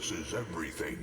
versus everything.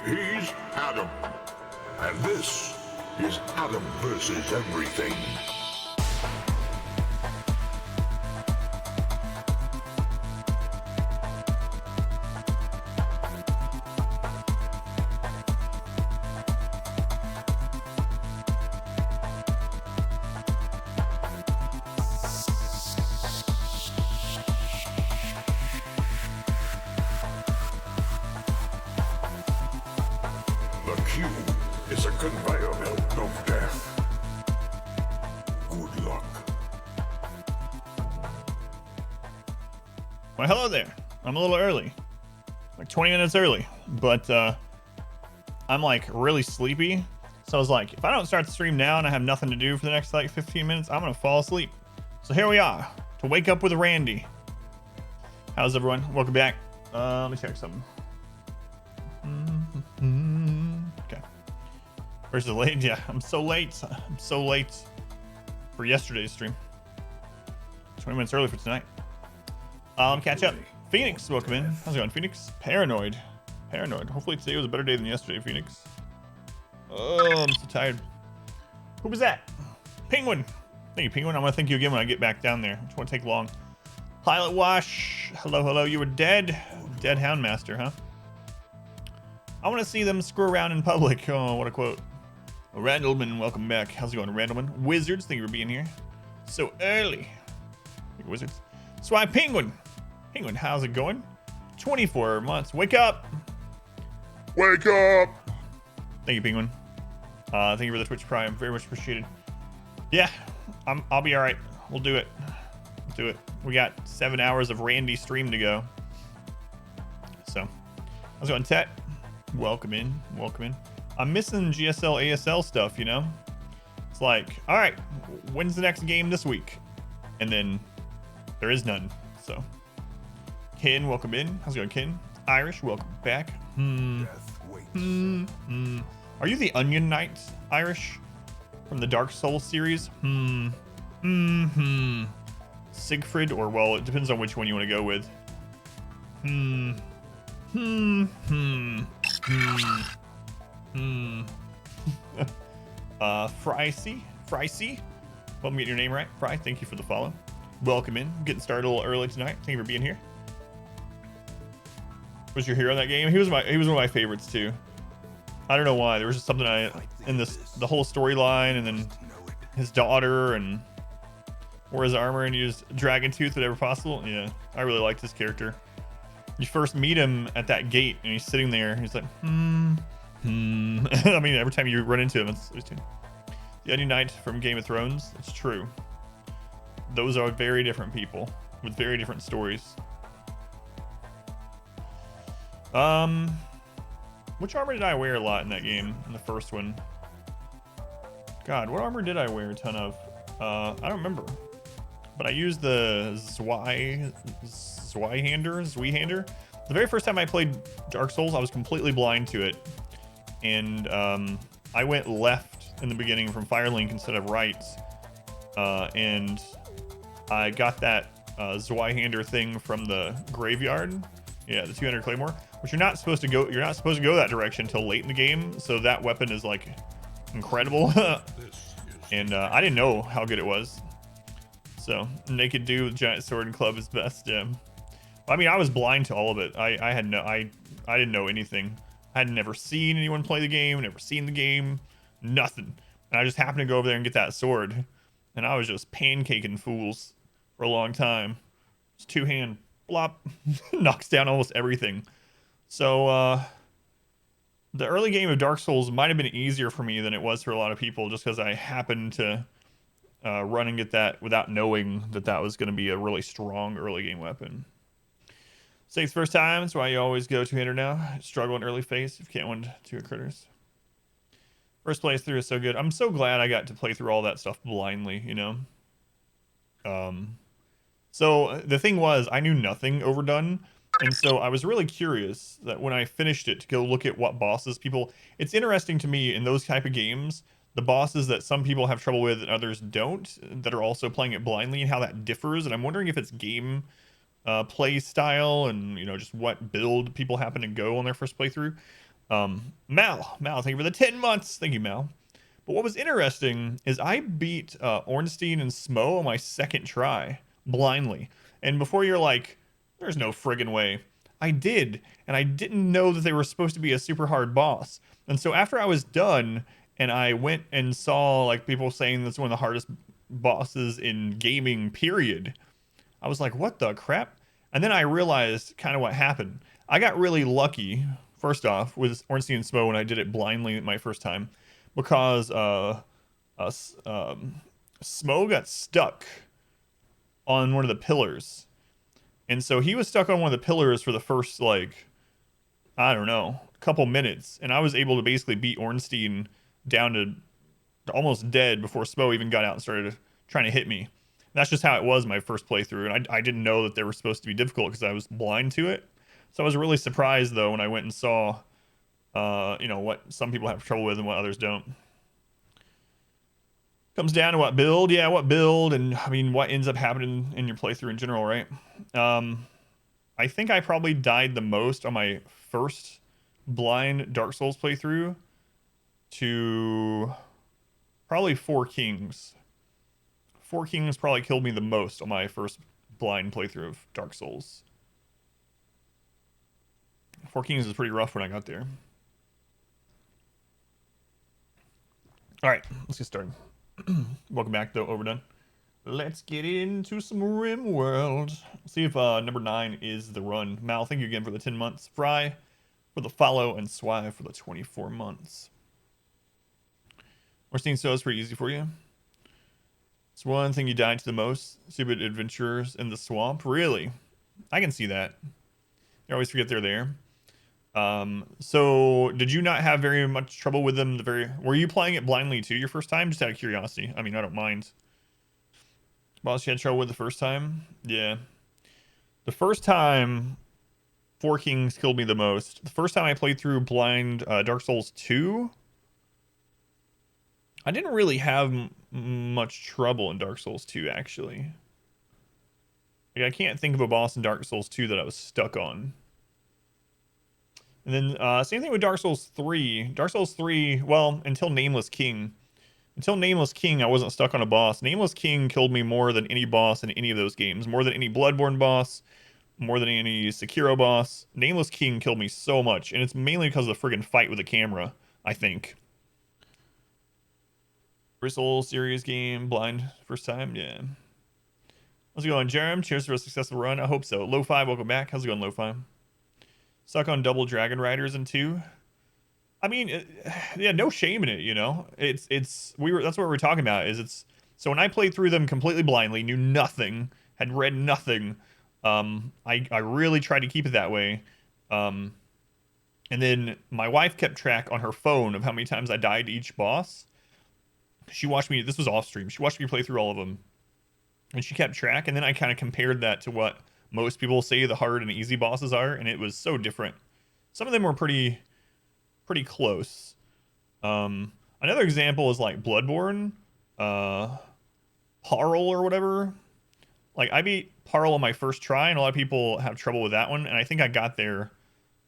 He's Adam, and this is Adam versus Everything. queue is a conveyor belt of death. Good luck. Well, hello there. I'm a little early, like 20 minutes early, but I'm like really sleepy. So I was like, if I don't start the stream now and I have nothing to do for the next like 15 minutes, I'm gonna fall asleep. So here we are to wake up with Randy. How's everyone? Welcome back. Let me check something. Okay. Where's the late? Yeah, I'm so late. I'm so late for yesterday's stream. 20 minutes early for tonight. Catch up. Phoenix, welcome in. How's it going, Phoenix? Paranoid. Hopefully today was a better day than yesterday, Phoenix. Oh, I'm so tired. Who was that? Penguin. Thank you, Penguin. I'm gonna thank you again when I get back down there. It won't take long. Pilot Wash. Hello. You were dead. Dead Houndmaster, huh? I want to see them screw around in public. Oh, what a quote. Randleman, welcome back. How's it going, Randleman? Wizards, thank you for being here. So early. Thank you, Wizards. Swine Penguin. Penguin, how's it going? 24 months. Wake up. Wake up! Thank you, Penguin. Thank you for the Twitch Prime. Very much appreciated. Yeah, I'll be all right. We'll do it. Do it. We got 7 hours of Randy stream to go. So, how's it going, Tet? Welcome in. I'm missing GSL ASL stuff, you know? It's like, all right, when's the next game this week? And then there is none. So, Ken, welcome in. How's it going, Ken? Irish, welcome back. Death waits. Are you the Onion Knight, Irish? From the Dark Souls series? Siegfried, or well, it depends on which one you want to go with. Frycy. Welcome, get your name right. Fry, thank you for the follow. Welcome in. Getting started a little early tonight. Thank you for being here. Was your hero in that game? He was one of my favorites too. I don't know why. There was just something in the whole storyline, and then his daughter, and wore his armor and used Dragon Tooth whenever possible. Yeah, I really liked his character. You first meet him at that gate, and he's sitting there. And he's like, I mean, every time you run into him, it's the Onion Knight from Game of Thrones. It's true. Those are very different people with very different stories. Which armor did I wear a lot in that game? In the first one? God, what armor did I wear a ton of? I don't remember. But I used the Zweihander. The very first time I played Dark Souls, I was completely blind to it. And I went left in the beginning from Firelink instead of right. And I got that Zweihander thing from the graveyard. Yeah, the 200 Claymore. Which you're not supposed to go that direction until late in the game. So that weapon is like incredible. And I didn't know how good it was. So naked dude with giant sword and club is best. I mean, I was blind to all of it. I didn't know anything. I had never seen anyone play the game, never seen the game, nothing. And I just happened to go over there and get that sword, and I was just pancaking fools for a long time. Just two-hand blop, knocks down almost everything. So the early game of Dark Souls might have been easier for me than it was for a lot of people, just because I happened to run and get that without knowing that was going to be a really strong early game weapon. Six first time, that's why you always go two-hander now. Struggle in early phase if you can't win two critters. First playthrough is so good. I'm so glad I got to play through all that stuff blindly, you know? So the thing was, I knew nothing Overdone, and so I was really curious that when I finished it to go look at what bosses it's interesting to me in those type of games, the bosses that some people have trouble with and others don't, that are also playing it blindly, and how that differs. And I'm wondering if it's game play style and, you know, just what build people happen to go on their first playthrough. Mal, thank you for the 10 months. Thank you, Mal. But what was interesting is I beat Ornstein and Smo on my second try blindly. And before you're like, there's no friggin' way. I did. And I didn't know that they were supposed to be a super hard boss. And so after I was done and I went and saw like people saying that's one of the hardest bosses in gaming, period, I was like, what the crap? And then I realized kind of what happened. I got really lucky first off, with Ornstein and Smo when I did it blindly my first time, because Smo got stuck on one of the pillars. And so he was stuck on one of the pillars for the first, like, I don't know, couple minutes. And I was able to basically beat Ornstein down to almost dead before Smo even got out and started trying to hit me. That's just how it was my first playthrough. And I didn't know that they were supposed to be difficult because I was blind to it. So I was really surprised, though, when I went and saw, you know, what some people have trouble with and what others don't. Comes down to what build. Yeah, what build, and I mean, what ends up happening in your playthrough in general, right? I think I probably died the most on my first blind Dark Souls playthrough to probably Four Kings. Four Kings probably killed me the most on my first blind playthrough of Dark Souls. Four Kings is pretty rough when I got there. All right, let's get started. Welcome back, though. Overdone. Let's get into some RimWorld. See if number 9 is the run. Mal, thank you again for the 10 months. Fry for the follow, and Swy for the 24 months. We're seeing so it's pretty easy for you. It's one thing you died to the most. Stupid adventurers in the swamp. Really? I can see that. You always forget they're there. So did you not have very much trouble with them? Were you playing it blindly too your first time? Just out of curiosity. I mean, I don't mind. Boss, you had trouble with the first time? Yeah. The first time, Four Kings killed me the most. The first time I played through blind Dark Souls 2, I didn't really have much trouble in Dark Souls 2, actually. Like, I can't think of a boss in Dark Souls 2 that I was stuck on. And then, same thing with Dark Souls 3. Dark Souls 3, well, until Nameless King. Until Nameless King, I wasn't stuck on a boss. Nameless King killed me more than any boss in any of those games. More than any Bloodborne boss. More than any Sekiro boss. Nameless King killed me so much. And it's mainly because of the friggin' fight with the camera, I think. Bristle series game, blind, first time, yeah. How's it going, Jerem? Cheers for a successful run. I hope so. Lo-Fi, welcome back. How's it going, Lo-Fi? Stuck on double Dragon Riders in 2. I mean, yeah, no shame in it, you know. That's what we were talking about. So when I played through them completely blindly, knew nothing, had read nothing. I really tried to keep it that way. And then my wife kept track on her phone of how many times I died to each boss. She watched me. This was off stream. She watched me play through all of them, and she kept track. And then I kind of compared that to what most people say the hard and easy bosses are, and it was so different. Some of them were pretty close. Another example is like Bloodborne, Parl or whatever. Like, I beat Parl on my first try, and a lot of people have trouble with that one, and I think I got there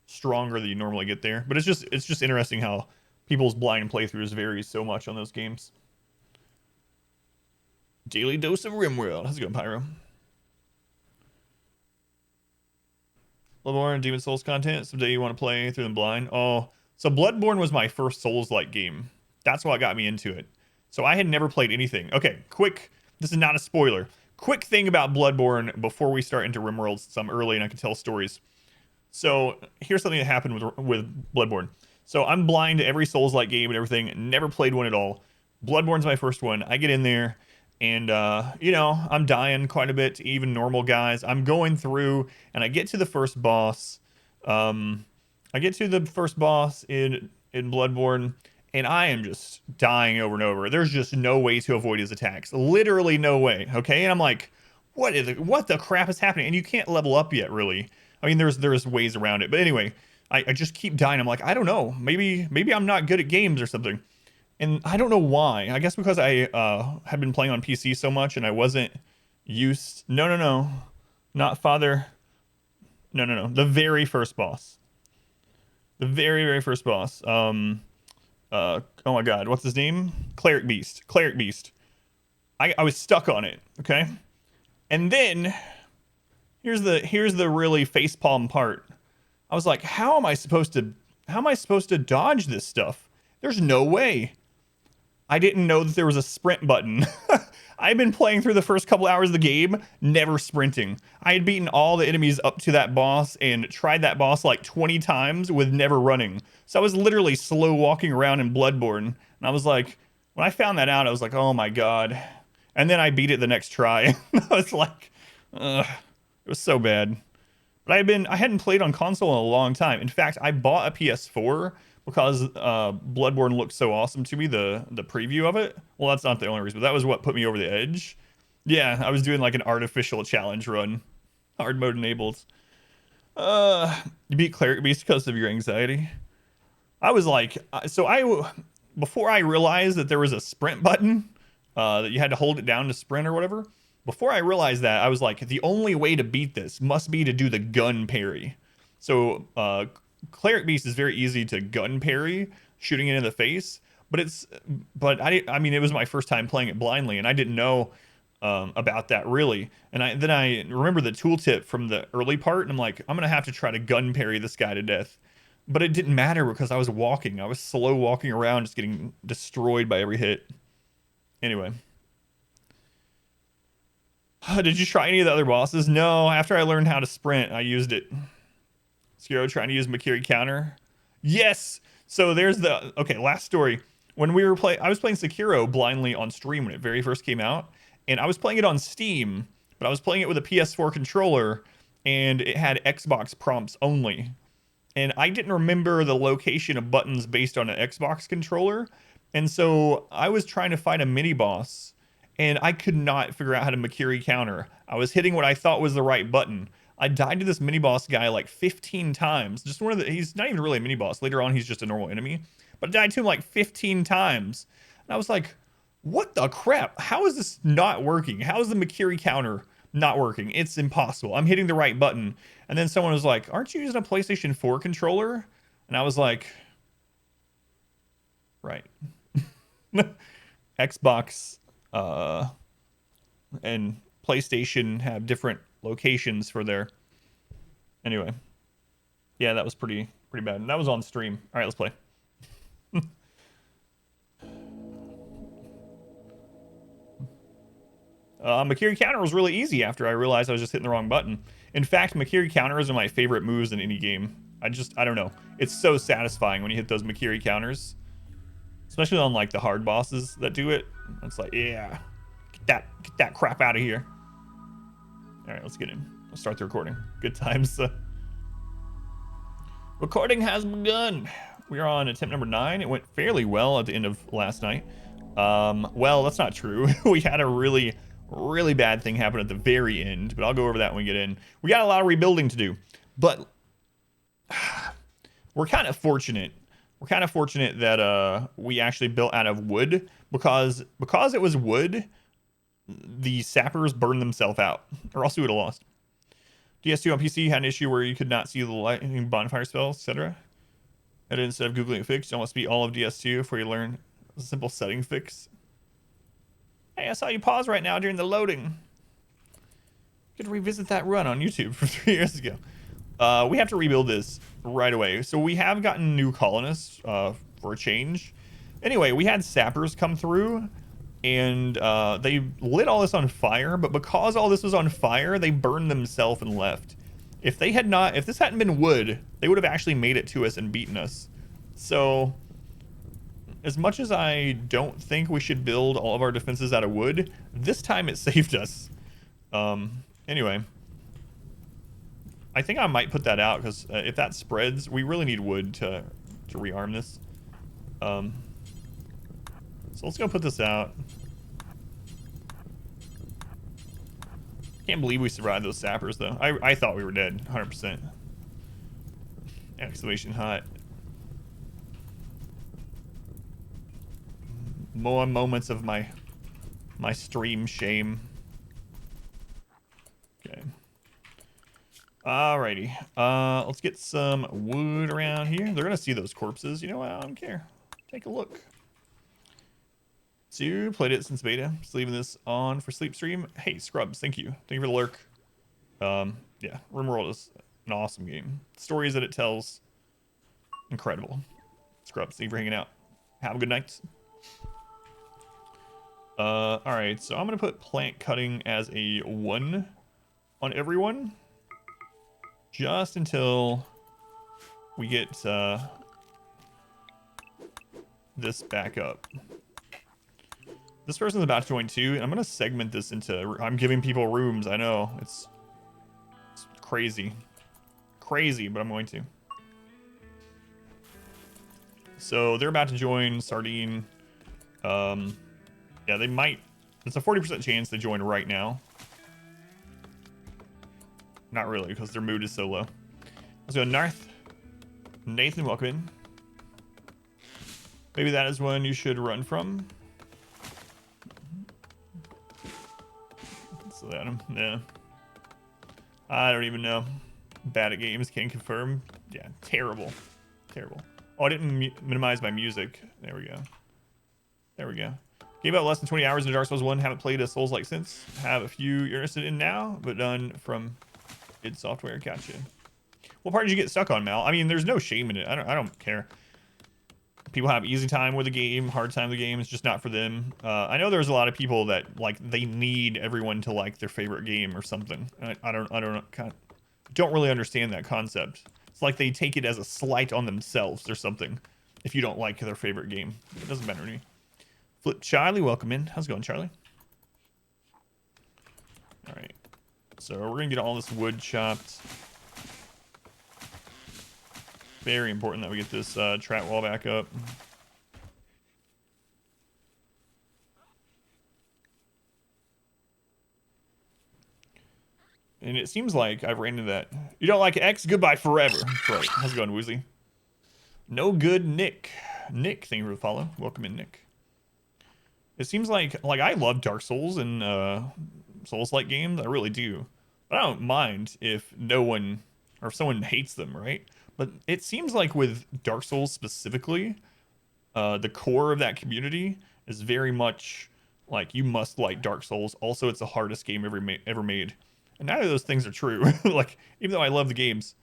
stronger than you normally get there. But it's just interesting how people's blind playthroughs vary so much on those games. Daily dose of RimWorld. How's it going, Pyro? Bloodborne, Demon Souls content. Someday you want to play through them blind. Oh, so Bloodborne was my first Souls-like game. That's what got me into it. So I had never played anything. Okay, quick. This is not a spoiler. Quick thing about Bloodborne before we start into RimWorld, since I'm early and I can tell stories. So here's something that happened with Bloodborne. So I'm blind to every Souls-like game and everything. Never played one at all. Bloodborne's my first one. I get in there. And, you know, I'm dying quite a bit to even normal guys. I'm going through, and I get to the first boss. I get to the first boss in Bloodborne, and I am just dying over and over. There's just no way to avoid his attacks. Literally no way, okay? And I'm like, what the crap is happening? And you can't level up yet, really. I mean, there's ways around it. But anyway, I just keep dying. I'm like, I don't know. Maybe I'm not good at games or something. And I don't know why. I guess because I had been playing on PC so much and I wasn't used... No. Not Father... No. The very first boss. The very, very first boss. Oh my god. What's his name? Cleric Beast. I was stuck on it. Okay? And then... Here's the really facepalm part. I was like, how am I supposed to dodge this stuff? There's no way. I didn't know that there was a sprint button. I've been playing through the first couple hours of the game, never sprinting. I had beaten all the enemies up to that boss and tried that boss like 20 times with never running. So I was literally slow walking around in Bloodborne. And I was like, when I found that out, I was like, oh my God. And then I beat it the next try. I was like, ugh, it was so bad. But I hadn't played on console in a long time. In fact, I bought a PS4 because Bloodborne looked so awesome to me, the preview of it. Well, that's not the only reason, but that was what put me over the edge. Yeah, I was doing like an artificial challenge run, hard mode enabled. You beat Cleric Beast because of your anxiety. I was like, before I realized that there was a sprint button, that you had to hold it down to sprint or whatever. Before I realized that, I was like, the only way to beat this must be to do the gun parry. So, Cleric Beast is very easy to gun parry, shooting it in the face. But I mean, it was my first time playing it blindly, and I didn't know about that really. And then I remember the tooltip from the early part, and I'm like, I'm gonna have to try to gun parry this guy to death. But it didn't matter because I was walking. I was slow walking around, just getting destroyed by every hit. Anyway. Did you try any of the other bosses? No, after I learned how to sprint, I used it. Skiro trying to use Makiri counter. Yes! So there's the... Okay, last story. When we were I was playing Sekiro blindly on stream when it very first came out. And I was playing it on Steam, but I was playing it with a PS4 controller, and it had Xbox prompts only. And I didn't remember the location of buttons based on an Xbox controller. And so I was trying to fight a mini-boss, and I could not figure out how to Makiri counter. I was hitting what I thought was the right button. I died to this mini-boss guy like 15 times. Just he's not even really a mini-boss. Later on, he's just a normal enemy. But I died to him like 15 times. And I was like, what the crap? How is this not working? How is the Makiri counter not working? It's impossible. I'm hitting the right button. And then someone was like, aren't you using a PlayStation 4 controller? And I was like, right. Xbox and PlayStation have different locations for their... Anyway. Yeah, that was pretty bad. And that was on stream. All right, let's play. Makiri counter was really easy after I realized I was just hitting the wrong button. In fact, Makiri counters are my favorite moves in any game. I don't know. It's so satisfying when you hit those Makiri counters. Especially on like the hard bosses that do it. It's like, yeah, get that crap out of here. All right, let's get in. Let's start the recording. Good times. Recording has begun. We are on attempt number 9. It went fairly well at the end of last night. Well, that's not true. We had a really bad thing happen at the very end, but I'll go over that when we get in. We got a lot of rebuilding to do, but we're kind of fortunate. We're kind of fortunate that we actually built out of wood because it was wood, the sappers burned themselves out, or else we would have lost. DS2 on PC had an issue where you could not see the lightning bonfire spells, etc. And instead of googling a fix, you almost beat all of DS2 before you learn a simple setting fix. Hey, I saw you pause right now during the loading. You could revisit that run on YouTube from 3 years ago. We have to rebuild this right away. So we have gotten new colonists for a change. Anyway, we had sappers come through, and they lit all this on fire. But because all this was on fire, they burned themselves and left. If this hadn't been wood, they would have actually made it to us and beaten us. So, as much as I don't think we should build all of our defenses out of wood, this time it saved us. Anyway. I think I might put that out, because if that spreads, we really need wood to rearm this. So let's go put this out. Can't believe we survived those sappers, though. I thought we were dead, 100%. Exclamation hot. More moments of my stream shame. Okay. Alrighty. Let's get some wood around here. They're gonna see those corpses. You know what? I don't care. Take a look. So, played it since beta. Just leaving this on for sleep stream. Hey, Scrubs, thank you. Thank you for the lurk. Yeah, RimWorld is an awesome game. The stories that it tells, incredible. Scrubs, thank you for hanging out. Have a good night. All right, so I'm gonna put plant cutting as a 1 on everyone, just until we get this back up. This person's about to join too, and I'm gonna segment this into. I'm giving people rooms. I know it's crazy, but I'm going to. So they're about to join Sardine. Yeah, they might. It's a 40% chance they join right now. Not really, because their mood is so low. Let's go north. Nathan, welcome in. Maybe that is one you should run from. So Adam, yeah. I don't even know. Bad at games, can confirm. Yeah, terrible. Oh, I didn't minimize my music. There we go. Gave out less than 20 hours in Dark Souls 1. Haven't played a Souls-like since. Have a few you're interested in now, but done from id Software. Gotcha. What part did you get stuck on, Mal? I mean, there's no shame in it. I don't care. People have easy time with the game, hard time with the game. It's just not for them. I know there's a lot of people that like they need everyone to like their favorite game or something. I don't really understand that concept. It's like they take it as a slight on themselves or something. If you don't like their favorite game, it doesn't matter to me. Flip Charlie, welcome in. How's it going, Charlie? All right. So we're gonna get all this wood chopped. Very important that we get this trap wall back up. And it seems like I've ran into that. You don't like X? Goodbye forever. Right. How's it going, Woozy? No good, Nick. Nick, thank you for the follow. Welcome in, Nick. It seems like I love Dark Souls and Souls-like games. I really do. But I don't mind if no one or if someone hates them, right? But it seems like with Dark Souls specifically, the core of that community is very much like you must like Dark Souls. Also, it's the hardest game ever made. And neither of those things are true. Like, even though I love the games.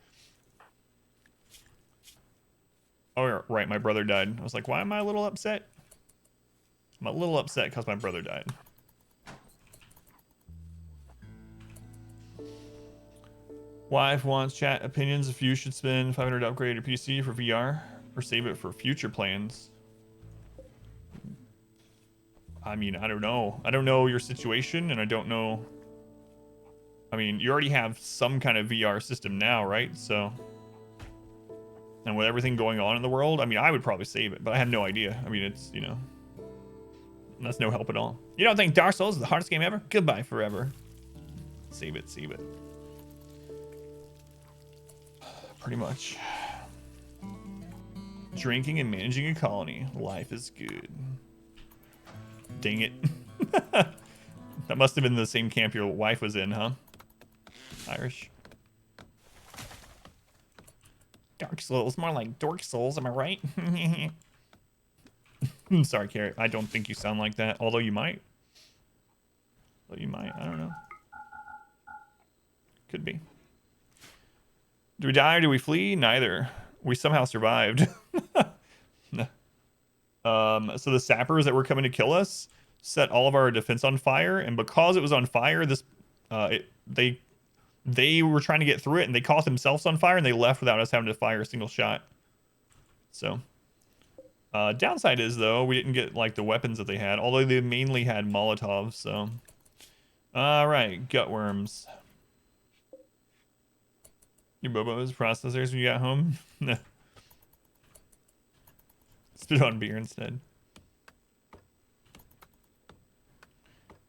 Oh, right, my brother died. I was like, why am I a little upset? I'm a little upset because my brother died. Wife wants chat opinions if you should spend 500 to upgrade your PC for VR or save it for future plans. I mean, I don't know. I don't know your situation, and I don't know. I mean, you already have some kind of VR system now, right? So, and with everything going on in the world, I mean, I would probably save it, but I have no idea. I mean, it's, you know, that's no help at all. You don't think Dark Souls is the hardest game ever? Goodbye forever. Save it. Pretty much. Drinking and managing a colony. Life is good. Dang it. That must have been the same camp your wife was in, huh? Irish. Dark Souls, more like Dork Souls, am I right? I'm sorry, Carrot. I don't think you sound like that, although you might. I don't know. Could be. Do we die or do we flee? Neither. We somehow survived. So the sappers that were coming to kill us set all of our defense on fire, and because it was on fire, they were trying to get through it, and they caught themselves on fire, and they left without us having to fire a single shot. So, downside is though we didn't get like the weapons that they had, although they mainly had Molotovs. So, all right, gutworms. Your Bobo's processors when you got home. Spit on beer instead.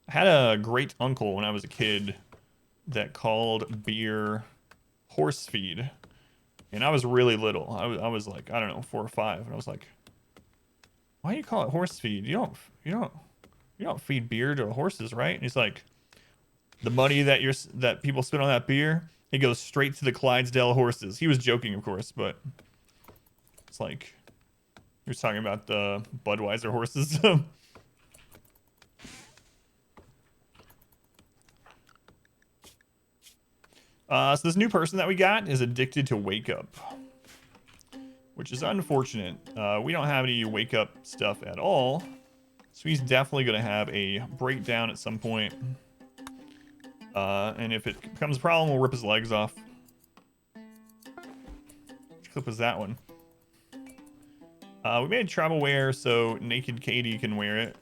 I had a great uncle when I was a kid that called beer horse feed, and I was really little. I was like, I don't know, 4 or 5, and I was like, why do you call it horse feed? You don't feed beer to horses, right? And he's like, the money that people spend on that beer, it goes straight to the Clydesdale horses. He was joking, of course, but it's like he was talking about the Budweiser horses. So this new person that we got is addicted to Wake Up, which is unfortunate. We don't have any Wake Up stuff at all. So he's definitely going to have a breakdown at some point. And if it becomes a problem, we'll rip his legs off. Which clip was that one? We made travel wear so Naked Katie can wear it.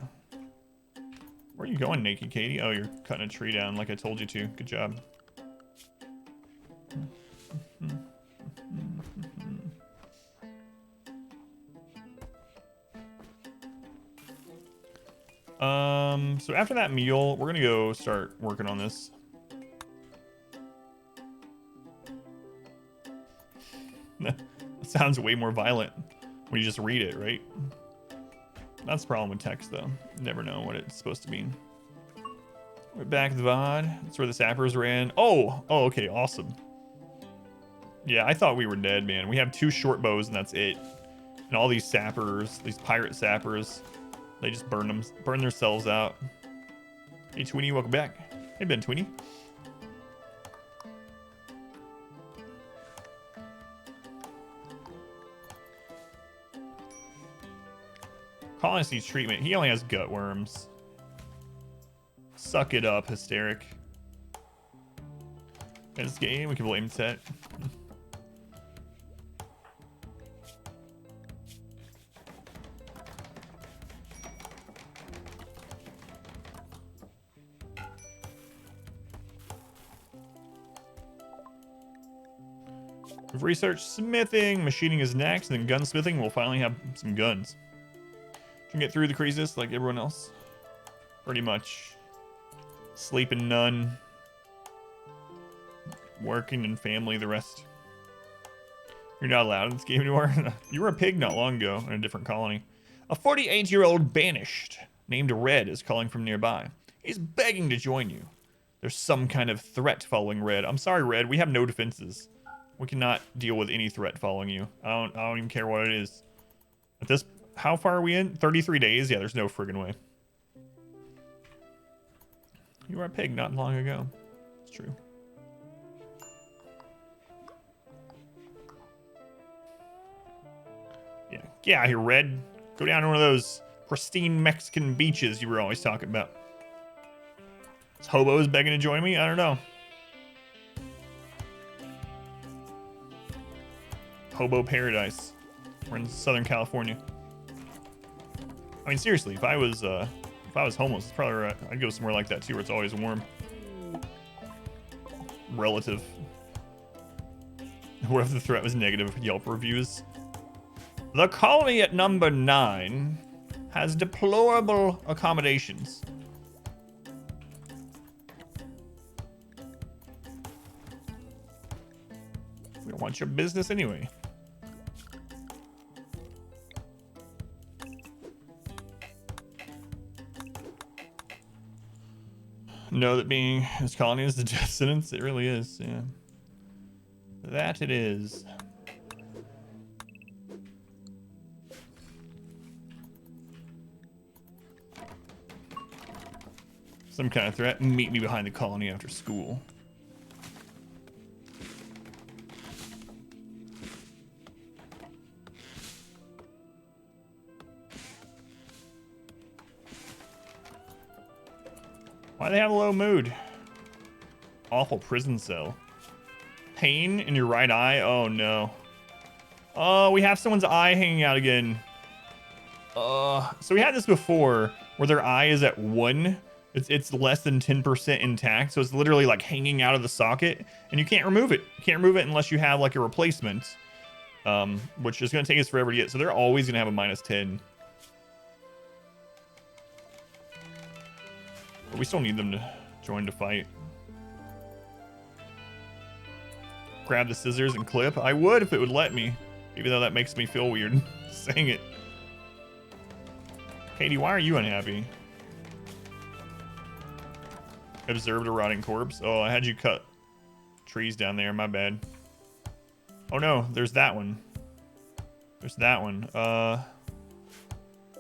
Where are you going, Naked Katie? Oh, you're cutting a tree down like I told you to. Good job. So after that meal, we're gonna go start working on this. That sounds way more violent when you just read it, right? That's the problem with text, though. You never know what it's supposed to mean. We're back at the VOD. That's where the sappers ran. Oh, okay, awesome. Yeah, I thought we were dead, man. We have 2 short bows and that's it. And all these sappers, these pirate sappers, they just burn themselves out. Hey, Twinny, welcome back. Hey, Ben Twinny. Colonist needs treatment. He only has gut worms. Suck it up, hysteric. In this game, we can blame set. We've researched smithing, machining is next, and then gunsmithing. We'll finally have some guns. Can get through the crisis like everyone else. Pretty much. Sleeping none. Working and family the rest. You're not allowed in this game anymore. You were a pig not long ago in a different colony. A 48-year-old banished named Red is calling from nearby. He's begging to join you. There's some kind of threat following Red. I'm sorry, Red. We have no defenses. We cannot deal with any threat following you. I don't even care what it is. At this, how far are we in? 33 days? Yeah, there's no friggin' way. You were a pig not long ago. It's true. Yeah, get out here, Red. Go down to one of those pristine Mexican beaches you were always talking about. Is hobos begging to join me? I don't know. Hobo paradise. We're in Southern California. I mean, seriously, if I was homeless, it's probably I'd go somewhere like that too, where it's always warm. Relative. What if the threat was negative Yelp reviews? The colony at number 9 has deplorable accommodations. We don't want your business anyway. Know that being this colony is the death sentence? It really is, yeah. That it is. Some kind of threat. Meet me behind the colony after school. Why do they have a low mood? Awful prison cell. Pain in your right eye? Oh no. Oh, we have someone's eye hanging out again. So we had this before where their eye is at 1. It's less than 10% intact, so it's literally like hanging out of the socket, and you can't remove it. You can't remove it unless you have like a replacement, which is going to take us forever to get. So they're always going to have a -10. But we still need them to join to fight. Grab the scissors and clip. I would if it would let me, even though that makes me feel weird saying it. Katie, why are you unhappy? Observed a rotting corpse. Oh, I had you cut trees down there. My bad. Oh no, there's that one. There's that one.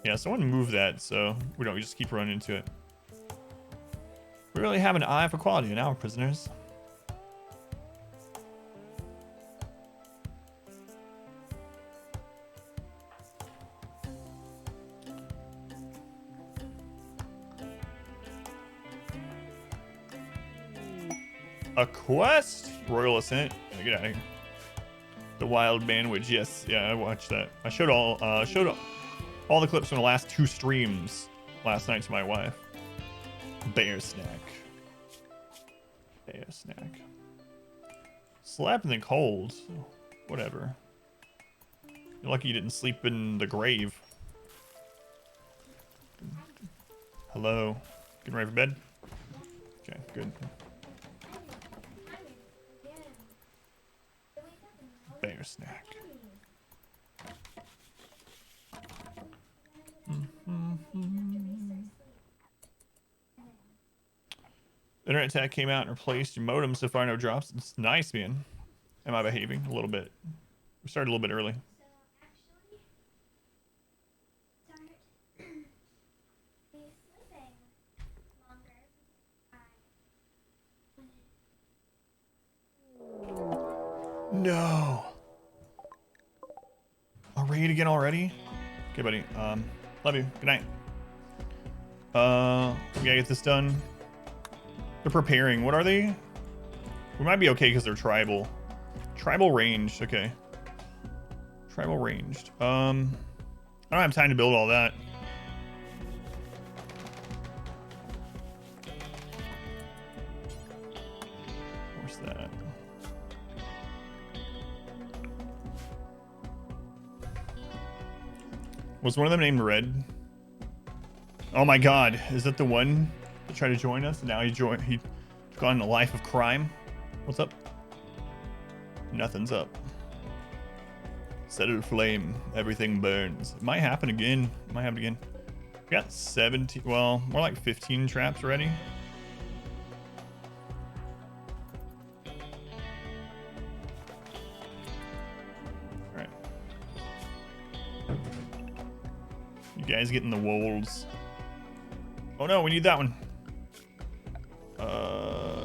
Yeah, someone move that so we don't just keep running into it. We really have an eye for quality in our prisoners. A quest? Royal Ascent? Yeah, get out of here. The Wild Man Witch. Yes, yeah, I watched that. I showed all the clips from the last 2 streams last night to my wife. Bear snack. Bear snack. Slept in the cold. Whatever. You're lucky you didn't sleep in the grave. Hello. Getting ready for bed? Okay, good. Bear snack. Internet attack came out and replaced your modem. So far, no drops. It's nice, man. Am I behaving a little bit? We started a little bit early. No. A raid again already? Okay, buddy. Love you. Good night. We gotta get this done. They're preparing. What are they? We might be okay because they're tribal. Tribal ranged. Okay. Tribal ranged. I don't have time to build all that. Where's that? Was one of them named Red? Oh my god, is that the one that tried to join us? And now he took on a life of crime? What's up? Nothing's up. Set it aflame, everything burns. It might happen again. It might happen again. We got 17, well, more like 15 traps already. Alright. You guys getting the wolves. Oh no, we need that one.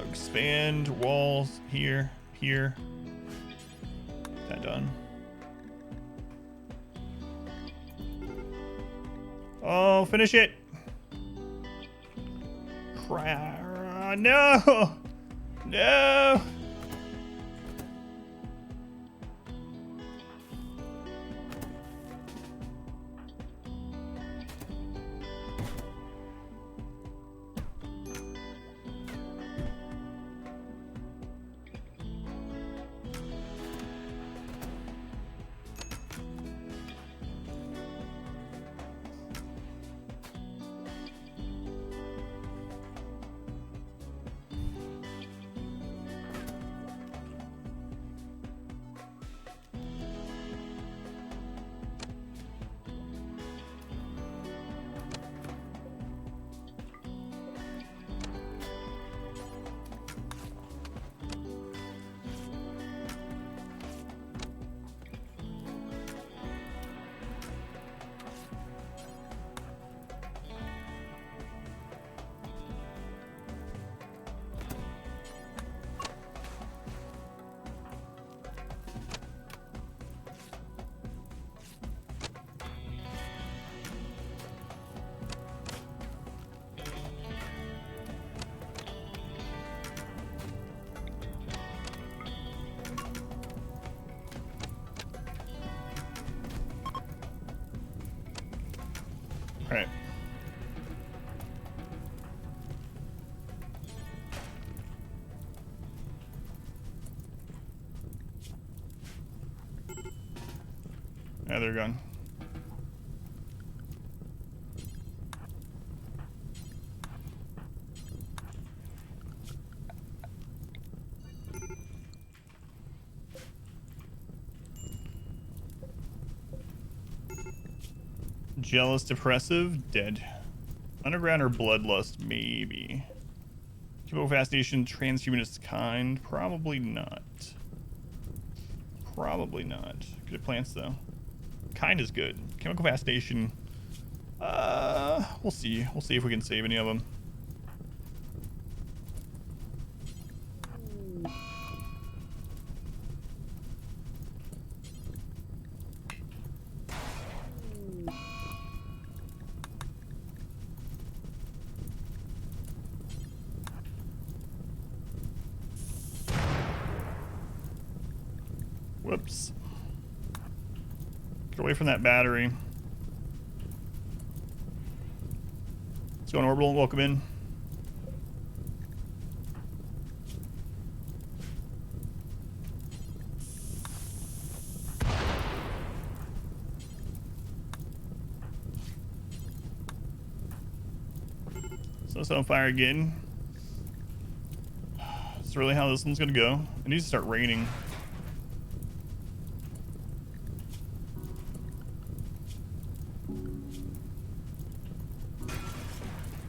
Expand walls here, here. That done. Oh, finish it. No. No. Alright. Yeah, they're gone. Jealous, depressive, dead. Underground or bloodlust, maybe. Chemical fascination, transhumanist kind, probably not. Probably not. Good at plants though. Kind is good. Chemical fascination, we'll see. We'll see if we can save any of them. Whoops. Get away from that battery. Let's go on orbital. Welcome in. So it's on fire again. That's really how this one's gonna go. It needs to start raining.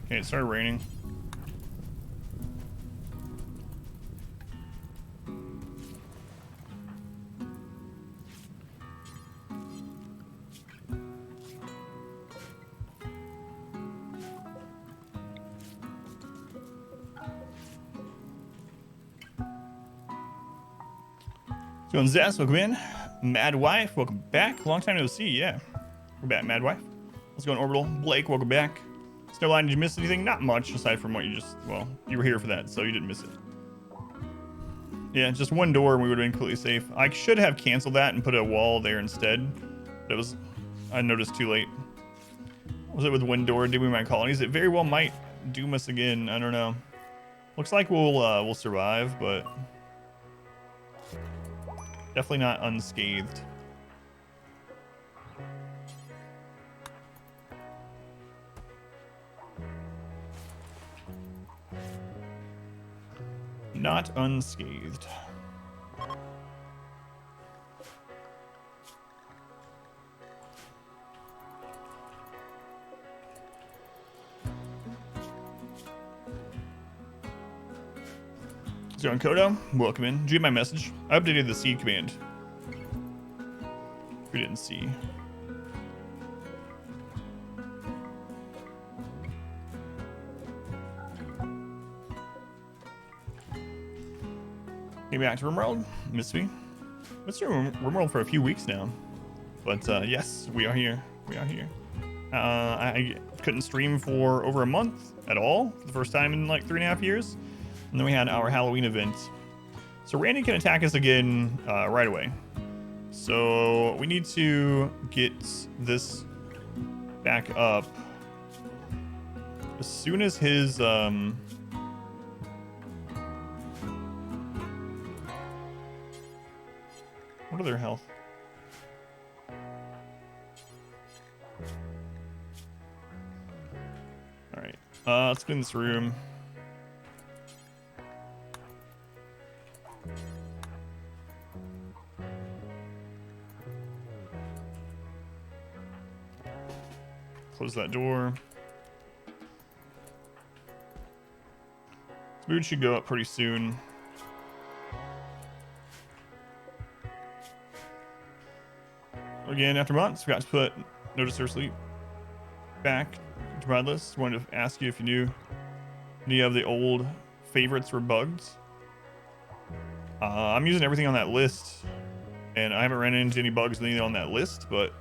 Okay, it started raining. Doing Zest, welcome in. Mad Wife, welcome back. Long time no see, yeah. We're back, Mad Wife. Let's go on orbital. Blake, welcome back. Snowline, did you miss anything? Not much, aside from what you just, well, you were here for that, so you didn't miss it. Yeah, just one door and we would have been completely safe. I should have canceled that and put a wall there instead. But it was, I noticed too late. What was it with one door dooming my colonies? It very well might doom us again. I don't know. Looks like we'll survive, but definitely not unscathed. Not unscathed. Zone Kodo, welcome in. Did you get my message? I updated the seed command. If you didn't see. Came back to RimWorld. Missed me. Missed RimWorld for a few weeks now. But yes, we are here. We are here. I couldn't stream for over a month at all for the first time in like 3.5 years. And then we had our Halloween event. So Randy can attack us again right away. So we need to get this back up as soon as his what are their health? All right, let's clean this room. Close that door. This mood should go up pretty soon. Again, after months, forgot to put Notice Her Sleep back to my list. Wanted to ask you if you knew any of the old favorites were bugged. I'm using everything on that list, and I haven't ran into any bugs on that list, but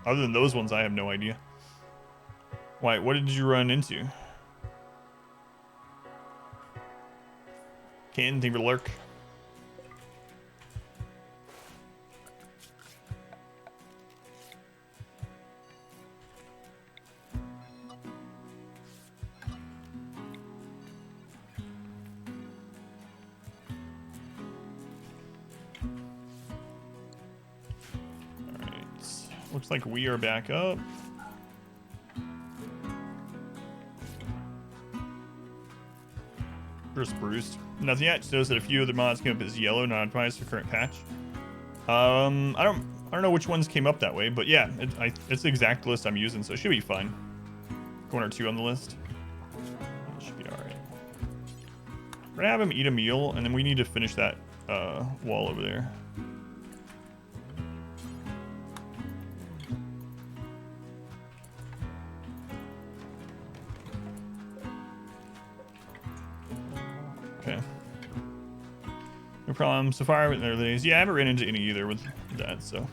other than those ones, I have no idea. Why, what did you run into? Can't think of a lurk. Alright, looks like we are back up. Bruised. Nothing yet. Just notice that a few of the mods came up as yellow, not optimized for current patch. I don't know which ones came up that way, but yeah, it's the exact list I'm using, so it should be fine. 1 or 2 on the list. It should be all right. We're gonna have him eat a meal, and then we need to finish that wall over there. Okay. No problem. So far with early days. Yeah, I haven't ran into any either with that, so.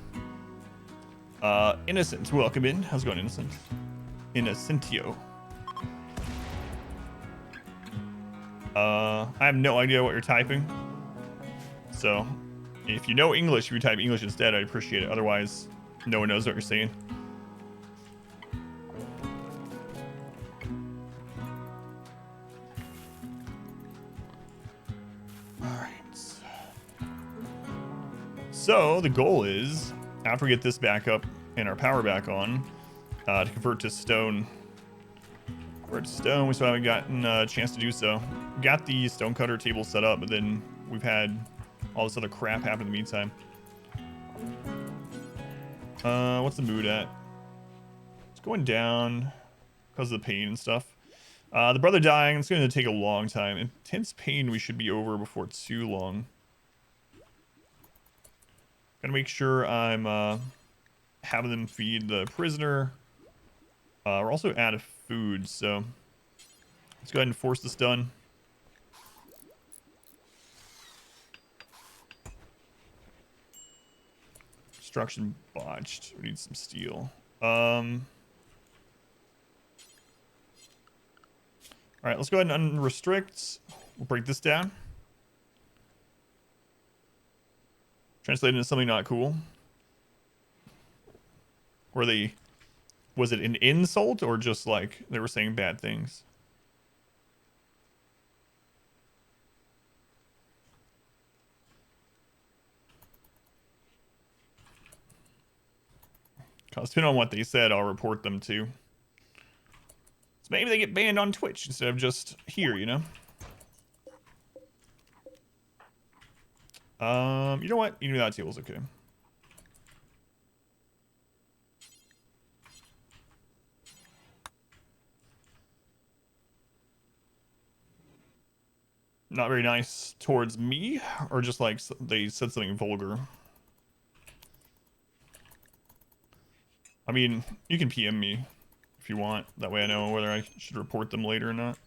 Innocent, welcome in. How's it going, Innocent? Innocentio. I have no idea what you're typing. So, If you know English, if you type English instead, I'd appreciate it. Otherwise, no one knows what you're saying. So the goal is, after we get this back up and our power back on, to convert to stone. Convert to stone, we still haven't gotten a chance to do so. Got the stone cutter table set up, but then we've had all this other crap happen in the meantime. What's the mood at? It's going down because of the pain and stuff. The brother dying, it's going to take a long time. Intense pain we should be over before too long. Gotta make sure I'm having them feed the prisoner. We're also out of food, so let's go ahead and force this done. Construction botched. We need some steel. All right, let's go ahead and unrestrict. We'll break this down. Translate into something not cool. Was it an insult or just like they were saying bad things? Because depending on what they said, I'll report them too. So maybe they get banned on Twitch instead of just here, you know? You know what? You know that table's okay. Not very nice towards me, or just like they said something vulgar. I mean, you can PM me if you want. That way I know whether I should report them later or not.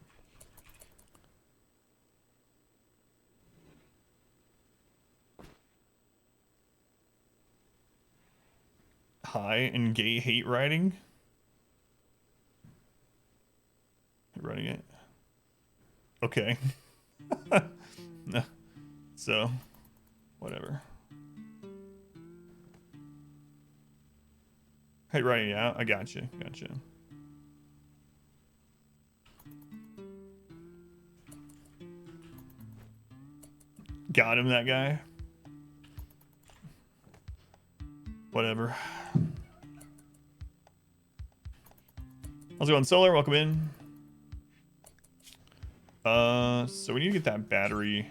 High and gay hate writing. Writing it. Okay. No. So, whatever. Hey, writing it out. I gotcha. Gotcha. Got him, that guy. Whatever. How's it going, Solar? Welcome in. So we need to get that battery.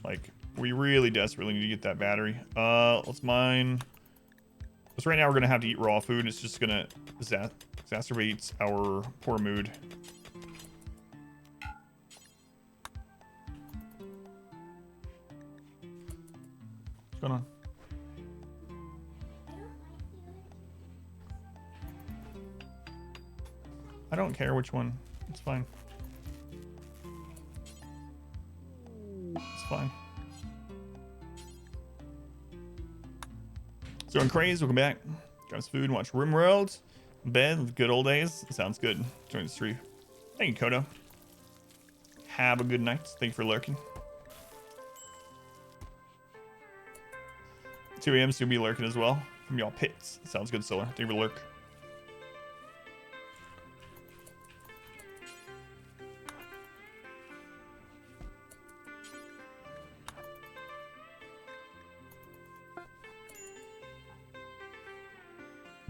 Like, we really desperately need to get that battery. Let's mine. Because right now we're gonna have to eat raw food. It's just gonna exacerbate our poor mood. What's going on? I don't care which one. It's fine. It's fine. So in Craze, welcome back. Grab some food and watch RimWorld. Bed, good old days. Sounds good. Join the stream. Thank you, Kodo. Have a good night. Thank you for lurking. 2 a.m. still be lurking as well. From y'all pits. Sounds good, Solar. Thank you for lurk.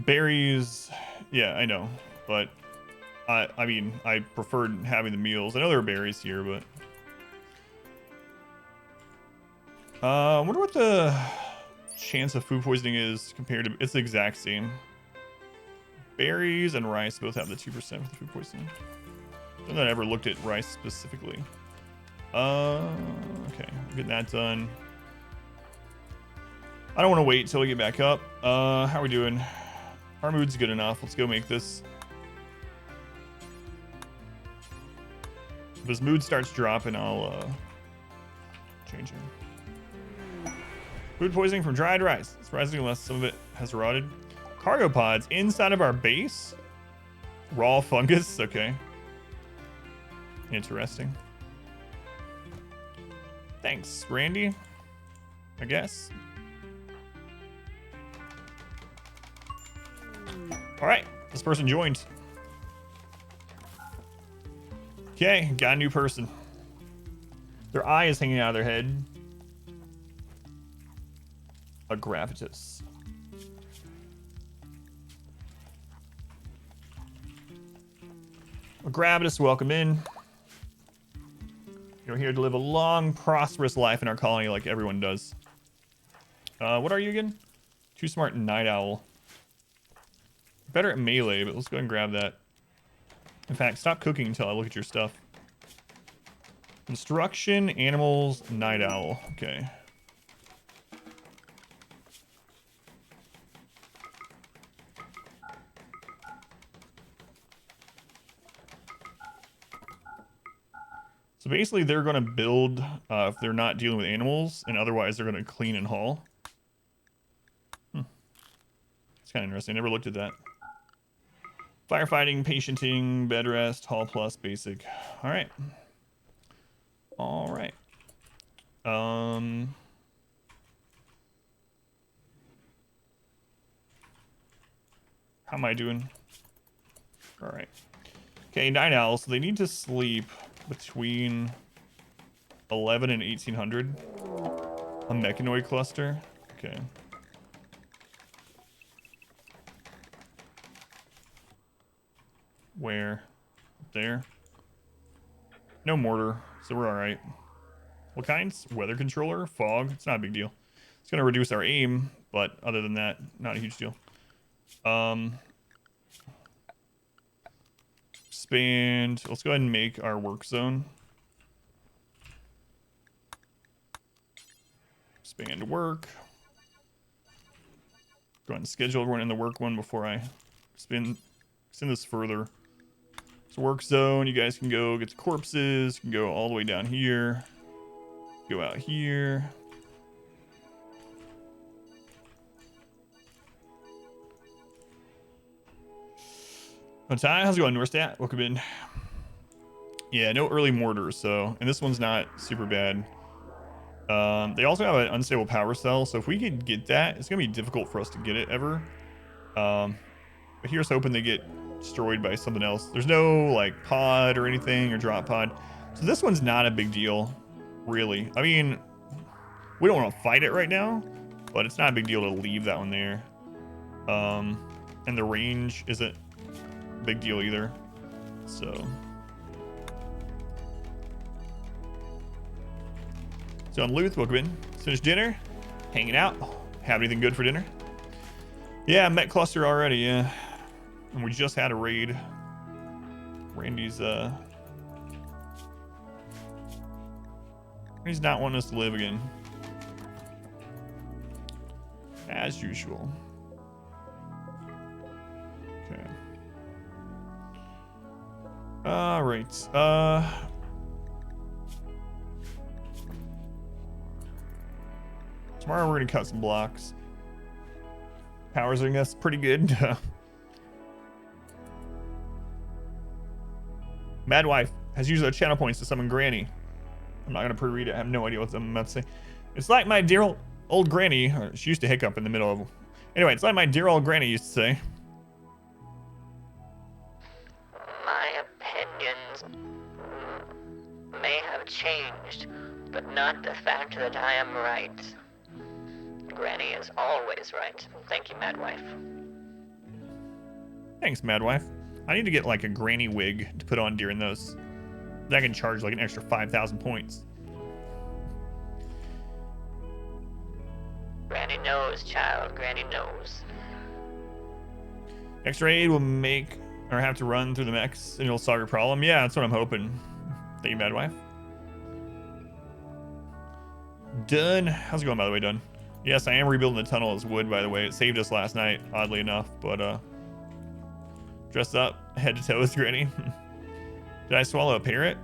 Berries, yeah, I know, but I mean, I preferred having the meals. I know there are berries here, but I wonder what the chance of food poisoning is compared to. It's the exact same. Berries and rice both have the 2% for the food poisoning. I don't know if I ever looked at rice specifically. Okay, getting that done. I don't want to wait till we get back up. How are we doing? Our mood's good enough. Let's go make this. If his mood starts dropping, I'll change him. Food poisoning from dried rice. Surprisingly less, some of it has rotted. Cargo pods inside of our base. Raw fungus. Okay. Interesting. Thanks, Randy. I guess. All right, this person joined. Okay, got a new person. Their eye is hanging out of their head. A gravitas. A gravitas, welcome in. You're here to live a long, prosperous life in our colony like everyone does. What are you again? Too smart night owl. Better at melee, but let's go ahead and grab that. In fact, stop cooking until I look at your stuff. Construction, animals, night owl. Okay. So basically, they're going to build if they're not dealing with animals, and otherwise they're going to clean and haul. It's kind of interesting. I never looked at that. Firefighting, patienting, bed rest, haul plus, basic. All right. All right. How am I doing? All right. Okay, night owls. So they need to sleep between 11 and 1800. A mechanoid cluster. Okay. Where? Up there. No mortar, so we're all right. What kinds? Weather controller, fog. It's not a big deal. It's gonna reduce our aim, but other than that, not a huge deal. Expand. Let's go ahead and make our work zone. Expand work. Go ahead and schedule everyone in the work one before I extend this further. So work zone, you guys can go get the corpses, you can go all the way down here. Go out here. Ty, how's it going, Norstat? Welcome in. Yeah, no early mortars, so, and this one's not super bad. They also have an unstable power cell, so if we could get that, it's gonna be difficult for us to get it ever. But here's hoping they get destroyed by something else. There's no like pod or anything or drop pod, so this one's not a big deal, really. I mean, we don't want to fight it right now, but it's not a big deal to leave that one there. And the range isn't a big deal either. So on Luth, welcome in. Finished dinner, hanging out. Have anything good for dinner? Yeah, Met cluster already. Yeah, and we just had a raid. Randy's he's not wanting us to live again, as usual. Okay. All right. Tomorrow we're gonna cut some blocks. Power's doing us pretty good. Mad Wife has used their channel points to summon Granny. I'm not gonna pre-read it. I have no idea what I'm about to say. It's like my dear old granny. She used to hiccup in the middle of. Anyway, it's like my dear old granny used to say. My opinions may have changed, but not the fact that I am right. Granny is always right. Thank you, Mad Wife. Thanks, Mad Wife. I need to get like a granny wig to put on during those. That can charge like an extra 5,000 points. Granny knows, child. Granny knows. Extra aid will make or have to run through the mechs and it'll solve your problem. Yeah, that's what I'm hoping. Thank you, Mad Wife. Done. How's it going, by the way, Done? Yes, I am rebuilding the tunnel as wood, by the way. It saved us last night, oddly enough, but dressed up, head to toe with Granny. Did I swallow a parrot?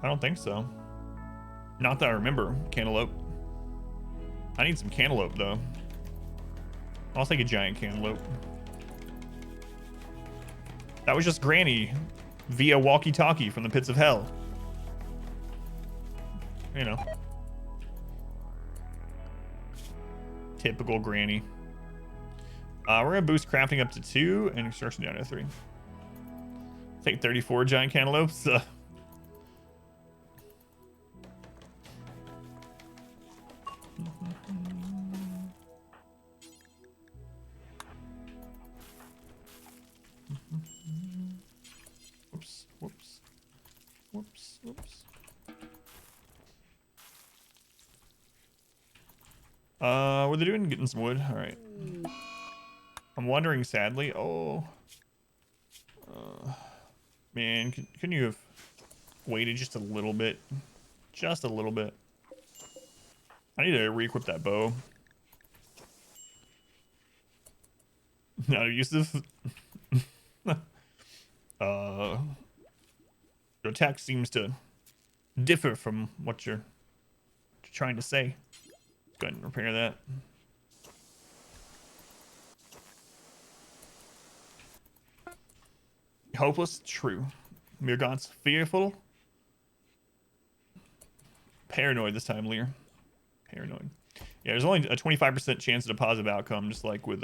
I don't think so. Not that I remember. Cantaloupe. I need some cantaloupe, though. I'll take a giant cantaloupe. That was just Granny via walkie-talkie from the pits of hell. You know. Typical granny. We're gonna boost crafting up to 2 and construction down to 3. Take 34 giant cantaloupes. Whoops, whoops, whoops, whoops. What are they doing? Getting some wood. All right. I'm wondering, sadly. Oh, man, couldn't you have waited just a little bit? Just a little bit. I need to re-equip that bow. Not abusive. Your attack seems to differ from what you're trying to say. Go ahead and repair that. Hopeless? True. Mirgaunt's fearful? Paranoid this time, Lear. Paranoid. Yeah, there's only a 25% chance of a positive outcome, just like with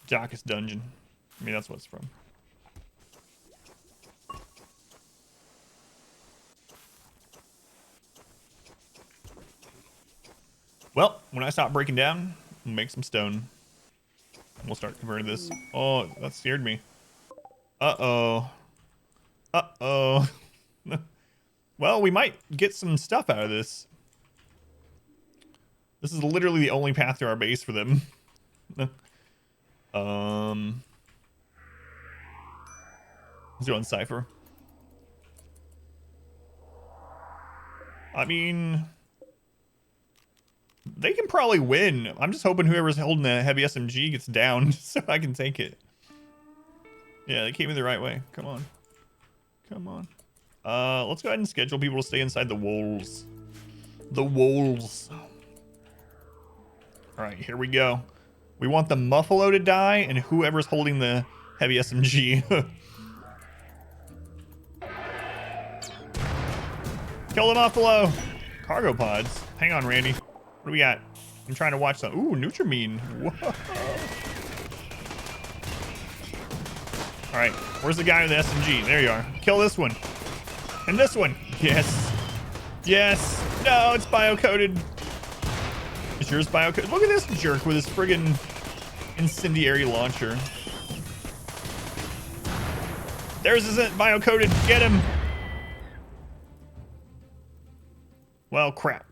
Darkest Dungeon. I mean, that's what it's from. Well, when I stop breaking down, I'll make some stone. And we'll start converting this. Oh, that scared me. Uh-oh. Uh-oh. Well, we might get some stuff out of this. This is literally the only path to our base for them. Let's go on Cypher. I mean, they can probably win. I'm just hoping whoever's holding the heavy SMG gets down so I can take it. Yeah, they came in the right way. Come on. Come on. Let's go ahead and schedule people to stay inside the walls. The walls. All right, here we go. We want the Muffalo to die and whoever's holding the heavy SMG. Kill the Muffalo. Cargo pods. Hang on, Randy. What do we got? I'm trying to watch some. Ooh, Nutrimine. Whoa. All right, where's the guy with the SMG? There you are. Kill this one. And this one. Yes. Yes. No, it's bio-coded. Is yours bio-coded? Look at this jerk with his friggin' incendiary launcher. Theirs isn't bio-coded. Get him. Well, crap.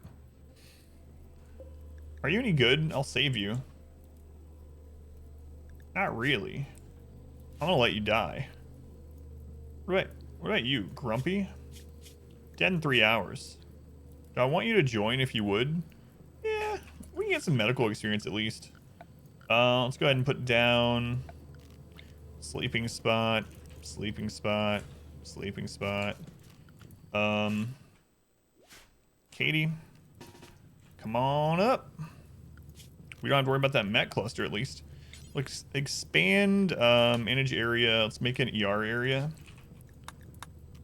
Are you any good? I'll save you. Not really. I'm gonna let you die. What about you, Grumpy? Dead in 3 hours. Do I want you to join if you would? Yeah, we can get some medical experience at least. Let's go ahead and put down sleeping spot, sleeping spot, sleeping spot. Katie, come on up. We don't have to worry about that mech cluster at least. Let's expand manage area. Let's make an ER area.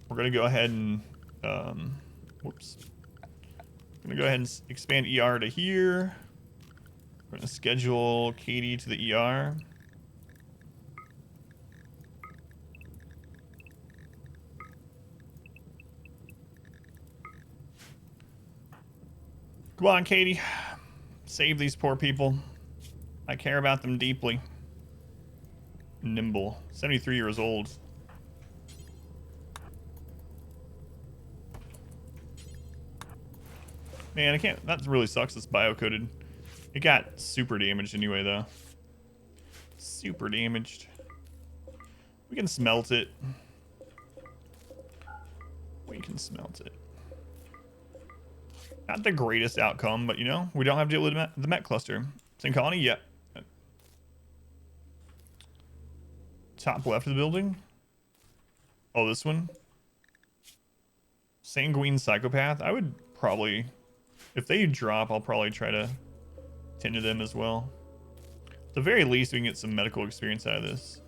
We're gonna go ahead and whoops. I'm gonna go ahead and expand ER to here. We're gonna schedule Katie to the ER. Come on, Katie. Save these poor people. I care about them deeply. Nimble. 73 years old. Man, I can't... That really sucks, it's bio-coded. It got super damaged anyway, though. Super damaged. We can smelt it. We can smelt it. Not the greatest outcome, but, you know, we don't have to deal with the Met cluster. Same colony? Yep. Top left of the building. Oh, this one. Sanguine Psychopath. I would probably... If they drop, I'll probably try to tend to them as well. At the very least, we can get some medical experience out of this.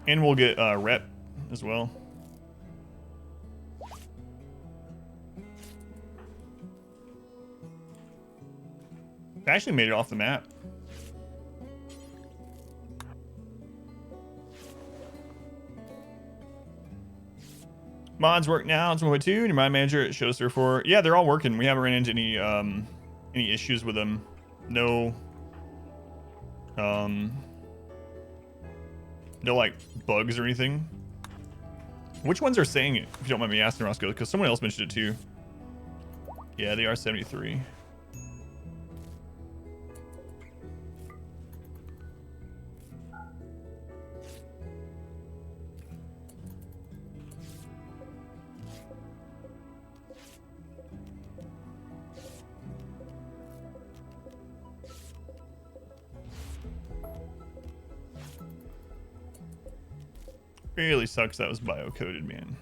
And we'll get rep as well. I actually made it off the map. Mods work now. It's 1.2. Your mod manager, it shows there for. Yeah, they're all working. We haven't ran into any issues with them. No. No like bugs or anything. Which ones are saying it? If you don't mind me asking, Roscoe, because someone else mentioned it too. Yeah, they are 73. Really sucks that was bio-coded, man.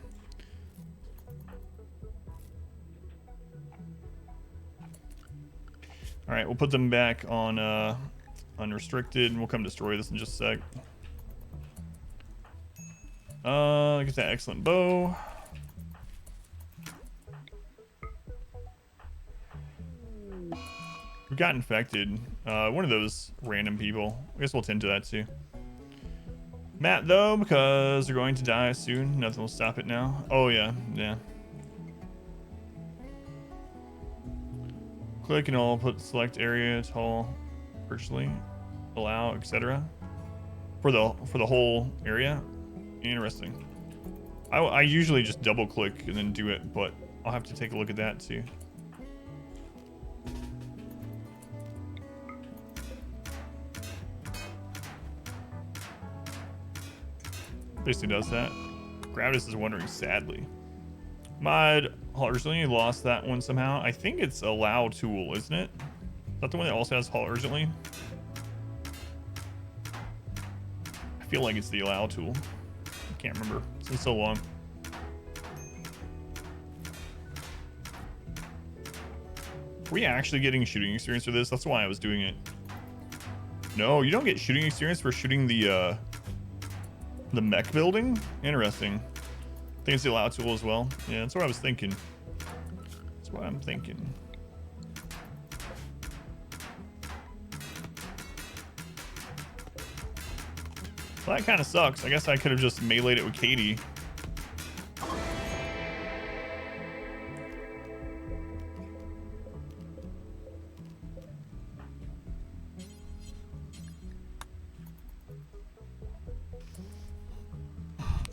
All right, we'll put them back on unrestricted, and we'll come destroy this in just a sec. Get that excellent bow. We got infected. One of those random people. I guess we'll tend to that too. Matt, though, because they're going to die soon. Nothing will stop it now. Oh, yeah. Yeah. Click and I'll put select area, tall, virtually, allow, etc. For the whole area. Interesting. I usually just double click and then do it, but I'll have to take a look at that too. Basically does that. Gravis is wondering sadly. Mod urgently lost that one somehow. I think it's allow tool, isn't it? Is that the one that also has haul urgently? I feel like it's the allow tool. I can't remember. It's been so long. Are we actually getting shooting experience for this? That's why I was doing it. No, you don't get shooting experience for shooting the mech building? Interesting. I think it's the allow tool as well. Yeah, that's what I was thinking. That's what I'm thinking. Well, that kind of sucks. I guess I could have just meleeed it with Katie.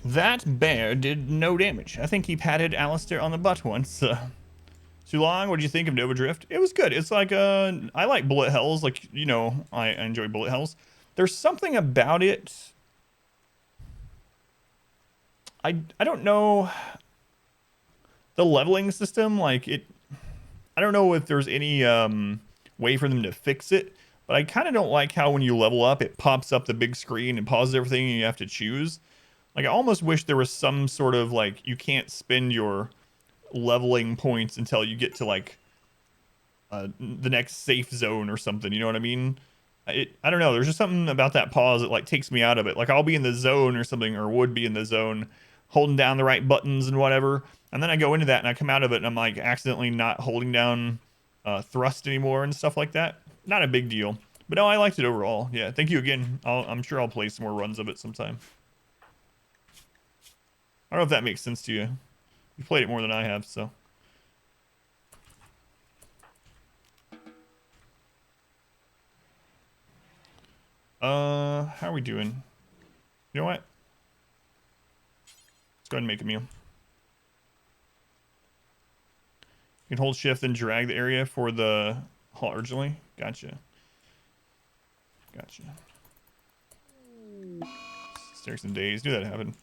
That bear did no damage. I think he patted Alistair on the butt once. Too long? What do you think of Nova Drift? It was good. It's like, I like bullet hells. Like, you know, I enjoy bullet hells. There's something about it. I don't know. The leveling system, like it, I don't know if there's any way for them to fix it, but I kind of don't like how when you level up, it pops up the big screen and pauses everything and you have to choose. Like, I almost wish there was some sort of, like, you can't spend your leveling points until you get to, like, the next safe zone or something. You know what I mean? I don't know. There's just something about that pause that, like, takes me out of it. Like, I'll be in the zone or something, or would be in the zone, holding down the right buttons and whatever. And then I go into that and I come out of it and I'm, like, accidentally not holding down thrust anymore and stuff like that. Not a big deal. But no, I liked it overall. Yeah, thank you again. I'm sure I'll play some more runs of it sometime. I don't know if that makes sense to you. You played it more than I have, so. How are we doing? You know what? Let's go ahead and make a meal. You can hold shift and drag the area for the haul urgently. Gotcha. Gotcha. Stairs and days. Knew that happened.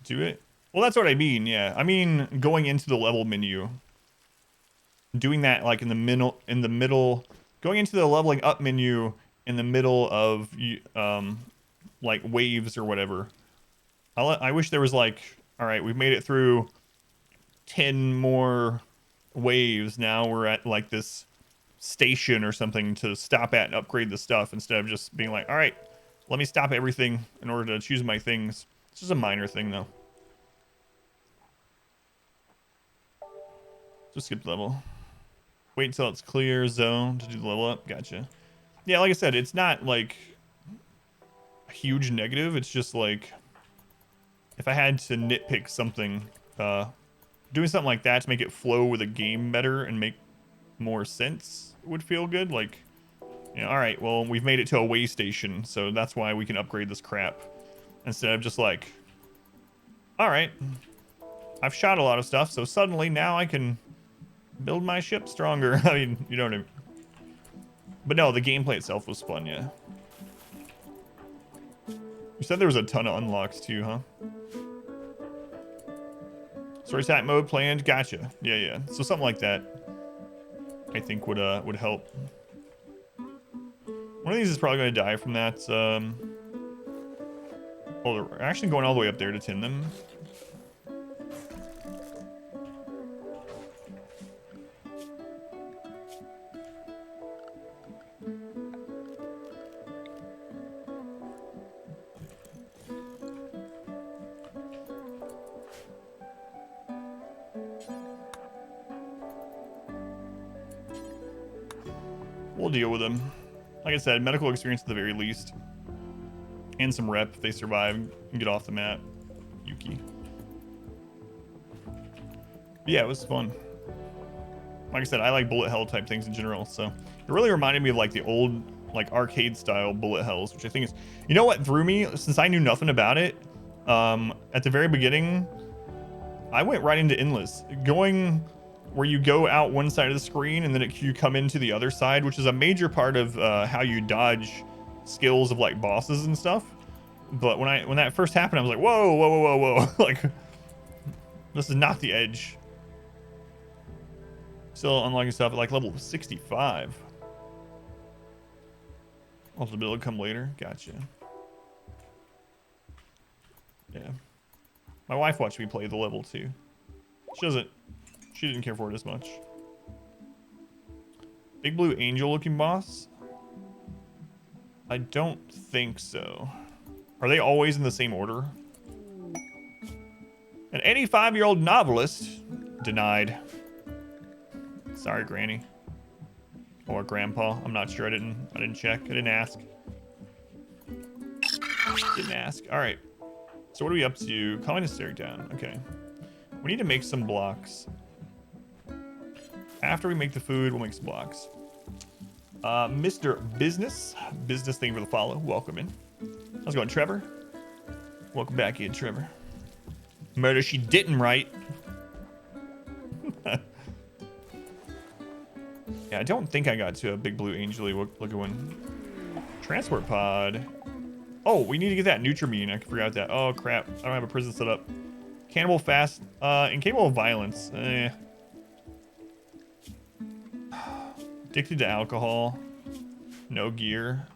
Do it. Well, that's what I mean. Yeah, I mean going into the level menu, doing that like in the middle, going into the leveling up menu in the middle of like waves or whatever. I wish there was like, all right, we've made it through 10 more waves. Now we're at like this station or something to stop at and upgrade the stuff instead of just being like, all right, let me stop everything in order to choose my things. It's just a minor thing, though. Just skip the level. Wait until it's clear zone to do the level up. Gotcha. Yeah, like I said, it's not like a huge negative. It's just like if I had to nitpick something, doing something like that to make it flow with a game better and make more sense would feel good. Like, you know, all right, well, we've made it to a way station, so that's why we can upgrade this crap. Instead of just like, all right, I've shot a lot of stuff, so suddenly now I can build my ship stronger. I mean, you know what I mean? But no, the gameplay itself was fun, yeah. You said there was a ton of unlocks too, huh? Story attack mode planned. Gotcha. Yeah, yeah. So something like that, I think would help. One of these is probably going to die from that. Oh, they're actually going all the way up there to tin them. We'll deal with them. Like I said, medical experience at the very least. And some rep if they survive and get off the map. Yuki. But yeah, it was fun. Like I said, I like bullet hell type things in general, so it really reminded me of like the old like arcade style bullet hells, which I think is, you know what threw me, since I knew nothing about it, at the very beginning I went right into endless, going where you go out one side of the screen and then you come into the other side, which is a major part of how you dodge skills of like bosses and stuff. But when that first happened, I was like, whoa, whoa, whoa, whoa, whoa. Like, this is not the edge. Still unlocking stuff at like level 65. Also, build come later. Gotcha. Yeah. My wife watched me play the level too. She didn't care for it as much. Big blue angel looking boss? I don't think so. Are they always in the same order? An 85-year-old novelist denied. Sorry, Granny. Or Grandpa. I'm not sure. I didn't check. I didn't ask. Didn't ask. All right. So what are we up to? Calling a stair down. Okay. We need to make some blocks. After we make the food, we'll make some blocks. Mr. Business, thank you for the follow. Welcome in. How's it going, Trevor? Welcome back in, Trevor. Murder she didn't write. Yeah, I don't think I got to a big blue angel-y looking one. Transport pod. Oh, we need to get that Nutrimine. I forgot that. Oh, crap. I don't have a prison set up. Cannibal fast. Incapable of violence. Addicted to alcohol. No gear.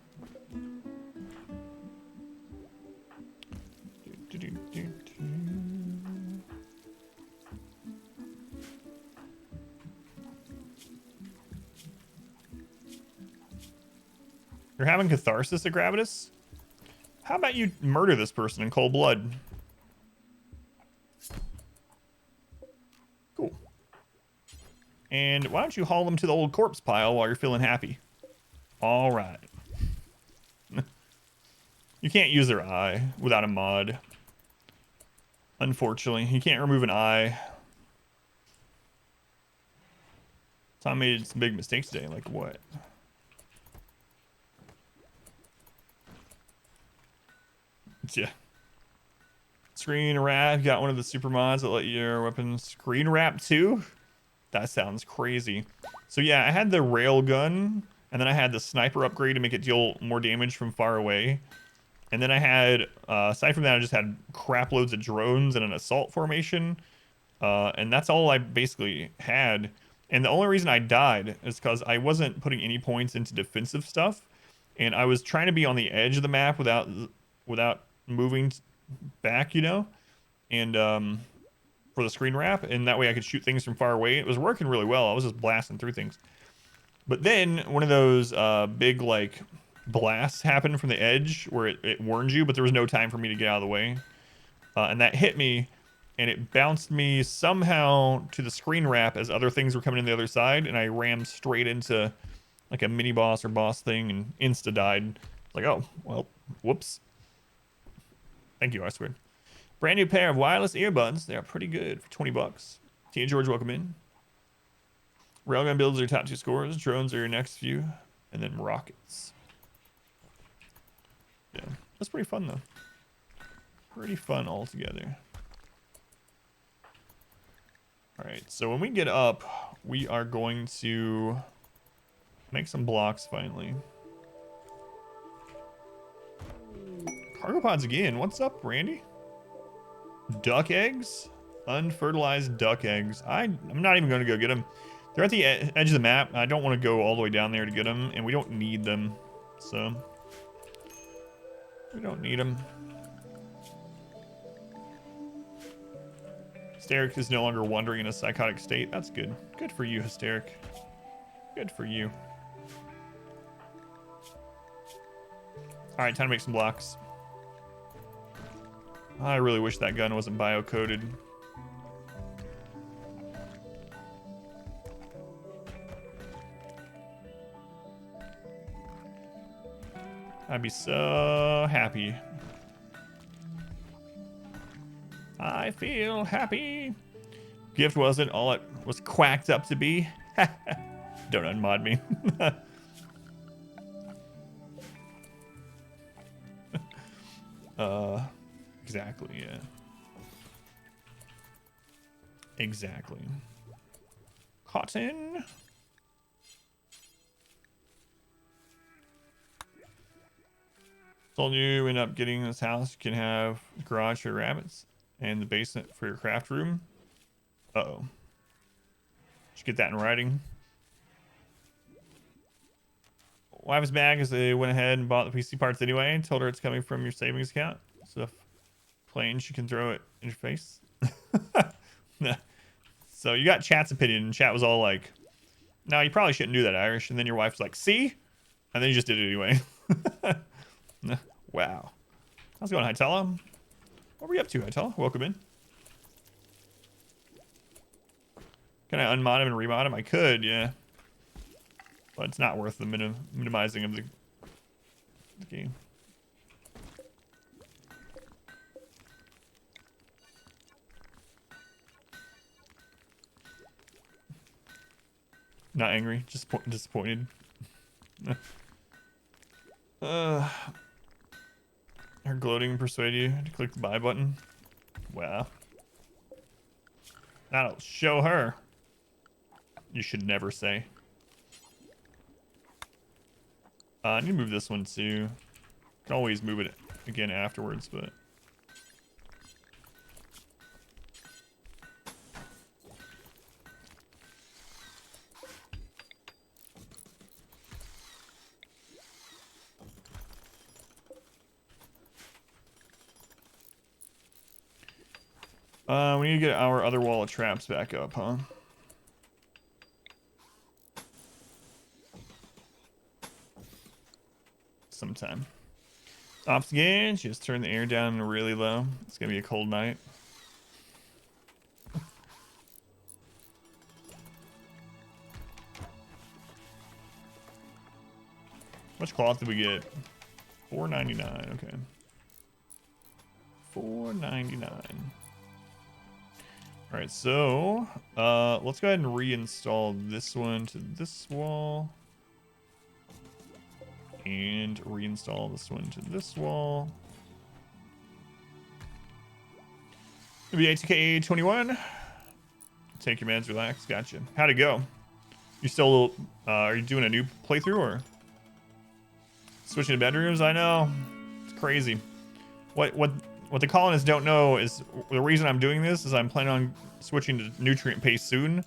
You're having catharsis at Gravitas? How about you murder this person in cold blood? Cool. And why don't you haul them to the old corpse pile while you're feeling happy? All right. You can't use their eye without a mod. Unfortunately, you can't remove an eye. Tom made some big mistakes today. Like what? Yeah. Screen wrap. Got one of the super mods that let your weapons screen wrap too. That sounds crazy. So yeah, I had the rail gun, and then I had the sniper upgrade to make it deal more damage from far away. And then I had, aside from that, I just had crap loads of drones and an assault formation. And that's all I basically had. And the only reason I died is because I wasn't putting any points into defensive stuff. And I was trying to be on the edge of the map without moving back, you know? And for the screen wrap. And that way I could shoot things from far away. It was working really well. I was just blasting through things. But then one of those big, like, blast happen from the edge where it warned you, but there was no time for me to get out of the way. And that hit me, and it bounced me somehow to the screen wrap as other things were coming in the other side, and I rammed straight into like a mini boss or boss thing and insta died. Like, oh, well, whoops. Thank you, I swear. Brand new pair of wireless earbuds. They are pretty good for 20 bucks. Tia George, welcome in. Railgun builds are your top 2 scores. Drones are your next few. And then rockets. Yeah, that's pretty fun, though. Pretty fun altogether. All right, so when we get up, we are going to make some blocks finally. Cargo pods again. What's up, Randy? Duck eggs? Unfertilized duck eggs. I'm not even going to go get them. They're at the edge of the map. I don't want to go all the way down there to get them, and we don't need them. So, we don't need them. Hysteric is no longer wandering in a psychotic state. That's good. Good for you, Hysteric. Good for you. All right, time to make some blocks. I really wish that gun wasn't bio-coded. I'd be so happy. I feel happy. Gift wasn't all it was quacked up to be. Don't unmod me. Exactly, yeah. Exactly. Cotton. Told you end up getting this house. You can have a garage for your rabbits and the basement for your craft room. Uh-oh. Should get that in writing. Wife's bag is they went ahead and bought the PC parts anyway. Told her it's coming from your savings account. So if plain, she can throw it in your face. So you got chat's opinion, and chat was all like, no, you probably shouldn't do that, Irish. And then your wife's like, see? And then you just did it anyway. Wow. How's it going, Hytella? What were you up to, Hytella? Welcome in. Can I unmod him and remod him? I could, yeah. But it's not worth the minimizing of the game. Not angry, just disappointed. Her gloating persuade you to click the buy button. Well, that'll show her. You should never say. I need to move this one too. Can always move it again afterwards, but. We need to get our other wall of traps back up, huh? Sometime. Ops again. Just turn the air down really low. It's gonna be a cold night. How much cloth did we get? $4.99. Okay. $4.99. All right, so let's go ahead and reinstall this one to this wall. And reinstall this one to this wall. NBA 2K21. Take your meds, relax. Gotcha. How'd it go? You still are you doing a new playthrough or switching to bedrooms? I know. It's crazy. What the colonists don't know is the reason I'm doing this is I'm planning on switching to nutrient paste soon.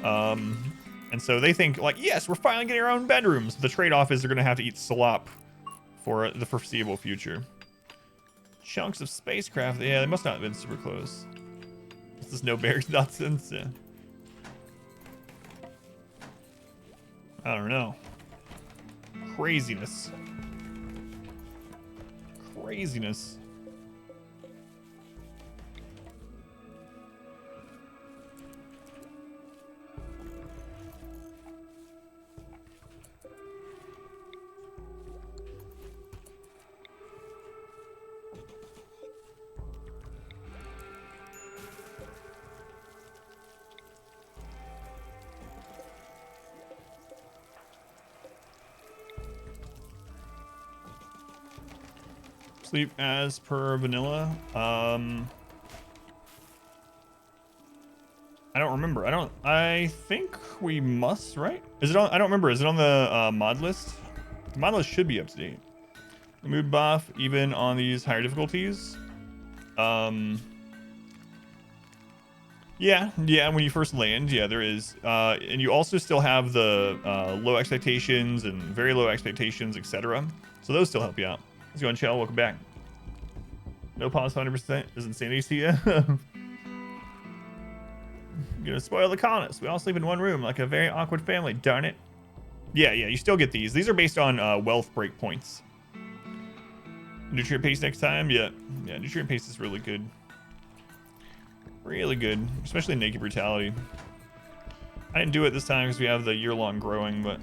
And so they think like, yes, we're finally getting our own bedrooms. The trade-off is they're going to have to eat slop for the foreseeable future. Chunks of spacecraft. Yeah, they must not have been super close. This is no bears nonsense. Yeah. I don't know. Craziness. Craziness. Sleep as per vanilla. I don't remember. I think we must, right? Is it on? I don't remember. Is it on the mod list? The mod list should be up to date. The mood buff, even on these higher difficulties. Yeah, when you first land, yeah, there is. And you also still have the low expectations and very low expectations, etc. So those still help you out. Let's go and chill. Welcome back. No pause, 100% is insanity to you. You're gonna spoil the colonists. We all sleep in one room like a very awkward family. Darn it. Yeah, you still get these. These are based on wealth break points. Nutrient paste next time. Yeah, nutrient paste is really good. Really good, especially naked brutality. I didn't do it this time because we have the year-long growing, but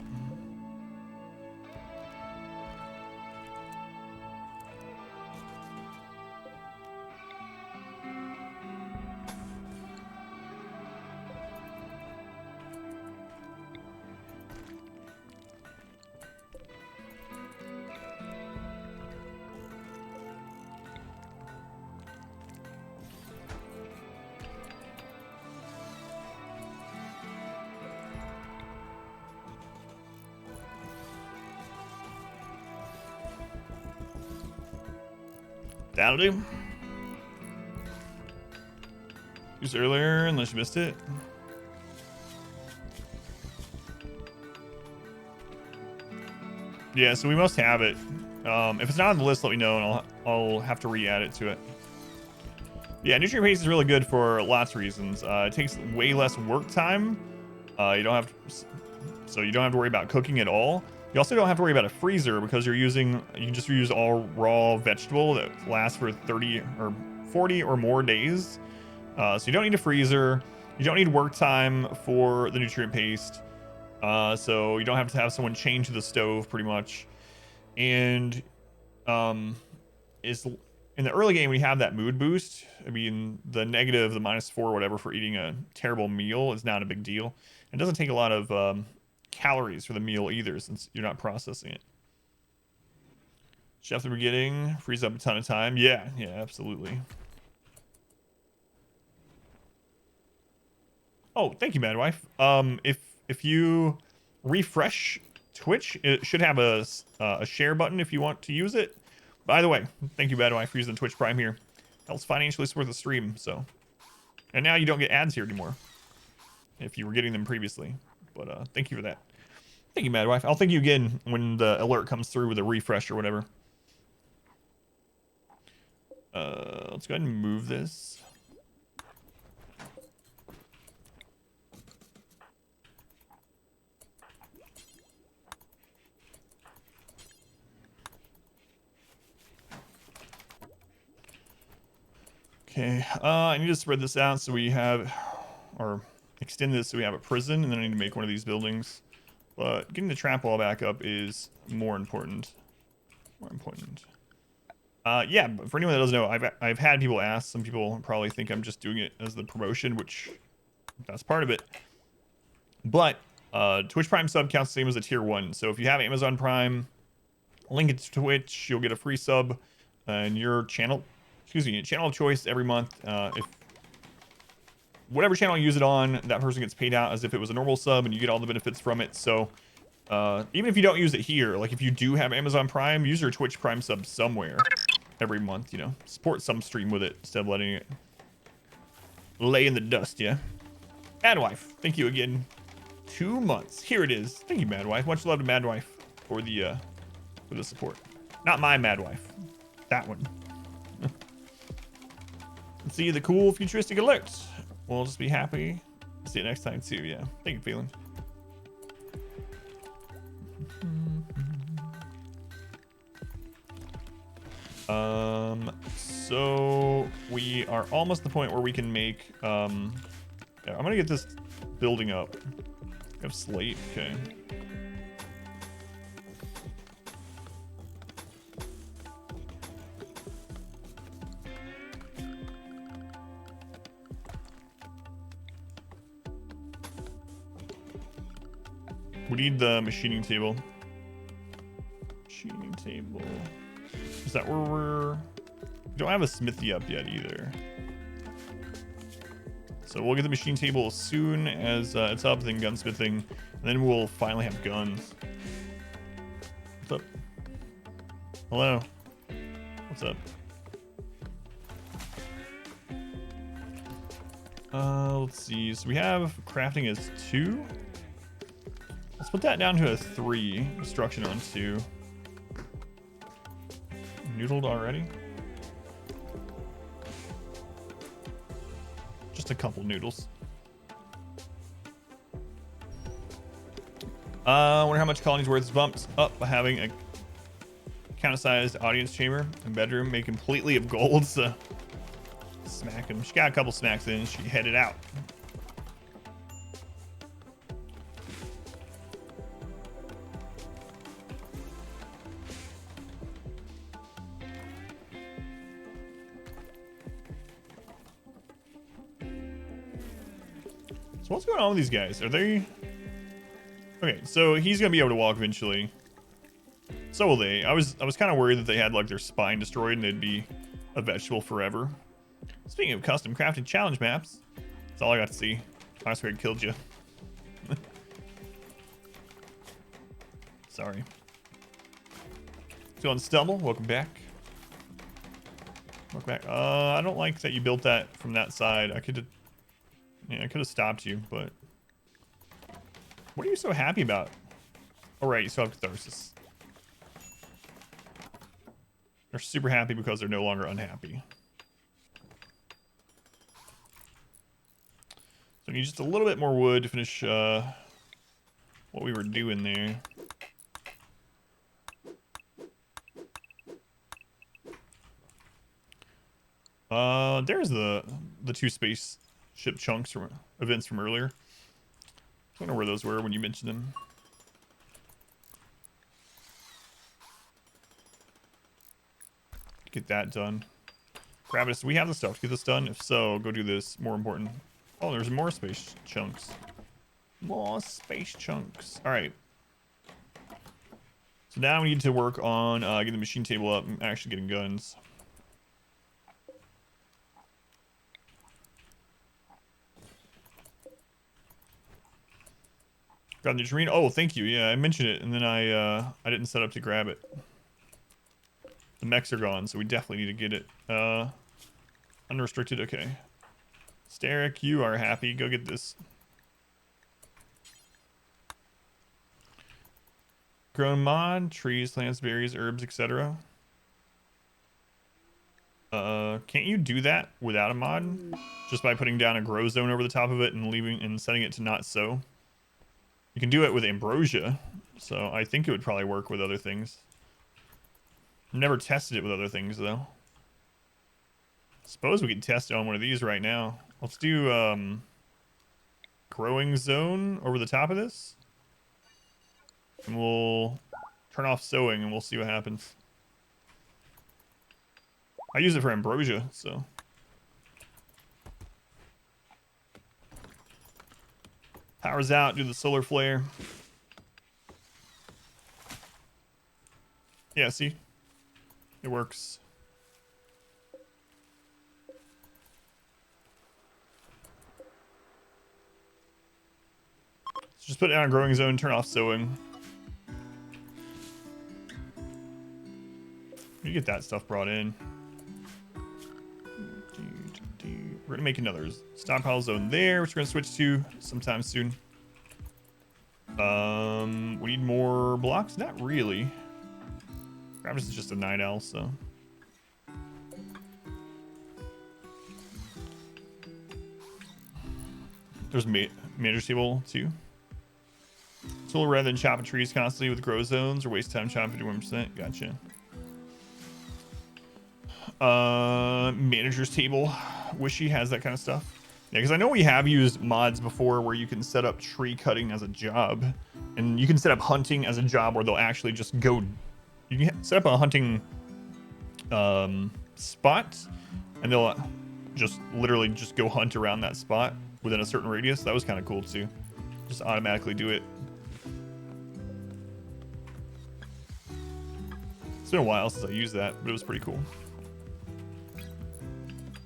that'll do. Used earlier, unless you missed it. Yeah, so we must have it. If it's not on the list, let me know, and I'll have to re-add it to it. Yeah, nutrient paste is really good for lots of reasons. It takes way less work time. You don't have to worry about cooking at all. You also don't have to worry about a freezer because you can just use all raw vegetable that lasts for 30 or 40 or more days. So you don't need a freezer. You don't need work time for the nutrient paste. So you don't have to have someone change the stove pretty much. And is in the early game we have that mood boost. I mean, the negative, the -4, whatever, for eating a terrible meal is not a big deal. It doesn't take a lot of calories for the meal either, since you're not processing it. Chef that we're getting frees up a ton of time. Yeah, absolutely. Oh, thank you, Madwife. If you refresh Twitch, it should have a share button if you want to use it. By the way, thank you, Madwife, for using Twitch Prime here. Helps financially support the stream. So, and now you don't get ads here anymore if you were getting them previously. But thank you for that. Thank you, Madwife. I'll thank you again when the alert comes through with a refresh or whatever. Let's go ahead and move this. Okay, I need to spread this out so we have, or extend this so we have a prison, and then I need to make one of these buildings. But getting the trap wall back up is more important. Yeah, but for anyone that doesn't know, I've had people ask. Some people probably think I'm just doing it as the promotion, which that's part of it. But Twitch Prime sub counts the same as a tier 1. So if you have Amazon Prime, link it to Twitch, you'll get a free sub and your channel. Channel of choice every month. If whatever channel you use it on, that person gets paid out as if it was a normal sub, and you get all the benefits from it. So even if you don't use it here, like if you do have Amazon Prime, use your Twitch Prime sub somewhere every month. Support some stream with it instead of letting it lay in the dust. Yeah. Madwife, thank you again. 2 months. Here it is. Thank you, Madwife. Much love to Madwife for the support. Not my Madwife. That one. And see the cool futuristic alerts. We'll just be happy to see you next time too. Yeah. Thank you, Phelan. So we are almost at the point where we can make, yeah, I'm gonna get this building up. We have slate, okay. We need the machining table. Machining table. Is that where we're... We don't have a smithy up yet either. So we'll get the machine table as soon as it's up, then gunsmithing, and then we'll finally have guns. What's up? Hello? What's up? Let's see. So we have crafting as 2. Let's put that down to a 3. Destruction on 2. Noodled already? Just a couple noodles. Wonder how much colony's worth is bumped up by having a counter-sized audience chamber and bedroom made completely of gold, so smack him. She got a couple smacks in, she headed out. So what's going on with these guys? Are they... Okay, so he's gonna be able to walk eventually. So will they. I was kind of worried that they had like their spine destroyed and they'd be a vegetable forever. Speaking of custom crafted challenge maps, that's all I got to see. I swear I killed you. Sorry. So on Stumble, welcome back. Welcome back. I don't like that you built that from that side. I could have stopped you, but what are you so happy about? Oh right, you still have catharsis. They're super happy because they're no longer unhappy. So I need just a little bit more wood to finish what we were doing there. There's the 2 spaceship chunks from events from earlier. I don't know where those were when you mentioned them. Get that done. Gravis, do we have the stuff to get this done? If so, go do this. More important. Oh, there's more space chunks. More space chunks. All right. So now we need to work on getting the machine table up and actually getting guns. Got the Neutrine. Oh, thank you. Yeah, I mentioned it, and then I didn't set up to grab it. The mechs are gone, so we definitely need to get it. Unrestricted, okay. Steric, you are happy. Go get this. Grown mod, trees, plants, berries, herbs, etc. Can't you do that without a mod? Just by putting down a grow zone over the top of it and leaving and setting it to not sow? You can do it with ambrosia, so I think it would probably work with other things. Never tested it with other things though. Suppose we could test it on one of these right now. Let's do growing zone over the top of this. And we'll turn off sowing and we'll see what happens. I use it for ambrosia, so. Power's out, do the solar flare. Yeah, see? It works. So just put it on a growing zone, turn off sowing. You get that stuff brought in. We're gonna make another stockpile zone there, which we're gonna switch to sometime soon. We need more blocks? Not really. Gravis is just a night owl, so. There's manager table too. So rather than chopping trees constantly with grow zones or waste time chopping 51%. Gotcha. Manager's table. Wishy has that kind of stuff. Yeah, because I know we have used mods before where you can set up tree cutting as a job, and you can set up hunting as a job where they'll actually just go. You can set up a hunting spot, and they'll just literally just go hunt around that spot within a certain radius. That was kind of cool too. Just automatically do it. It's been a while since I used that, but it was pretty cool.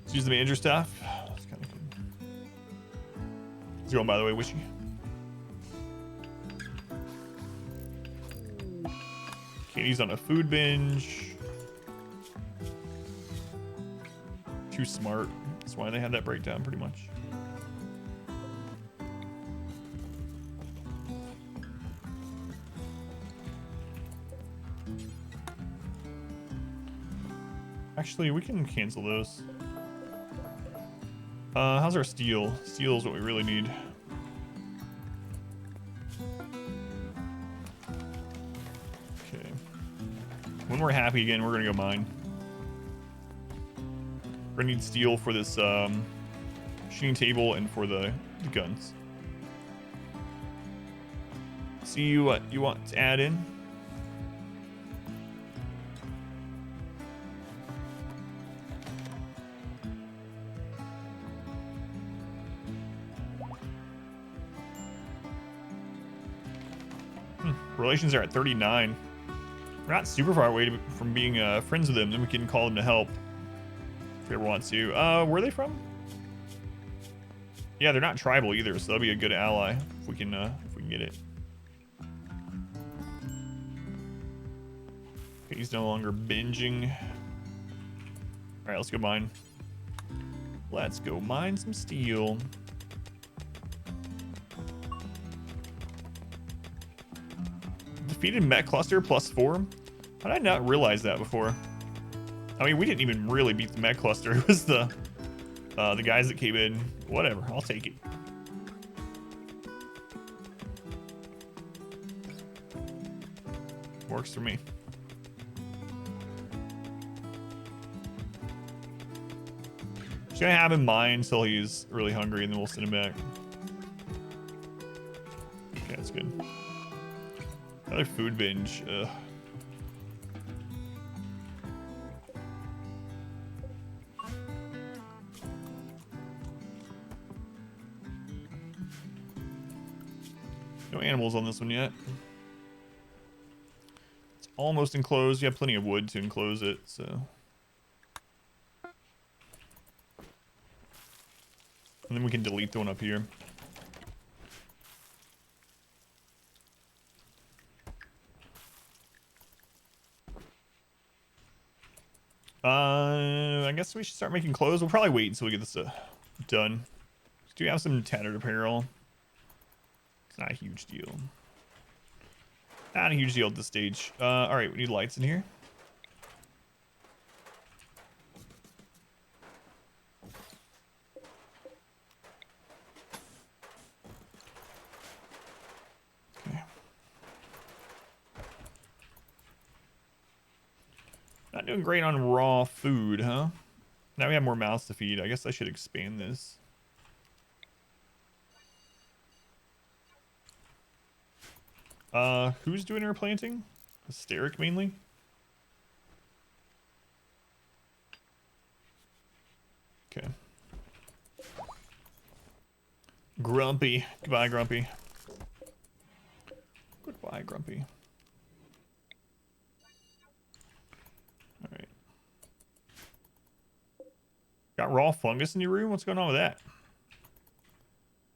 Let's use the manager staff. That's kind of cool. How's it going, by the way, Wishy? Katie's on a food binge. Too smart. That's why they had that breakdown, pretty much. Actually, we can cancel those. How's our steel? Steel is what we really need. Okay. When we're happy again, we're gonna go mine. We're gonna need steel for this shooting table and for the guns. See what you want to add in. Relations are at 39. We're not super far away from being friends with them. Then we can call them to help if we ever want to. Where are they from? Yeah, they're not tribal either, so they'll be a good ally if we can get it. Okay, he's no longer binging. All right, let's go mine. Let's go mine some steel. Defeated Met Cluster +4. How did I not realize that before? I mean, we didn't even really beat the Met Cluster. It was the guys that came in. Whatever, I'll take it. Works for me. Just gonna have him mine until he's really hungry, and then we'll send him back. Okay, that's good. Another food binge. Ugh. No animals on this one yet. It's almost enclosed. You have plenty of wood to enclose it, so. And then we can delete the one up here. I guess we should start making clothes. We'll probably wait until we get this done. Do we have some tattered apparel? It's not a huge deal. Not a huge deal at this stage. All right, we need lights in here. Okay. Not doing great on raw food, huh? Now we have more mouths to feed. I guess I should expand this. Who's doing our planting? Hysteric mainly? Okay. Grumpy. Goodbye, Grumpy. Goodbye, Grumpy. Alright. Got raw fungus in your room? What's going on with that?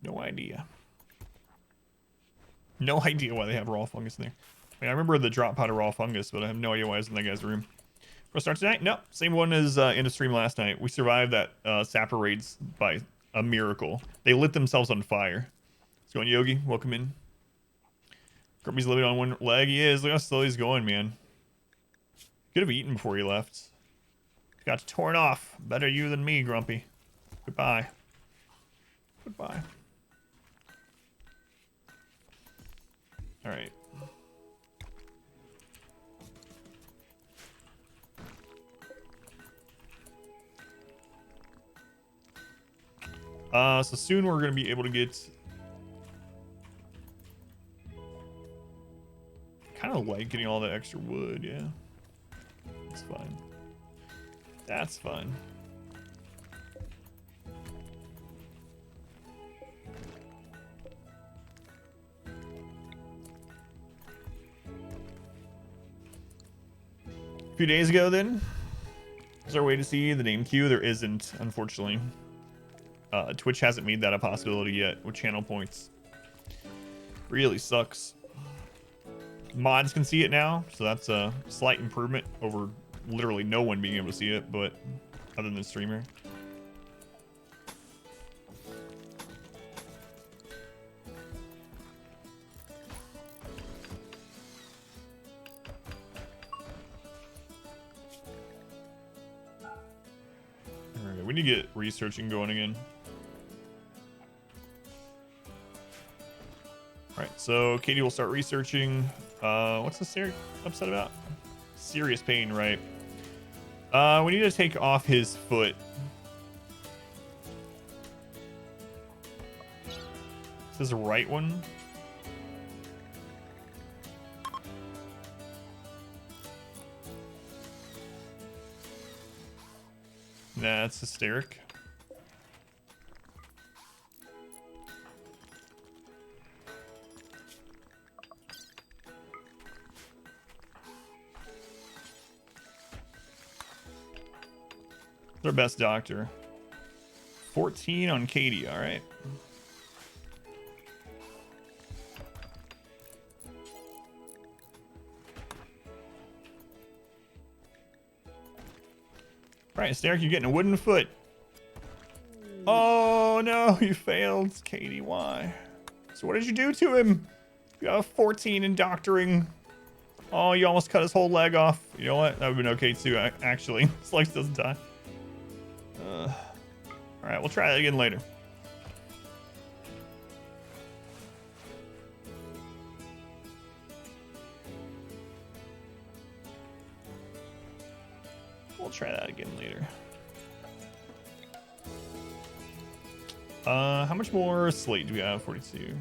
No idea. No idea why they have raw fungus in there. I mean, I remember the drop pot of raw fungus, but I have no idea why it's in that guy's room. We'll start tonight? No, same one as end of stream last night. We survived that sapper raids by a miracle. They lit themselves on fire. What's going, Yogi? Welcome in. Grumpy's living on one leg. He is. Look how slow he's going, man. Could have eaten before he left. Got torn off. Better you than me, Grumpy. Goodbye. Goodbye. All right. So soon we're gonna be able to get. Kind of like getting all that extra wood, yeah. That's fine. That's fine. A few days ago, then, is there a way to see the name queue? There isn't, unfortunately. Twitch hasn't made that a possibility yet with channel points. Really sucks. Mods can see it now, so that's a slight improvement over literally no one being able to see it, but other than the streamer. Alright, we need to get researching going again. Alright, so Katie will start researching. What's the upset about? Serious pain, right? We need to take off his foot. This is the right one. Nah, it's hysteric. Their best doctor. 14 on Katie, all right. All right, Stark, you're getting a wooden foot. Oh no, you failed, Katie. Why? So what did you do to him? You got a 14 in doctoring. Oh, you almost cut his whole leg off. You know what? That would have been okay too, actually. Slice doesn't die. All right, we'll try that again later. We'll try that again later. How much more slate do we have? 42.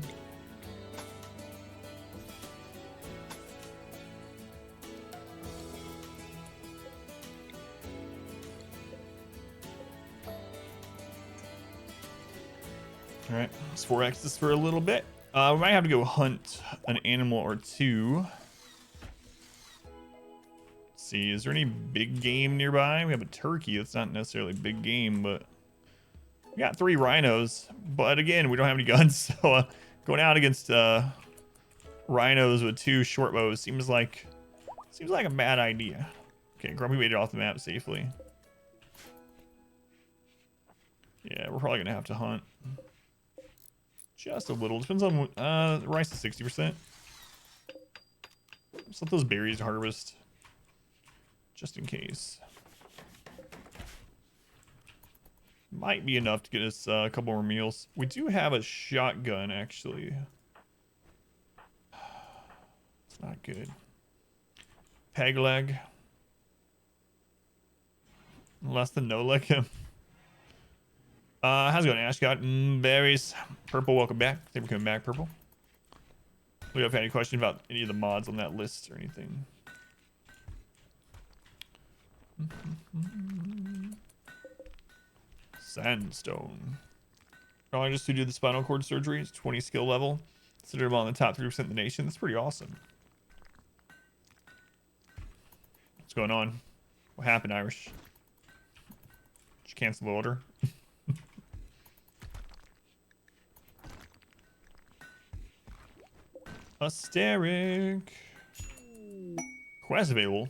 All right, let's 4x this for a little bit. We might have to go hunt an animal or two. Let's see, is there any big game nearby? We have a turkey. That's not necessarily big game, but we got 3 rhinos. But again, we don't have any guns, so going out against rhinos with 2 short bows seems like a bad idea. Okay, Grumpy made it off the map safely. Yeah, we're probably gonna have to hunt. Just a little. Depends on rice is 60%. Just let those berries harvest. Just in case. Might be enough to get us a couple more meals. We do have a shotgun, actually. It's not good. Peg leg. Less than no leg him. How's it going, Ash? Got berries. Purple, welcome back. Thank you for coming back, Purple. We don't have any question about any of the mods on that list or anything. Sandstone. Just who did the spinal cord surgery. It's 20 skill level. Consider him on the top 3% of the nation. That's pretty awesome. What's going on? What happened, Irish? Did you cancel the order? Asteric. Quest available.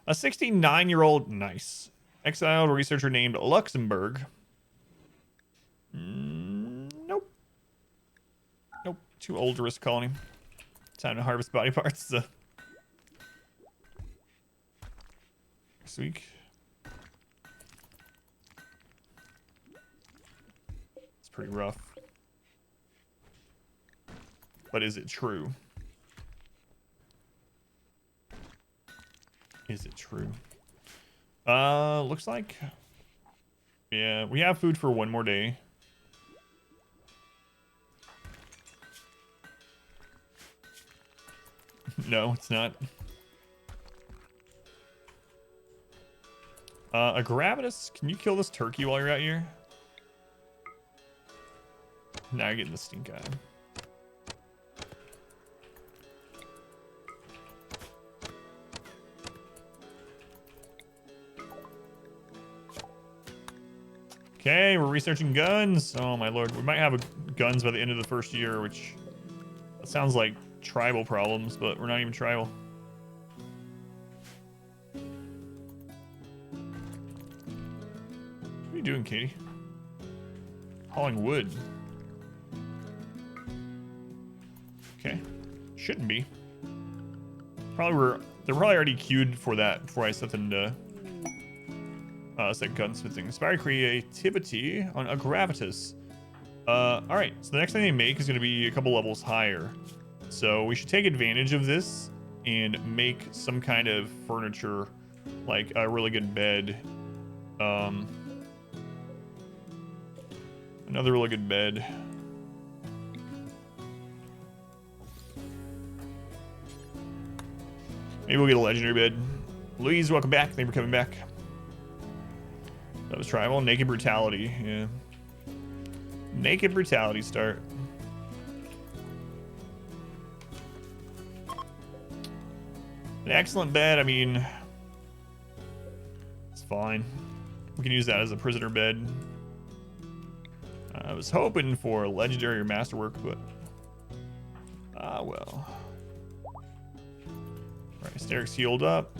A 69-year-old, nice, exiled researcher named Luxembourg. Nope. Nope. Too old to risk colony. Time to harvest body parts. Next week. It's pretty rough. But is it true? Is it true? Looks like... Yeah, we have food for one more day. No, it's not. A Gravitas, can you kill this turkey while you're out here? Now you're getting the stink eye. Okay, we're researching guns. Oh my lord, we might have guns by the end of the first year, which that sounds like tribal problems, but we're not even tribal. What are you doing, Katie? Hauling wood. Okay, shouldn't be. They're probably already queued for that before I set them to set gunsmithing. Inspire creativity on a Gravitas. All right, so the next thing they make is going to be a couple levels higher. So we should take advantage of this and make some kind of furniture, like a really good bed. Another really good bed. Maybe we'll get a legendary bed. Louise, welcome back. Thank you for coming back. That was tribal. Naked brutality. Yeah. Naked brutality start. An excellent bed. I mean, it's fine. We can use that as a prisoner bed. I was hoping for a legendary or masterwork, but well. All right, Steric's healed up.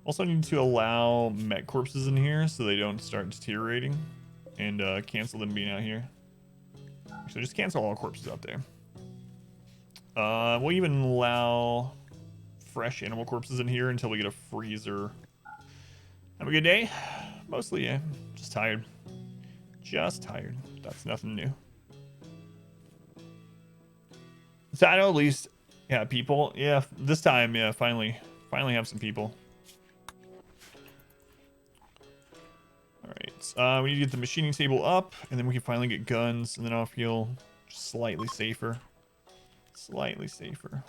Also need to allow mech corpses in here so they don't start deteriorating, and cancel them being out here. So just cancel all corpses out there. We'll even allow fresh animal corpses in here until we get a freezer. Have a good day? Mostly, yeah. Just tired. Just tired. That's nothing new. So I know at least, yeah, people. Yeah, this time, yeah, finally have some people. Alright, we need to get the machining table up, and then we can finally get guns, and then I'll feel slightly safer. Slightly safer.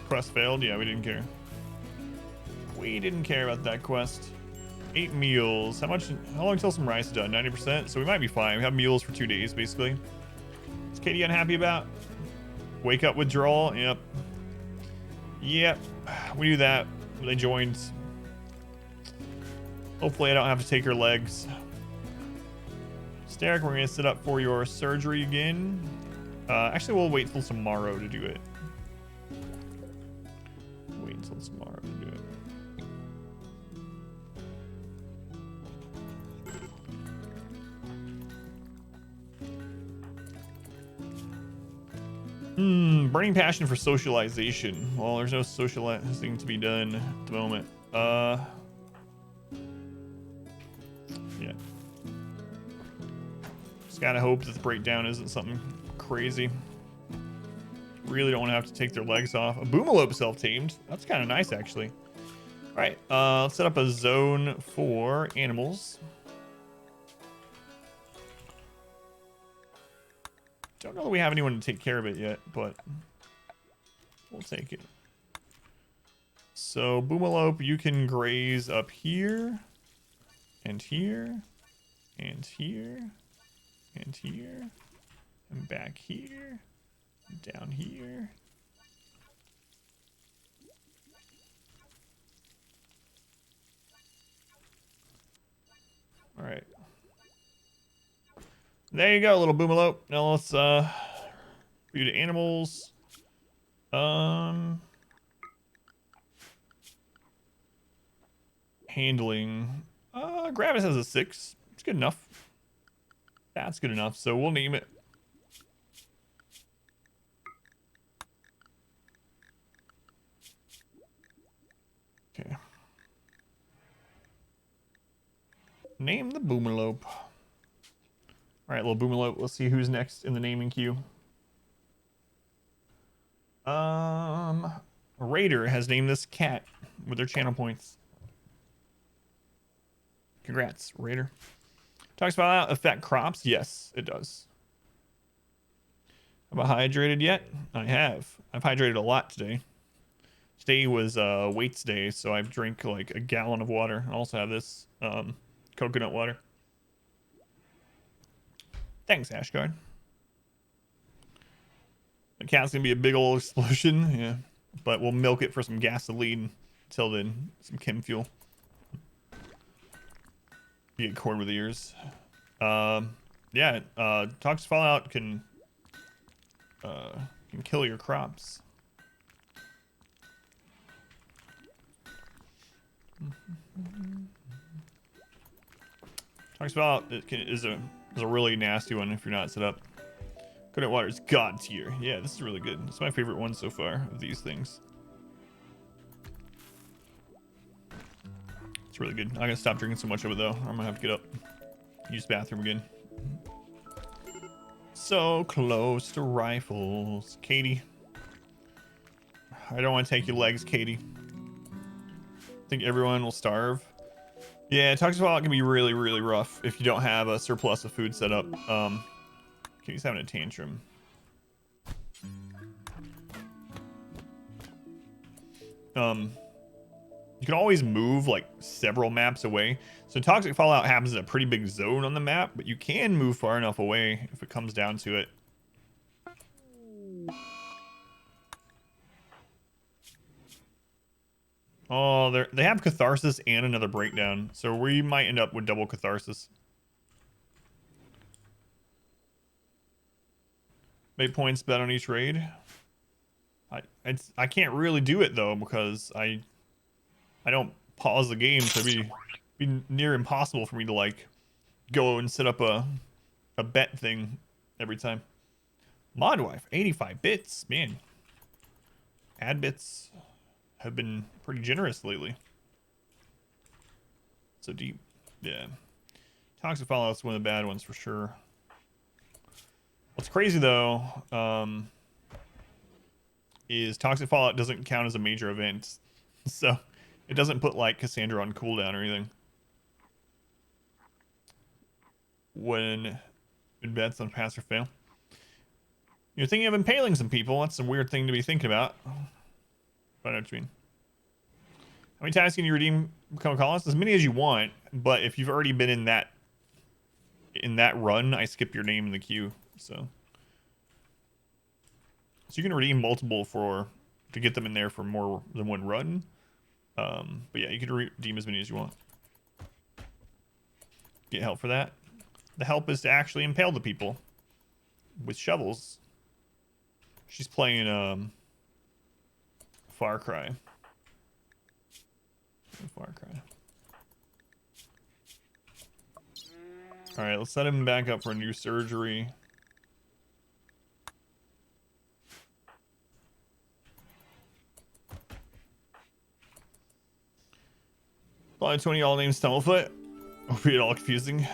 Quest failed? Yeah, we didn't care. We didn't care about that quest. 8 meals. How long until some rice is done? 90%? So we might be fine. We have meals for 2 days, basically. Is Katie unhappy about? Wake up withdrawal? Yep. Yep. We do that. They joined. Hopefully I don't have to take her legs. Steric, we're going to sit up for your surgery again. Actually, we'll wait till tomorrow to do it. Wait until tomorrow to do it. Burning passion for socialization. Well, there's no socializing to be done at the moment. Yeah. Just gotta hope that the breakdown isn't something crazy. Really don't want to have to take their legs off. A Boomalope self-tamed. That's kind of nice, actually. All right, let's set up a zone for animals. Don't know that we have anyone to take care of it yet, but we'll take it. So, Boomalope, you can graze up here, and here, and here, and here, and back here, and down here. All right. There you go, little Boomalope. Now let's view the animals. Handling. Gravis has a 6. It's good enough. That's good enough. So we'll name it. Okay. Name the Boomalope. All right, little Boomalope. Let's see who's next in the naming queue. Raider has named this cat with their channel points. Congrats, Raider. Talks about affect crops. Yes, it does. Have I hydrated yet? I have. I've hydrated a lot today. Today was weights day, so I've drank like a gallon of water. I also have this coconut water. Thanks, Ashgard. The cat's gonna be a big old explosion, yeah. But we'll milk it for some gasoline. Until then, some chem fuel. You get cord with ears. Yeah, Toxic Fallout can kill your crops. Toxic Fallout is a really nasty one if you're not set up. Coconut water is god tier. Yeah, this is really good. It's my favorite one so far of these things. It's really good. I'm gonna stop drinking so much of it though. I'm gonna have to get up, use the bathroom again. So close to rifles. Katie. I don't want to take your legs, Katie. I think everyone will starve. Yeah, Toxic Fallout can be really, really rough if you don't have a surplus of food set up. Katie's having a tantrum. You can always move like several maps away. So Toxic Fallout happens in a pretty big zone on the map, but you can move far enough away if it comes down to it. Oh, they have Catharsis and another breakdown, so we might end up with double Catharsis. 8 points bet on each raid. I can't really do it though because I don't pause the game, so it'd be near impossible for me to like go and set up a bet thing every time. Modwife, 85 bits, man. Ad bits have been pretty generous lately. So deep, yeah. Toxic Fallout's one of the bad ones for sure. What's crazy though, is Toxic Fallout doesn't count as a major event, so it doesn't put like Cassandra on cooldown or anything. When bets on pass or fail. You're thinking of impaling some people. That's a weird thing to be thinking about. But I know what you mean. How many times can you redeem become a colonist? As many as you want, but if you've already been in that run, I skip your name in the queue. So you can redeem multiple to get them in there for more than one run. But yeah, you can redeem as many as you want. Get help for that. The help is to actually impale the people with shovels. She's playing Far Cry. Far Cry. All right, let's set him back up for a new surgery. Probably 20 all named Stumblefoot. Hope it all confusing.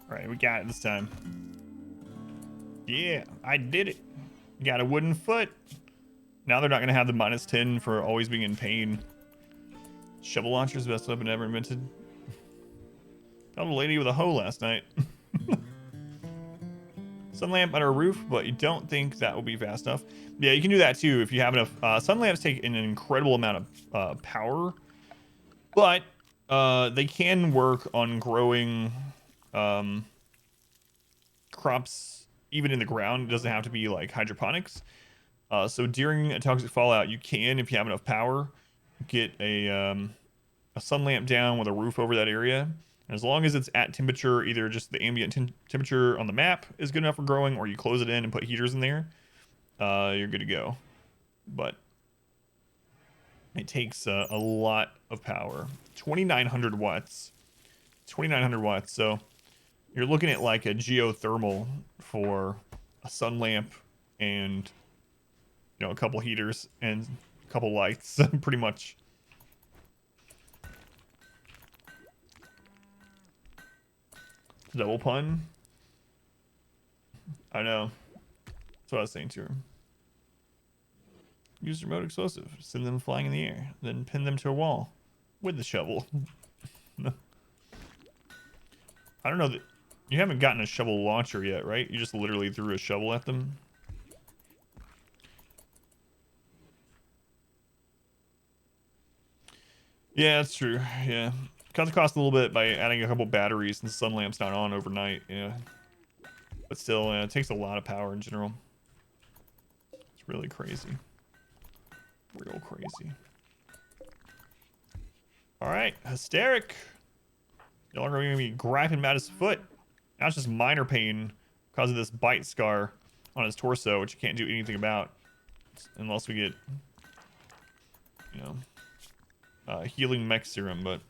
Alright, we got it this time. Yeah, I did it. Got a wooden foot. Now they're not going to have the -10 for always being in pain. Shovel launcher is the best weapon ever invented. Found a lady with a hoe last night. Sun lamp under a roof, but you don't think that will be fast enough. Yeah, you can do that too if you have enough. Sun lamps take an incredible amount of power, but they can work on growing crops even in the ground. It doesn't have to be like hydroponics. So during a Toxic Fallout, you can, if you have enough power, get a sun lamp down with a roof over that area. And as long as it's at temperature, either just the ambient temperature on the map is good enough for growing, or you close it in and put heaters in there, you're good to go. But it takes a lot of power. 2,900 watts. 2,900 watts. So you're looking at like a geothermal for a sun lamp and, you know, a couple heaters and a couple lights, pretty much. Double pun. I know. That's what I was saying to her. Use remote explosive. Send them flying in the air. Then pin them to a wall with the shovel. I don't know that you haven't gotten a shovel launcher yet, right? You just literally threw a shovel at them. Yeah, that's true. Yeah. Cuts the cost a little bit by adding a couple batteries and the sun lamp's not on overnight. Yeah. But still, it takes a lot of power in general. It's really crazy. Real crazy. Alright, Hysteric. No longer going to be griping about his foot. Now it's just minor pain because of this bite scar on his torso, which you can't do anything about. Unless we get, you know, healing mech serum, but...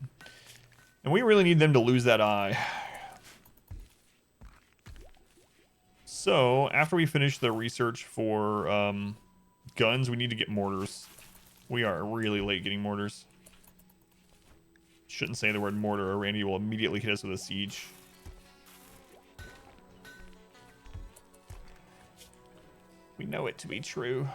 And we really need them to lose that eye. So, after we finish the research for guns, we need to get mortars. We are really late getting mortars. Shouldn't say the word mortar or Randy will immediately hit us with a siege. We know it to be true.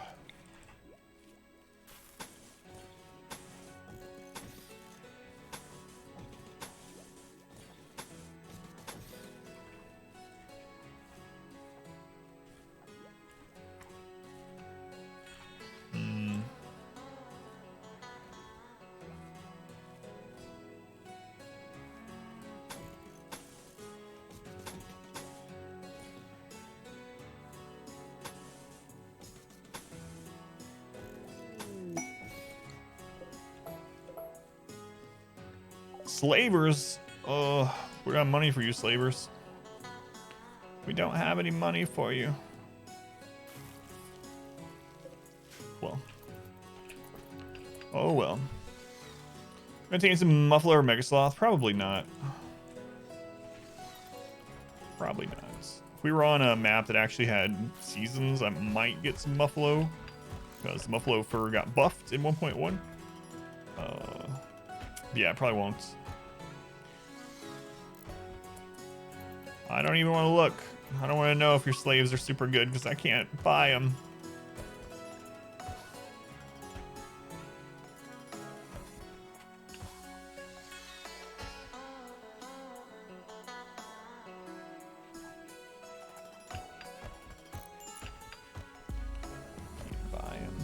Slavers? Oh, we don't have money for you, slavers. We don't have any money for you. Well. Oh well. Gonna take some Muffler or Mega Sloth? Probably not. Probably not. If we were on a map that actually had seasons, I might get some Muffalo. Because Muffalo fur got buffed in 1.1. Yeah, probably won't. I don't even want to look. I don't want to know if your slaves are super good because I can't buy them. Can't buy them.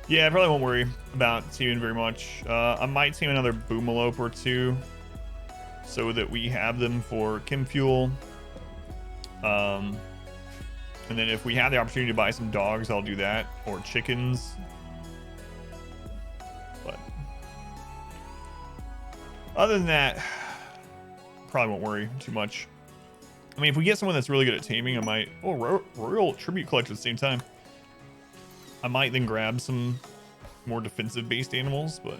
Yeah, I probably won't worry about teaming very much. I might team another Boomalope or two so that we have them for Chem Fuel. And then if we have the opportunity to buy some dogs, I'll do that. Or chickens. But other than that, probably won't worry too much. I mean, if we get someone that's really good at taming, I might... Oh, Royal Tribute Collector at the same time. I might then grab some more defensive-based animals, but...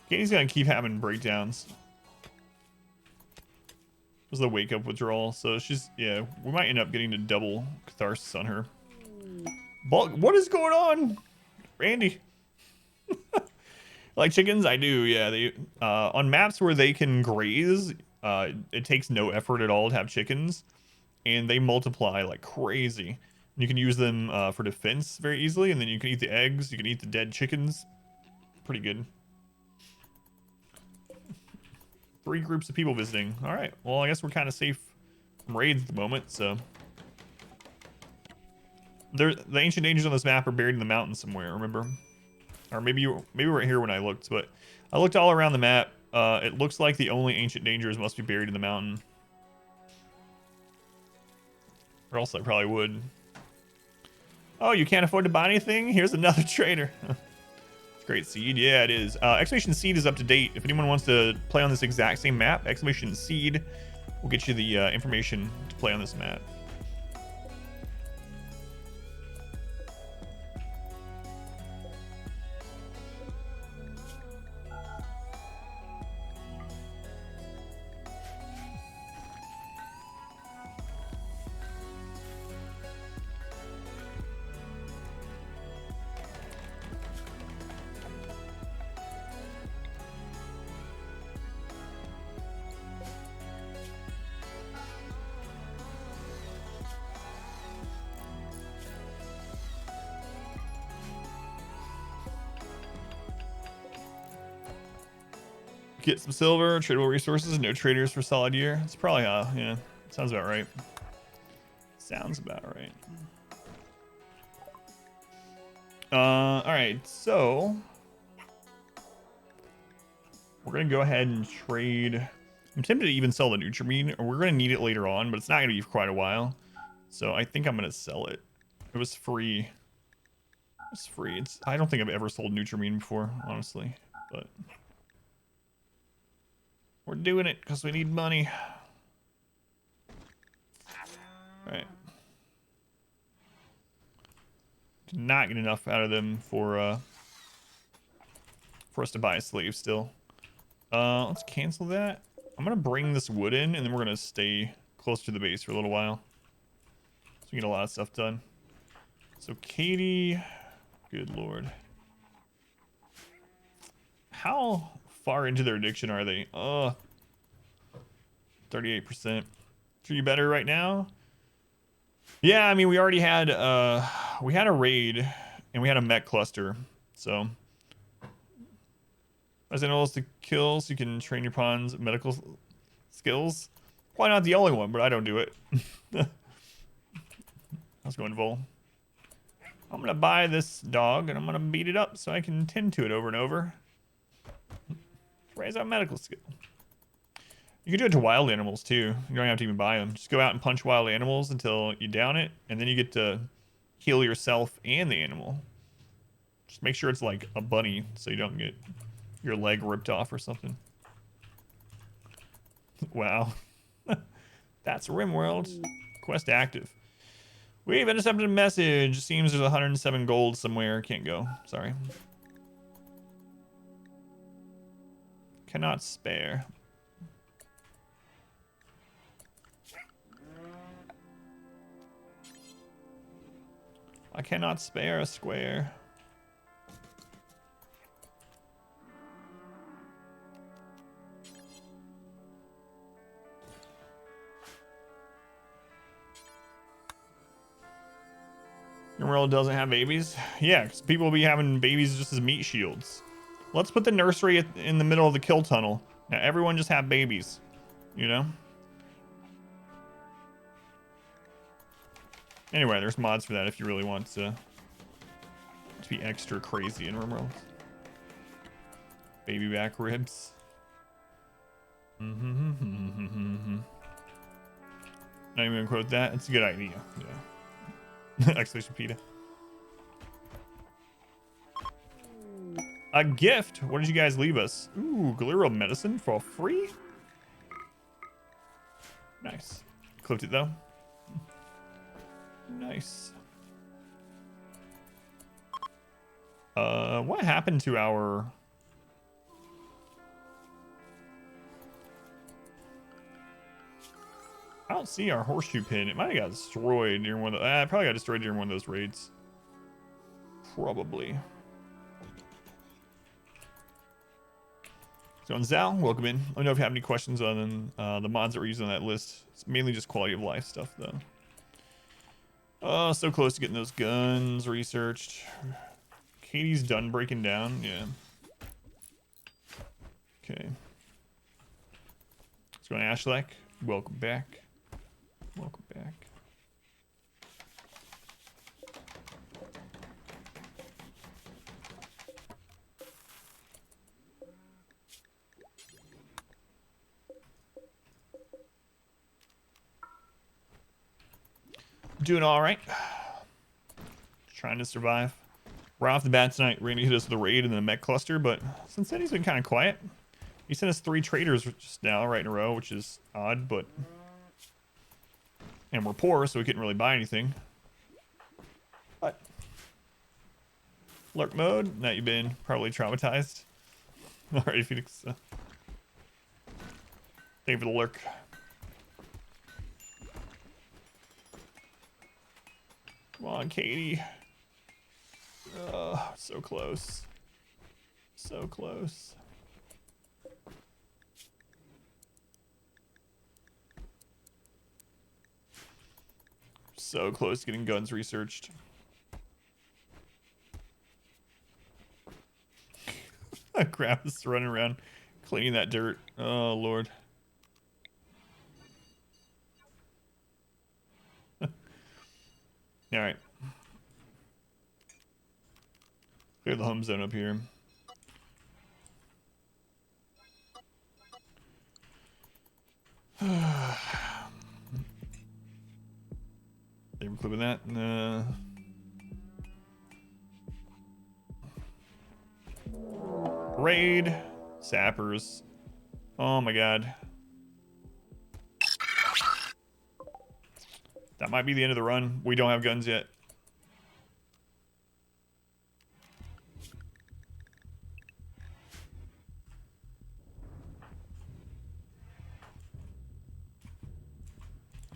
Katie's gonna keep having breakdowns. It was the wake-up withdrawal, so she's... Yeah, we might end up getting a double catharsis on her. What is going on? Randy. Like chickens? I do, yeah. They on maps where they can graze, it takes no effort at all to have chickens. And they multiply like crazy. You can use them for defense very easily, and then you can eat the eggs, you can eat the dead chickens. Pretty good. 3 groups of people visiting. Alright, well I guess we're kind of safe from raids at the moment, so... The ancient dangers on this map are buried in the mountains somewhere. Remember, or maybe we're here when I looked, but I looked all around the map. It looks like the only ancient dangers must be buried in the mountain, or else I probably would. Oh, you can't afford to buy anything? Here's another trader. Great seed, yeah, it is. Exclamation seed is up to date. If anyone wants to play on this exact same map, exclamation seed will get you the information to play on this map. Get some silver, tradable resources, no traders for solid year. It's probably, yeah, sounds about right. Sounds about right. All right, so we're gonna go ahead and trade. I'm tempted to even sell the Nutrimine, or we're gonna need it later on, but it's not gonna be for quite a while. So I think I'm gonna sell it. It was free. It's free. I don't think I've ever sold Nutrimine before, honestly, but we're doing it because we need money. All right. Did not get enough out of them for us to buy a slave still. Let's cancel that. I'm gonna bring this wood in, and then we're gonna stay close to the base for a little while, so we get a lot of stuff done. So Katie, good lord, how far into their addiction are they? 38%. Are you better right now? Yeah, I mean, we already had we had a raid and we had a mech cluster, so Resident to kill so you can train your pawn's medical skills. Why not the only one? But I don't do it. Let's go in Vol. I'm gonna buy this dog and I'm gonna beat it up so I can tend to it over and over. Raise our medical skill. You can do it to wild animals too. You don't have to even buy them. Just go out and punch wild animals until you down it, and then you get to heal yourself and the animal. Just make sure it's like a bunny so you don't get your leg ripped off or something. Wow. That's RimWorld. Quest active. We've intercepted a message. Seems there's 107 gold somewhere. Can't go. Sorry. Cannot spare. I cannot spare a square. Your world doesn't have babies? Yeah, because people will be having babies just as meat shields. Let's put the nursery in the middle of the kill tunnel. Now everyone just have babies, you know? Anyway, there's mods for that if you really want to be extra crazy in RimWorld. Baby back ribs. Not even gonna quote that. It's a good idea. Yeah. Exclamation PETA. A gift. What did you guys leave us? Ooh, Galero medicine for free. Nice. Clipped it though. Nice. What happened to our... I don't see our horseshoe pin. It might have got destroyed during one of the... it probably got destroyed during one of those raids. Probably. So, Zal, welcome in. Let me know if you have any questions on the mods that we're using on that list. It's mainly just quality of life stuff, though. Oh, so close to getting those guns researched. Katie's done breaking down. Yeah. Okay. Let's go to Ashlek. Welcome back. Welcome back. Doing all right. Trying to survive. Right off the bat tonight, Randy hit us with a raid and then a mech cluster, but since then he's been kind of quiet. He sent us 3 traders just now, right in a row, which is odd, but... And we're poor, so we couldn't really buy anything. But... Lurk mode? Now you've been probably traumatized. Alright, Phoenix. Thank you for the lurk. Come on, Katie. Oh, so close. So close. So close to getting guns researched. Grandpa's running around cleaning that dirt. Oh, Lord. Alright. Clear the home zone up here. They were clipping that? Raid. Sappers. Oh my god. That might be the end of the run. We don't have guns yet.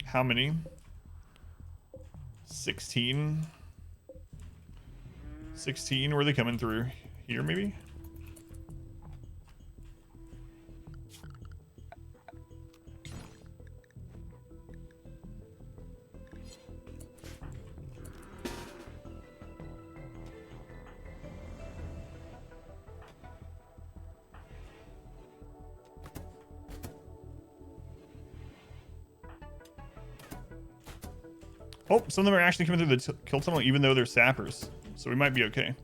How many? 16? 16? Were they coming through here, maybe? Oh, some of them are actually coming through the kill tunnel even though they're sappers. So we might be okay.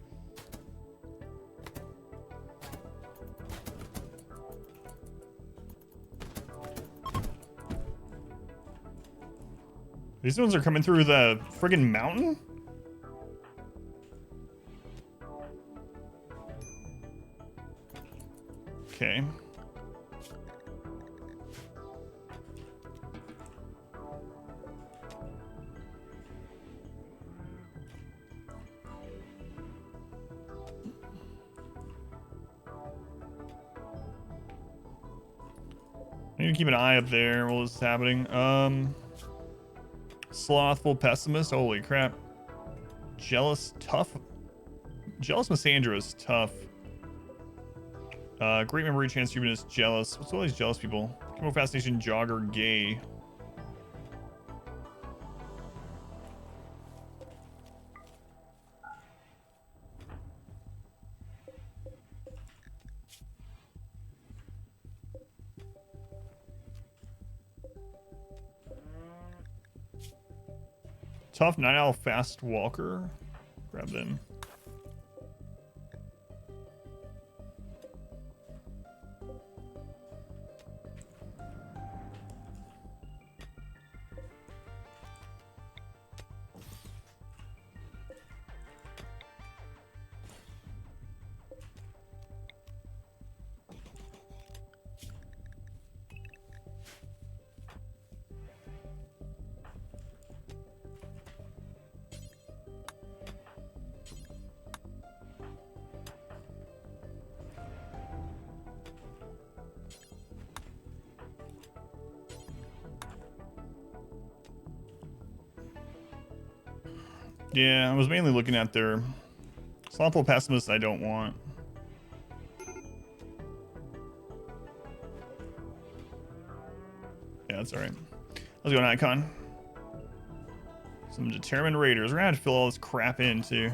These ones are coming through the friggin' mountain? Okay. I need to keep an eye up there while this is happening. Slothful pessimist. Holy crap. Jealous tough. Jealous Missandra is tough. Great memory chance Cuban is jealous. What's all these jealous people? Chemo fascination jogger gay. Tough 9 owl fast walker. Grab them. Yeah, I was mainly looking at their slothful pessimist I don't want. Yeah, that's alright. Let's go, Nikon. Some determined raiders. We're gonna have to fill all this crap in too.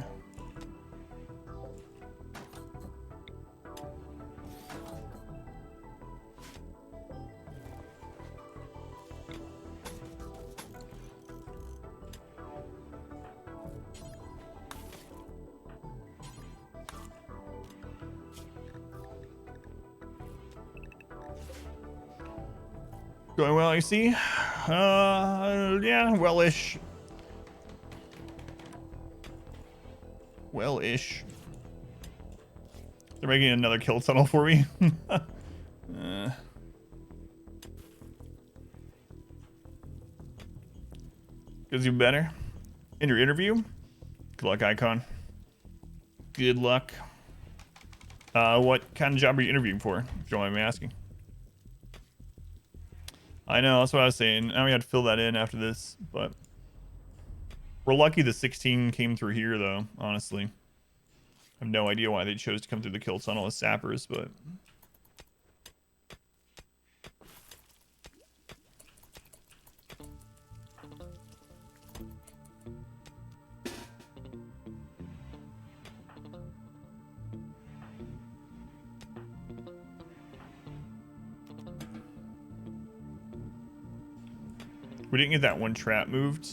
Going well, you see? Yeah, well-ish. Well-ish. They're making another kill tunnel for me. Gives you better in your interview. Good luck, Icon. Good luck. What kind of job are you interviewing for, if you don't mind me asking? I know, that's what I was saying. Now we had to fill that in after this, but we're lucky the 16 came through here, though, honestly. I have no idea why they chose to come through the kill tunnel as sappers, but... We didn't get that one trap moved.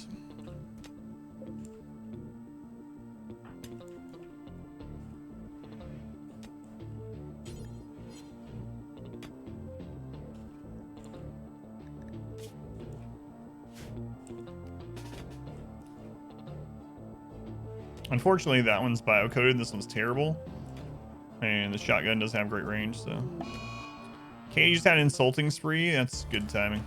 Unfortunately, that one's bio-coded and this one's terrible. And the shotgun doesn't have great range, so... Katie just had an insulting spree. That's good timing.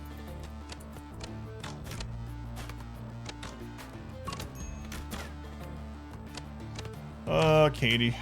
Katie.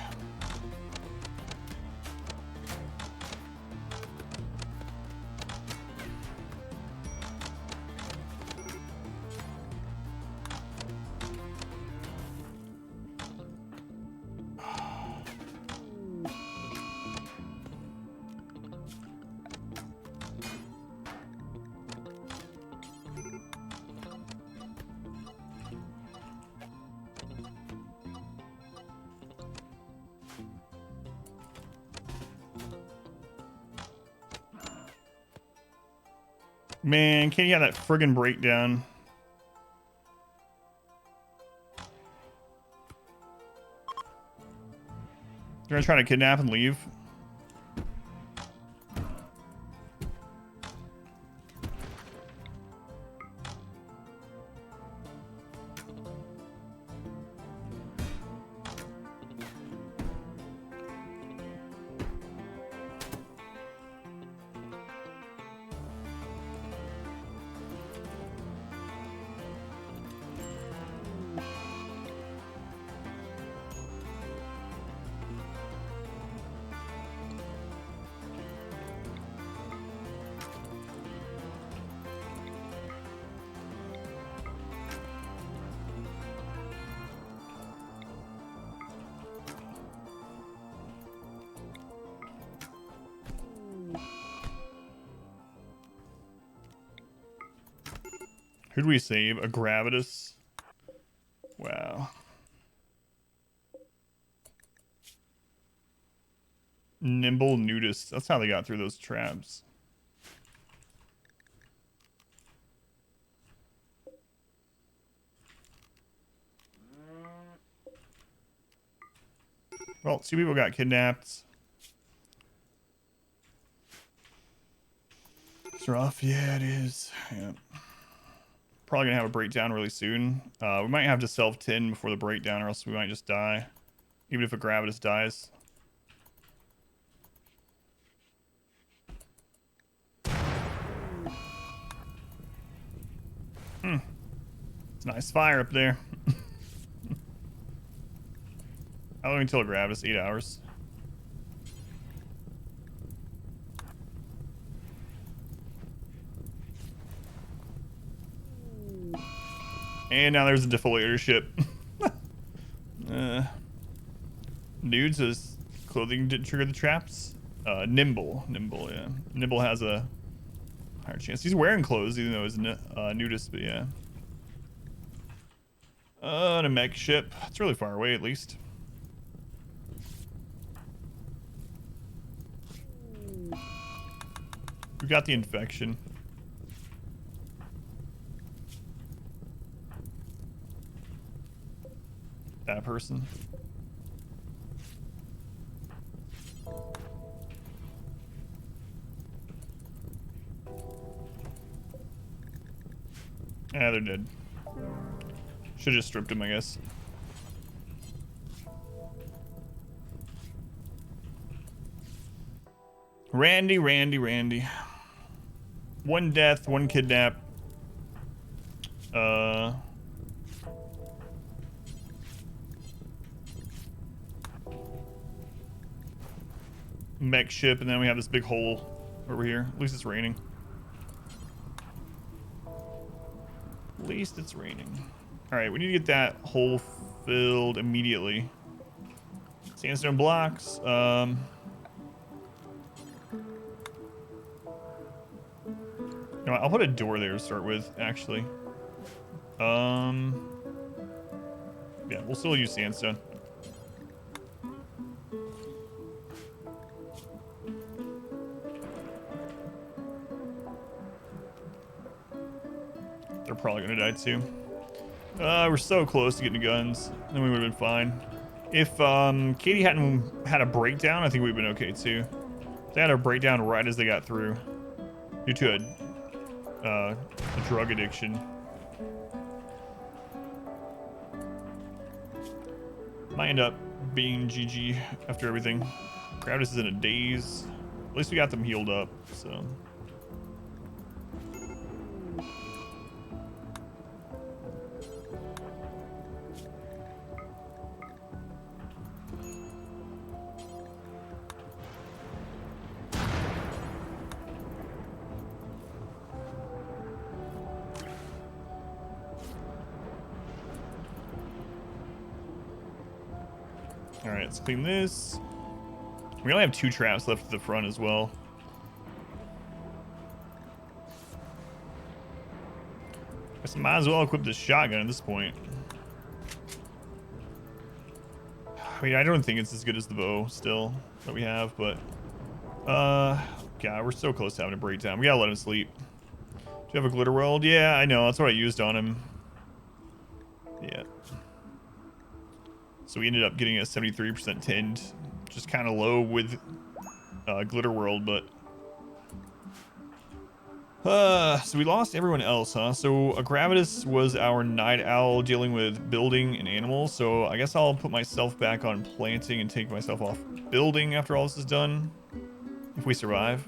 Man, can't you have that friggin' breakdown? You're gonna try to kidnap and leave? Who'd we save? A Gravitas? Wow. Nimble Nudist. That's how they got through those traps. Well, 2 people got kidnapped. It's rough. Yeah, it is. Yeah. Probably gonna have a breakdown really soon. We might have to self-tin before the breakdown, or else we might just die. Even if a Gravitas dies. It's a nice fire up there. How long until Gravitas? 8 hours. And now there's a defoliator ship. Nude says clothing didn't trigger the traps. Nimble, yeah. Nimble has a higher chance. He's wearing clothes, even though he's nudist, but yeah. And a mech ship. It's really far away, at least. We got the infection. That person. Yeah, they're dead. Should've just stripped him, I guess. Randy. One death, one kidnap. Mech ship, and then we have this big hole over here. At least it's raining. At least it's raining. Alright, we need to get that hole filled immediately. Sandstone blocks. You know what, I'll put a door there to start with, actually. Yeah, we'll still use sandstone. They're probably gonna die too. We're so close to getting to guns. Then we would have been fine. If Katie hadn't had a breakdown, I think we'd been okay too. They had a breakdown right as they got through due to a drug addiction. Might end up being GG after everything. Gravis is in a daze. At least we got them healed up, so. All right, let's clean this. We only have 2 traps left at the front as well. Guess I might as well equip this shotgun at this point. I mean, I don't think it's as good as the bow still that we have, but God, we're so close to having a breakdown. We gotta let him sleep. Do you have a glitter weld? Yeah, I know. That's what I used on him. Yeah. So we ended up getting a 73% tinned, just kind of low with glitter world, but so we lost everyone else, huh? So Gravitas was our night owl dealing with building and animals. So I guess I'll put myself back on planting and take myself off building after all this is done, if we survive.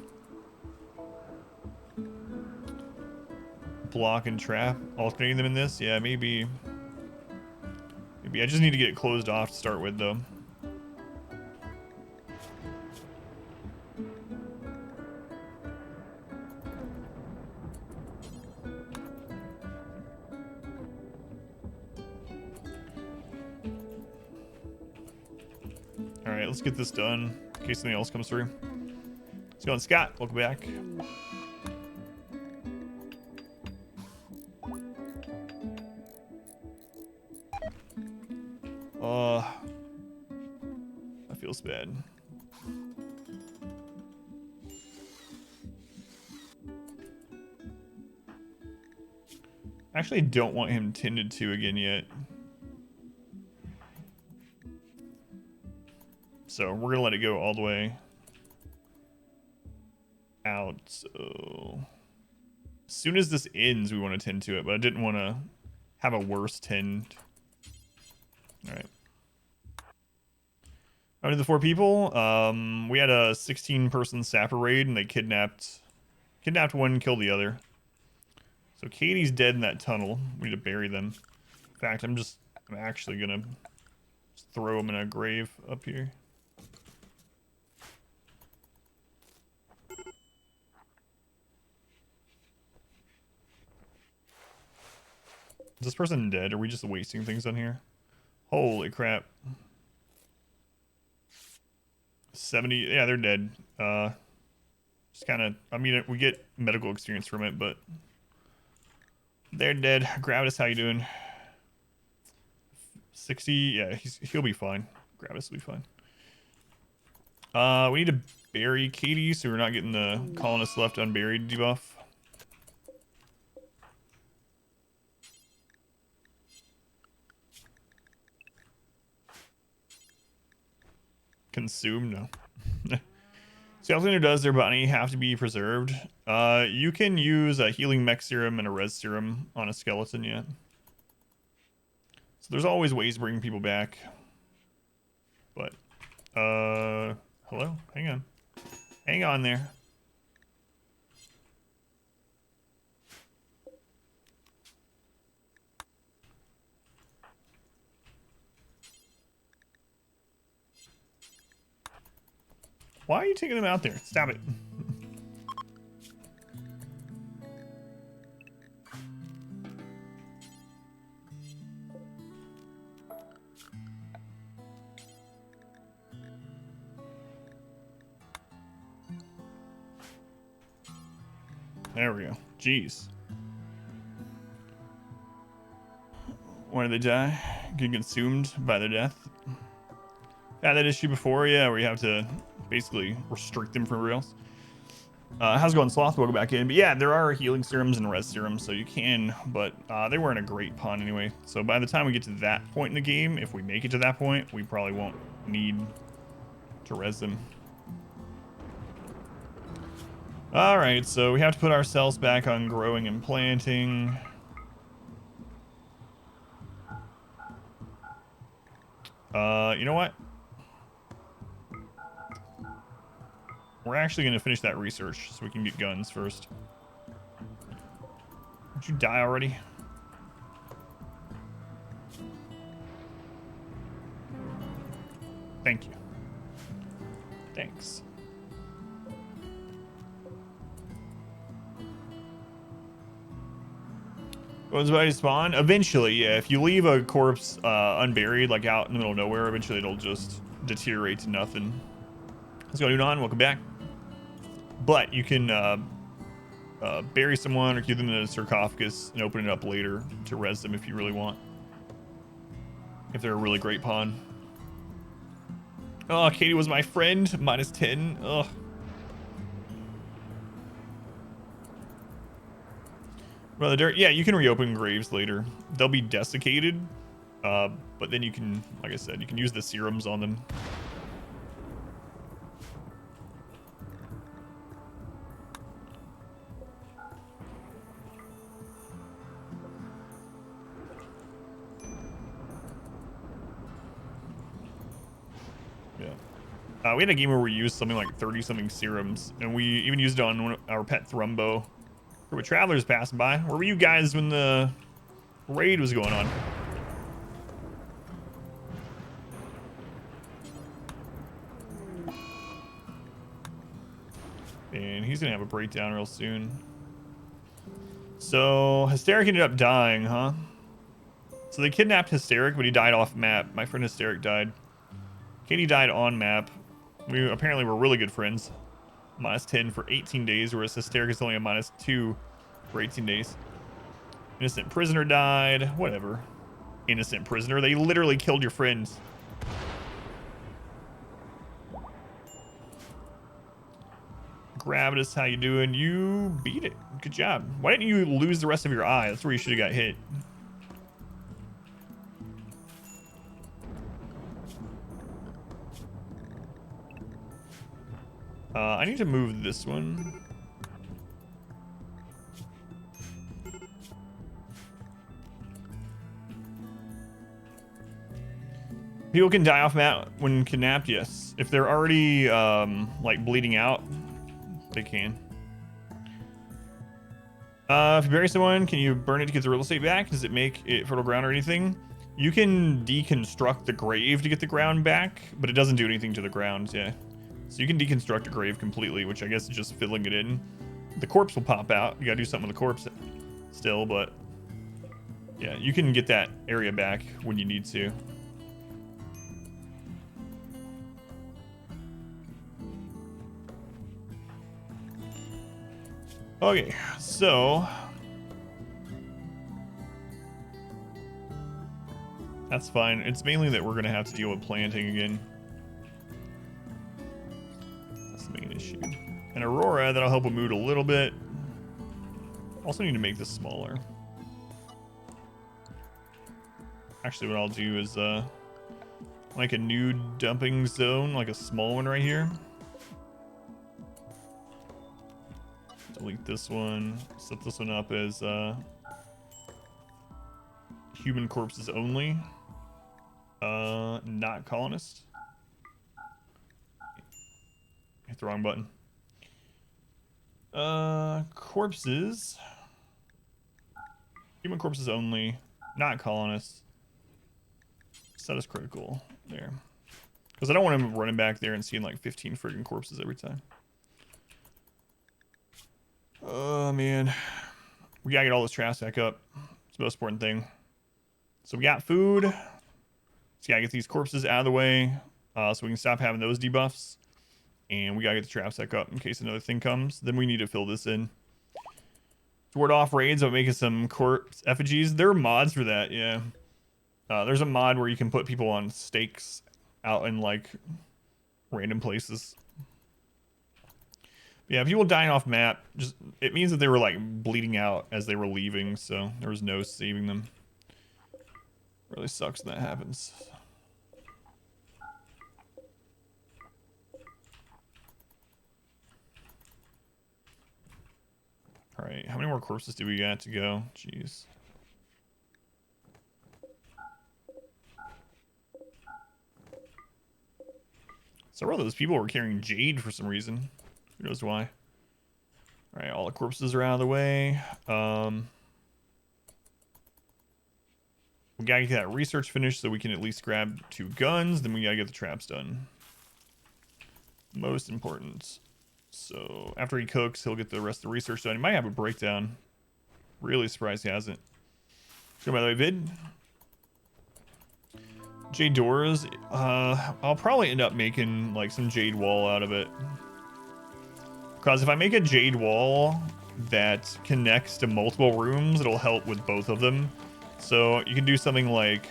Block and trap, alternating them in this. Yeah, maybe. Maybe I just need to get it closed off to start with, though. All right, let's get this done in case something else comes through. Let's go on, Scott. Welcome back. That feels bad. I actually don't want him tended to again yet. So we're gonna let it go all the way out. So as soon as this ends, we want to tend to it, but I didn't want to have a worse tend. All right. Out of the 4 people, we had a 16-person sapper raid, and they kidnapped one, killed the other. So Katie's dead in that tunnel. We need to bury them. In fact, I'm actually gonna just throw them in a grave up here. Is this person dead? Or are we just wasting things on here? Holy crap. 70, yeah, they're dead. Just kind of, I mean, we get medical experience from it, but they're dead. Gravitas, how you doing? 60, yeah, he'll be fine. Gravitas will be fine. We need to bury Katie, so we're not getting the colonists left unburied debuff. Consume? No. Scaleslander does their bounty have to be preserved? You can use a healing mech serum and a res serum on a skeleton, yeah. So there's always ways to bring people back. But, hello? Hang on. Hang on there. Why are you taking them out there? Stop it. There we go. Jeez. Why did they die? Get consumed by their death? Had that issue before, yeah, where you have to basically restrict them from everywhere else. How's it going, Sloth? Welcome back in. But yeah, there are healing serums and res serums, so you can, but they weren't a great pun anyway. So by the time we get to that point in the game, if we make it to that point, we probably won't need to res them. All right, so we have to put our cells back on growing and planting. You know what? We're actually going to finish that research so we can get guns first. Did you die already? Thank you. Thanks. When's about to spawn? Eventually, yeah. If you leave a corpse unburied, like out in the middle of nowhere, eventually it'll just deteriorate to nothing. Let's go, Unan. Welcome back. But you can bury someone or keep them in a sarcophagus and open it up later to res them if you really want. If they're a really great pawn. Oh, Katie was my friend. -10. Ugh. Well, the dirt. Yeah, you can reopen graves later. They'll be desiccated, but then you can, like I said, you can use the serums on them. Yeah. We had a game where we used something like 30-something serums, and we even used it on our pet Thrumbo. There were travelers passing by. Where were you guys when the raid was going on? And he's gonna have a breakdown real soon. So Hysteric ended up dying, huh? So they kidnapped Hysteric, but he died off map. My friend Hysteric died. Katie died on map. We apparently were really good friends. -10 for 18 days, whereas Hysteric is only a -2 for 18 days. Innocent prisoner died. Whatever. Innocent prisoner. They literally killed your friends. Gravitas, how you doing? You beat it. Good job. Why didn't you lose the rest of your eye? That's where you should have got hit. I need to move this one. People can die off map when kidnapped, yes. If they're already like bleeding out, they can. If you bury someone, can you burn it to get the real estate back? Does it make it fertile ground or anything? You can deconstruct the grave to get the ground back, but it doesn't do anything to the ground, yeah. So you can deconstruct a grave completely, which I guess is just filling it in. The corpse will pop out. You gotta do something with the corpse still, but yeah, you can get that area back when you need to. Okay, so that's fine. It's mainly that we're gonna have to deal with planting again. That's the main issue. And Aurora, that'll help with mood a little bit. Also need to make this smaller. Actually, what I'll do is like a new dumping zone, like a small one right here. Delete this one. Set this one up as human corpses only. Not colonist. Hit the wrong button. Corpses. Human corpses only, not colonists. Set as critical there. Because I don't want him running back there and seeing like 15 friggin' corpses every time. Oh, man. We gotta get all this trash back up. It's the most important thing. So we got food. So gotta get these corpses out of the way so we can stop having those debuffs. And we gotta get the traps back up in case another thing comes. Then we need to fill this in. To ward off raids, I'm making some corpse effigies. There are mods for that, yeah. There's a mod where you can put people on stakes out in like random places. Yeah, people dying off map, just it means that they were like bleeding out as they were leaving, so there was no saving them. Really sucks when that happens. All right, how many more corpses do we got to go? Jeez. Several of those people were carrying jade for some reason. Who knows why? All right, all the corpses are out of the way. We gotta get that research finished so we can at least grab 2 guns. Then we gotta get the traps done. Most important. So after he cooks, he'll get the rest of the research done. He might have a breakdown. Really surprised he hasn't. So by the way, vid. Jade doors. I'll probably end up making like some jade wall out of it. Because if I make a jade wall that connects to multiple rooms, it'll help with both of them. So you can do something like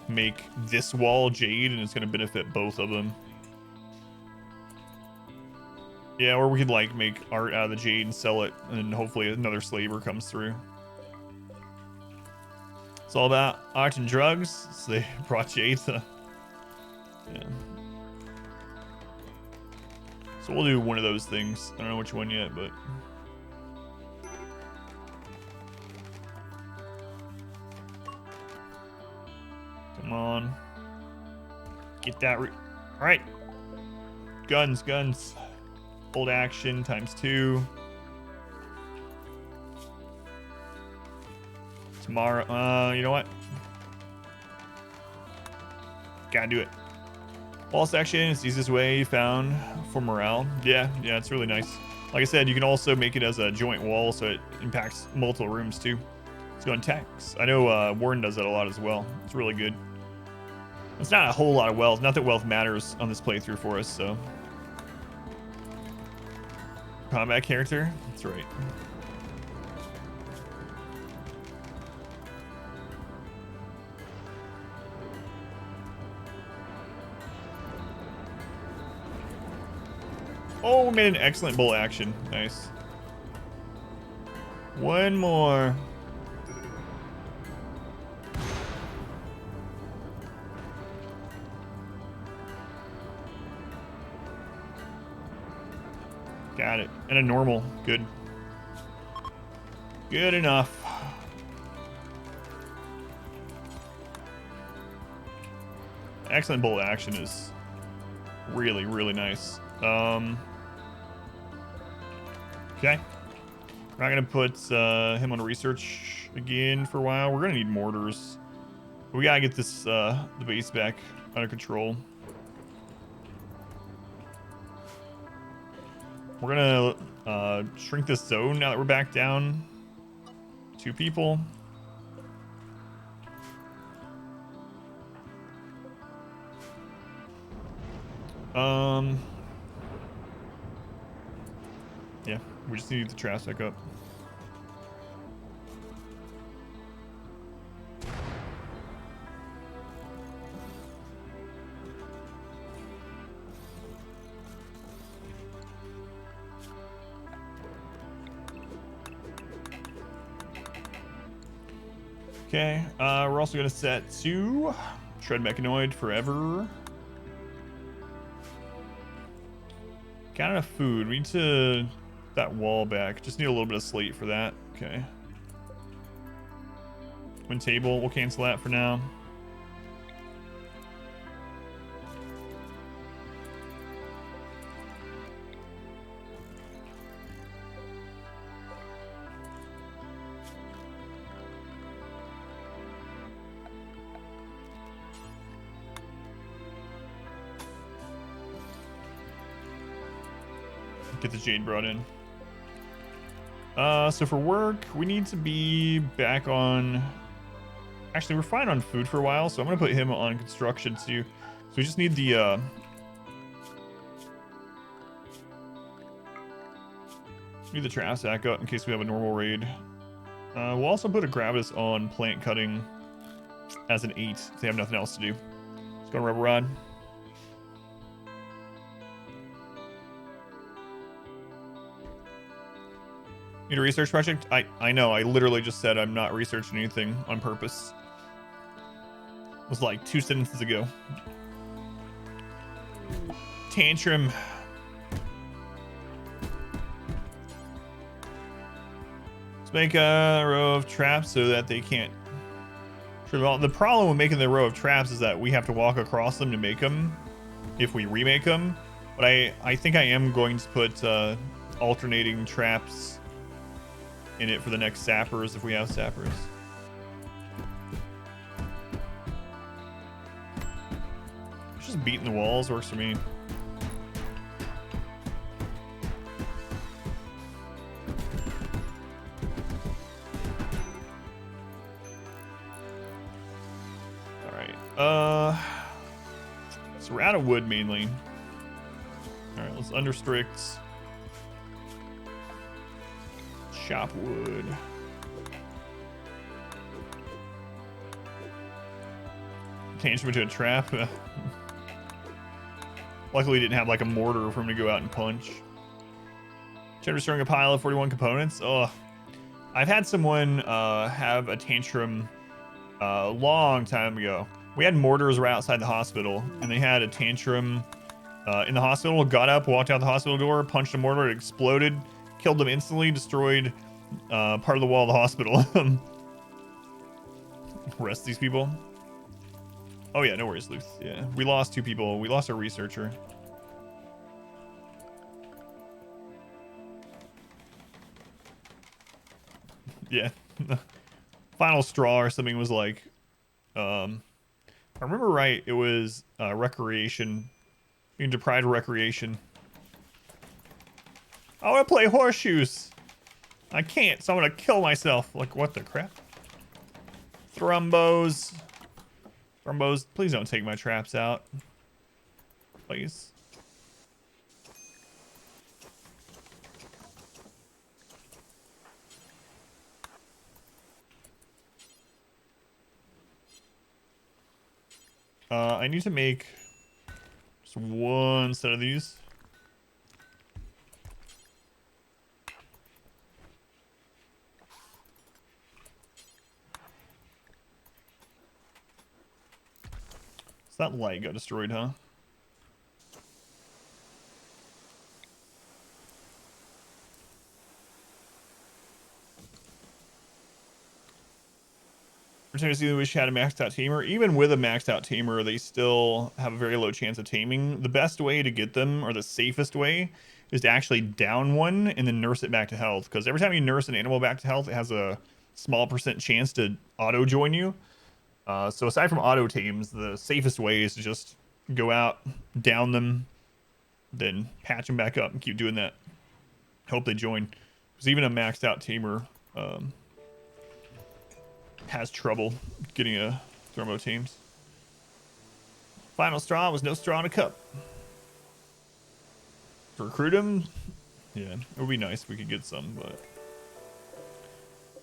make this wall jade and it's going to benefit both of them. Yeah, or we could like make art out of the jade and sell it, and hopefully another slaver comes through. It's all about art and drugs, so they brought jade to... Yeah. So we'll do one of those things. I don't know which one yet, but... Come on. Get that Alright. Guns, guns. Hold action ×2. Tomorrow, you know what? Gotta do it. Wall section is the easiest way found for morale. Yeah, it's really nice. Like I said, you can also make it as a joint wall so it impacts multiple rooms too. Let's go on tax. I know Warren does that a lot as well. It's really good. It's not a whole lot of wealth. Not that wealth matters on this playthrough for us, so. Combat character? That's right. Oh, we made an excellent bolt action. Nice. One more. Got it. And a normal. Good. Good enough. Excellent bolt action is really, really nice. Okay. We're not going to put him on research again for a while. We're going to need mortars. We got to get this the base back under control. We're going to shrink this zone now that we're back down. 2 people. Yeah, we just need the trash back up. Okay, we're also gonna set to Shred Mechanoid forever. Got enough food. We need to that wall back. Just need a little bit of slate for that. Okay. Twin table. We'll cancel that for now. get the jade brought in. So for work, we need to be back on... Actually, we're fine on food for a while, so I'm going to put him on construction too. So we just need the... Need the trash sack up in case we have a normal raid. We'll also put a Gravis on plant cutting as an 8 if they have nothing else to do. Let's go to Rubber Rod. Need a research project? I know, I literally just said I'm not researching anything on purpose. It was like 2 sentences ago. Tantrum. Let's make a row of traps so that they can't... The problem with making the row of traps is that we have to walk across them to make them if we remake them. But I think I am going to put alternating traps in it for the next sappers if we have sappers. Just beating the walls works for me. So we're out of wood mainly. All right, let's understrict. Chop wood. Change him into a trap. Luckily, we didn't have like a mortar for him to go out and punch. Try restoring a pile of 41 components. Oh, I've had someone have a tantrum a long time ago. We had mortars right outside the hospital, and they had a tantrum in the hospital. Got up, walked out the hospital door, punched a mortar, it exploded, killed them instantly, destroyed part of the wall of the hospital. Rest these people. Oh yeah, no worries, Luth. Yeah, we lost 2 people. We lost our researcher. Yeah. Final straw or something was like, if I remember right, it was recreation. Being deprived of recreation. I want to play horseshoes. I can't, so I'm going to kill myself. Like, what the crap? Thrumbos. Thrumbos, please don't take my traps out. Please. I need to make just 1 set of these. So that light got destroyed, huh? Opportunity to wish you had a maxed out tamer. Even with a maxed out tamer, they still have a very low chance of taming. The best way to get them, or the safest way, is to actually down one and then nurse it back to health. Because every time you nurse an animal back to health, it has a small % chance to auto join you. So aside from auto tames, the safest way is to just go out, down them, then patch them back up and keep doing that. Hope they join. Because even a maxed out tamer has trouble getting a thermo teams. Final straw was no straw in a cup. To recruit him, yeah, it would be nice if we could get some, but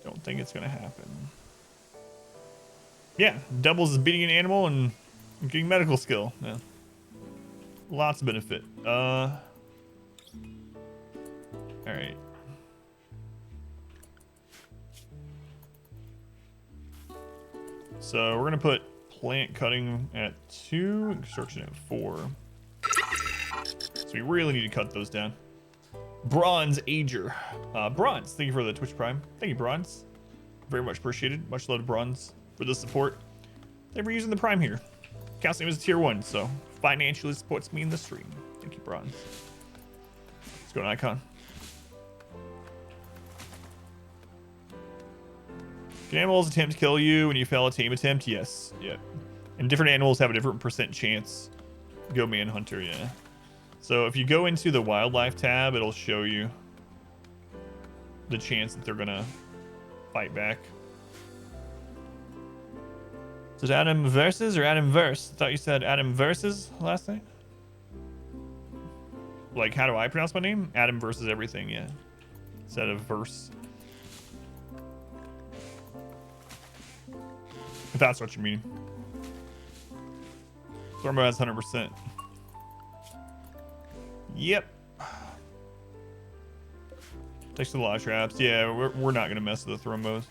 don't think it's gonna happen. Yeah, doubles is beating an animal and getting medical skill. Yeah, lots of benefit. All right. So we're gonna put plant cutting at 2, construction at 4. So we really need to cut those down. Bronze Ager. Bronze, thank you for the Twitch Prime. Thank you, Bronze. Very much appreciated. Much love to Bronze for the support. Thank you for using the Prime here. Cast name is tier 1, so financially supports me in the stream. Thank you, Bronze. Let's go to Icon. Can animals attempt to kill you when you fail a tame attempt? Yes. Yeah. And different animals have a different % chance. Go Manhunter, yeah. So if you go into the wildlife tab, it'll show you the chance that they're gonna fight back. Is it Adam versus or Adam verse? I thought you said Adam versus last night. Like, how do I pronounce my name? Adam versus everything, yeah. Instead of verse. If that's what you mean. Thormo has 100%. Yep. Takes a lot of traps. Yeah, we're not gonna mess with the Thrombos.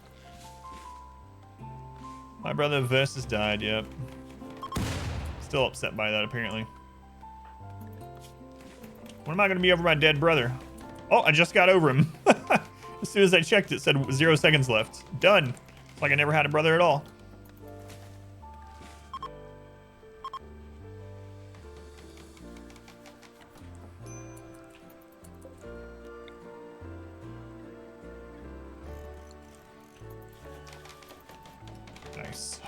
My brother versus died, yep. Still upset by that, apparently. When am I gonna be over my dead brother? Oh, I just got over him. As soon as I checked, it said 0 seconds left. Done. It's like I never had a brother at all. Nice.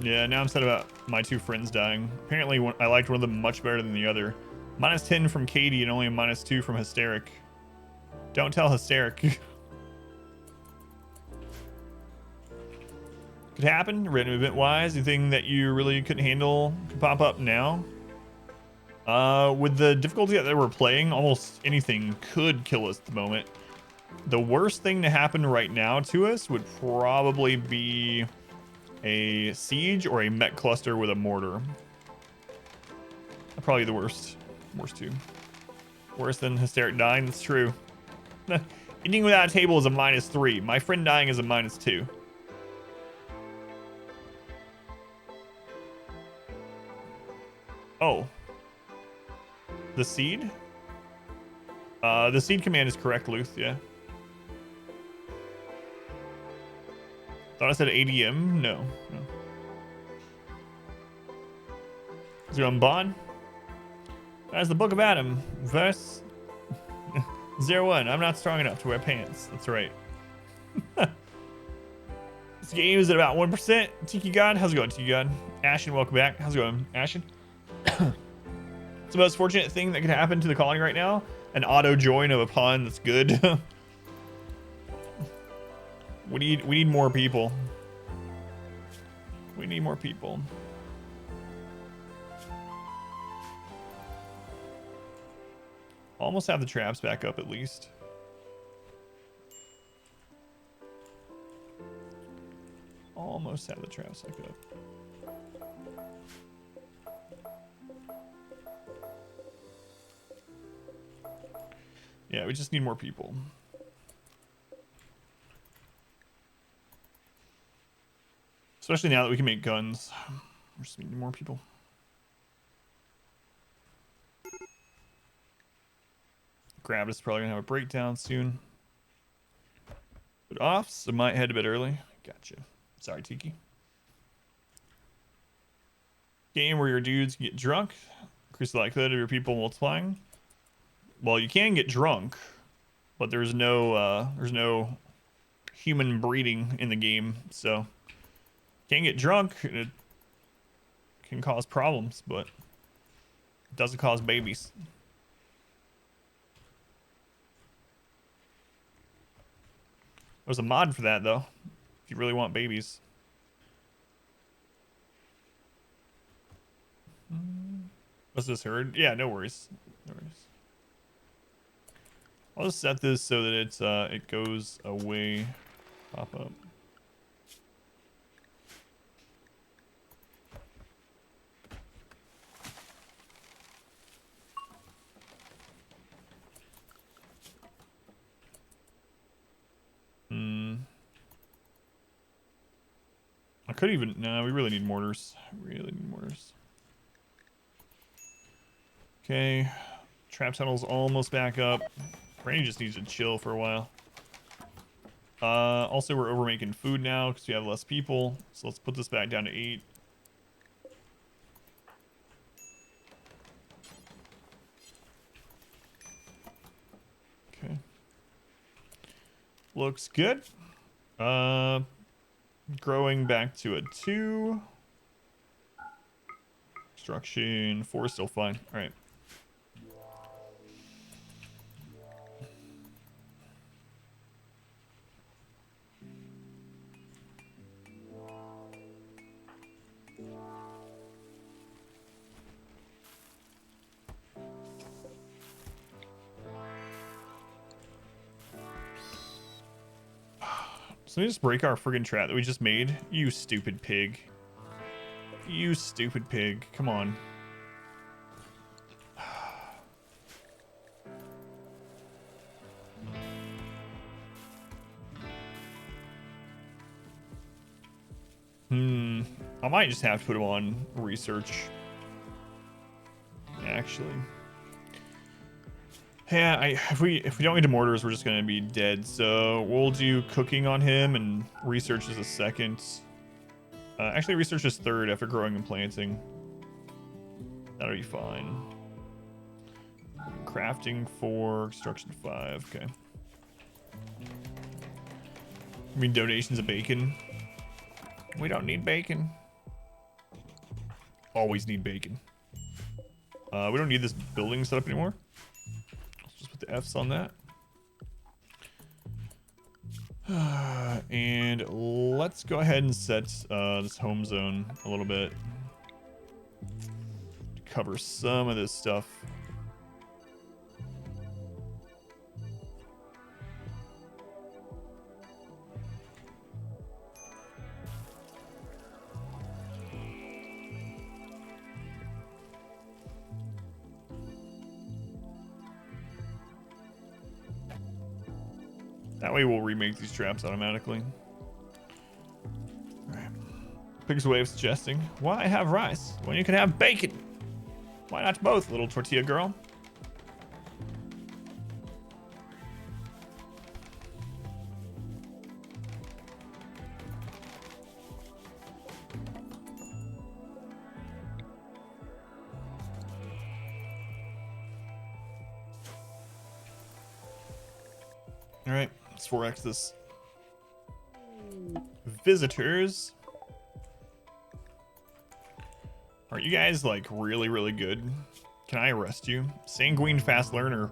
Yeah, now I'm sad about my two friends dying. Apparently, I liked one of them much better than the other. -10 from Katie and only a -2 from Hysteric. Don't tell Hysteric. Could happen. Random event wise, anything that you really couldn't handle could pop up now. With the difficulty that we're playing, almost anything could kill us at the moment. The worst thing to happen right now to us would probably be a siege or a mech cluster with a mortar. Probably the worst. Worst two. Worse than Hysteric dying, that's true. Eating without a table is a -3. My friend dying is a -2. Oh. The seed? The seed command is correct, Luth, yeah. Thought I said ADM? No. Is it on Bond? As the Book of Adam, verse 01. I'm not strong enough to wear pants. That's right. This game is at about 1%. Tiki God, how's it going, Tiki God? Ashen, welcome back. How's it going, Ashen? It's the most fortunate thing that could happen to the colony right now. An auto join of a pawn that's good. We need more people. We need more people. Almost have the traps back up at least. Almost have the traps back up. Yeah, we just need more people. Especially now that we can make guns. We just need more people. Gravis is probably gonna have a breakdown soon. But off, so might head a bit early. Gotcha. Sorry, Tiki. Game where your dudes get drunk. Increase the likelihood of your people multiplying. Well, you can get drunk, but there's no human breeding in the game, so can get drunk. It can cause problems, but it doesn't cause babies. There's a mod for that though, if you really want babies. Was this heard? Yeah, no worries. No worries. I'll just set this so that it's it goes away. Pop up. I could even, no, we really need mortars. Really need mortars. Okay, trap tunnel's almost back up. Randy just needs to chill for a while. Also, we're over making food now because we have less people. So let's put this back down to 8. Okay. Looks good. Growing back to a 2. Construction 4 is still fine. All right. So let me just break our friggin' trap that we just made. You stupid pig. You stupid pig. Come on. I might just have to put him on research. Actually. Yeah, if we don't get to mortars, we're just gonna be dead. So we'll do cooking on him, and research is a second. Actually, research is third after growing and planting. That'll be fine. Crafting 4, construction 5. Okay. I mean, donations of bacon. We don't need bacon. Always need bacon. We don't need this building set up anymore. Let's just put the F's on that. And let's go ahead and set this home zone a little bit to cover some of this stuff. That way we'll remake these traps automatically. Alright. Pig's way of suggesting, why have rice when you can have bacon? Why not both, little tortilla girl? Alright. 4x this. Visitors. Are you guys like really good? Can I arrest you? Sanguine fast learner.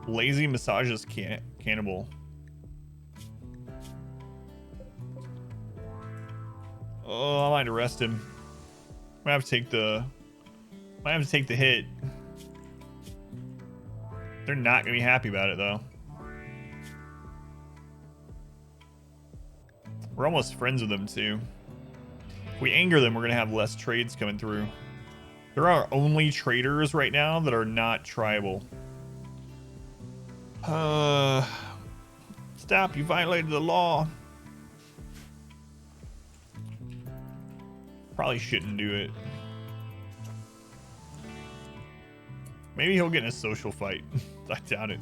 Lazy massages cannibal. Oh, I might arrest him. I have to take the hit. They're not gonna be happy about it though. We're almost friends with them too. If we anger them, we're gonna have less trades coming through. There are only traders right now that are not tribal. Stop, you violated the law. Probably shouldn't do it. Maybe he'll get in a social fight. I doubt it.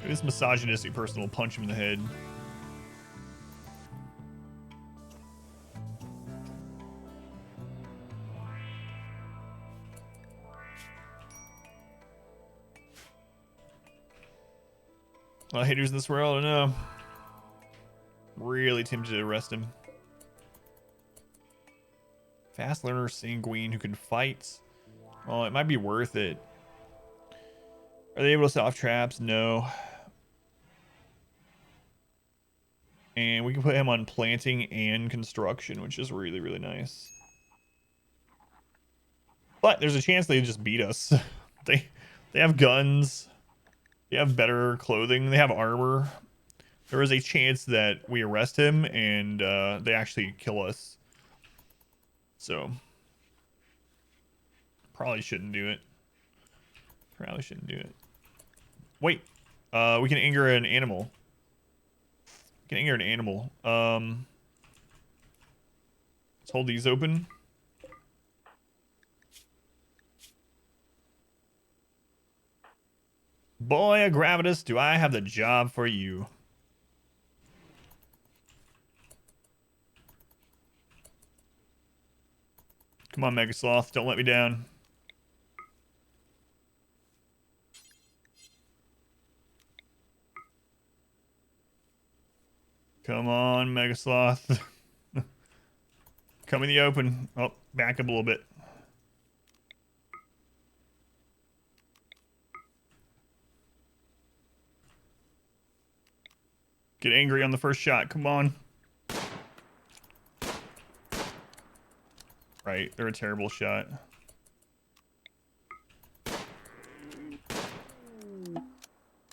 Maybe this misogynistic person will punch him in the head. A lot of haters in this world, I don't know. Really tempted to arrest him. Fast learner sanguine who can fight. Oh, it might be worth it. Are they able to set off traps? No. And we can put him on planting and construction, which is really nice. But there's a chance they just beat us. They have guns. They have better clothing. They have armor. There is a chance that we arrest him and they actually kill us. So probably shouldn't do it. Probably shouldn't do it. Wait, we can anger an animal. We can anger an animal. Let's hold these open. Boy, Gravitas, do I have the job for you. Come on, Mega Sloth, don't let me down. Come on, Mega Sloth. Come in the open. Oh, back up a little bit. Get angry on the first shot. Come on. Right, they're a terrible shot. A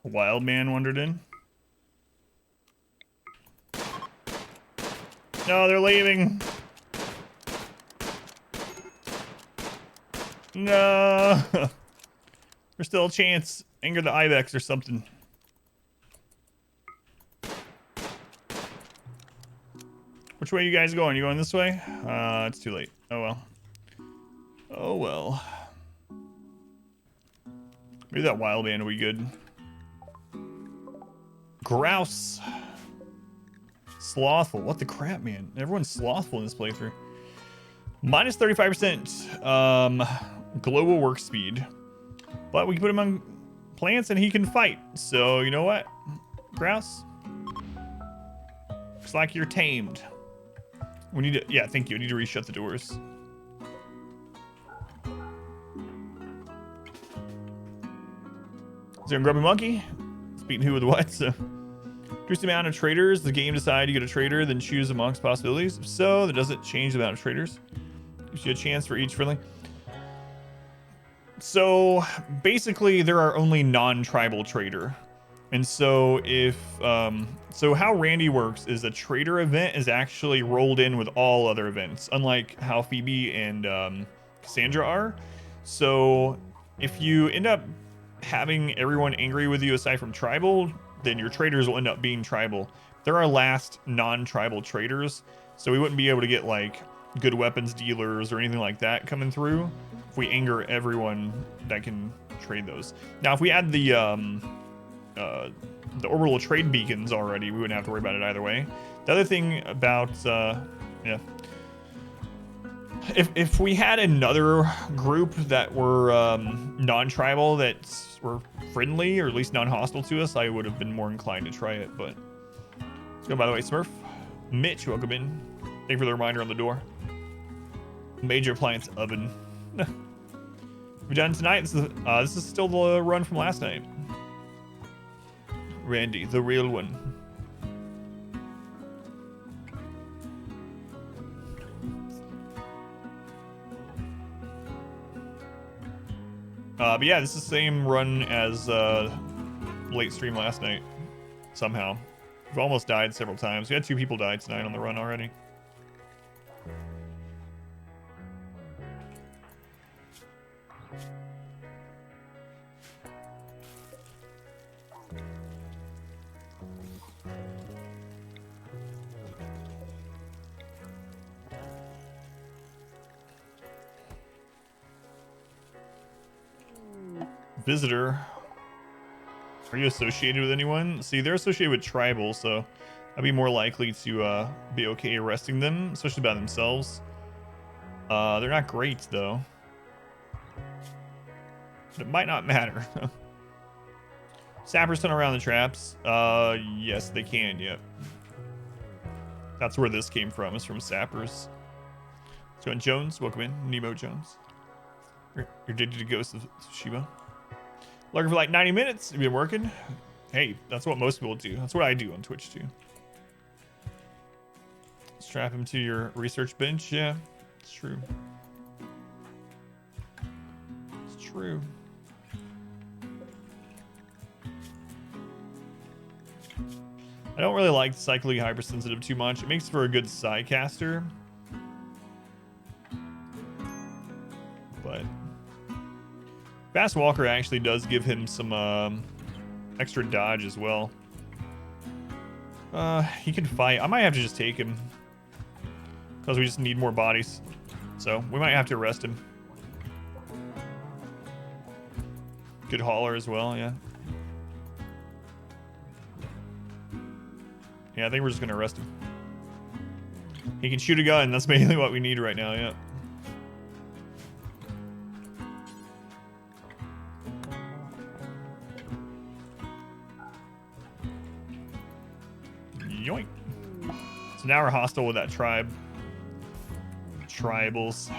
wild man wandered in. No, they're leaving. No. There's still a chance. Anger the Ibex or something. Which way are you guys going? You going this way? It's too late. Oh well. Oh well. Maybe that wild man will be good. Grouse. Slothful. What the crap, man? Everyone's slothful in this playthrough. Minus 35% global work speed. But we can put him on plants and he can fight. So, you know what? Grouse? Looks like you're tamed. We need to, yeah, thank you. I need to reshut the doors. Is there a grubby monkey? Speaking who with what? So, reduce the amount of traders. The game decide you get a trader, then choose amongst possibilities. If so, that doesn't change the amount of traders. Gives you a chance for each friendly. So basically, there are only non-tribal trader. And so if so how Randy works is a trader event is actually rolled in with all other events, unlike how Phoebe and Cassandra are. So if you end up having everyone angry with you aside from tribal, then your traders will end up being tribal. They're our last non-tribal traders, so we wouldn't be able to get like good weapons dealers or anything like that coming through if we anger everyone that can trade those. Now if we add the orbital trade beacons already, we wouldn't have to worry about it either way. The other thing about yeah, if we had another group that were non-tribal that were friendly or at least non-hostile to us, I would have been more inclined to try it. But let's go. By the way, Smurf, Mitch, welcome in. Thank you for the reminder on the door. Major appliance oven. We done tonight? This is still the run from last night. Randy, the real one. But yeah, this is the same run as late stream last night. Somehow, we've almost died several times. We had 2 people die tonight on the run already. Visitor. Are you associated with anyone? See, they're associated with tribal, so I'd be more likely to be okay arresting them, especially by themselves. They're not great, though. But it might not matter. Sappers turn around the traps. Yes, they can, yep. That's where this came from, it's from Sappers. So, and Jones, welcome in. Nemo Jones. You're addicted to Ghost of Tsushima. Lurking for like 90 minutes. You've been working. Hey, that's what most people do. That's what I do on Twitch too. Strap him to your research bench. Yeah, it's true. It's true. I don't really like cyclically hypersensitive too much. It makes for a good sidecaster. But Fast Walker actually does give him some extra dodge as well. He can fight. I might have to just take him because we just need more bodies. So we might have to arrest him. Good hauler as well, yeah. Yeah, I think we're just gonna arrest him. He can shoot a gun. That's mainly what we need right now, yeah. Yoink. So now we're hostile with that tribe. Tribals.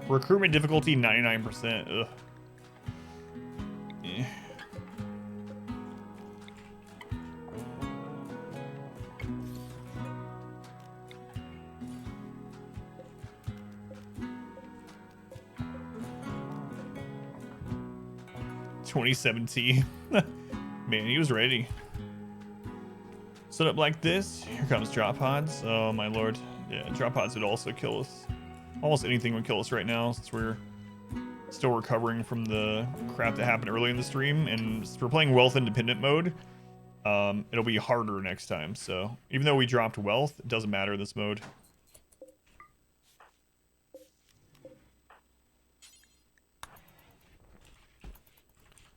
Recruitment difficulty 99%. Ugh. Eh. $27T. Man, he was ready. Set up like this. Here comes drop pods. Oh my lord. Yeah, drop pods would also kill us. Almost anything would kill us right now since we're still recovering from the crap that happened early in the stream. And since we're playing wealth independent mode, it'll be harder next time. So even though we dropped wealth, it doesn't matter this mode.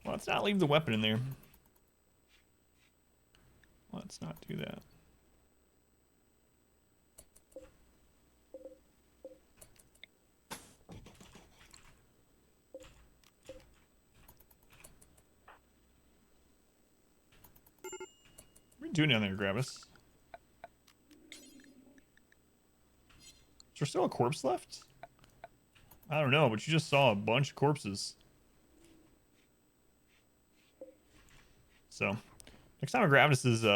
Well, let's not leave the weapon in there. Let's not do that. What are you doing down there, Gravis? Is there still a corpse left? I don't know, but you just saw a bunch of corpses. So, next time Gravis is in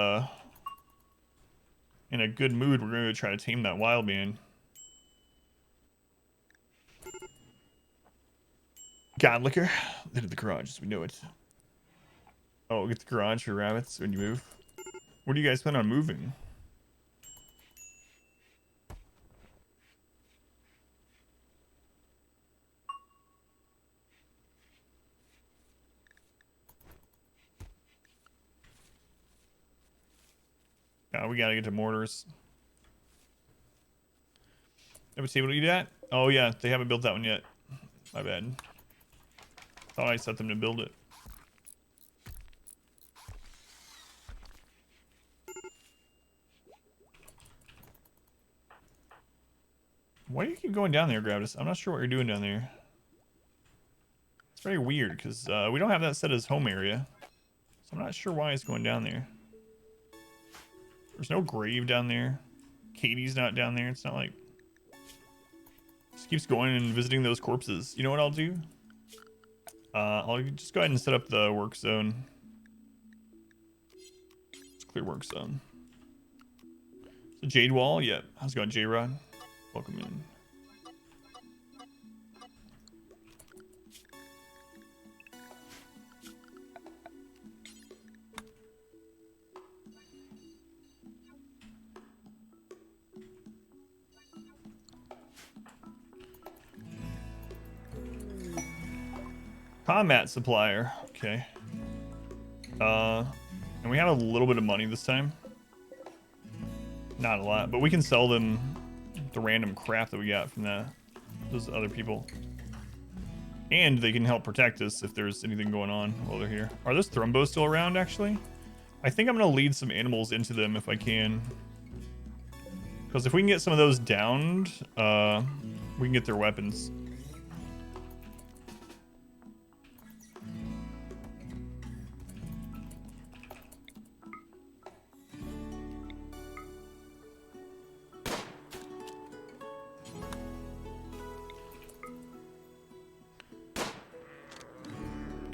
a good mood, we're going to try to tame that wild man. God liquor. Then the garage as we know it. Oh, get the garage for rabbits when you move. Where do you guys plan on moving? We gotta get to mortars. Have a table to eat at? Oh yeah, they haven't built that one yet. My bad. Thought I set them to build it. Why do you keep going down there, Gravis? I'm not sure what you're doing down there. It's very weird because we don't have that set as home area. So I'm not sure why it's going down there. There's no grave down there. Katie's not down there. It's not like... Just keeps going and visiting those corpses. You know what I'll do? I'll just go ahead and set up the work zone. It's clear work zone. The Jade Wall? Yep. How's it going, J-Rod? Welcome in. Combat supplier. Okay. And we have a little bit of money this time. Not a lot, but we can sell them the random crap that we got from those other people. And they can help protect us if there's anything going on while they're here. Are those Thrumbos still around, actually? I think I'm going to lead some animals into them if I can. Because if we can get some of those downed, we can get their weapons.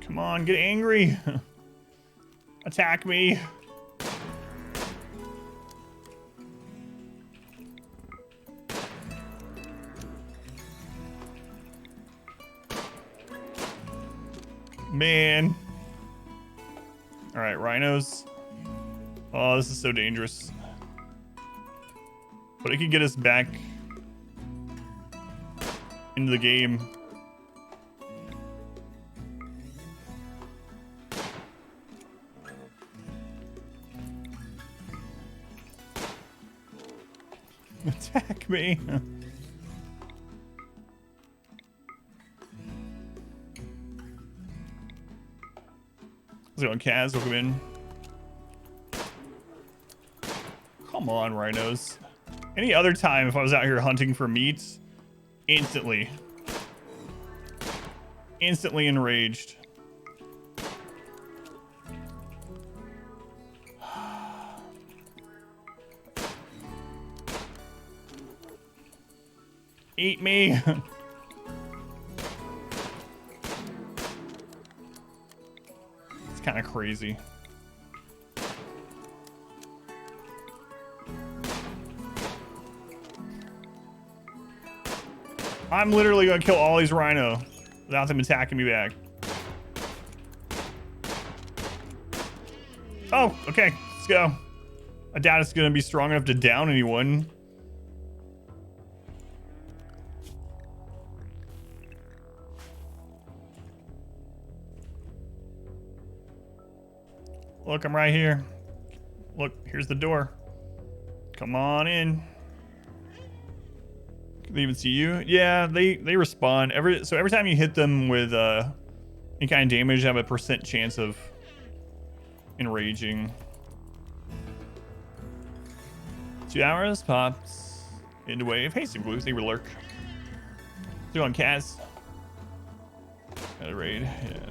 Come on, get angry. Attack me. Man. All right, rhinos. Oh, this is so dangerous. But it could get us back into the game. Attack me. How's it going, Kaz? Welcome in. Come on, rhinos. Any other time if I was out here hunting for meat, instantly enraged. Eat me. It's kind of crazy. I'm literally gonna kill all these rhino without them attacking me back. Oh, okay, let's go. I doubt it's gonna be strong enough to down anyone. Look, I'm right here. Look, here's the door. Come on in. Can they even see you? Yeah, they respawn. Every time you hit them with any kind of damage, you have a % chance of enraging. 2 hours, pops into wave. Hey, Super Blues, they were lurk. Still on Kaz. Got a raid, yeah.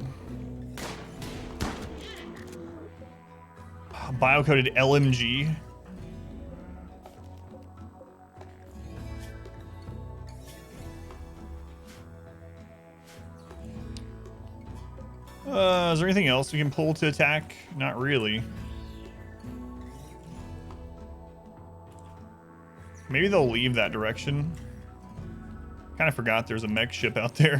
Biocoded LMG. Is there anything else we can pull to attack? Not really. Maybe they'll leave that direction. Kind of forgot there's a mech ship out there.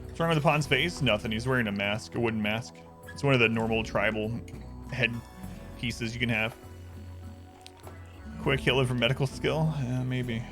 What's wrong with the pawn's face? Nothing. He's wearing a mask, a wooden mask. It's one of the normal tribal head pieces you can have. Quick healer for medical skill? Yeah, maybe.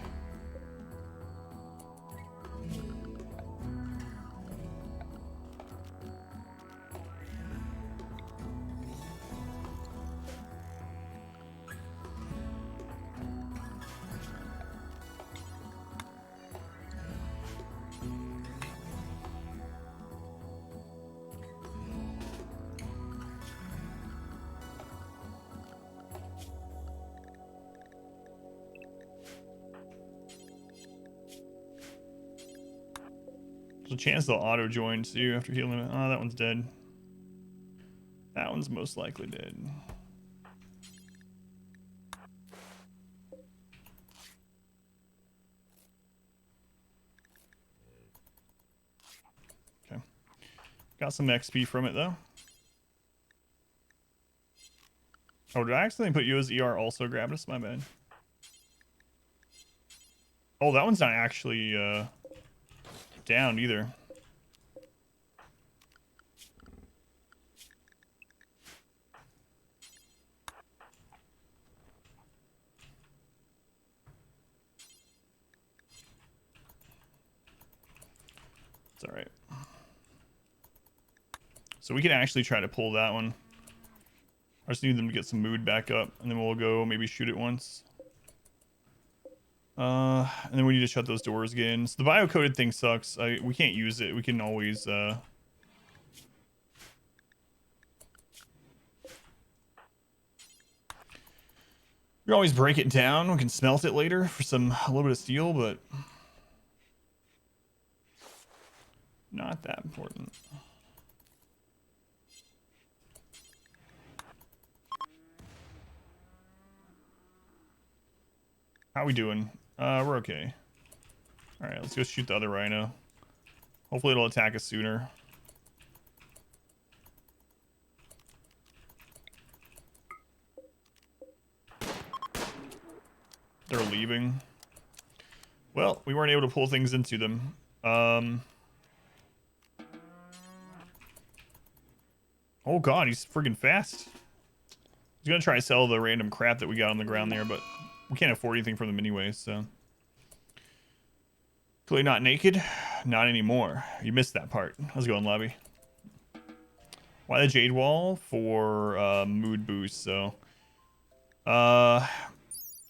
There's a chance they'll auto join too after healing it. Oh, that one's dead. That one's most likely dead. Okay. Got some XP from it though. Oh, did I accidentally put you as ER also grabbed us? My bad. Oh, that one's not actually down either. It's all right. So we can actually try to pull that one. I just need them to get some mood back up, and then we'll go maybe shoot it once. And then we need to shut those doors again. So the biocoded thing sucks. We can't use it. We can always we can always break it down. We can smelt it later for a little bit of steel, but not that important. How we doing? We're okay. All right, let's go shoot the other rhino. Hopefully it'll attack us sooner. They're leaving. Well, we weren't able to pull things into them. Oh god, he's friggin' fast. He's gonna try to sell the random crap that we got on the ground there, but we can't afford anything from them anyways, so. Clearly not naked. Not anymore. You missed that part. How's it going, lobby? Why the Jade Wall? For mood boost, so. The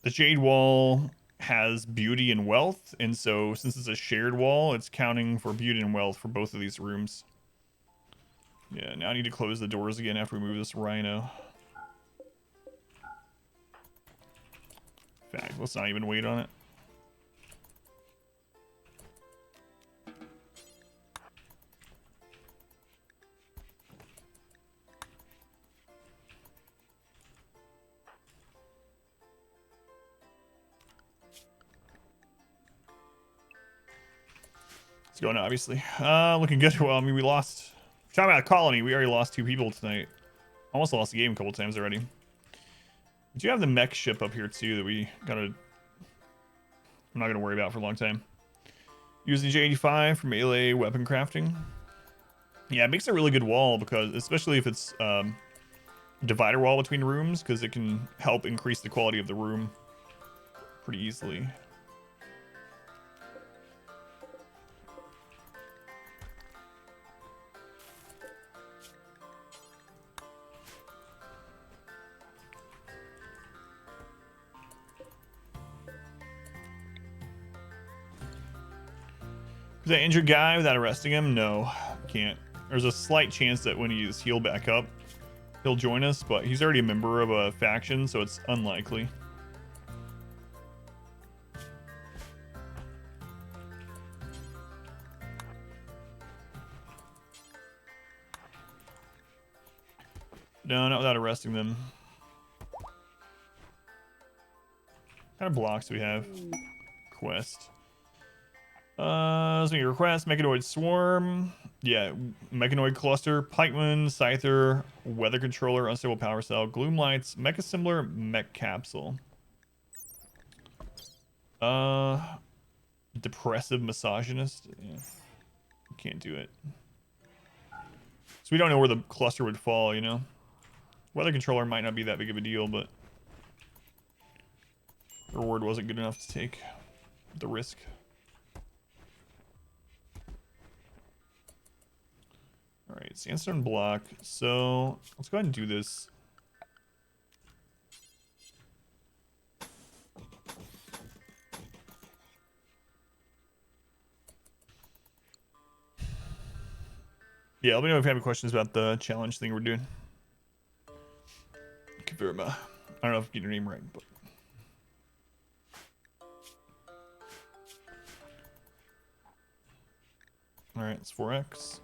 Jade Wall has beauty and wealth, and so since it's a shared wall, it's counting for beauty and wealth for both of these rooms. Yeah, now I need to close the doors again after we move this rhino. In fact, let's not even wait on it. It's going obviously. Looking good. Well, I mean, we lost. Talking about a colony, we already lost 2 people tonight. Almost lost the game a couple times already. Do you have the mech ship up here too that we gotta? I'm not gonna worry about for a long time. Use the J85 for melee weapon crafting. Yeah, it makes a really good wall because, especially if it's divider wall between rooms, because it can help increase the quality of the room pretty easily. Is that injured guy without arresting him? No, can't. There's a slight chance that when he's healed back up, he'll join us, but he's already a member of a faction, so it's unlikely. No, not without arresting them. What kind of blocks do we have? Quest. Let's make a request. Mechanoid Swarm. Yeah, Mechanoid Cluster, Pikeman, Scyther, Weather Controller, Unstable Power Cell, Gloom Lights, Mech Assembler, Mech Capsule. Depressive Misogynist. Yeah. Can't do it. So we don't know where the cluster would fall, you know? Weather Controller might not be that big of a deal, but the reward wasn't good enough to take the risk. Alright, sandstone block. So let's go ahead and do this. Yeah, let me know if you have any questions about the challenge thing we're doing. Confirm. I don't know if you get your name right, but. Alright, it's 4x.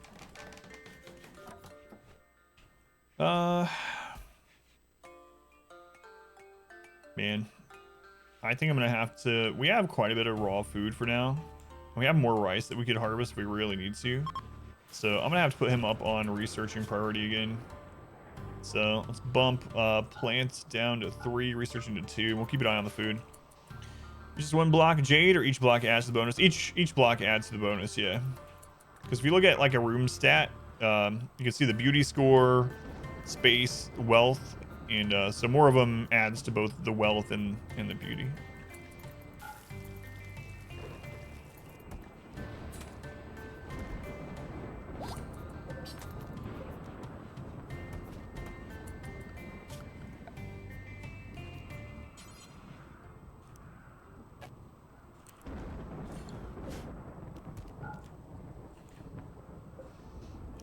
Man, I think I'm gonna have to. We have quite a bit of raw food for now. We have more rice that we could harvest if we really need to. So I'm gonna have to put him up on researching priority again. So let's bump plants down to 3, researching to 2. We'll keep an eye on the food. Just 1 block of jade, or each block adds to the bonus? Each block adds to the bonus, yeah. Because if you look at like a room stat, you can see the beauty score, space, wealth, and so more of them adds to both the wealth and the beauty.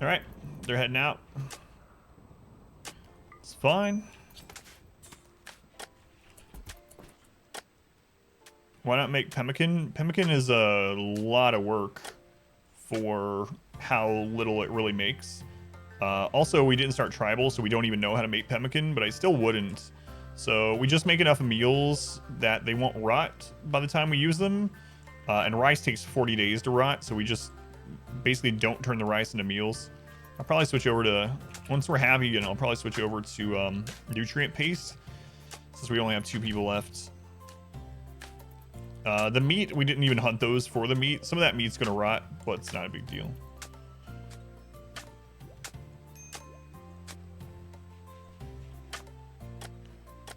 All right, they're heading out. It's fine. Why not make pemmican? Pemmican is a lot of work for how little it really makes. Also, we didn't start tribal, so we don't even know how to make pemmican, but I still wouldn't. So we just make enough meals that they won't rot by the time we use them. And rice takes 40 days to rot, so we just basically don't turn the rice into meals. I'll probably switch over to, once we're happy again, I'll probably switch over to nutrient paste, since we only have 2 people left. The meat, we didn't even hunt those for the meat. Some of that meat's gonna rot, but it's not a big deal.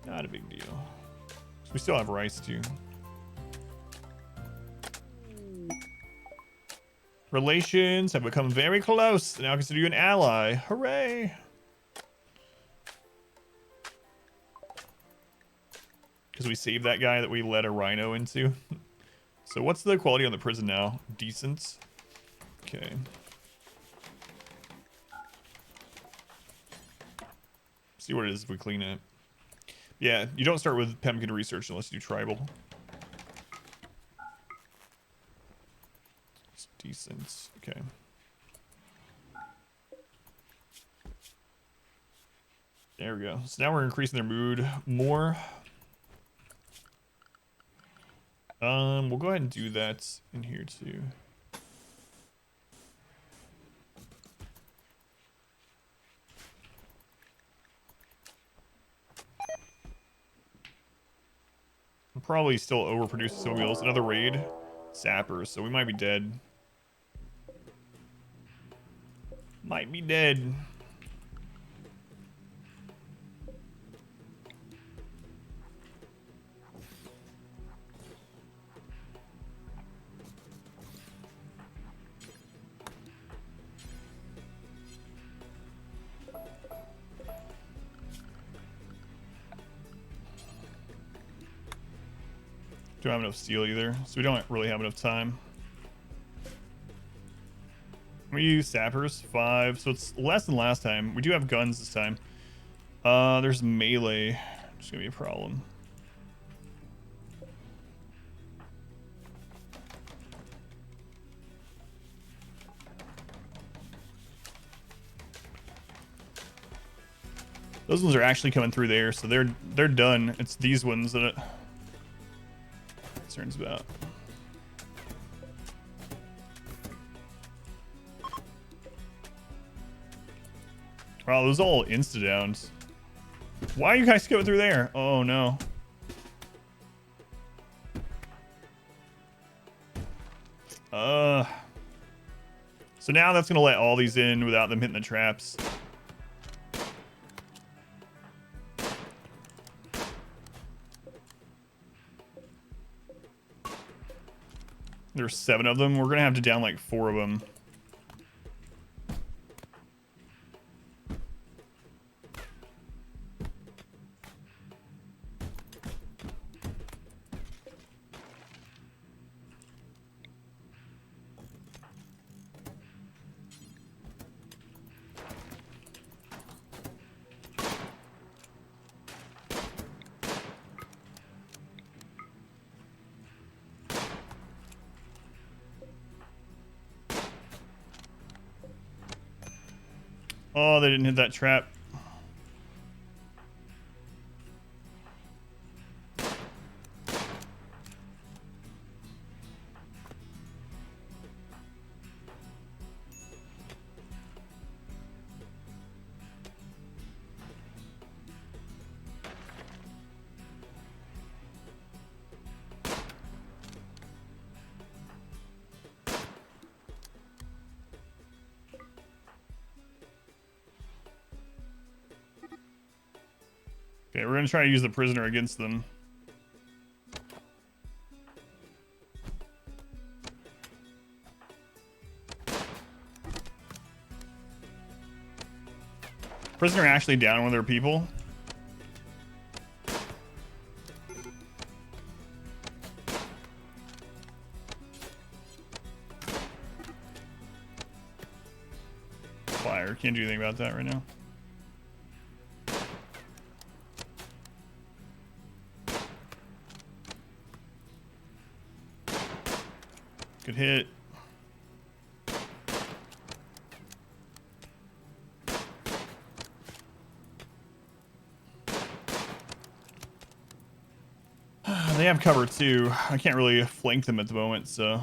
Not a big deal. So we still have rice too. Relations have become very close. Now I consider you an ally. Hooray! Because we saved that guy that we let a rhino into. So what's the quality on the prison now? Decent. Okay. See what it is if we clean it. Yeah, you don't start with pemmican research unless you do tribal. It's decent. Okay. There we go. So now we're increasing their mood more. We'll go ahead and do that in here too. probably still overproducing some wheels. Another raid. Sappers, so we might be dead. Might be dead. Don't have enough steel either, so we don't really have enough time. We use sappers 5, so it's less than last time. We do have guns this time. There's melee. It's gonna be a problem. Those ones are actually coming through there, so they're done. It's these ones that it concerns about. Wow, those all insta-downs. Why are you guys going through there? Oh, no. So now that's going to let all these in without them hitting the traps. There's 7 of them. We're going to have to down like 4 of them. Oh, they didn't hit that trap. Okay, we're gonna try to use the prisoner against them. Prisoner actually down one of their people. Fire, can't do anything about that right now. Good hit. They have cover too. I can't really flank them at the moment, so.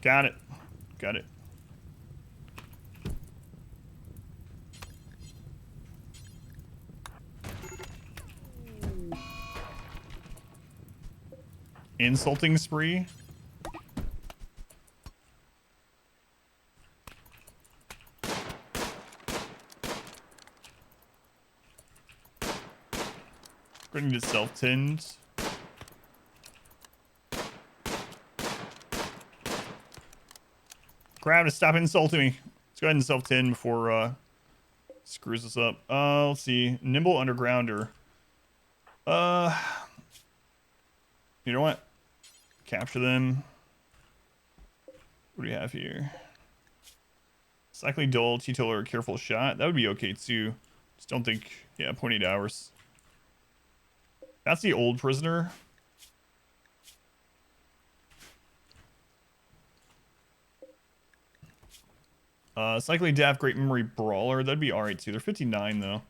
Got it. Got it. Insulting spree. Going to self-tinned. Grab to stop insulting me. Let's go ahead and self-tin before screws us up. Let's see. Nimble Undergrounder. You know what? Capture them. What do we have here? Cycling dull, T-Tiller, careful shot. That would be okay too. Just don't think, yeah, 0.8 hours. That's the old prisoner. Cycling Daft, Great Memory Brawler. That'd be alright too. They're 59 though.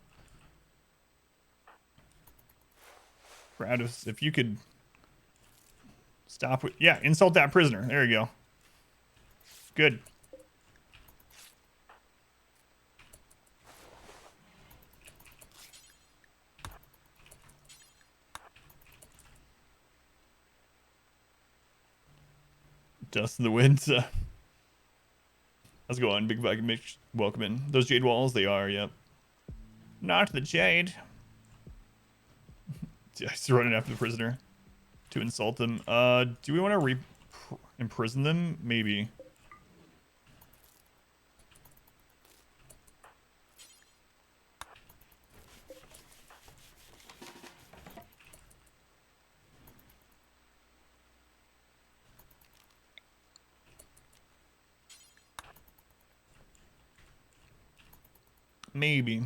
Brad, if you could stop with, yeah, insult that prisoner. There you go. Good. Dust in the wind. How's it going, Big Viking Mitch? Welcome in. Those jade walls, they are, yep. Not the jade. He's running after the prisoner to insult them. Do we want to imprison them? Maybe. Maybe.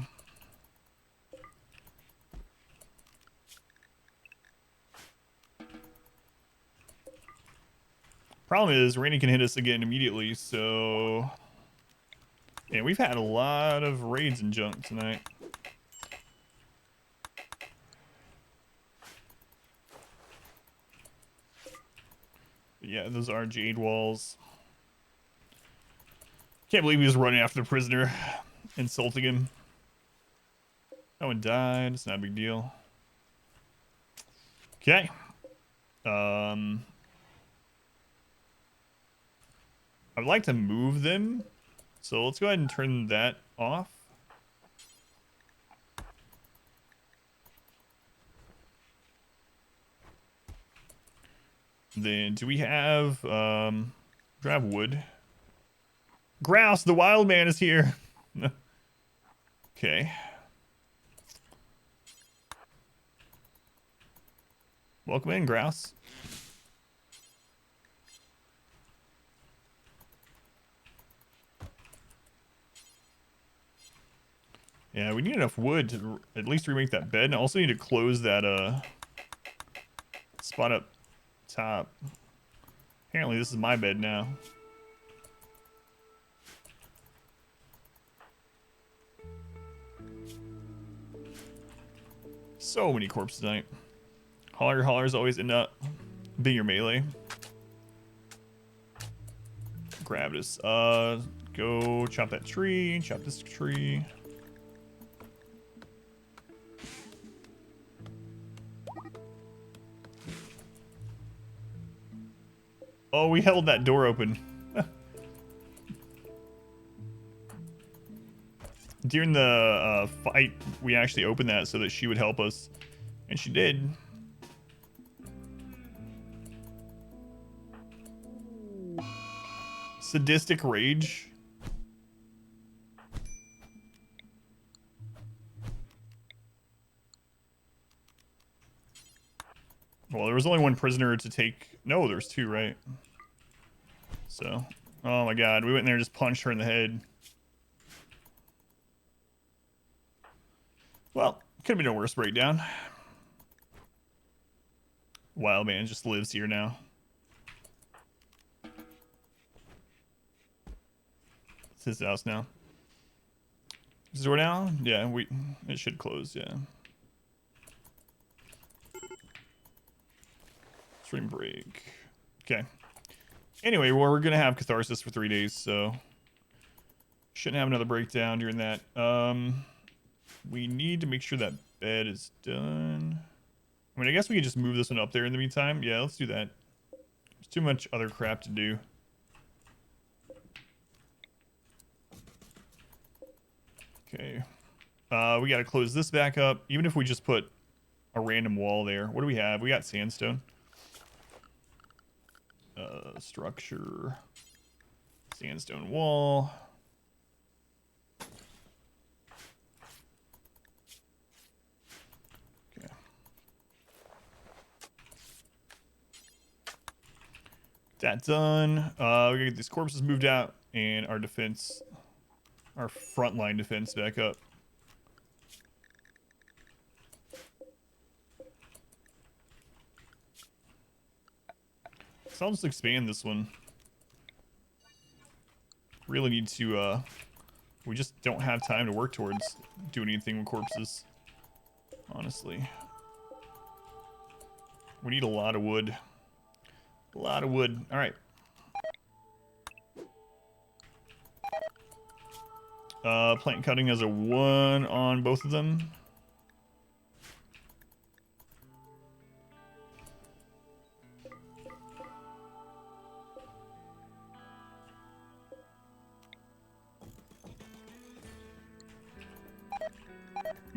Problem is, Randy can hit us again immediately, so... Yeah, we've had a lot of raids and junk tonight. But yeah, those are jade walls. Can't believe he was running after the prisoner, insulting him. No one died, it's not a big deal. Okay. I would like to move them, so let's go ahead and turn that off. Then do we have wood? Grouse, the wild man is here. Okay. Welcome in, Grouse. Yeah, we need enough wood to at least remake that bed, and I also need to close that spot up top. Apparently this is my bed now. So many corpses tonight. Hollers always end up being your melee. Grab this. Go chop that tree, chop this tree. Oh, we held that door open. During the fight, we actually opened that so that she would help us. And she did. Sadistic rage. Well, there was only one prisoner to take. No, there's two, right? So, oh my god, we went in there and just punched her in the head. Well, could have been a worse breakdown. Wild man just lives here now. It's his house now. Is the door down? Yeah, it should close, yeah. Stream break. Okay. Anyway, well, we're gonna have catharsis for 3 days, so shouldn't have another breakdown during that. We need to make sure that bed is done. I mean, I guess we could just move this one up there in the meantime. Yeah, let's do that. There's too much other crap to do. Okay. We gotta close this back up. Even if we just put a random wall there. What do we have? We got sandstone. Structure. Sandstone wall. Okay. That done. We gotta get these corpses moved out and our defense, our frontline defense back up. So I'll just expand this one. Really need to, we just don't have time to work towards doing anything with corpses. Honestly. We need a lot of wood. A lot of wood. Alright. Plant cutting has a 1 on both of them.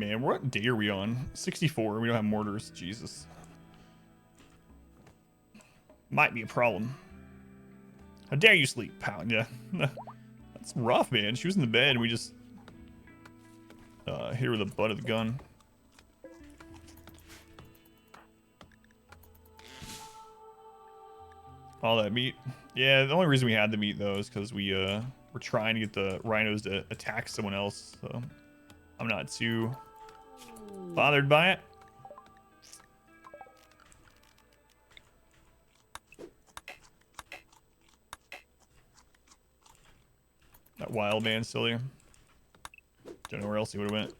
Man, what day are we on? 64. We don't have mortars. Jesus. Might be a problem. How dare you sleep, pal? Yeah. That's rough, man. She was in the bed and we just hit her with the butt of the gun. All that meat. Yeah, the only reason we had the meat though is because we were trying to get the rhinos to attack someone else. So I'm not too bothered by it. That wild man still here. Don't know where else he would have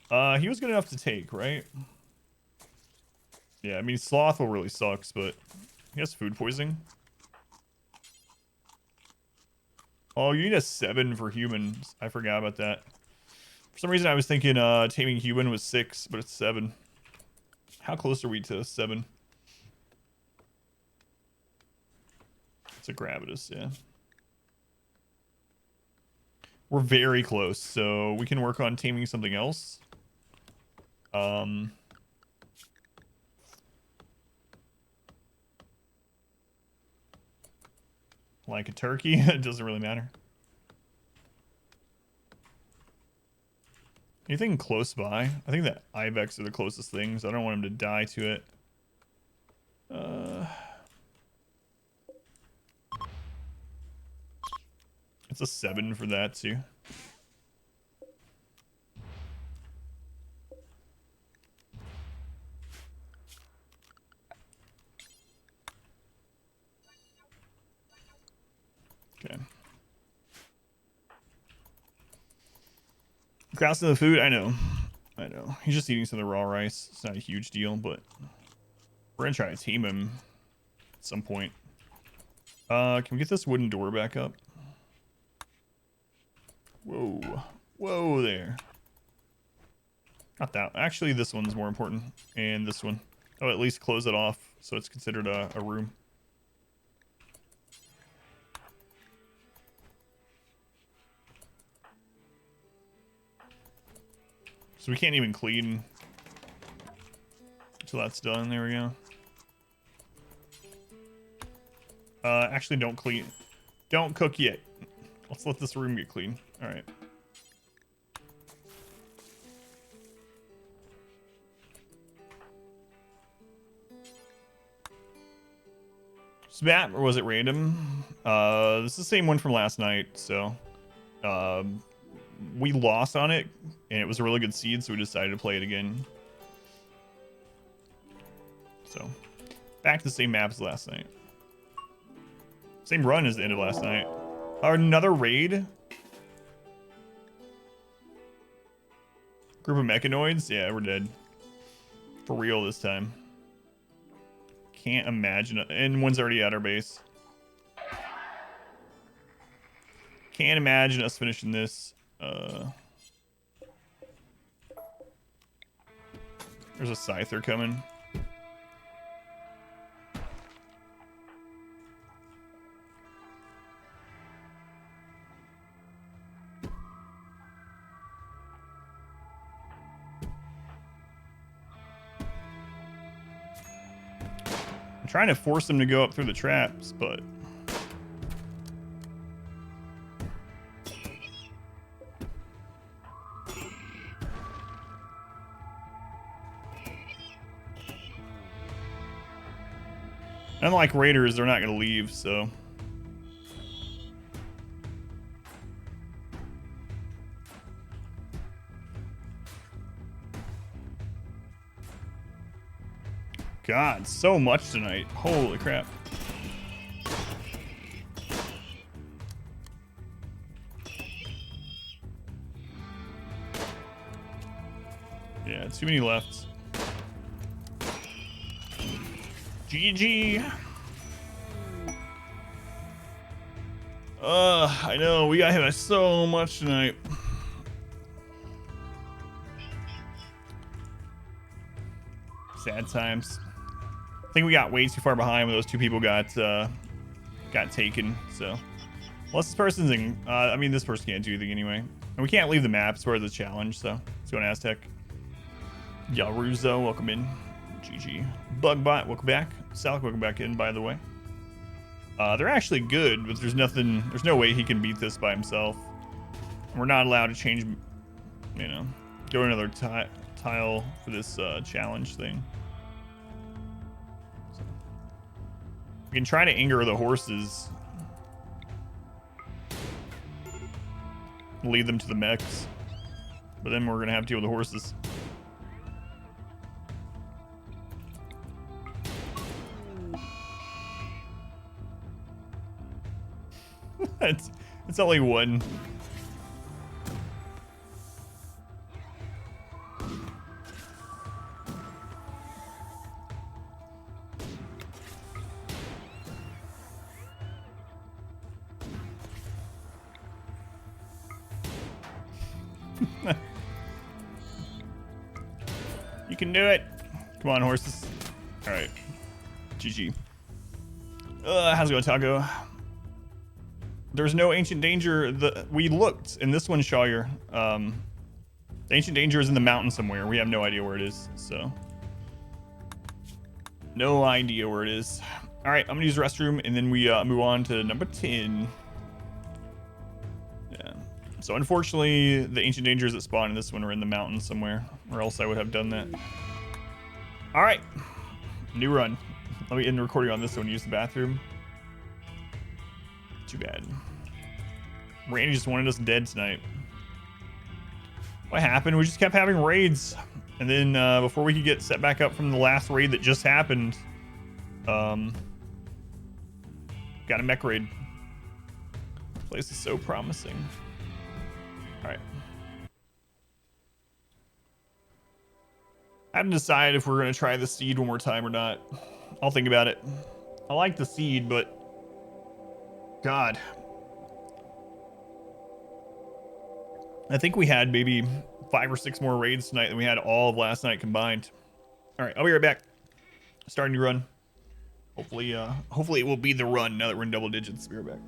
went. He was good enough to take, right? Yeah, I mean, Slothful really sucks, but he has food poisoning. Oh, you need a 7 for humans. I forgot about that. For some reason, I was thinking taming human was 6, but it's 7. How close are we to 7? It's a gravitas, yeah. We're very close, so we can work on taming something else. Like a turkey, it doesn't really matter. Anything close by? I think that ibex are the closest things. I don't want him to die to it. It's a 7 for that too. Okay. Crossing the food, I know. He's just eating some of the raw rice. It's not a huge deal, but we're gonna try to tame him at some point. Can we get this wooden door back up? Whoa there. Not that. Actually, this one's more important, and this one. Oh, at least close it off so it's considered a room. So we can't even clean until that's done. There we go. Actually, don't clean. Don't cook yet. Let's let this room get clean. All right. Spat, or was it random? This is the same one from last night, so we lost on it, and it was a really good seed, so we decided to play it again. So, back to the same map as last night. Same run as the end of last night. Another raid? Group of mechanoids? Yeah, we're dead. For real this time. Can't imagine it. And one's already at our base. Can't imagine us finishing this. There's a scyther coming. I'm trying to force them to go up through the traps, but unlike raiders, they're not going to leave, so God, so much tonight. Holy crap. Yeah, too many left. GG. I know, we got hit by so much tonight. Sad times. I think we got way too far behind when those two people got taken. So, unless this person's in, I mean, this person can't do anything anyway. And we can't leave the map. It's part of the challenge, so let's go on Aztec. Yaruzo, welcome in. GG. Bugbot, welcome back. Salik, welcome back in, by the way. They're actually good, but there's no way he can beat this by himself. We're not allowed to change, you know, go another tile for this challenge thing. So, we can try to anger the horses. Lead them to the mechs. But then we're going to have to deal with the horses. It's only one. You can do it. Come on, horses. All right. GG. How's it going, Taco? There's no ancient danger. We looked in this one, Shawyer. The ancient danger is in the mountain somewhere. We have no idea where it is, so no idea where it is. All right, I'm gonna use the restroom, and then we move on to number 10. Yeah. So unfortunately, the ancient dangers that spawn in this one are in the mountain somewhere, or else I would have done that. All right, new run. Let me end the recording on this one. Use the bathroom. Too bad. Randy just wanted us dead tonight. What happened? We just kept having raids. And then before we could get set back up from the last raid that just happened, got a mech raid. This place is so promising. All right. I haven't decided if we're going to try the seed one more time or not. I'll think about it. I like the seed, but God. I think we had maybe 5 or 6 more raids tonight than we had all of last night combined. All right, I'll be right back. Starting to run. Hopefully it will be the run now that we're in double digits. Be right back.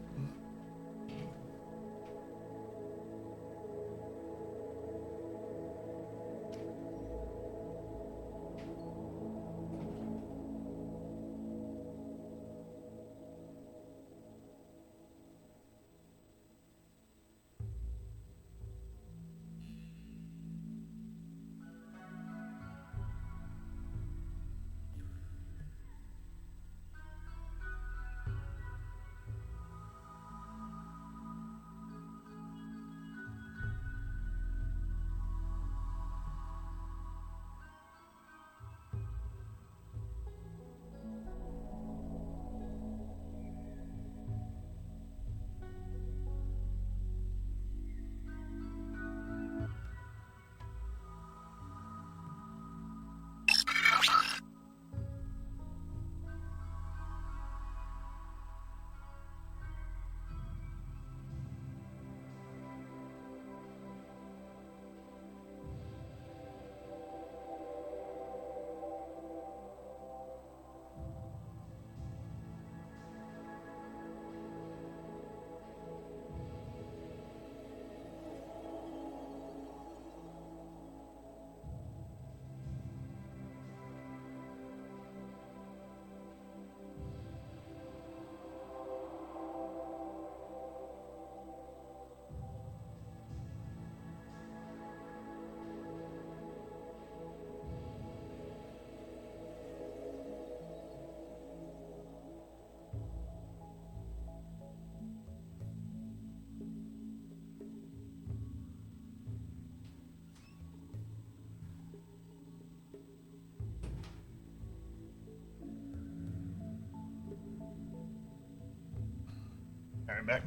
All right, back.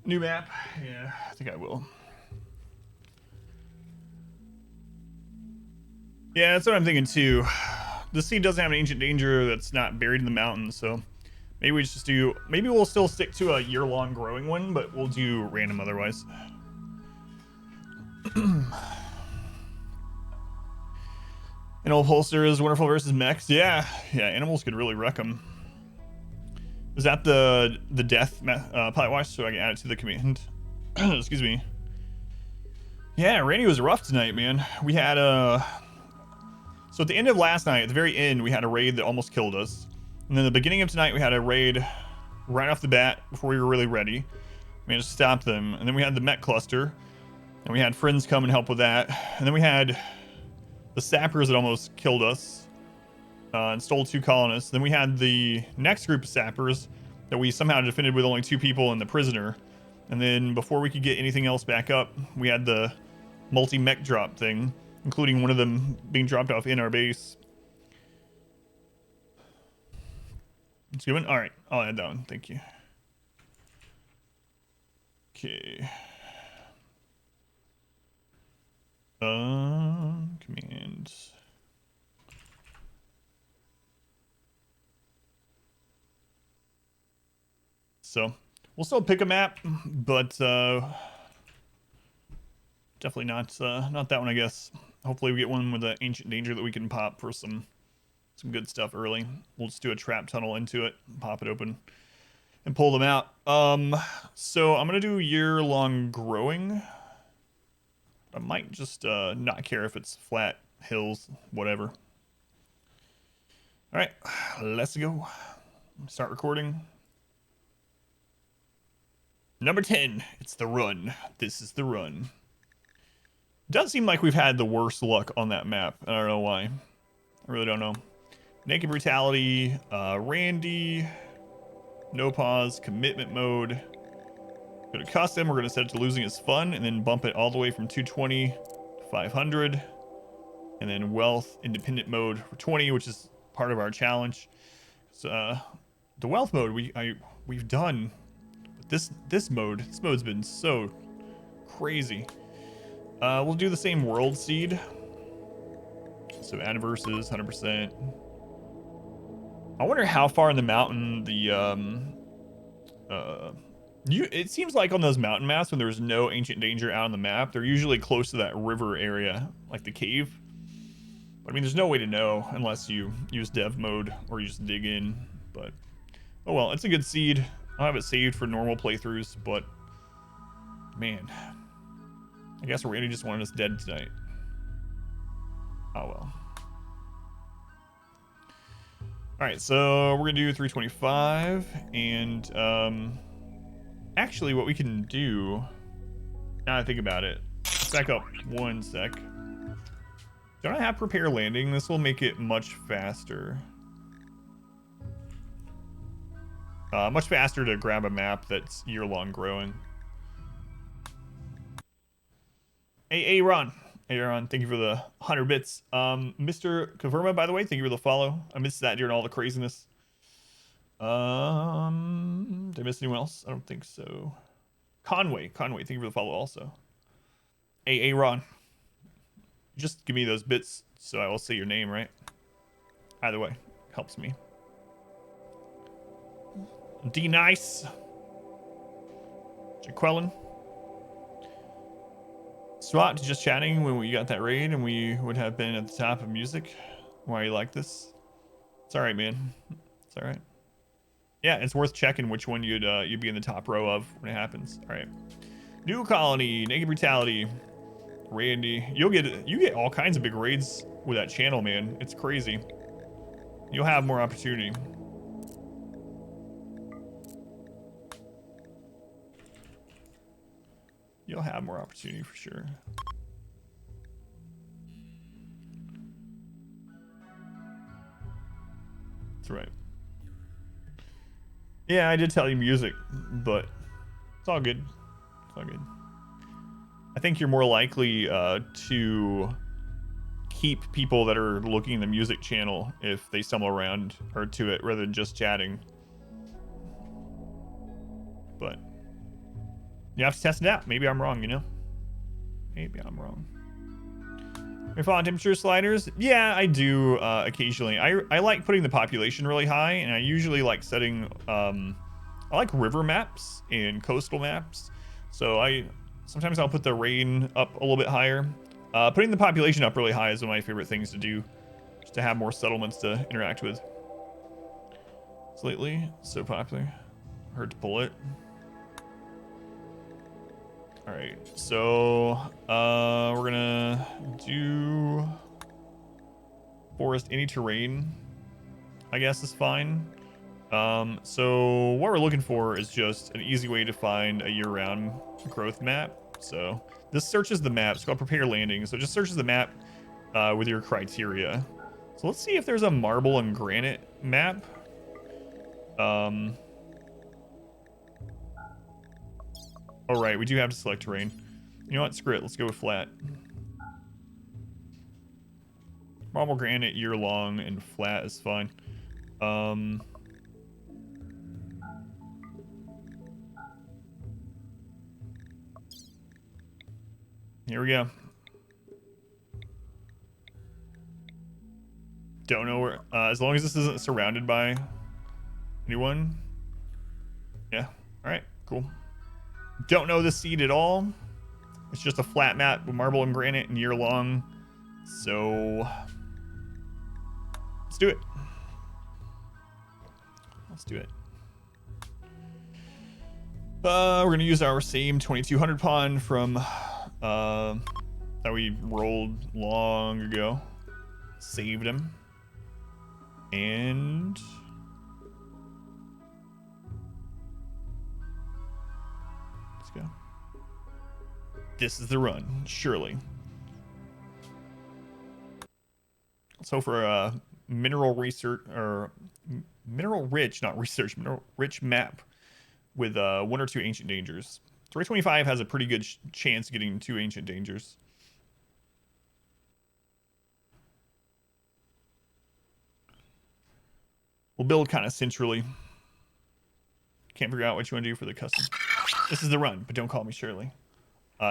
New map. Yeah, I think I will. Yeah, that's what I'm thinking too. The seed doesn't have an ancient danger that's not buried in the mountains, so maybe we just do. Maybe we'll still stick to a year-long growing one, but we'll do random otherwise. An old holster is wonderful versus mechs. Yeah, animals could really wreck them. Is that the death pilot watch? So I can add it to the command. Excuse me. Yeah, Randy was rough tonight, man. We had so at the end of last night, at the very end, we had a raid that almost killed us. And then the beginning of tonight, we had a raid right off the bat before we were really ready. We managed to stop them. And then we had the Met cluster. And we had friends come and help with that. And then we had the sappers that almost killed us and stole 2 colonists. Then we had the next group of sappers that we somehow defended with only 2 people and the prisoner. And then before we could get anything else back up, we had the multi-mech drop thing, including one of them being dropped off in our base. It's good one? All right, I'll add that one. Thank you. Okay. Commands. So we'll still pick a map, but definitely not that one, I guess. Hopefully we get one with an ancient danger that we can pop for some good stuff early. We'll just do a trap tunnel into it, pop it open, and pull them out. So I'm gonna do year-long growing. I might just not care if it's flat hills, whatever. All right, let's go. Start recording. Number 10, it's the run. This is the run. Does seem like we've had the worst luck on that map. I don't know why. I really don't know. Naked Brutality, Randy, no pause, commitment mode. Go to custom, we're gonna set it to losing is fun, and then bump it all the way from 220 to 500. And then wealth, independent mode for 20, which is part of our challenge. So, the wealth mode we've done. This mode's been so crazy. We'll do the same world seed. So AdamVsEverything 100%. I wonder how far in the mountain the it seems like on those mountain maps when there's no ancient danger out on the map, they're usually close to that river area, like the cave. But I mean, there's no way to know unless you use dev mode or you just dig in. But oh well, it's a good seed. I'll have it saved for normal playthroughs, but man, I guess Randy just wanted us dead tonight. Oh well. All right, so we're gonna do 325, and actually, what we can do now that I think about it, let's back up 1 sec. Don't I have prepare landing? This will make it much faster. Much faster to grab a map that's year-long growing. Hey, Ron. Hey, Ron, thank you for the 100 bits. Mr. Kaverma, by the way, thank you for the follow. I missed that during all the craziness. Did I miss anyone else? I don't think so. Conway, thank you for the follow also. Hey, Ron. Just give me those bits so I will say your name, right? Either way, helps me. D Nice. Jaqueline. SWAT just chatting when we got that raid and we would have been at the top of music. Why are you like this? It's alright, man. It's alright. Yeah, it's worth checking which one you'd be in the top row of when it happens. Alright. New Colony, Naked Brutality, Randy. You get all kinds of big raids with that channel, man. It's crazy. You'll have more opportunity. You'll have more opportunity for sure. That's right. Yeah, I did tell you music, but it's all good. It's all good. I think you're more likely to keep people that are looking at the music channel if they stumble around or to it rather than just chatting. But you have to test it out. Maybe I'm wrong, you know? Maybe I'm wrong. We follow temperature sliders? Yeah, I do occasionally. I like putting the population really high, and I usually like setting... I like river maps and coastal maps. So sometimes I'll put the rain up a little bit higher. Putting the population up really high is one of my favorite things to do. Just to have more settlements to interact with. It's lately so popular. Hard to pull it. All right, so we're gonna do forest. Any terrain, I guess, is fine. So what we're looking for is just an easy way to find a year-round growth map. So this searches the map. It's called Prepare Landing. So it just searches the map with your criteria. So let's see if there's a marble and granite map. Oh, right, we do have to select terrain. You know what? Screw it. Let's go with flat. Marble, granite, year-long, and flat is fine. Here we go. Don't know where. As long as this isn't surrounded by anyone. Yeah. All right. Cool. Don't know the seed at all. It's just a flat map with marble and granite and year long. So let's do it. Let's do it. We're gonna use our same 2200 pawn from that we rolled long ago. Saved him. And let's go. This is the run, surely. So for mineral research, or mineral rich, not research, mineral rich map with 1 or 2 ancient dangers. 325 has a pretty good chance of getting 2 ancient dangers. We'll build kind of centrally. Can't figure out what you want to do for the custom. This is the run, but don't call me Shirley.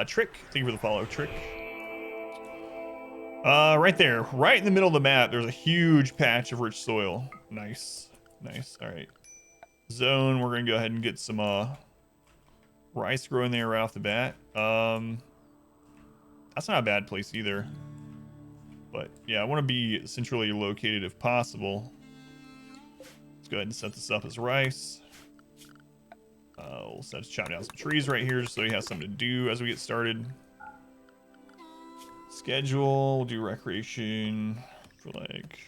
Trick, thank you for the follow, Trick. Right there, right in the middle of the map, there's a huge patch of rich soil. Nice, nice. All right, zone. We're gonna go ahead and get some rice growing there right off the bat. That's not a bad place either. But yeah, I want to be centrally located if possible. Let's go ahead and set this up as rice. We'll set chop down some trees right here just so he has something to do as we get started. Schedule, we'll do recreation for like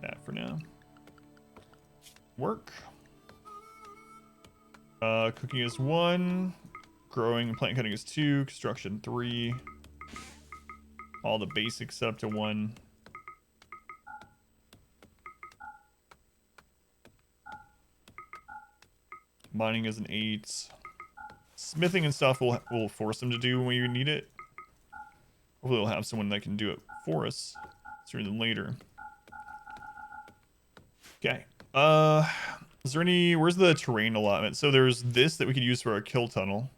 that for now. Work. Cooking is 1. Growing and plant cutting is 2. Construction 3. All the basics set up to 1. Mining is an 8. Smithing and stuff we'll force them to do when we need it. Hopefully we'll have someone that can do it for us sooner than later. Okay. Is there any... Where's the terrain allotment? So there's this that we could use for our kill tunnel.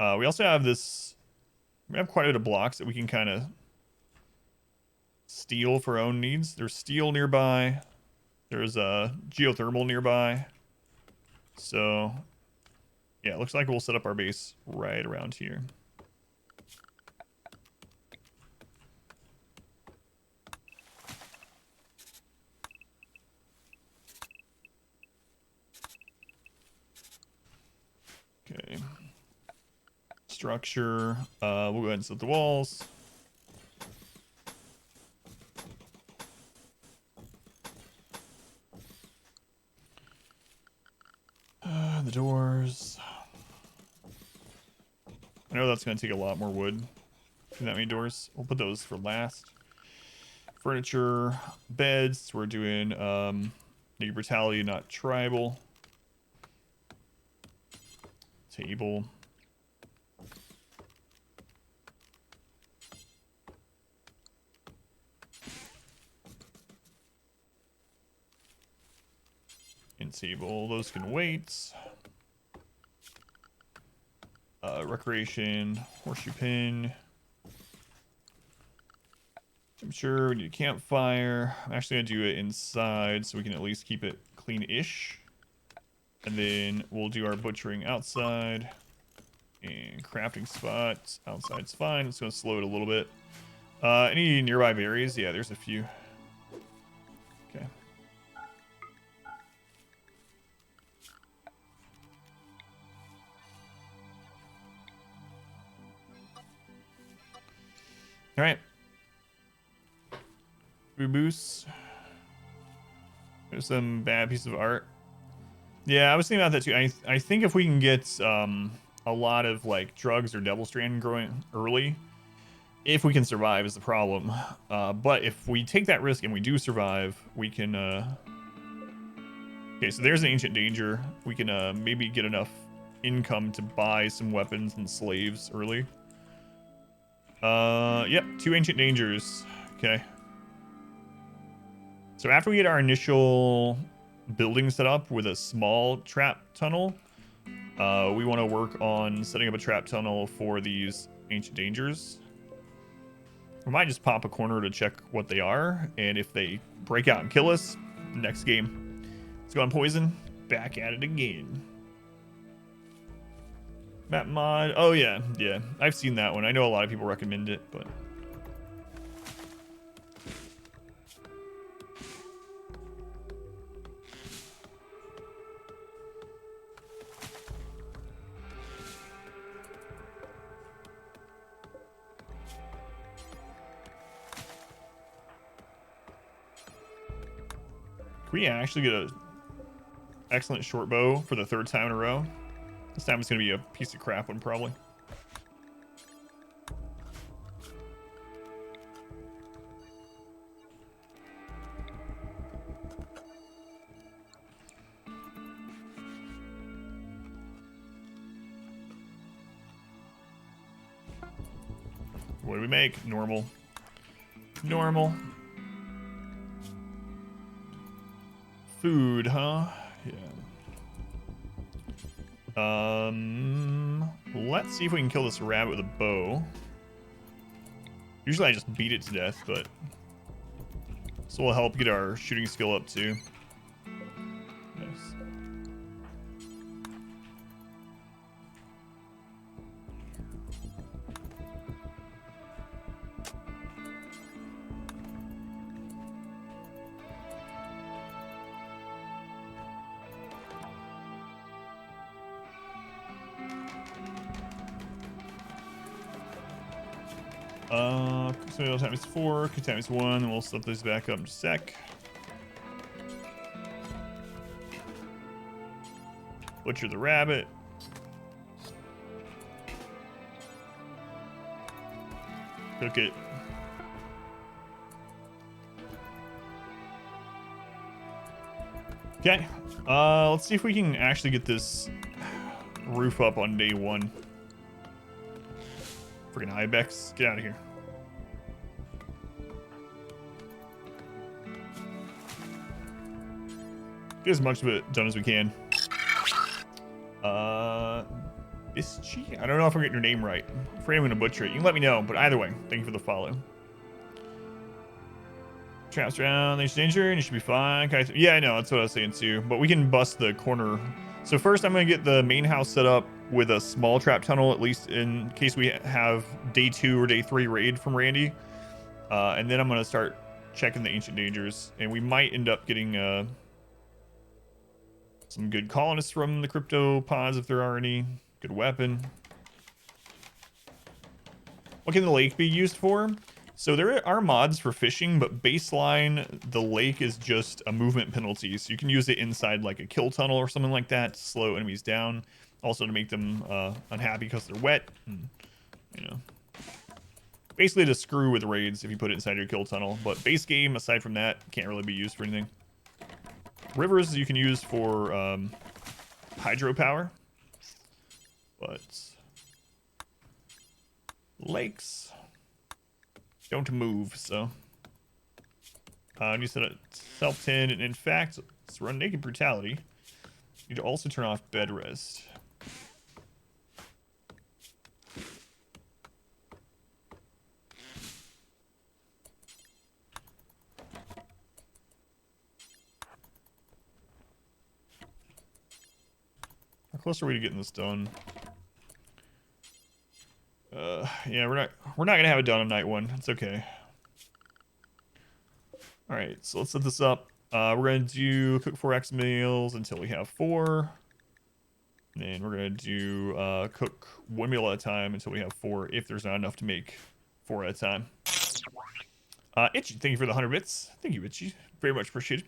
We also have this... We have quite a bit of blocks that we can kind of steal for our own needs. There's steel nearby. There's geothermal nearby. So, yeah, it looks like we'll set up our base right around here. Okay. Structure. We'll go ahead and set the walls. The doors. I know that's going to take a lot more wood. That many doors. We'll put those for last. Furniture, beds. We're doing native brutality, not tribal. Table. And table. Those can wait. Recreation, horseshoe pin. I'm sure we need a campfire. I'm actually gonna do it inside so we can at least keep it clean-ish. And then we'll do our butchering outside. And crafting spots. Outside's fine. It's gonna slow it a little bit. Any nearby berries? Yeah, there's a few. Okay. All right. Boost. There's some bad piece of art. Yeah, I was thinking about that too. I think if we can get a lot of like drugs or devil strand growing early, if we can survive is the problem. But if we take that risk and we do survive, we can. Okay, so there's an ancient danger. We can maybe get enough income to buy some weapons and slaves early. Yep, 2 ancient dangers. Okay. So after we get our initial building set up with a small trap tunnel, we want to work on setting up a trap tunnel for these ancient dangers. We might just pop a corner to check what they are, and if they break out and kill us, next game. Let's go on poison. Back at it again. Map mod. Oh yeah, yeah. I've seen that one. I know a lot of people recommend it, but can we actually get a excellent short bow for the 3rd time in a row? This time it's gonna be a piece of crap one probably. What do we make? Normal. Normal. Food, huh? Yeah. Let's see if we can kill this rabbit with a bow. Usually I just beat it to death, but this will help get our shooting skill up too. Nice. So times 4, times 1, and we'll set those back up in a sec. Butcher the rabbit. Cook it. Okay. Let's see if we can actually get this roof up on day 1. Freaking ibex, get out of here. Get as much of it done as we can. Bischi? I don't know if I'm getting your name right. I'm afraid I'm gonna butcher it. You can let me know, but either way, thank you for the follow. Traps around, there's danger, and you should be fine. Yeah, I know, that's what I was saying too. But we can bust the corner. So first I'm gonna get the main house set up with a small trap tunnel, at least in case we have day 2 or day 3 raid from Randy. And then I'm gonna start checking the ancient dangers, and we might end up getting some good colonists from the crypto pods if there are any. Good weapon. What can the lake be used for? So there are mods for fishing, but baseline, the lake is just a movement penalty. So you can use it inside like a kill tunnel or something like that to slow enemies down. Also to make them unhappy because they're wet. And, you know, basically to screw with raids if you put it inside your kill tunnel. But base game, aside from that, can't really be used for anything. Rivers you can use for hydropower, but lakes don't move, so you set it self-tin, and in fact, let's run naked brutality. You need to also turn off bed rest. How close are we to getting this done? Yeah, we're not gonna have it done on night 1. It's okay. All right, so let's set this up. We're gonna do cook 4 X meals until we have 4. And then we're gonna do cook 1 meal at a time until we have 4. If there's not enough to make 4 at a time. Itchy, thank you for the 100 bits. Thank you, Itchy. Very much appreciated.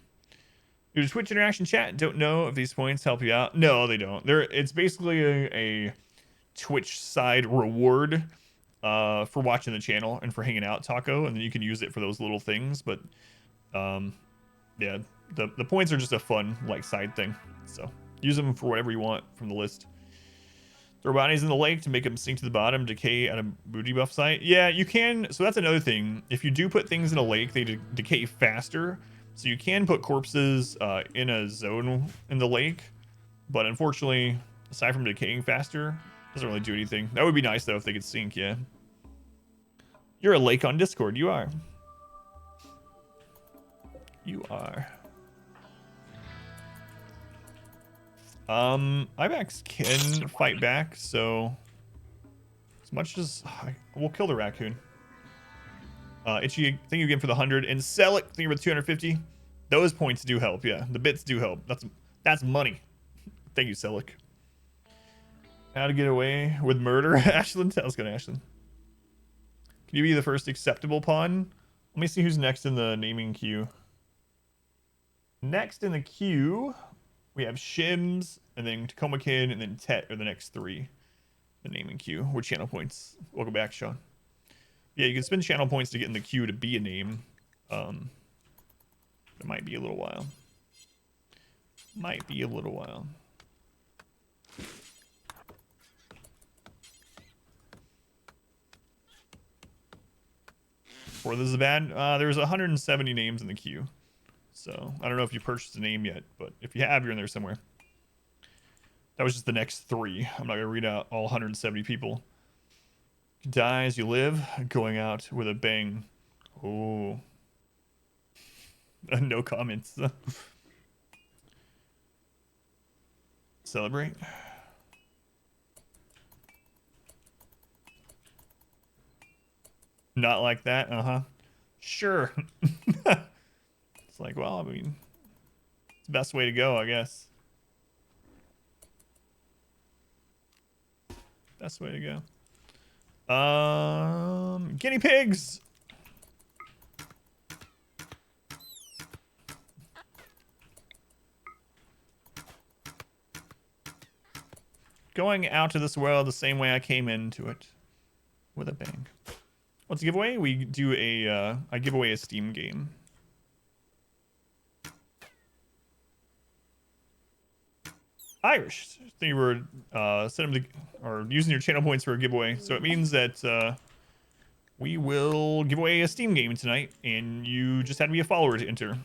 Your Twitch interaction chat. Don't know if these points help you out. No, they don't. It's basically a Twitch side reward for watching the channel and for hanging out, Taco, and then you can use it for those little things. But yeah, the points are just a fun like side thing. So use them for whatever you want from the list. Throw bodies in the lake to make them sink to the bottom, decay at a booty buff site. Yeah, you can. So that's another thing. If you do put things in a lake, they decay faster. So you can put corpses in a zone in the lake. But unfortunately, aside from decaying faster, doesn't really do anything. That would be nice, though, if they could sink, yeah. You're a lake on Discord. You are. You are. Ibex can fight back, so as much as we'll kill the raccoon. Itchy, thank you again for the 100, and Selic, thank you for the 250. Those points do help, yeah. The bits do help. That's money. Thank you, Selic. How to get away with murder, Ashlyn? Let's go to Ashlyn. Can you be the first acceptable pawn? Let me see who's next in the naming queue. Next in the queue, we have Shims, and then Tacomakin, and then Tet are the next 3. The naming queue. We're channel points. Welcome back, Sean. Yeah, you can spend channel points to get in the queue to be a name. It might be a little while. Might be a little while. Or this is bad. There's 170 names in the queue. So I don't know if you purchased a name yet, but if you have, you're in there somewhere. That was just the next 3. I'm not going to read out all 170 people. You die as you live, going out with a bang. Oh. No comments. Celebrate. Not like that? Uh-huh. Sure. It's like, well, I mean, it's the best way to go, I guess. Best way to go. Guinea pigs. Going out to this world the same way I came into it, with a bang. What's a giveaway? We do I give away a Steam game. Irish, they were using your channel points for a giveaway, so it means that we will give away a Steam game tonight, and you just had to be a follower to enter.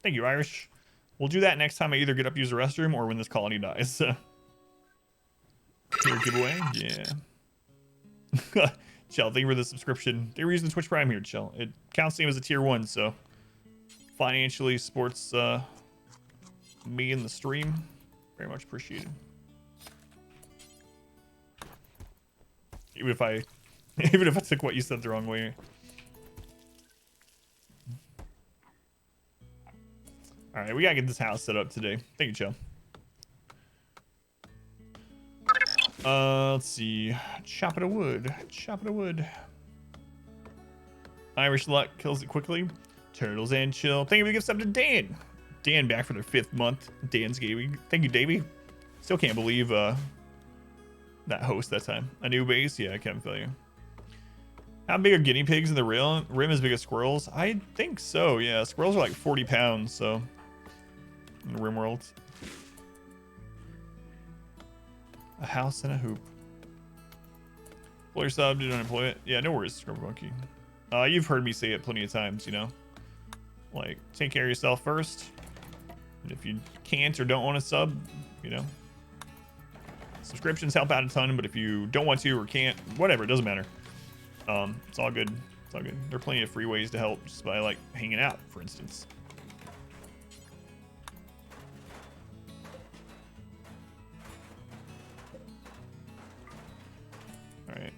Thank you, Irish. We'll do that next time I either get up to use the restroom or when this colony dies. Here, giveaway, yeah. Chell, thank you for the subscription. They were using the Twitch Prime here, Chell. It counts same as a tier 1, so financially supports me in the stream. Very much appreciated. Even if I took what you said the wrong way. All right, we gotta get this house set up today. Thank you, Chell. Let's see. Chop it a wood. Chop it a wood. Irish luck kills it quickly. Turtles and chill. Thank you for the gift sub to Dan. Dan back for their 5th month. Dan's gaming. Thank you, Davey. Still can't believe that host that time. A new base? Yeah, I can't tell you. How big are guinea pigs in the rim as big as squirrels? I think so, yeah. Squirrels are like 40 pounds, so. In RimWorld. A house and a hoop. Pull your sub, do not employ it. Yeah, no worries, Scrubber Monkey. You've heard me say it plenty of times, you know. Like, take care of yourself first. And if you can't or don't want to sub, you know. Subscriptions help out a ton, but if you don't want to or can't, whatever, it doesn't matter. It's all good. It's all good. There are plenty of free ways to help just by, like, hanging out, for instance. Alright.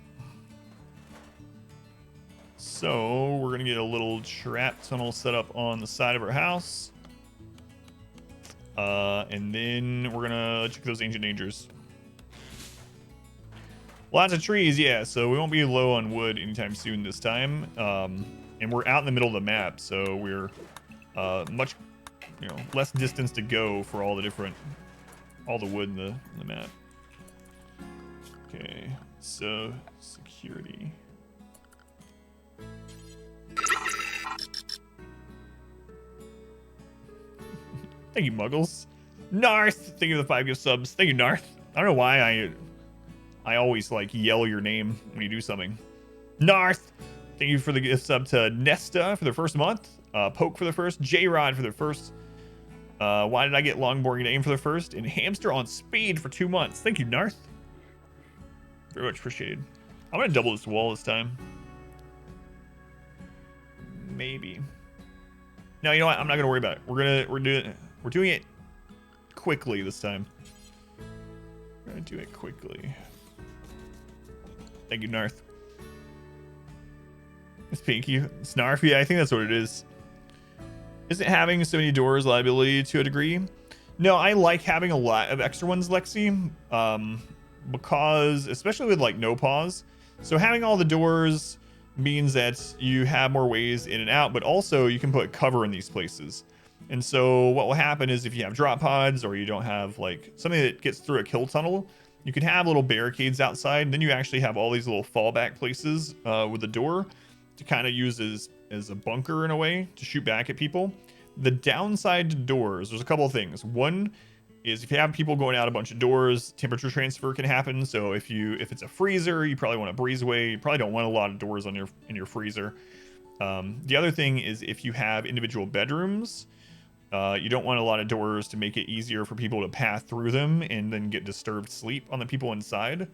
So, we're going to get a little trap tunnel set up on the side of our house. And then we're going to check those ancient dangers. Lots of trees, yeah. So we won't be low on wood anytime soon this time. And we're out in the middle of the map, so we're much, less distance to go for all the wood in the map. Okay, so security. Thank you, Muggles. Narth, thank you for the 5 gift subs. Thank you, Narth. I don't know why I always like yell your name when you do something. Narth, thank you for the gift sub to Nesta for the first month. Poke for the first. J-Rod for the first. Why did I get Longboring name for the first? And Hamster on Speed for 2 months. Thank you, Narth. Very much appreciated. I'm gonna double this wall this time. Maybe. No, you know what? I'm not gonna worry about it. We're doing it quickly this time. We're gonna do it quickly. Thank you, Narth. It's Pinky. Snarf, yeah, I think that's what it is. Isn't having so many doors liability to a degree? No, I like having a lot of extra ones, Lexi. Because, especially with like no pause. So having all the doors means that you have more ways in and out, but also you can put cover in these places. And so what will happen is if you have drop pods or you don't have like something that gets through a kill tunnel, you can have little barricades outside. And then you actually have all these little fallback places with the door to kind of use as a bunker in a way to shoot back at people. The downside to doors, there's a couple of things. One is if you have people going out a bunch of doors, temperature transfer can happen. So if it's a freezer, you probably want to breeze away. You probably don't want a lot of doors in your freezer. The other thing is if you have individual bedrooms, you don't want a lot of doors to make it easier for people to pass through them and then get disturbed sleep on the people inside.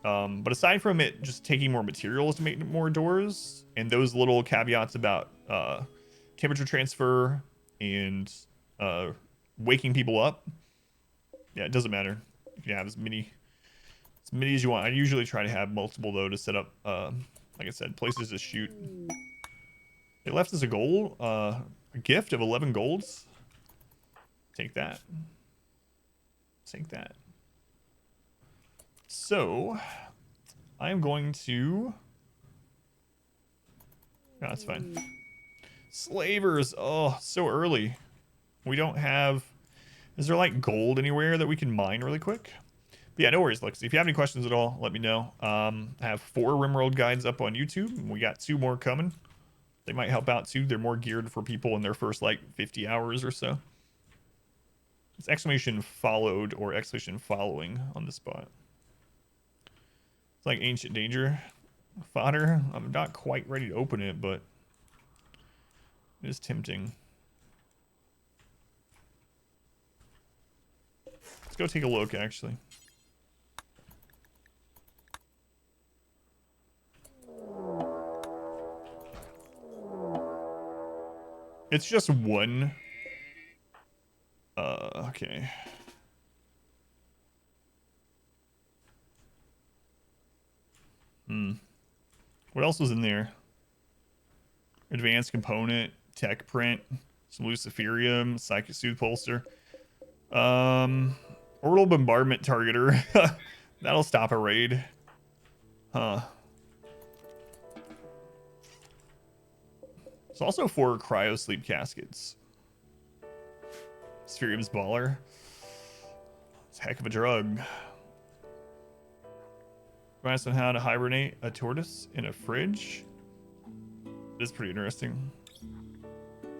But aside from it just taking more materials to make more doors and those little caveats about temperature transfer and waking people up, yeah, it doesn't matter. You can have as many as you want. I usually try to have multiple though to set up, like I said, places to shoot. They left us a gold, a gift of 11 golds. Take that. Take that. So, I'm going to... No, that's fine. Slavers! Oh, so early. We don't have... Is there like gold anywhere that we can mine really quick? But yeah, no worries, Lexi. If you have any questions at all, let me know. I have 4 RimWorld guides up on YouTube, and we got 2 more coming. They might help out too. They're more geared for people in their first like 50 hours or so. It's exclamation followed or exclamation following on the spot. It's like Ancient Danger fodder. I'm not quite ready to open it, but it is tempting. Let's go take a look, actually. It's just one. Okay. What else was in there? Advanced component, tech print, some luciferium, psychic soothe bolster. Orbital bombardment targeter. That'll stop a raid. Huh. There's also 4 cryo sleep caskets. Spherium's baller. It's a heck of a drug. Advice on how to hibernate a tortoise in a fridge. This is pretty interesting.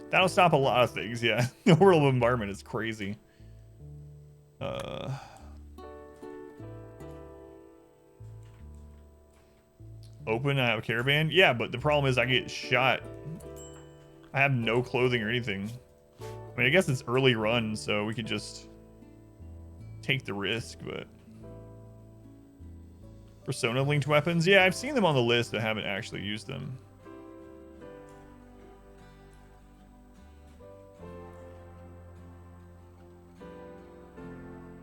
That'll stop a lot of things, yeah. The world of bombardment is crazy. Open, I have a caravan. Yeah, but the problem is I get shot. I have no clothing or anything. I mean, I guess it's early run, so we could just take the risk, but... Persona-linked weapons? Yeah, I've seen them on the list, but haven't actually used them.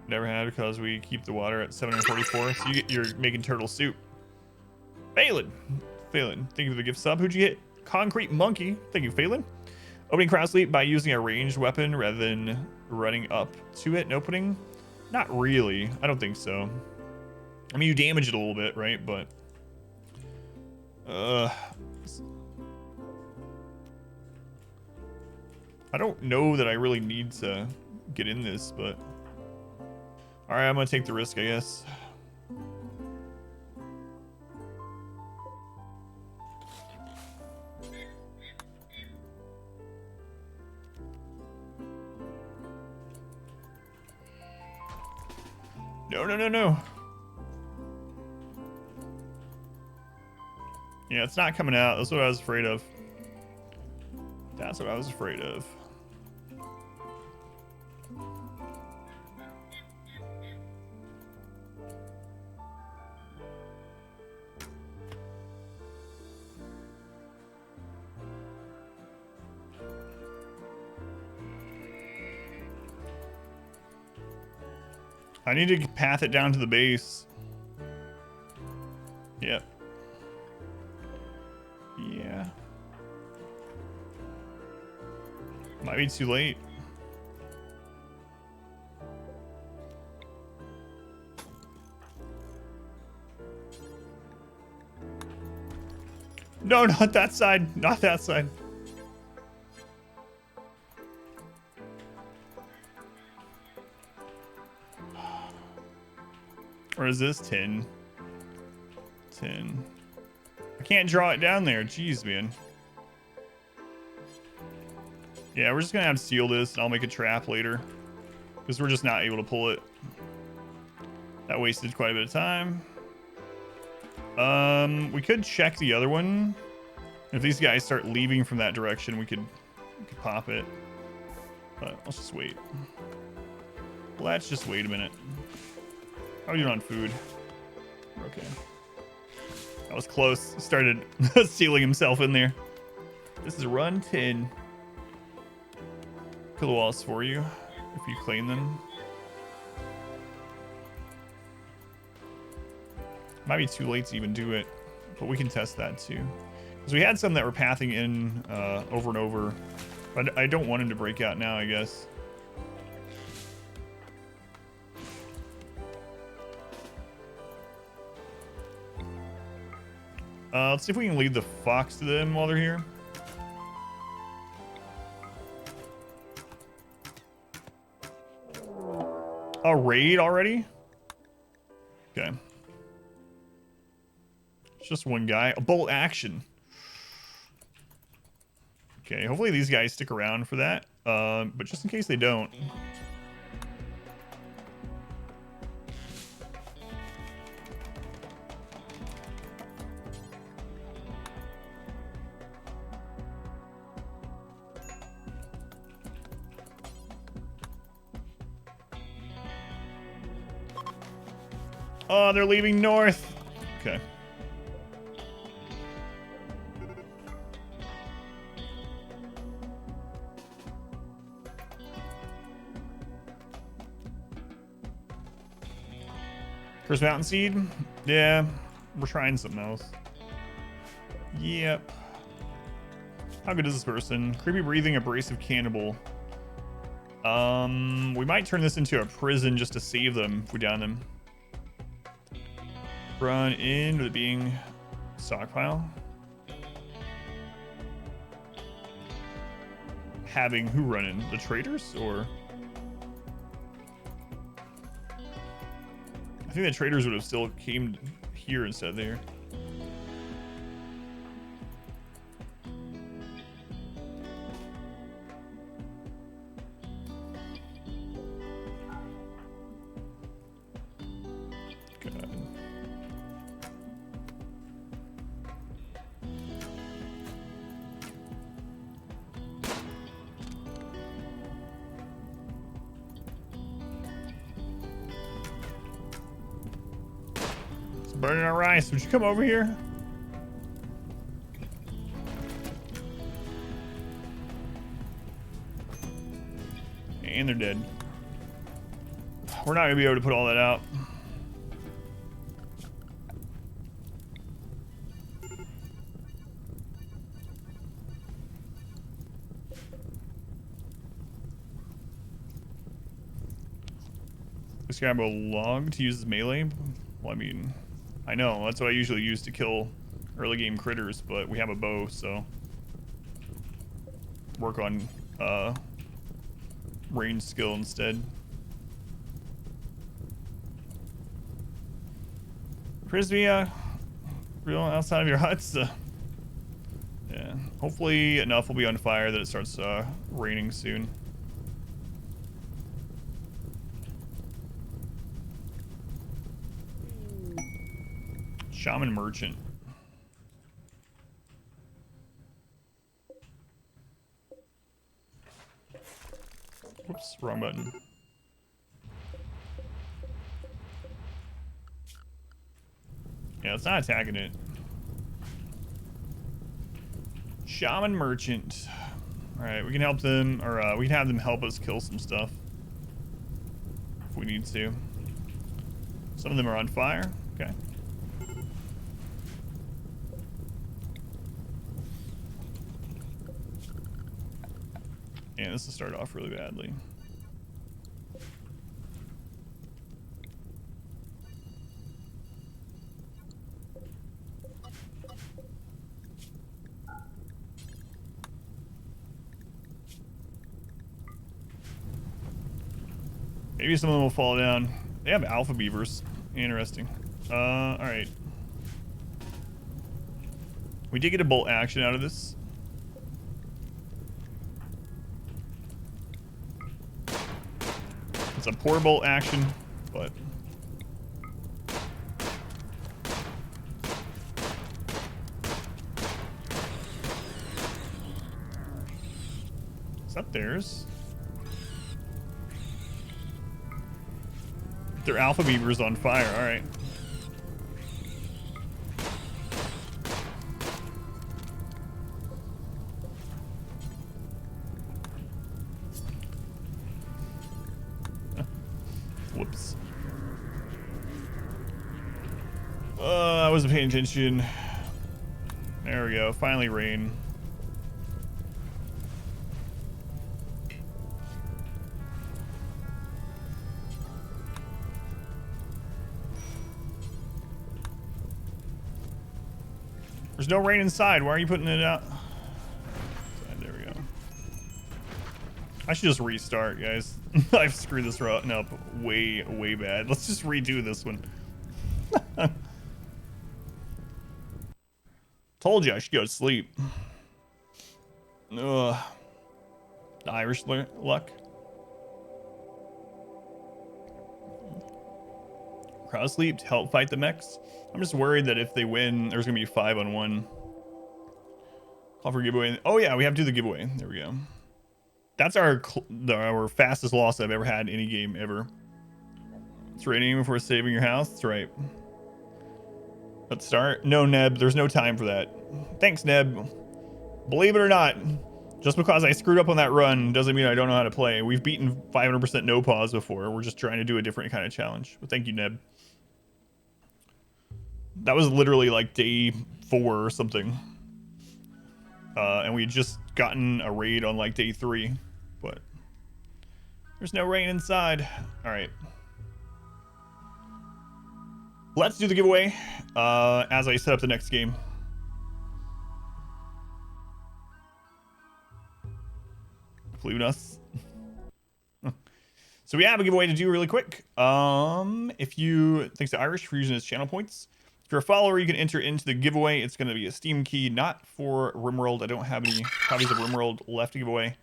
Never had because we keep the water at 744, so you're making turtle soup. Phelan, thank you for the gift sub. Who'd you get? Concrete Monkey. Thank you, Phelan. Opening crowd sleep by using a ranged weapon rather than running up to it and opening? Not really. I don't think so. I mean, you damage it a little bit, right? But I don't know that I really need to get in this, but all right, I'm gonna take the risk, I guess. No, no, no, no. Yeah, it's not coming out. That's what I was afraid of. That's what I was afraid of. I need to path it down to the base. Yep. Yeah. Might be too late. No, not that side. Not that side. Or is this 10? 10. I can't draw it down there. Jeez, man. Yeah, we're just gonna have to seal this, and I'll make a trap later. Because we're just not able to pull it. That wasted quite a bit of time. We could check the other one. If these guys start leaving from that direction, we could pop it. But let's just wait. Let's just wait a minute. How are we doing on food? Okay. That was close. Started sealing himself in there. This is run 10. Pillow walls for you, if you claim them. Might be too late to even do it, but we can test that too. Because we had some that were pathing in over and over. But I don't want him to break out now, I guess. Let's see if we can lead the fox to them while they're here. A raid already? Okay. It's just one guy. A bolt action. Okay, hopefully these guys stick around for that. But just in case they don't. Oh, they're leaving north. Okay. First mountain seed? Yeah, we're trying something else. Yep. How good is this person? Creepy breathing, abrasive cannibal. We might turn this into a prison just to save them if we down them. Run in with it being stockpile. Having who run in? The traders or? I think the traders would have still came here instead of there. God. Burning our rice. Would you come over here? And they're dead. We're not gonna be able to put all that out. Let's grab a log to use as melee. Well, I mean, I know. That's what I usually use to kill early game critters, but we have a bow, so... Work on, range skill instead. Frisbee, real outside of your huts. Yeah, hopefully enough will be on fire that it starts raining soon. Shaman merchant. Whoops, wrong button. Yeah, it's not attacking it. Shaman merchant. All right, we can help them, or we can have them help us kill some stuff if we need to. Some of them are on fire. Okay. Yeah, this will start off really badly. Maybe some of them will fall down. They have alpha beavers. Interesting. All right. We did get a bolt action out of this. It's a poor bolt action, but... Is that theirs? Their alpha beaver's on fire, alright. Whoops. I wasn't paying attention. There we go, finally rain. There's no rain inside. Why are you putting it out? There we go. I should just restart, guys. I've screwed this route up way, way bad. Let's just redo this one. Told you I should go to sleep. Ugh. Irish luck. Crowd sleep to help fight the mechs. I'm just worried that if they win, there's gonna be 5-on-1. Call for giveaway. Oh yeah, we have to do the giveaway. There we go. That's our fastest loss I've ever had in any game ever. It's raining before saving your house. That's right. Let's start. No, Neb, there's no time for that. Thanks, Neb. Believe it or not, just because I screwed up on that run doesn't mean I don't know how to play. We've beaten 500% no pause before. We're just trying to do a different kind of challenge. But thank you, Neb. That was literally like day 4 or something. And we had just gotten a raid on like day 3. But there's no rain inside. All right. Let's do the giveaway as I set up the next game. Include us. So we have a giveaway to do really quick. If you, thanks to Irish for using his channel points. If you're a follower, you can enter into the giveaway. It's going to be a Steam key, not for RimWorld. I don't have any copies of RimWorld left to give away.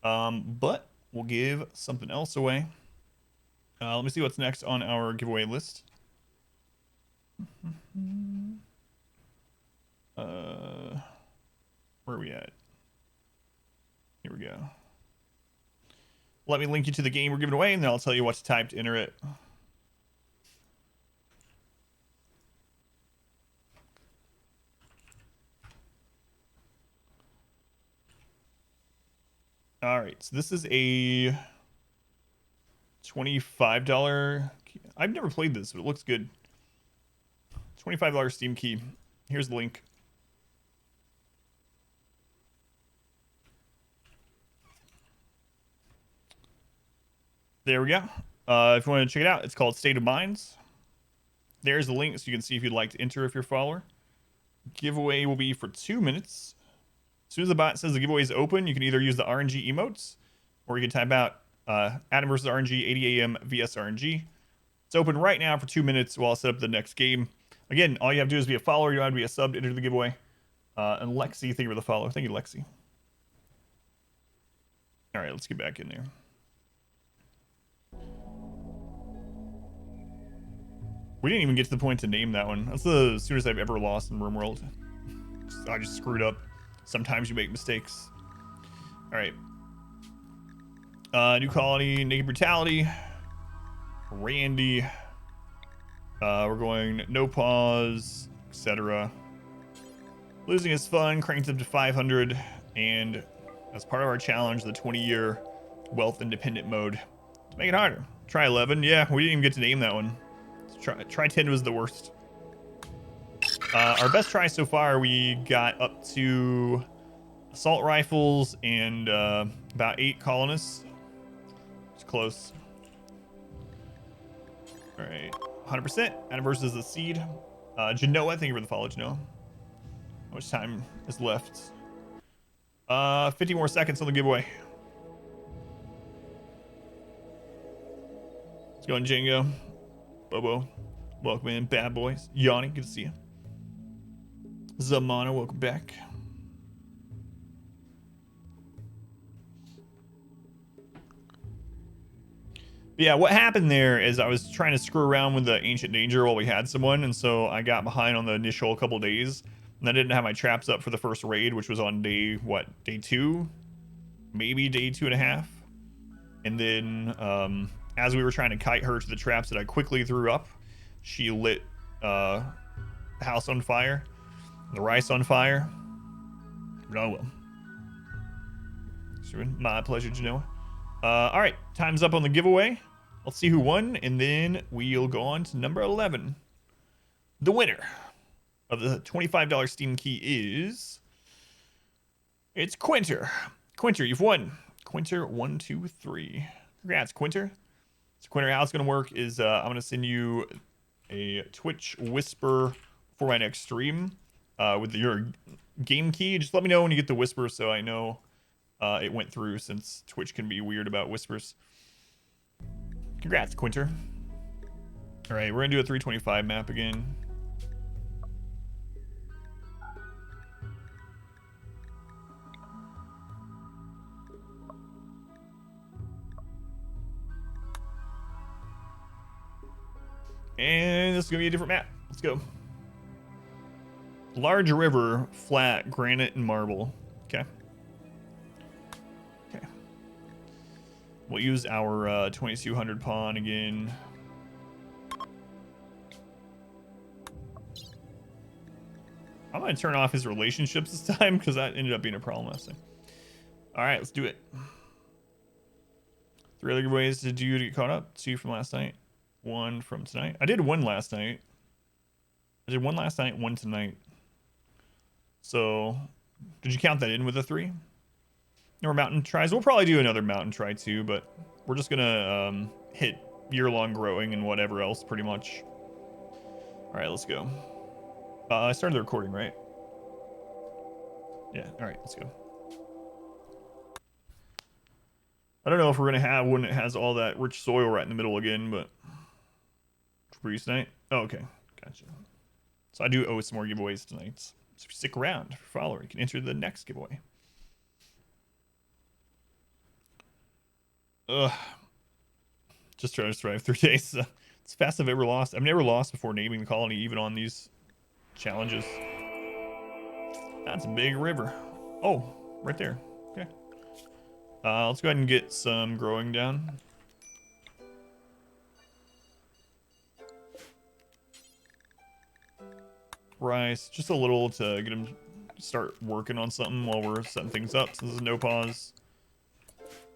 But we'll give something else away. Let me see what's next on our giveaway list. Where are we at? Here we go. Let me link you to the game we're giving away, and then I'll tell you what to type to enter it. All right, so this is a $25. I've never played this, but it looks good. $25 Steam key. Here's the link. There we go. If you want to check it out, it's called State of Minds. there's the link so you can see if you'd like to enter if you're a follower. Giveaway will be for 2 minutes. As soon as the bot says the giveaway is open, you can either use the RNG emotes or you can type out Adam versus RNG 80 AM vs RNG. It's open right now for 2 minutes while I set up the next game. Again, all you have to do is be a follower. You don't have to be a sub to enter the giveaway. And Lexi, thank you for the follow. Thank you, Lexi. All right, let's get back in there. We didn't even get to the point to name that one. That's the soonest I've ever lost in RimWorld. I just screwed up. Sometimes you make mistakes. All right. New colony, naked brutality. Randy. We're going no pause, etc. Losing is fun. Cranked up to 500, and as part of our challenge, the 20-year wealth independent mode to make it harder. Try 11. Yeah, we didn't even get to name that one. Try 10 was the worst. Our best try so far, we got up to assault rifles and about 8 colonists. It's close. All right, 100%. Adam versus the seed. Genoa, thank you for the follow, Genoa. How much time is left? 50 more seconds on the giveaway. Let's go on Django. Bobo, welcome in. Bad Boys. Yanni, good to see you. Zamana, welcome back. But yeah, what happened there is I was trying to screw around with the Ancient Danger while we had someone, and so I got behind on the initial couple days, and I didn't have my traps up for the first raid, which was on day 2? Maybe day 2.5. And then as we were trying to kite her to the traps that I quickly threw up, she lit the house on fire, the rice on fire. Oh well. My pleasure, Genoa. All right, time's up on the giveaway. Let's see who won, and then we'll go on to number 11. The winner of the $25 Steam key is... It's Quinter. Quinter, you've won. Quinter 123. Congrats, Quinter. So Quinter, how it's gonna work is I'm gonna send you a Twitch whisper for my next stream with your game key. Just let me know when you get the whisper so I know it went through, since Twitch can be weird about whispers. Congrats, Quinter. All right, we're gonna do a 325 map again. And this is gonna be a different map. Let's go. Large river, flat, granite, and marble. Okay. Okay. We'll use our 2200 pawn again. I'm gonna turn off his relationships this time because that ended up being a problem last time. All right, let's do it. 3 other giveaways to do to get caught up. 2 from last night. 1 from tonight. I did 1 last night. I did 1 last night, 1 tonight. So, did you count that in with the 3? Or mountain tries? We'll probably do another mountain try too, but we're just gonna hit year-long growing and whatever else, pretty much. All right, let's go. I started the recording, right? Yeah. All right, let's go. I don't know if we're gonna have one that has all that rich soil right in the middle again, but for you tonight. Oh, okay, gotcha. So I do owe some more giveaways tonight. So if you stick around, follower, you can enter the next giveaway. Ugh. Just trying to survive 3 days. It's the fastest I've ever lost. I've never lost before naming the colony, even on these challenges. That's a big river. Oh, right there. Okay. Let's go ahead and get some growing down. Rice, just a little to get them to start working on something while we're setting things up. So this is no pause.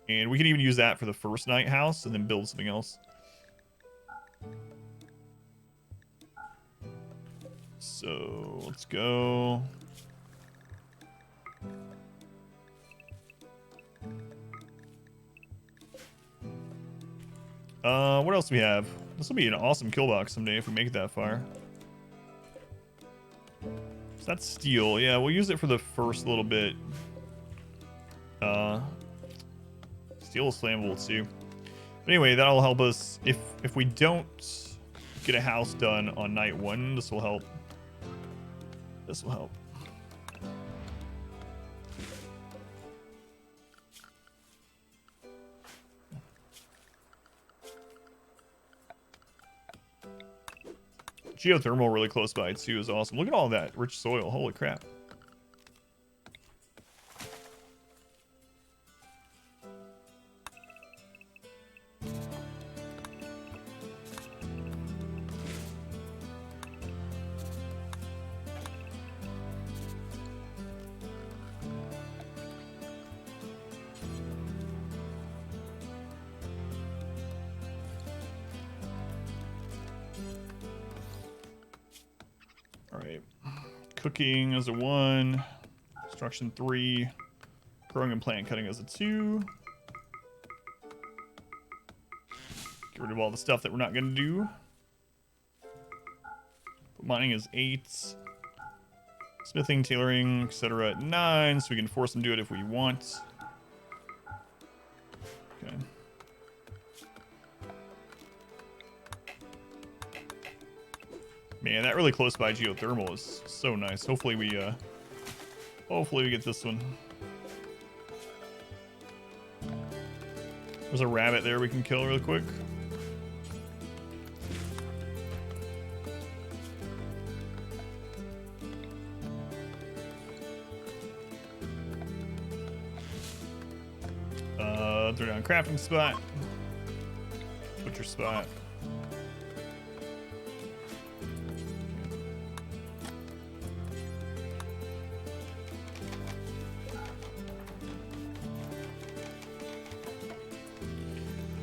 And we can even use that for the first night house and then build something else. So let's go. What else do we have? This will be an awesome kill box someday if we make it that far. So that's steel. Yeah, we'll use it for the first little bit. Steel is flammable too. But anyway, that'll help us if we don't get a house done on night 1. This will help. This will help. Geothermal really close by too is awesome. Look at all that rich soil. Holy crap. Alright. Cooking as a 1. Construction 3. Growing and plant cutting as a 2. Get rid of all the stuff that we're not going to do. Mining is 8. Smithing, tailoring, etc. at 9, so we can force them to do it if we want. Okay. Man, that really close by geothermal is so nice. Hopefully we get this one. There's a rabbit there we can kill real quick. Throw down crafting spot. Butcher spot.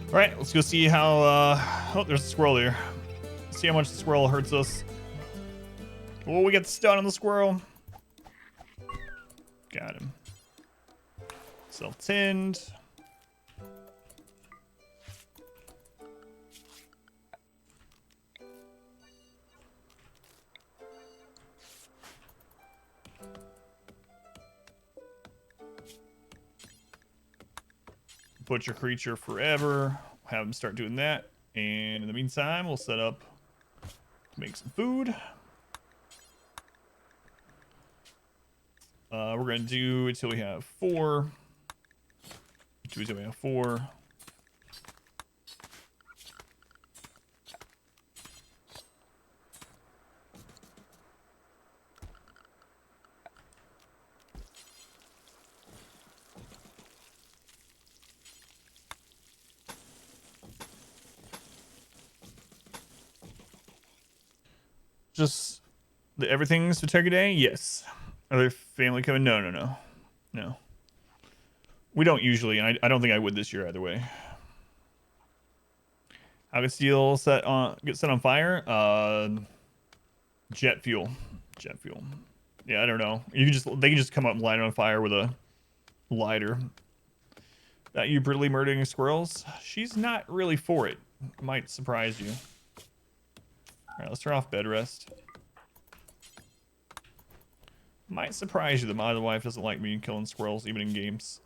All right, let's go see how. Oh, there's a squirrel here. Let's see how much the squirrel hurts us. Oh, we got the stun on the squirrel. Got him. Self-tinned. Butcher creature forever. Have them start doing that. And in the meantime, we'll set up to make some food. We're going to do until we have 4. Do until we have 4. Just the everything's for Turkey Day? Yes. Other family coming? No. We don't usually, and I don't think I would this year either way. How can steel get set on fire? Jet fuel. Yeah, I don't know. They can just come up and light it on fire with a lighter. That you brutally murdering squirrels? She's not really for it. Might surprise you. Alright, let's turn off bed rest. Might surprise you that my other wife doesn't like me killing squirrels even in games.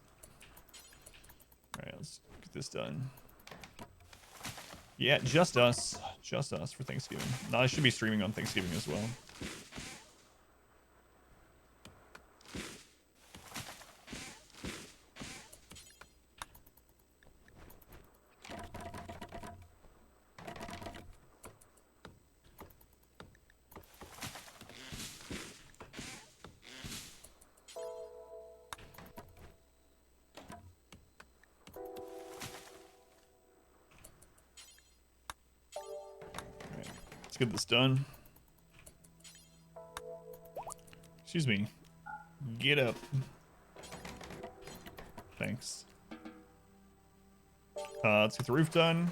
Alright, let's get this done. Yeah, just us. Just us for Thanksgiving. No, I should be streaming on Thanksgiving as well. Get this done. Excuse me. Get up. Thanks. Let's get the roof done.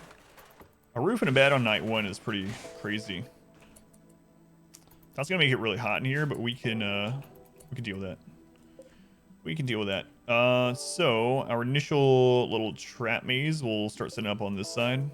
A roof and a bed on night 1 is pretty crazy. That's gonna make it really hot in here, but we can deal with that. We can deal with that. So our initial little trap maze we'll start setting up on this side.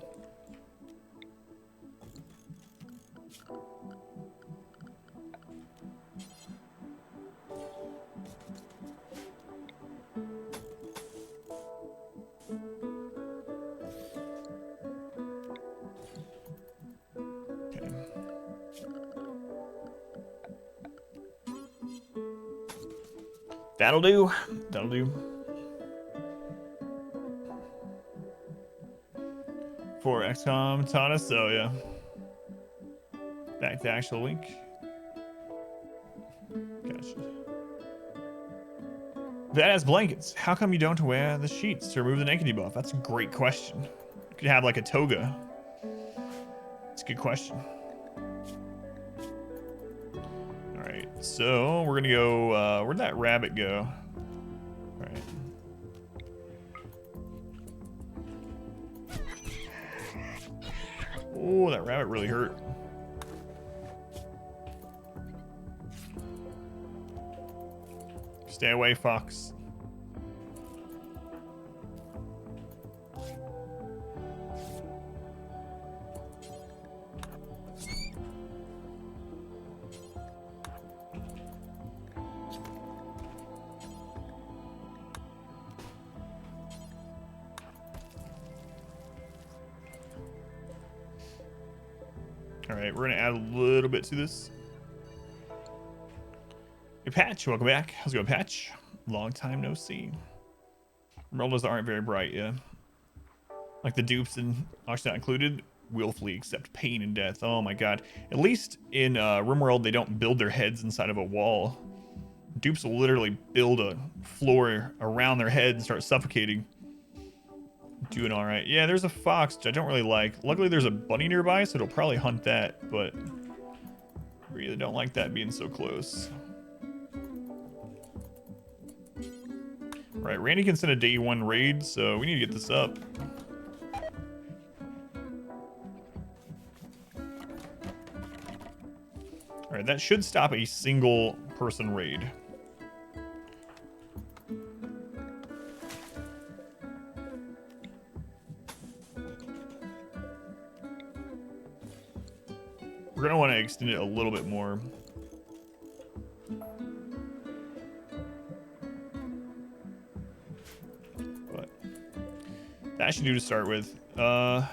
That'll do. That'll do. For XCOM Tana, so yeah. Back to actual link. Gotcha. That has blankets. How come you don't wear the sheets to remove the naked debuff? That's a great question. You could have like a toga. It's a good question. All right, so we're gonna go. Where'd that rabbit go? All right. Oh, that rabbit really hurt. Stay away, Fox. All right, we're gonna add a little bit to this. Hey, Patch, welcome back. How's it going, Patch? Long time no see. Rollers aren't very bright, yeah. Like the dupes and actually not included, willfully accept pain and death. Oh my god. At least in RimWorld, they don't build their heads inside of a wall. Dupes will literally build a floor around their head and start suffocating. Doing all right. Yeah, there's a fox, which I don't really like. Luckily, there's a bunny nearby, so it'll probably hunt that, but really don't like that being so close. All right, Randy can send a day 1 raid, so we need to get this up. All right, that should stop a single person raid. We're gonna want to extend it a little bit more. But that should do to start with. We'll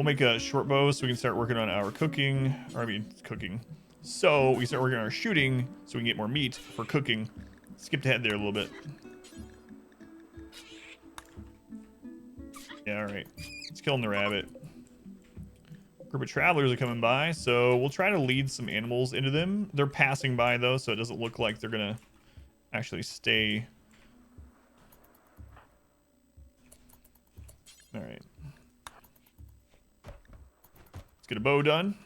make a short bow so we can start working on our cooking. Or I mean, cooking. So we start working on our shooting so we can get more meat for cooking. Skipped ahead there a little bit. Yeah, all right. Let's kill the rabbit. Group of travelers are coming by, so we'll try to lead some animals into them. They're passing by though, so it doesn't look like they're gonna actually stay. All right. Let's get a bow done.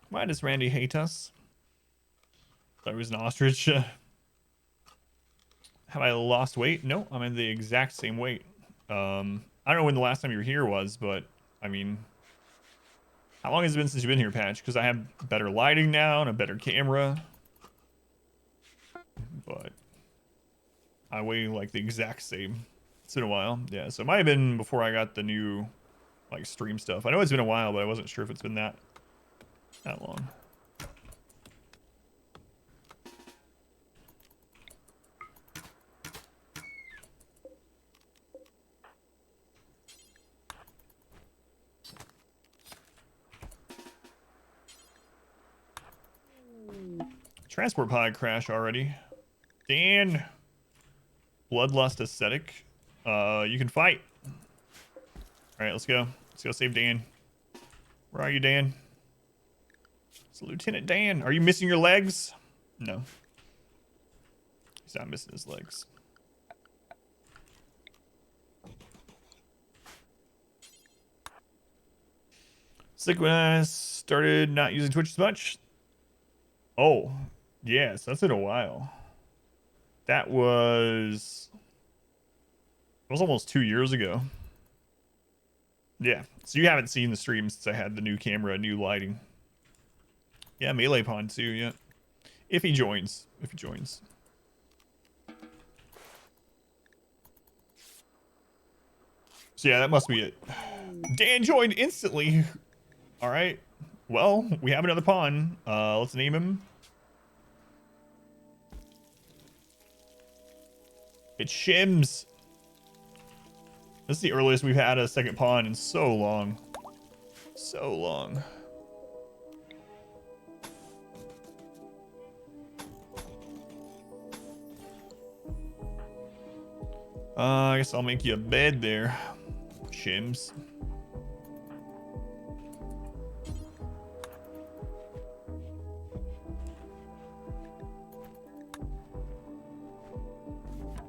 Why does Randy hate us? Thought he was an ostrich. Have I lost weight? No, I'm in the exact same weight. I don't know when the last time you were here was, but I mean, how long has it been since you've been here, Patch? Because I have better lighting now and a better camera. But I weigh like the exact same. It's been a while. Yeah, so it might have been before I got the new like stream stuff. I know it's been a while, but I wasn't sure if it's been that long. Transport pod crash already. Dan. Bloodlust ascetic. You can fight. Alright, let's go. Let's go save Dan. Where are you, Dan? It's Lieutenant Dan. Are you missing your legs? No. He's not missing his legs. It's like when I started not using Twitch as much. Oh, yes, that's in a while. That was almost 2 years ago. Yeah, so you haven't seen the stream since I had the new camera, new lighting. Yeah, Melee Pond too, yeah. If he joins. So yeah, that must be it. Dan joined instantly. All right. Well, we have another pawn. Let's name him. It's Shims. This is the earliest we've had a second pawn in so long. So long. I guess I'll make you a bed there, Shims.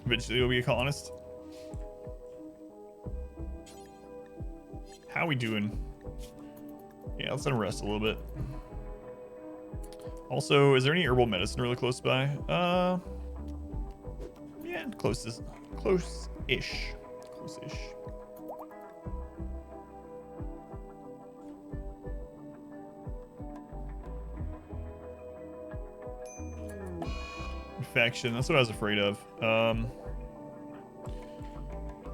Eventually you'll be a colonist. How we doing? Yeah, let's let him rest a little bit. Also, is there any herbal medicine really close by? Yeah, close-ish. Close-ish. Infection, that's what I was afraid of.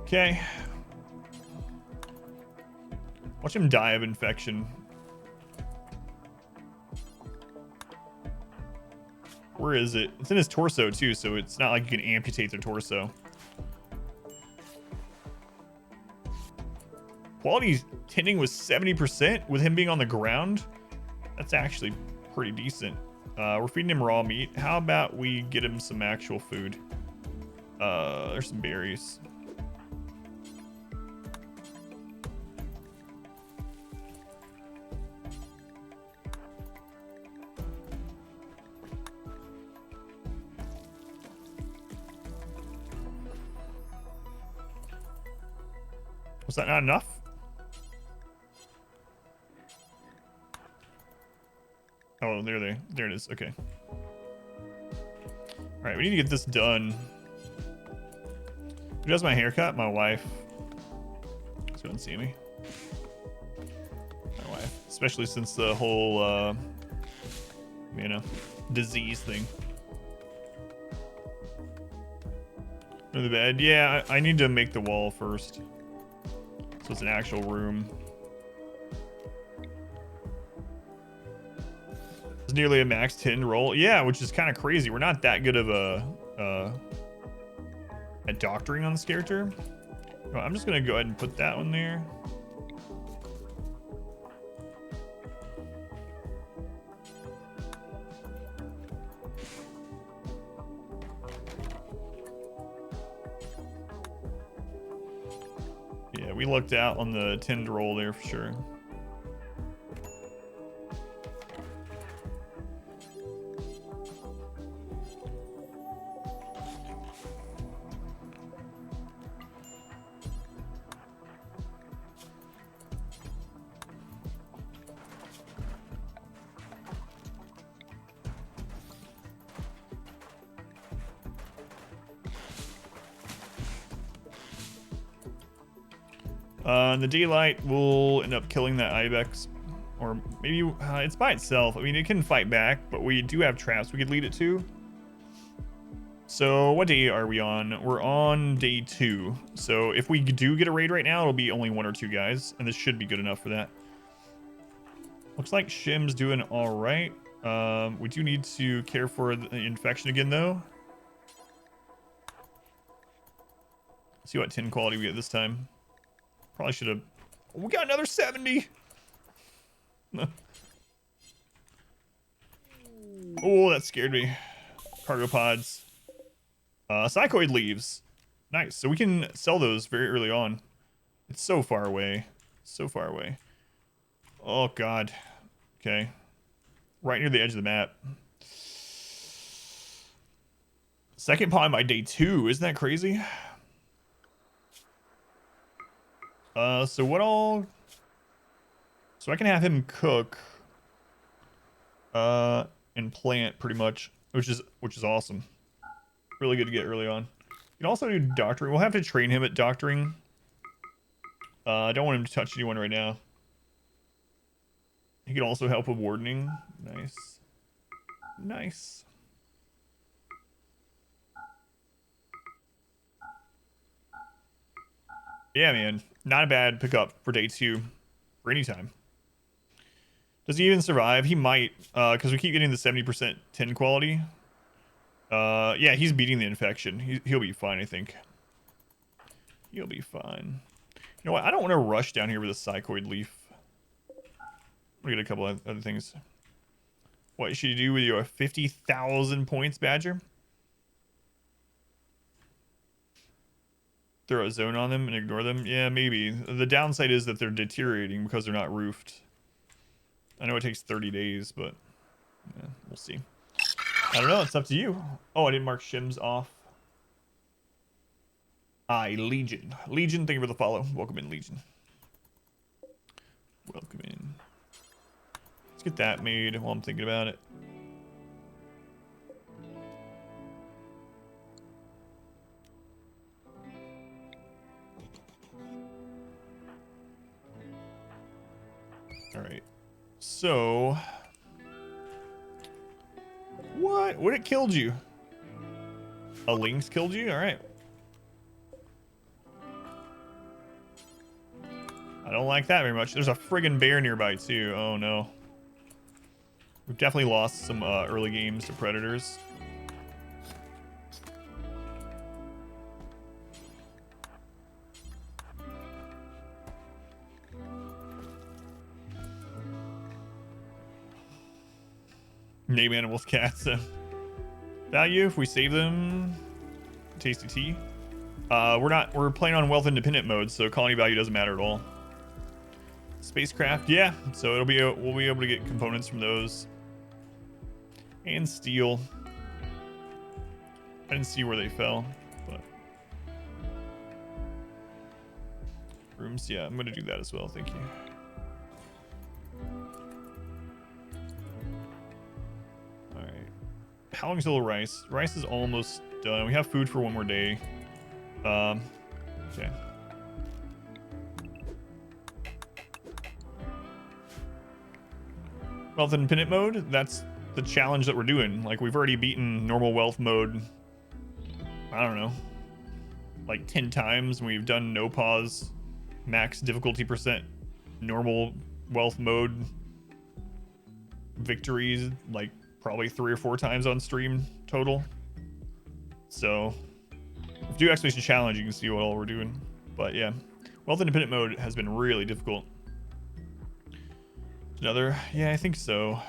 Okay. Watch him die of infection. Where is it? It's in his torso too, so it's not like you can amputate the torso. Quality tending was 70% with him being on the ground. That's actually pretty decent. We're feeding him raw meat. How about we get him some actual food? There's some berries. Was that not enough? Oh, there it is. Okay. All right, we need to get this done. Who does my haircut? My wife. She doesn't see me. My wife, especially since the whole, you know, disease thing. Go to the bed. Yeah, I need to make the wall first, so it's an actual room. It's nearly a max 10 roll. Yeah, which is kind of crazy. We're not that good of at doctoring on this character. Well, I'm just gonna go ahead and put that one there. Yeah, we lucked out on the 10 roll there for sure. In the daylight, we'll end up killing that ibex, or maybe it's by itself. I mean, it can fight back, but we do have traps we could lead it to. So what day are we on? We're on day 2. So if we do get a raid right now, it'll be only 1 or 2 guys, and this should be good enough for that. Looks like Shim's doing all right. We do need to care for the infection again, though. Let's see what 10 quality we get this time. Probably should have. We got another 70. Oh, that scared me. Cargo pods. Psychoid leaves. Nice. So we can sell those very early on. It's so far away. So far away. Oh, God. Okay. Right near the edge of the map. Second pawn by day 2. Isn't that crazy? So what all... So I can have him cook, and plant pretty much, which is awesome. Really good to get early on. You can also do doctoring. We'll have to train him at doctoring. I don't want him to touch anyone right now. He can also help with wardening. Nice. Nice. Yeah, man. Not a bad pickup for day 2. For any time. Does he even survive? He might, because we keep getting the 70% 10 quality. Yeah, he's beating the infection. He'll be fine, I think. He'll be fine. You know what? I don't want to rush down here with a psychoid leaf. We'll get a couple of other things. What should you do with your 50,000 points, Badger? throw a zone on them and ignore them? Yeah, maybe. The downside is that they're deteriorating because they're not roofed. I know it takes 30 days, but yeah, we'll see. I don't know. It's up to you. Oh, I didn't mark shims off. Legion. Legion, thank you for the follow. Welcome in, Legion. Welcome in. Let's get that made while I'm thinking about it. All right. So, what? What it killed you? A lynx killed you? All right. I don't like that very much. There's a friggin' bear nearby too. Oh no. We've definitely lost some early games to predators. Name animals cats. Value if we save them. Tasty tea. We're playing on wealth independent mode, so colony value doesn't matter at all. Spacecraft, yeah. So we'll be able to get components from those. And steel. I didn't see where they fell, but rooms, yeah, I'm gonna do that as well, thank you. Alright. How long is the rice? Rice is almost done. We have food for one more day. Okay. Wealth independent mode, that's the challenge that we're doing. Like, we've already beaten normal wealth mode, I don't know, like 10 times. We've done no pause, max difficulty percent, normal wealth mode victories, like probably 3 or 4 times on stream total. So if you do Expedition Challenge, you can see what all we're doing. But yeah, wealth independent mode has been really difficult. Another, yeah, I think so.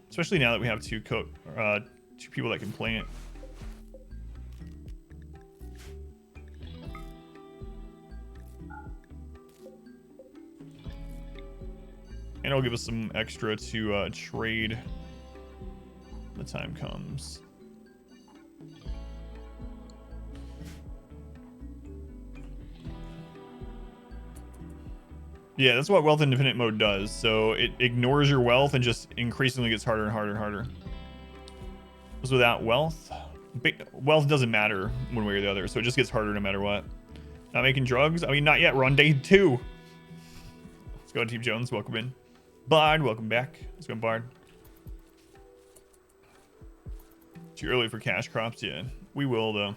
Especially now that we have two people that can play it. And it'll give us some extra to trade when the time comes. Yeah, that's what wealth independent mode does. So it ignores your wealth and just increasingly gets harder and harder and harder. Because without wealth, wealth doesn't matter one way or the other. So it just gets harder no matter what. Not making drugs? I mean, not yet. We're on day 2. Let's go, Team Jones. Welcome in. Bard, welcome back. Let's go, Bard. Too early for cash crops? Yeah, we will, though.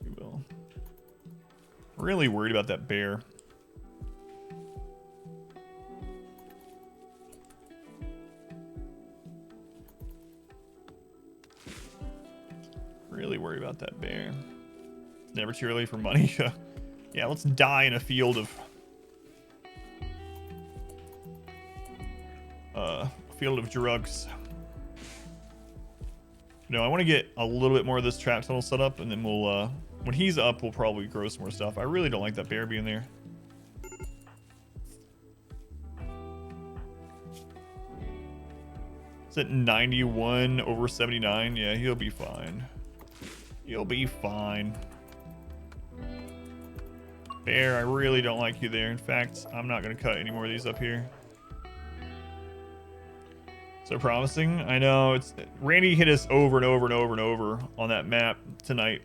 We will. Really worried about that bear. Really worried about that bear. It's never too early for money. Yeah, let's die in a field of drugs. No, I want to get a little bit more of this trap tunnel set up, and then we'll when he's up, we'll probably grow some more stuff. I really don't like that bear being there. It's at 91 over 79. Yeah, he'll be fine. You'll be fine. Bear, I really don't like you there. In fact, I'm not going to cut any more of these up here. So promising. I know. Randy hit us over and over and over and over on that map tonight.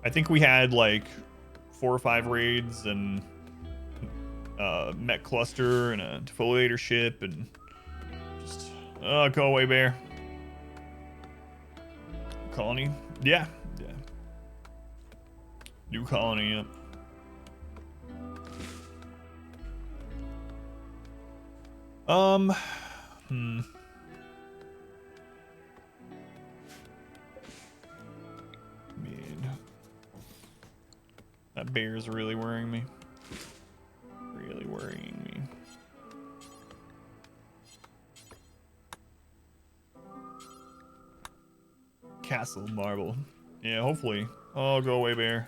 I think we had like 4 or 5 raids and mech cluster and a defoliator ship and just... Oh, go away, bear. Colony? Yeah. Yeah. New colony, yep. Man. That bear is really worrying me. Really worrying me. Castle marble. Yeah, hopefully. Oh, go away, bear.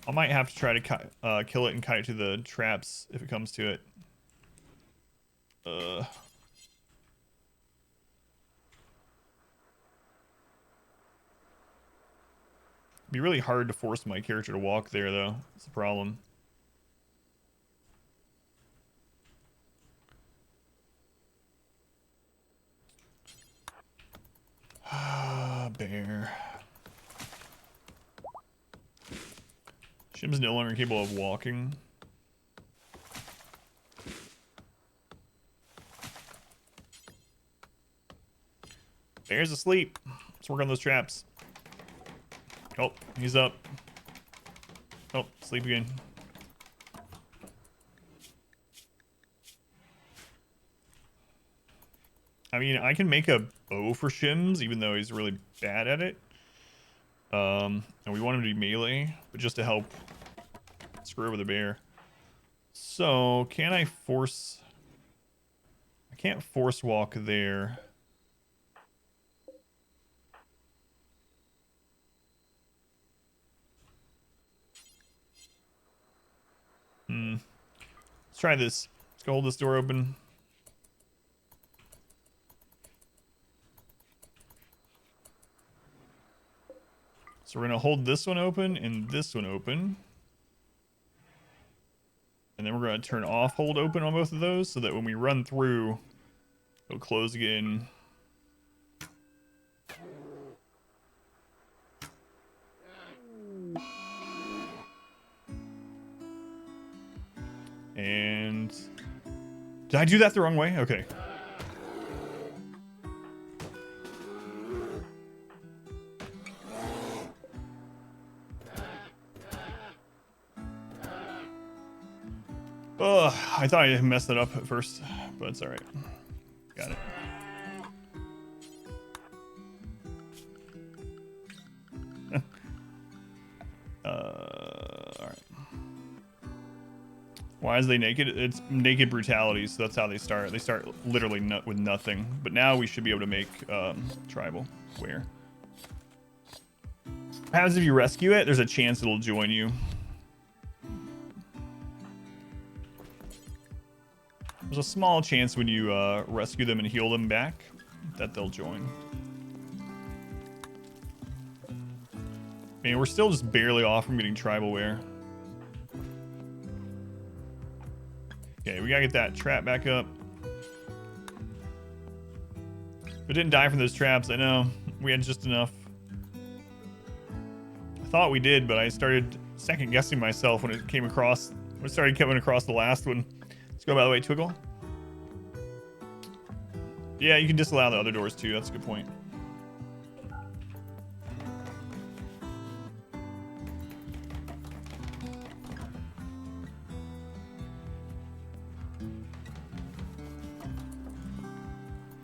I might have to try to kill it and kite it to the traps if it comes to it. It'd be really hard to force my character to walk there, though. That's the problem. Bear. Shim's no longer capable of walking. Bear's asleep. Let's work on those traps. Oh, he's up. Oh, sleep again. I mean, I can make a bow for Shims, even though he's really bad at it. And we want him to be melee, but just to help screw over the bear. So, can I force... I can't force walk there. Let's try this. Let's go hold this door open. So we're going to hold this one open and this one open. And then we're going to turn off hold open on both of those so that when we run through, it'll close again. And did I do that the wrong way? Okay. Ugh, I thought I messed it up at first, but it's all right. Got it. All right. Why is they naked? It's naked brutality, so that's how they start. They start literally with nothing. But now we should be able to make tribal. Where? What happens if you rescue it? There's a chance it'll join you. There's a small chance when you rescue them and heal them back that they'll join. I mean, we're still just barely off from getting tribal wear. Okay, we gotta get that trap back up. We didn't die from those traps, I know. We had just enough. I thought we did, but I started second guessing myself when it came across. When it started coming across the last one. Let's go by the way, Twiggle. Yeah, you can disallow the other doors too. That's a good point.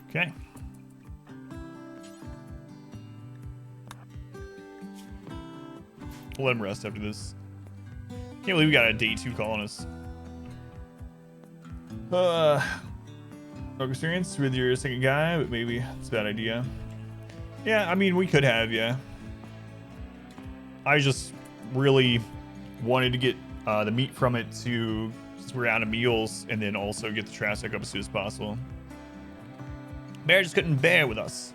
Okay. We'll let him rest after this. Can't believe we got a day 2 colonist. No experience with your second guy, but maybe it's a bad idea. Yeah, I mean, we could have, yeah. I just really wanted to get the meat from it to, since we're out of meals, and then also get the trash back up as soon as possible. Bear just couldn't bear with us.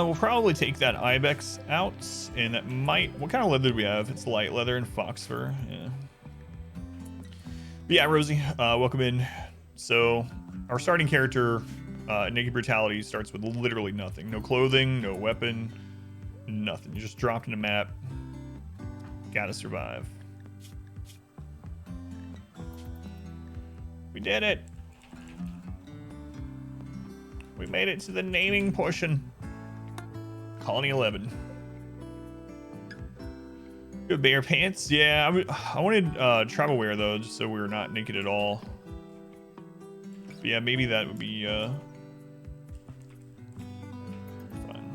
We'll probably take that ibex out, and that might... What kind of leather do we have? It's light leather and fox fur. Yeah. But yeah, Rosie, welcome in. So, our starting character, Naked Brutality, starts with literally nothing. No clothing, no weapon, nothing. You just dropped in a map. Gotta survive. We did it! We made it to the naming portion. Colony 11. Good bear pants. Yeah, I wanted travel wear though, just so we were not naked at all. But yeah, maybe that would be fun.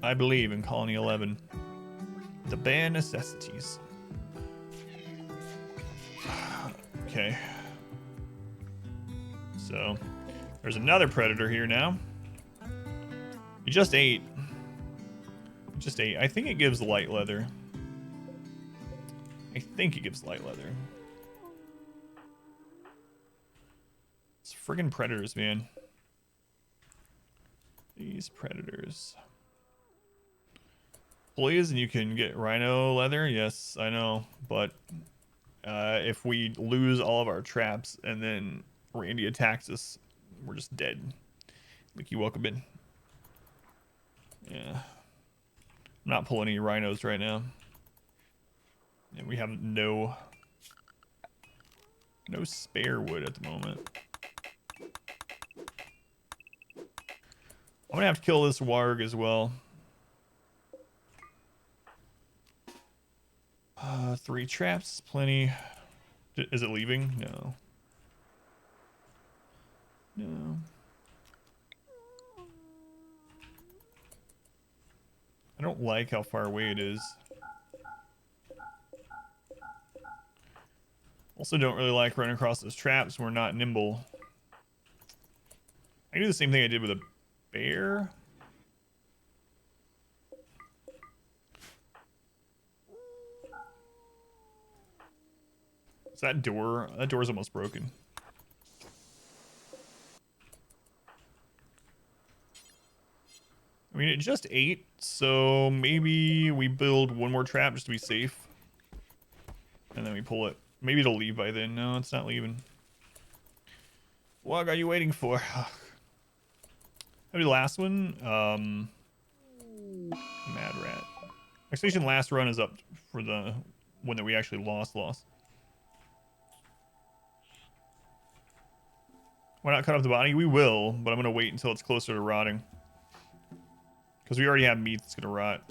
I believe in Colony 11. The bare necessities. Okay. So, there's another predator here now. He just ate. Just ate. I think it gives light leather. I think it gives light leather. It's friggin' predators, man. These predators. Please, and you can get rhino leather. Yes, I know. But if we lose all of our traps and then Randy attacks us, we're just dead. Mickey, welcome in. Yeah. I'm not pulling any rhinos right now. And we have no spare wood at the moment. I'm gonna have to kill this warg as well. 3 traps, plenty. Is it leaving? No. No. I don't like how far away it is. Also don't really like running across those traps. We're not nimble. I can do the same thing I did with a bear. Is that door? That door's almost broken. I mean, it just ate, so maybe we build one more trap just to be safe. And then we pull it. Maybe it'll leave by then. No, it's not leaving. What are you waiting for? How the last one? Mad Rat. Expedition last run is up for the one that we actually lost. Why not cut off the body? We will, but I'm going to wait until it's closer to rotting. Because we already have meat that's going to rot.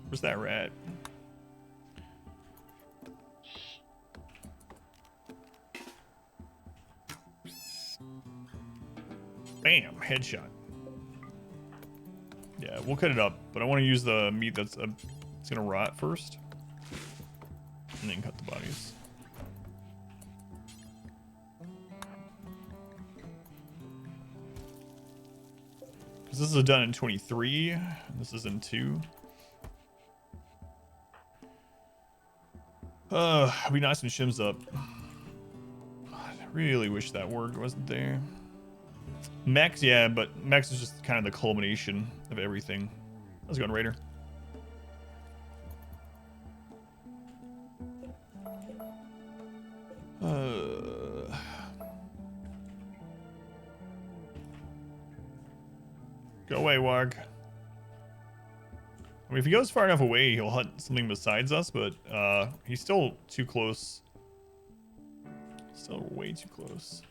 Where's that rat? Bam! Headshot. Yeah, we'll cut it up, but I want to use the meat that's it's gonna rot first, and then cut the bodies. Because this is done in 23, and this is in 2. We nice and shims up. I really wish that word wasn't there. Mechs, yeah, but Mechs is just kind of the culmination of everything. How's it going, Raider? Go away, Warg. I mean, if he goes far enough away, he'll hunt something besides us, but he's still too close. Still way too close.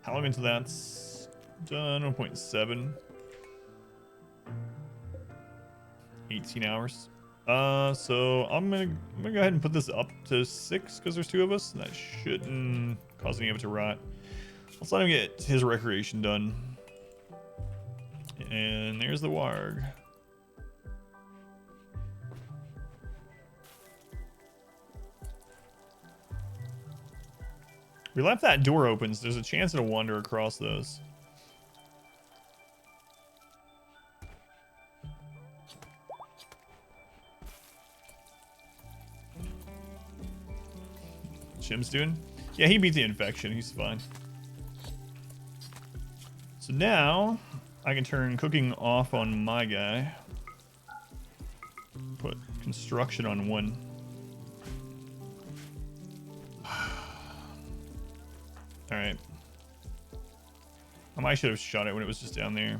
How long until that's done? 1.7. 18 hours. So I'm gonna go ahead and put this up to 6 because there's 2 of us. And that shouldn't cause any of it to rot. Let's let him get his recreation done. And there's the warg. We left that door open, so there's a chance it'll wander across those. Shim's doing? Yeah, he beat the infection. He's fine. So now I can turn cooking off on my guy. Put construction on 1. Alright. I might should have shot it when it was just down there.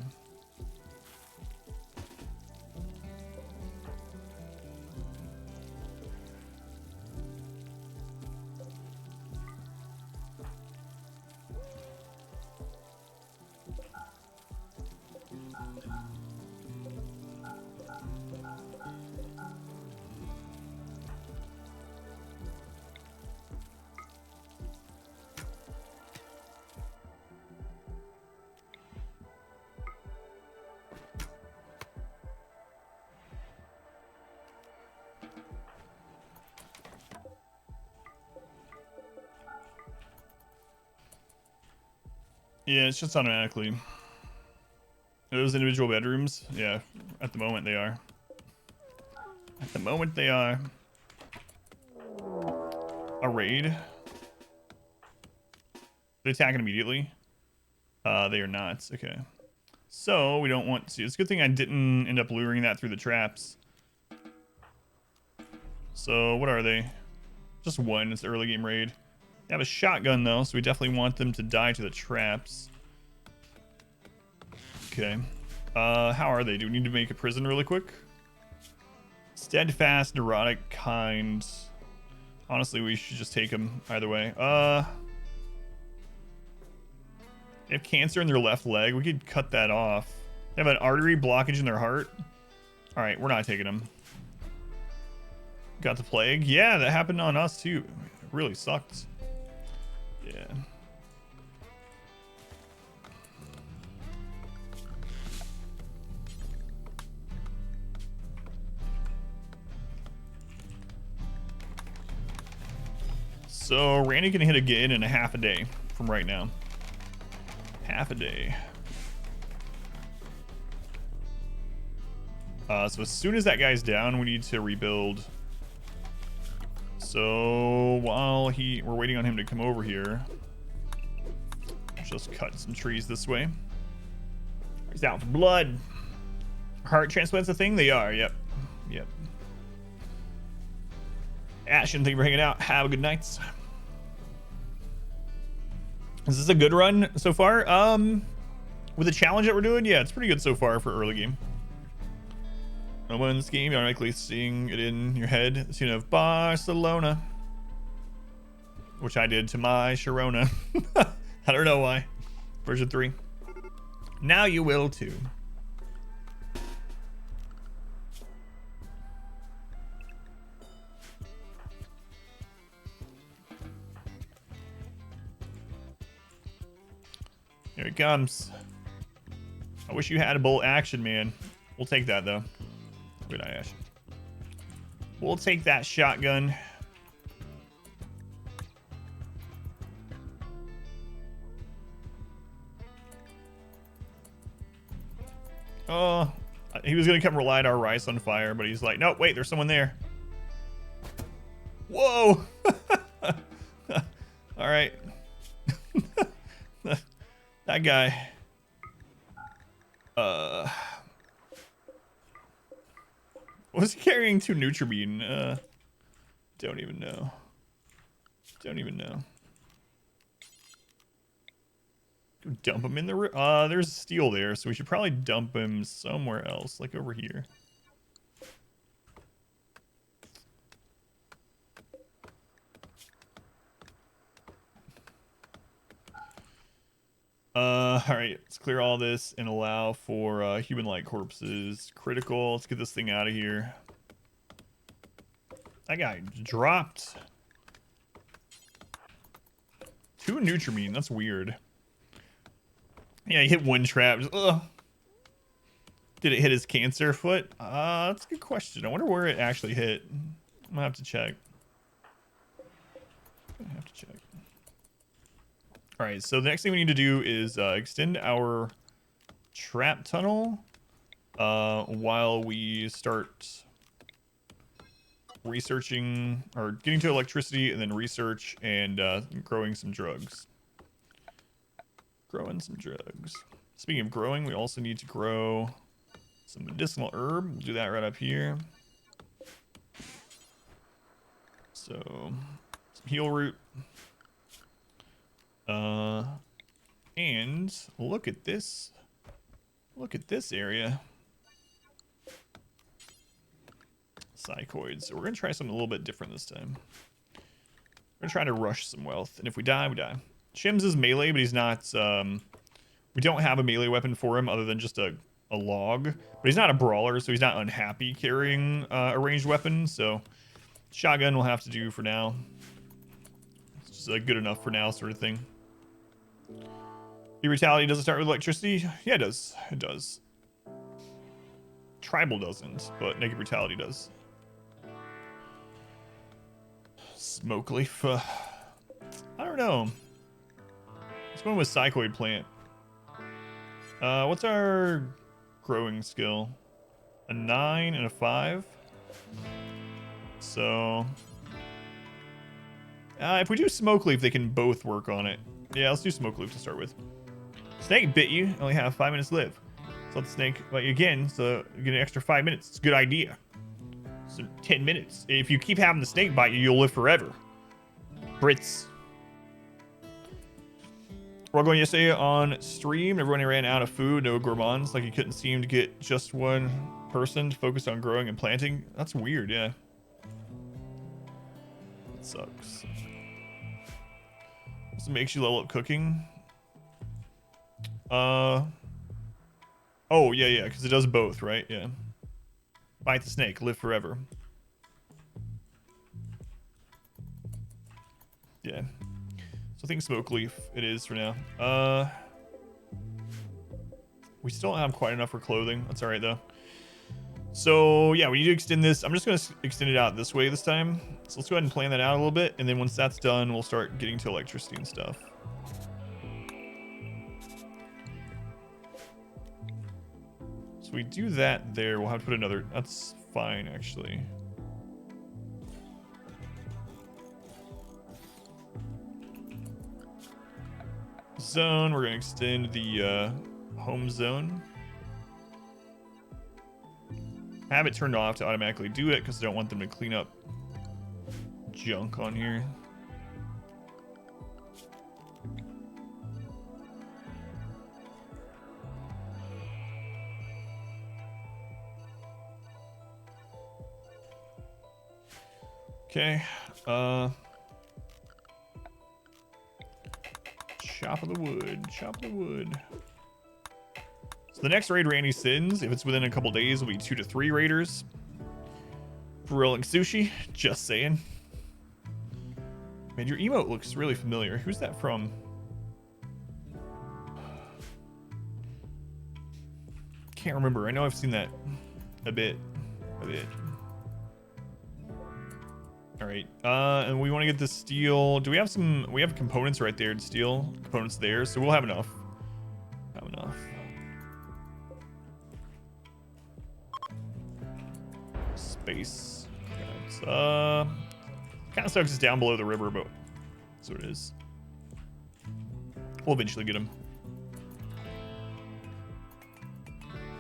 Yeah, it's just automatically. Those individual bedrooms, yeah, at the moment they are. At the moment they are. A raid. They attack it immediately. They are not. Okay. So we don't want to. It's a good thing I didn't end up luring that through the traps. So what are they? Just one. It's the early game raid. They have a shotgun though, so we definitely want them to die to the traps. Okay. How are they? Do we need to make a prison really quick? Steadfast, neurotic, kind. Honestly, we should just take them either way. They have cancer in their left leg. We could cut that off. They have an artery blockage in their heart. All right, we're not taking them. Got the plague. Yeah, that happened on us too. It really sucked. Yeah. So Randy can hit again in a half a day from right now. Half a day. So as soon as that guy's down, we need to rebuild. So while we're waiting on him to come over here, just cut some trees this way. He's out for blood. Heart transplants a thing? They are. Yep. Yep. Ashen, thank you for hanging out. Have a good night. Is this a good run so far? With the challenge that we're doing, yeah, it's pretty good so far for early game. When this game, you're automatically seeing it in your head. The scene of Barcelona, which I did to my Sharona. I don't know why. Version 3. Now you will too. Here it comes. I wish you had a bolt action, man. We'll take that though. Good eye, Ash. We'll take that shotgun. Oh, he was gonna come relight our rice on fire, but he's like, no, wait, there's someone there. Whoa! All right. That guy. Was he carrying 2 Nutrimine? Don't even know. Don't even know. Dump him in the there's steel there, so we should probably dump him somewhere else, like over here. All right, let's clear all this and allow for human-like corpses. Critical. Let's get this thing out of here. That guy dropped 2 Nutrimine. That's weird. Yeah, he hit 1 trap. Just, did it hit his cancer foot? That's a good question. I wonder where it actually hit. I'm gonna have to check. All right, so the next thing we need to do is extend our trap tunnel while we start researching or getting to electricity and then research and growing some drugs. Growing some drugs. Speaking of growing, we also need to grow some medicinal herb. We'll do that right up here. So, some heal root. And look at this. Look at this area. Psychoids. So we're gonna try something a little bit different this time. We're gonna try to rush some wealth, and if we die, we die. Shims is melee, but he's not. We don't have a melee weapon for him other than just a log. But he's not a brawler, so he's not unhappy carrying a ranged weapon. So shotgun will have to do for now. It's just good enough for now, sort of thing. The brutality doesn't start with electricity. Yeah, it does. It does. Tribal doesn't, but naked brutality does. Smoke leaf. I don't know. This one was psychoid plant. What's our growing skill? A 9 and a 5. So if we do smoke leaf, they can both work on it. Yeah, let's do smoke leaf to start with. Snake bit you. Only have 5 minutes to live. So let the snake bite you again. So you get an extra 5 minutes. It's a good idea. So 10 minutes. If you keep having the snake bite you, you'll live forever. Brits. We're going yesterday on stream. Everyone ran out of food. No gourmands. Like you couldn't seem to get just one person to focus on growing and planting. That's weird. Yeah. It sucks. This makes you level up cooking. Oh yeah, because it does both, right? Yeah. Bite the snake, live forever. Yeah. So I think smoke leaf it is for now. We still don't have quite enough for clothing. That's all right though. So yeah, we need to extend this. I'm just going to extend it out this way this time. So let's go ahead and plan that out a little bit. And then once that's done, we'll start getting to electricity and stuff. So we do that there. We'll have to put another. That's fine, actually. Zone. We're going to extend the home zone. Have it turned off to automatically do it because I don't want them to clean up junk on here. Okay. Chop of the wood. Chop of the wood. So the next raid Randy sends, if it's within a couple days, will be 2 to 3 raiders. Grilling sushi. Just saying. Man, your emote looks really familiar. Who's that from? Can't remember. I know I've seen that a bit. All right. And we want to get the steel. Do we have some? We have components right there. Steel components there, so we'll have enough. Space. Kind of sucks it's down below the river, but that's what it is. We'll eventually get him.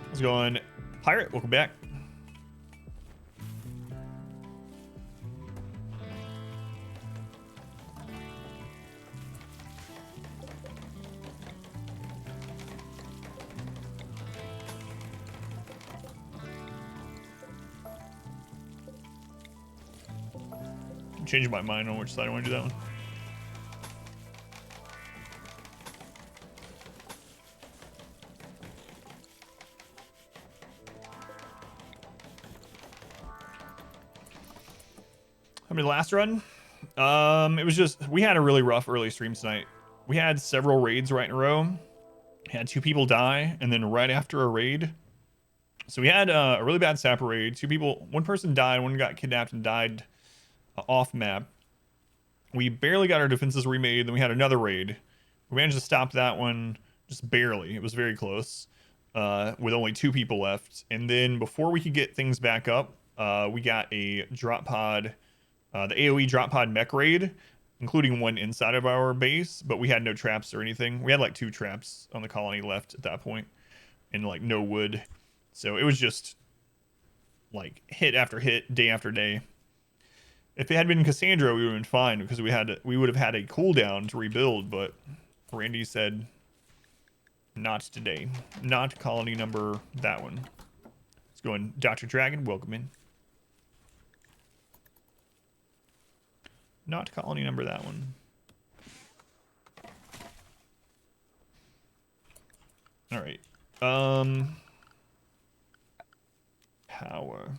Let's go on. Pirate, welcome back. Changing my mind on which side I want to do that one. I mean, last run, it was just, we had a really rough early stream tonight. We had several raids right in a row. We had 2 people die, and then right after a raid. So we had a really bad sapper raid. 2 people, 1 person died, 1 got kidnapped and died off map. We barely got our defenses remade. Then we had another raid. We managed to stop that one just barely. It was very close, with only 2 people left. And then before we could get things back up, we got a drop pod, the AoE drop pod mech raid, including one inside of our base, but we had no traps or anything. We had like 2 traps on the colony left at that point, and like no wood. So it was just like hit after hit, day after day. If it had been Cassandra, we would have been fine because we would have had a cooldown to rebuild, but Randy said not today. Not colony number that one. Let's go in. Dr. Dragon, welcome in. Not colony number that one. All right. Power.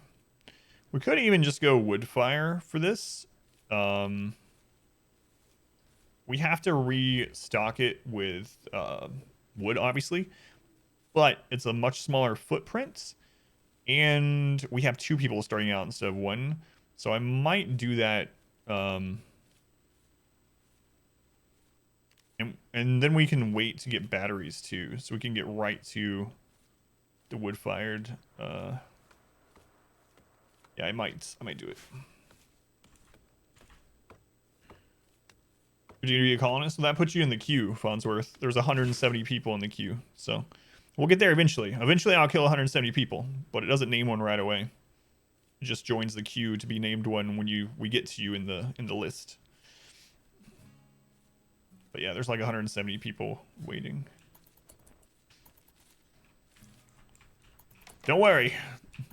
We could even just go wood fire for this. We have to restock it with wood, obviously, but it's a much smaller footprint, and we have 2 people starting out instead of 1, so I might do that. And And then we can wait to get batteries too, so we can get right to the wood-fired. Yeah, I might do it. Would you be a colonist? Well, that puts you in the queue, Farnsworth. There's 170 people in the queue, so we'll get there eventually. Eventually, I'll kill 170 people, but it doesn't name one right away. It just joins the queue to be named one when we get to you in the list. But yeah, there's like 170 people waiting. Don't worry,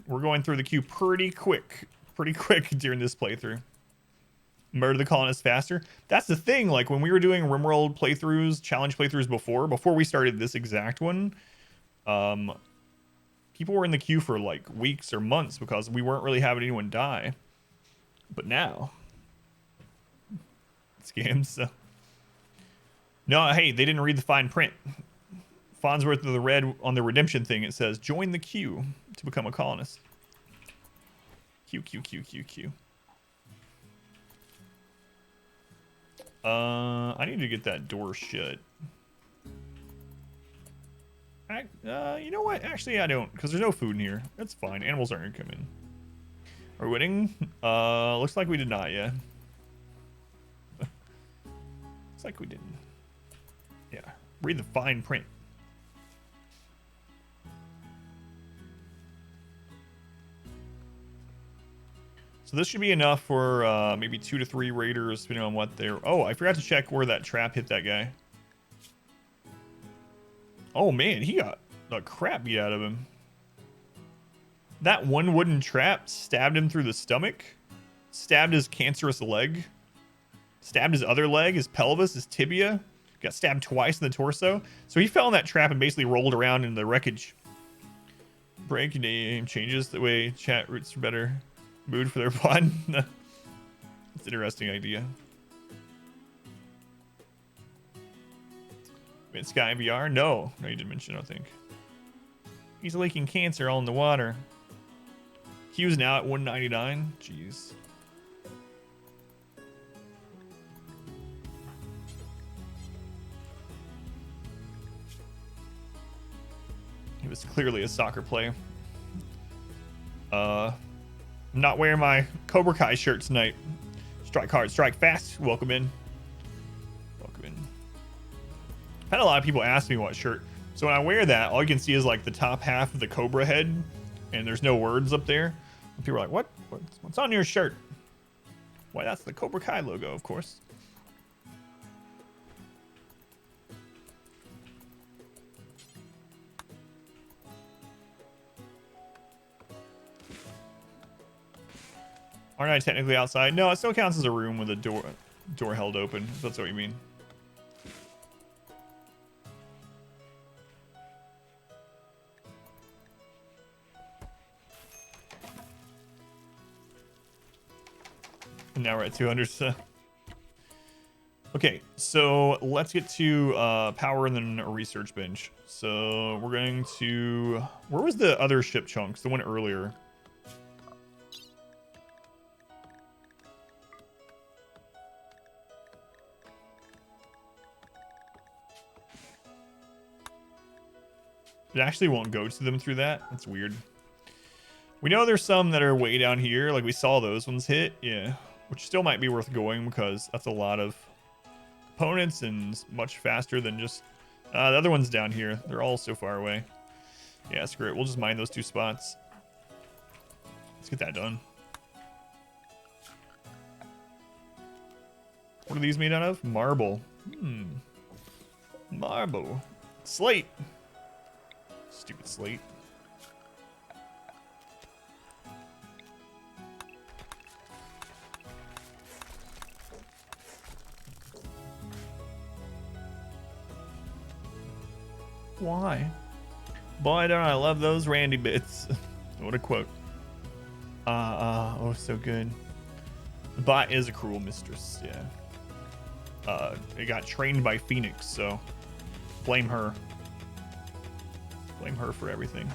we're going through the queue pretty quick during this playthrough. Murder the colonists faster. That's the thing. Like when we were doing RimWorld playthroughs, challenge playthroughs before we started this exact one, people were in the queue for like weeks or months because we weren't really having anyone die. But now, scams. So. No, hey, they didn't read the fine print. Farnsworth of the red on the redemption thing. It says join the queue to become a colonist. Q. I need to get that door shut. You know what? Actually, I don't, because there's no food in here. That's fine. Animals aren't gonna come in. Are we winning? Looks like we did not yet. Looks like we didn't. Yeah. Read the fine print. So this should be enough for maybe 2 to 3 raiders, depending on what they're... Oh, I forgot to check where that trap hit that guy. Oh, man, he got the crap beat out of him. That one wooden trap stabbed him through the stomach, stabbed his cancerous leg, stabbed his other leg, his pelvis, his tibia, got stabbed twice in the torso. So he fell in that trap and basically rolled around in the wreckage. Break name changes the way chat roots for better. Mood for their pod. It's an interesting idea. Wait, Sky VR? No, you didn't mention. I think he's leaking cancer all in the water. Q's now at 199. Jeez. He was clearly a soccer player. I'm not wearing my Cobra Kai shirt tonight. Strike hard, strike fast. Welcome in. Welcome in. I've had a lot of people ask me what shirt. So when I wear that, all you can see is like the top half of the Cobra head, and there's no words up there. And people are like, what's on your shirt? Why, that's the Cobra Kai logo, of course. Aren't I technically outside? No, it still counts as a room with a door held open, if that's what you mean. And now we're at 200. So. Okay, so let's get to power and then a research bench. So we're going to... Where was the other ship chunks? The one earlier. It actually won't go to them through that. That's weird. We know there's some that are way down here. Like we saw those ones hit. Yeah. Which still might be worth going because that's a lot of components and much faster than just... the other one's down here. They're all so far away. Yeah, screw it. We'll just mine those 2 spots. Let's get that done. What are these made out of? Marble. Marble. Slate. Stupid slate. Why? Boy, don't I love those Randy bits. What a quote. Oh, so good. The bot is a cruel mistress, yeah. It got trained by Phoenix, so blame her. Blame her for everything.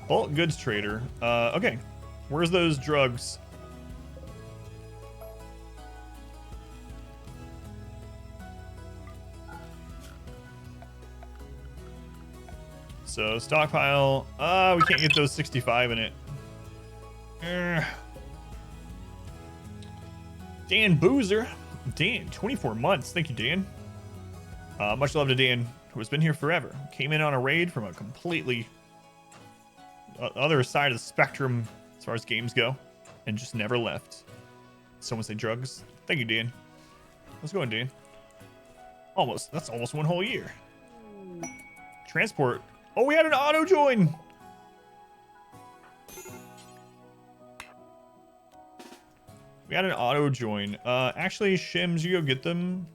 Bulk goods trader. Okay. Where's those drugs? So stockpile. We can't get those 65 in it. Dan Boozer. Dan, 24 months. Thank you, Dan. Much love to Dan, who has been here forever. Came in on a raid from a completely other side of the spectrum as far as games go, and just never left. Someone say drugs. Thank you, Dan. Let's go in, Dan. That's almost 1 whole year. Transport. Oh, we had an auto join. We had an auto join. Actually, Shims, you go get them.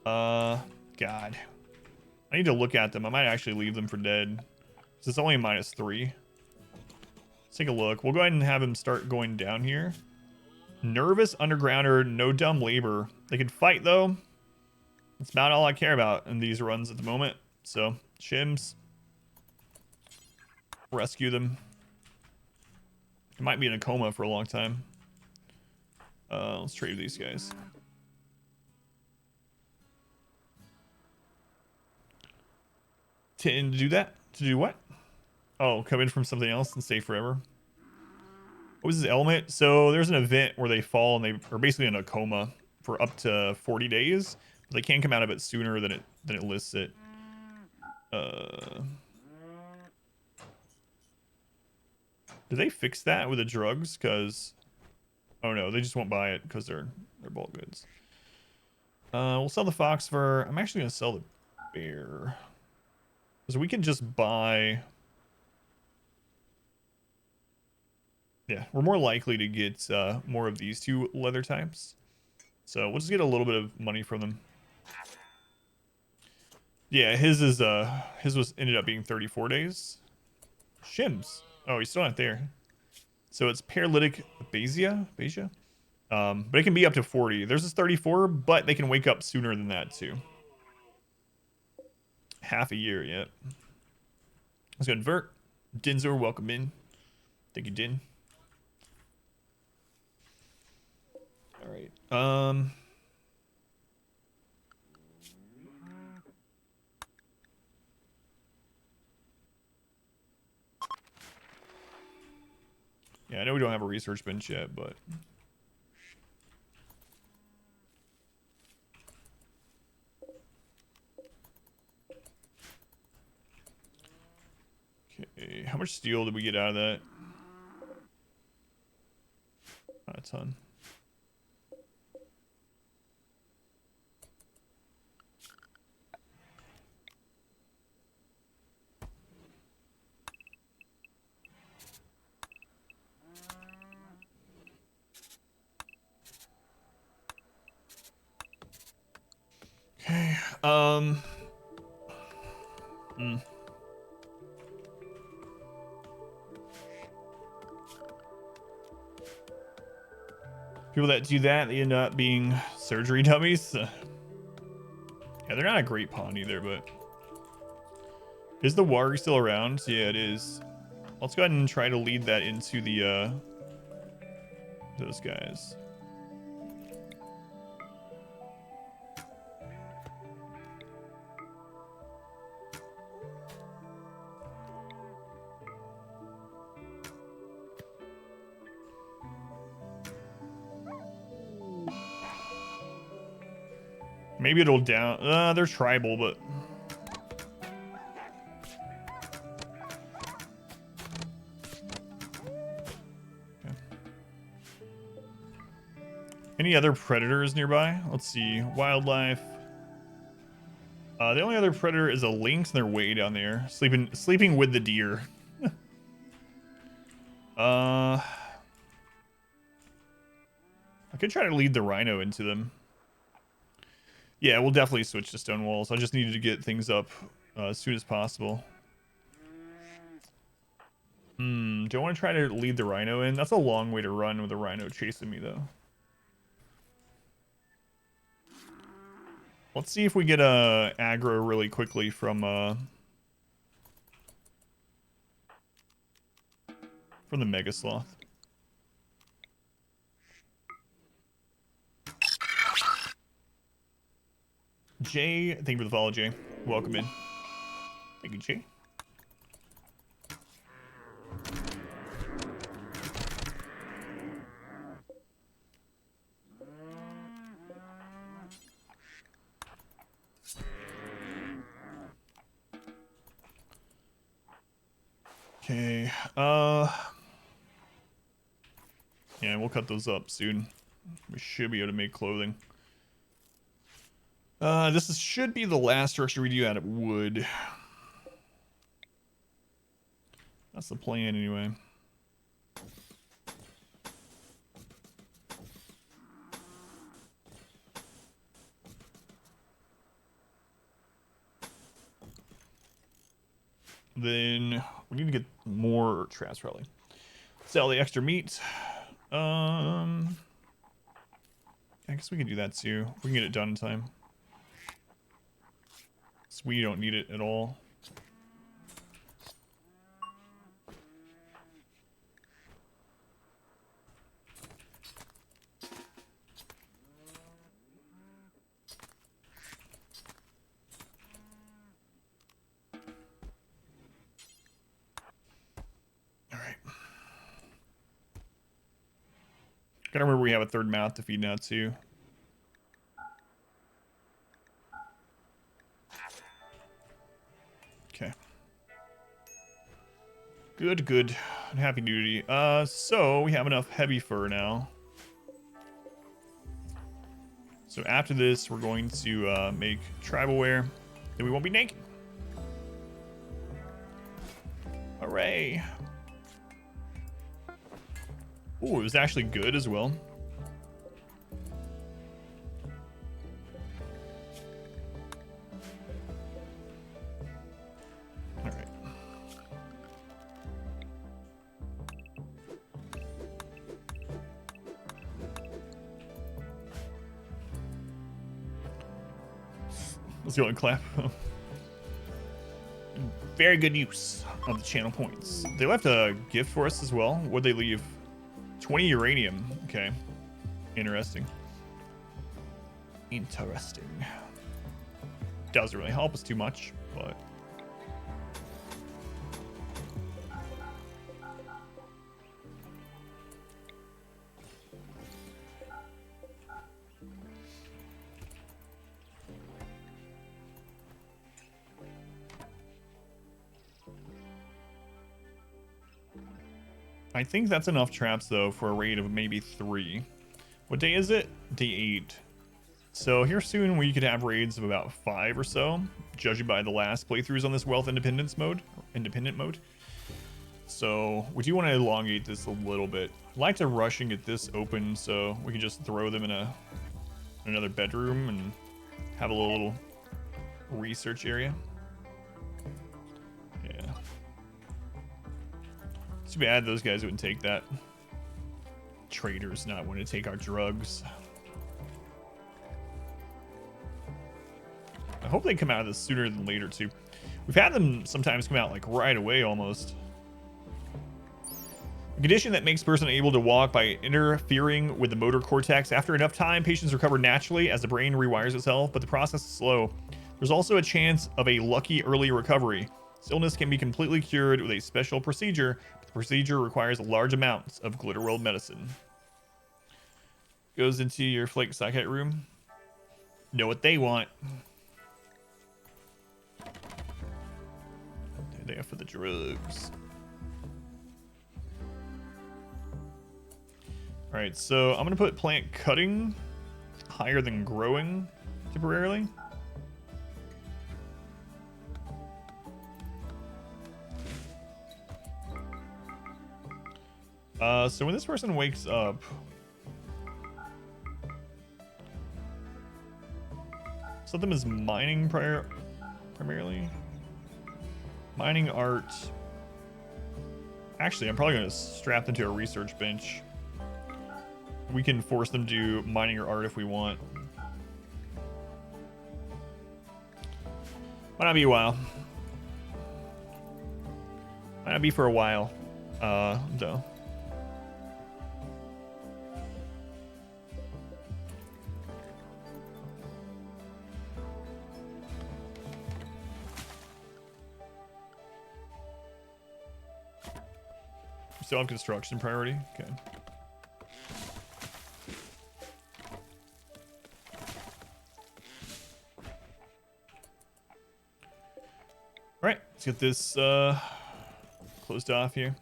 God. I need to look at them. I might actually leave them for dead. Because it's only a -3. Let's take a look. We'll go ahead and have him start going down here. Nervous undergrounder, no dumb labor. They can fight, though. That's about all I care about in these runs at the moment. So, Shims. Rescue them. They might be in a coma for a long time. Let's trade these guys. To do that? To do what? Oh, come in from something else and stay forever. What was his element? So there's an event where they fall and they are basically in a coma for up to 40 days. But they can come out of it sooner than it lists it. Did they fix that with the drugs? Cause oh no, they just won't buy it because they're bulk goods. We'll sell the fox fur. I'm actually gonna sell the bear. Because we can just buy. Yeah, we're more likely to get more of these two leather types. So we'll just get a little bit of money from them. Yeah, his ended up being 34 days. Shims. Oh, he's still not there. So it's paralytic Basia? But it can be up to 40. There's this 34, but they can wake up sooner than that too. Half a year, yep. Let's go invert. Dinzor, welcome in. Thank you, Din. All right. Yeah, I know we don't have a research bench yet, but okay. How much steel did we get out of that? Not a ton. Okay. People that do that, they end up being surgery dummies. Yeah, they're not a great pawn either, but is the warg still around? Yeah, it is. Let's go ahead and try to lead that into the those guys. Maybe it'll down. They're tribal, but okay. Any other predators nearby? Let's see. Wildlife. The only other predator is a lynx, and they're way down there, sleeping with the deer. I could try to lead the rhino into them. Yeah, we'll definitely switch to stone walls. I just needed to get things up as soon as possible. Do I want to try to lead the rhino in? That's a long way to run with a rhino chasing me, though. Let's see if we get a aggro really quickly from the Mega Sloth. Jay, thank you for the follow, Jay. Welcome in. Thank you, Jay. Okay. Yeah, we'll cut those up soon. We should be able to make clothing. Should be the last structure we do out of wood. That's the plan anyway. Then we need to get more traps probably. Sell the extra meat. I guess we can do that too. We can get it done in time. So we don't need it at all. Gotta remember we have a third mouth to feed now too. Okay. Good, good. Happy duty. So we have enough heavy fur now. So after this, we're going to make tribal wear. Then we won't be naked. Hooray. Ooh, it was actually good as well. All right. Let's go and clap. Very good use of the channel points. They left a gift for us as well. What'd they leave? 20 uranium. Okay. Interesting. Interesting. Doesn't really help us too much, but... I think that's enough traps, though, for a raid of maybe 3. What day is it? Day 8. So here soon we could have raids of about 5 or so, judging by the last playthroughs on this wealth independent mode. So we do want to elongate this a little bit. I'd like to rush and get this open so we can just throw them in another bedroom and have a little research area. Yeah. Too bad those guys wouldn't take that. Traders not want to take our drugs. I hope they come out of this sooner than later too. We've had them sometimes come out like right away almost. A condition that makes a person able to walk by interfering with the motor cortex. After enough time, patients recover naturally as the brain rewires itself, but the process is slow. There's also a chance of a lucky early recovery. This illness can be completely cured with a special procedure. The procedure requires large amounts of Glitterworld medicine. Goes into your flake psychic room. Know what they want. They're there for the drugs. Alright, so I'm gonna put plant cutting higher than growing temporarily. So when this person wakes up, set them as mining primarily. Mining art. Actually, I'm probably going to strap them to a research bench. We can force them to do mining or art if we want. Might not be a while. Might not be for a while, though. Still have construction priority. Okay. All right, let's get this closed off here.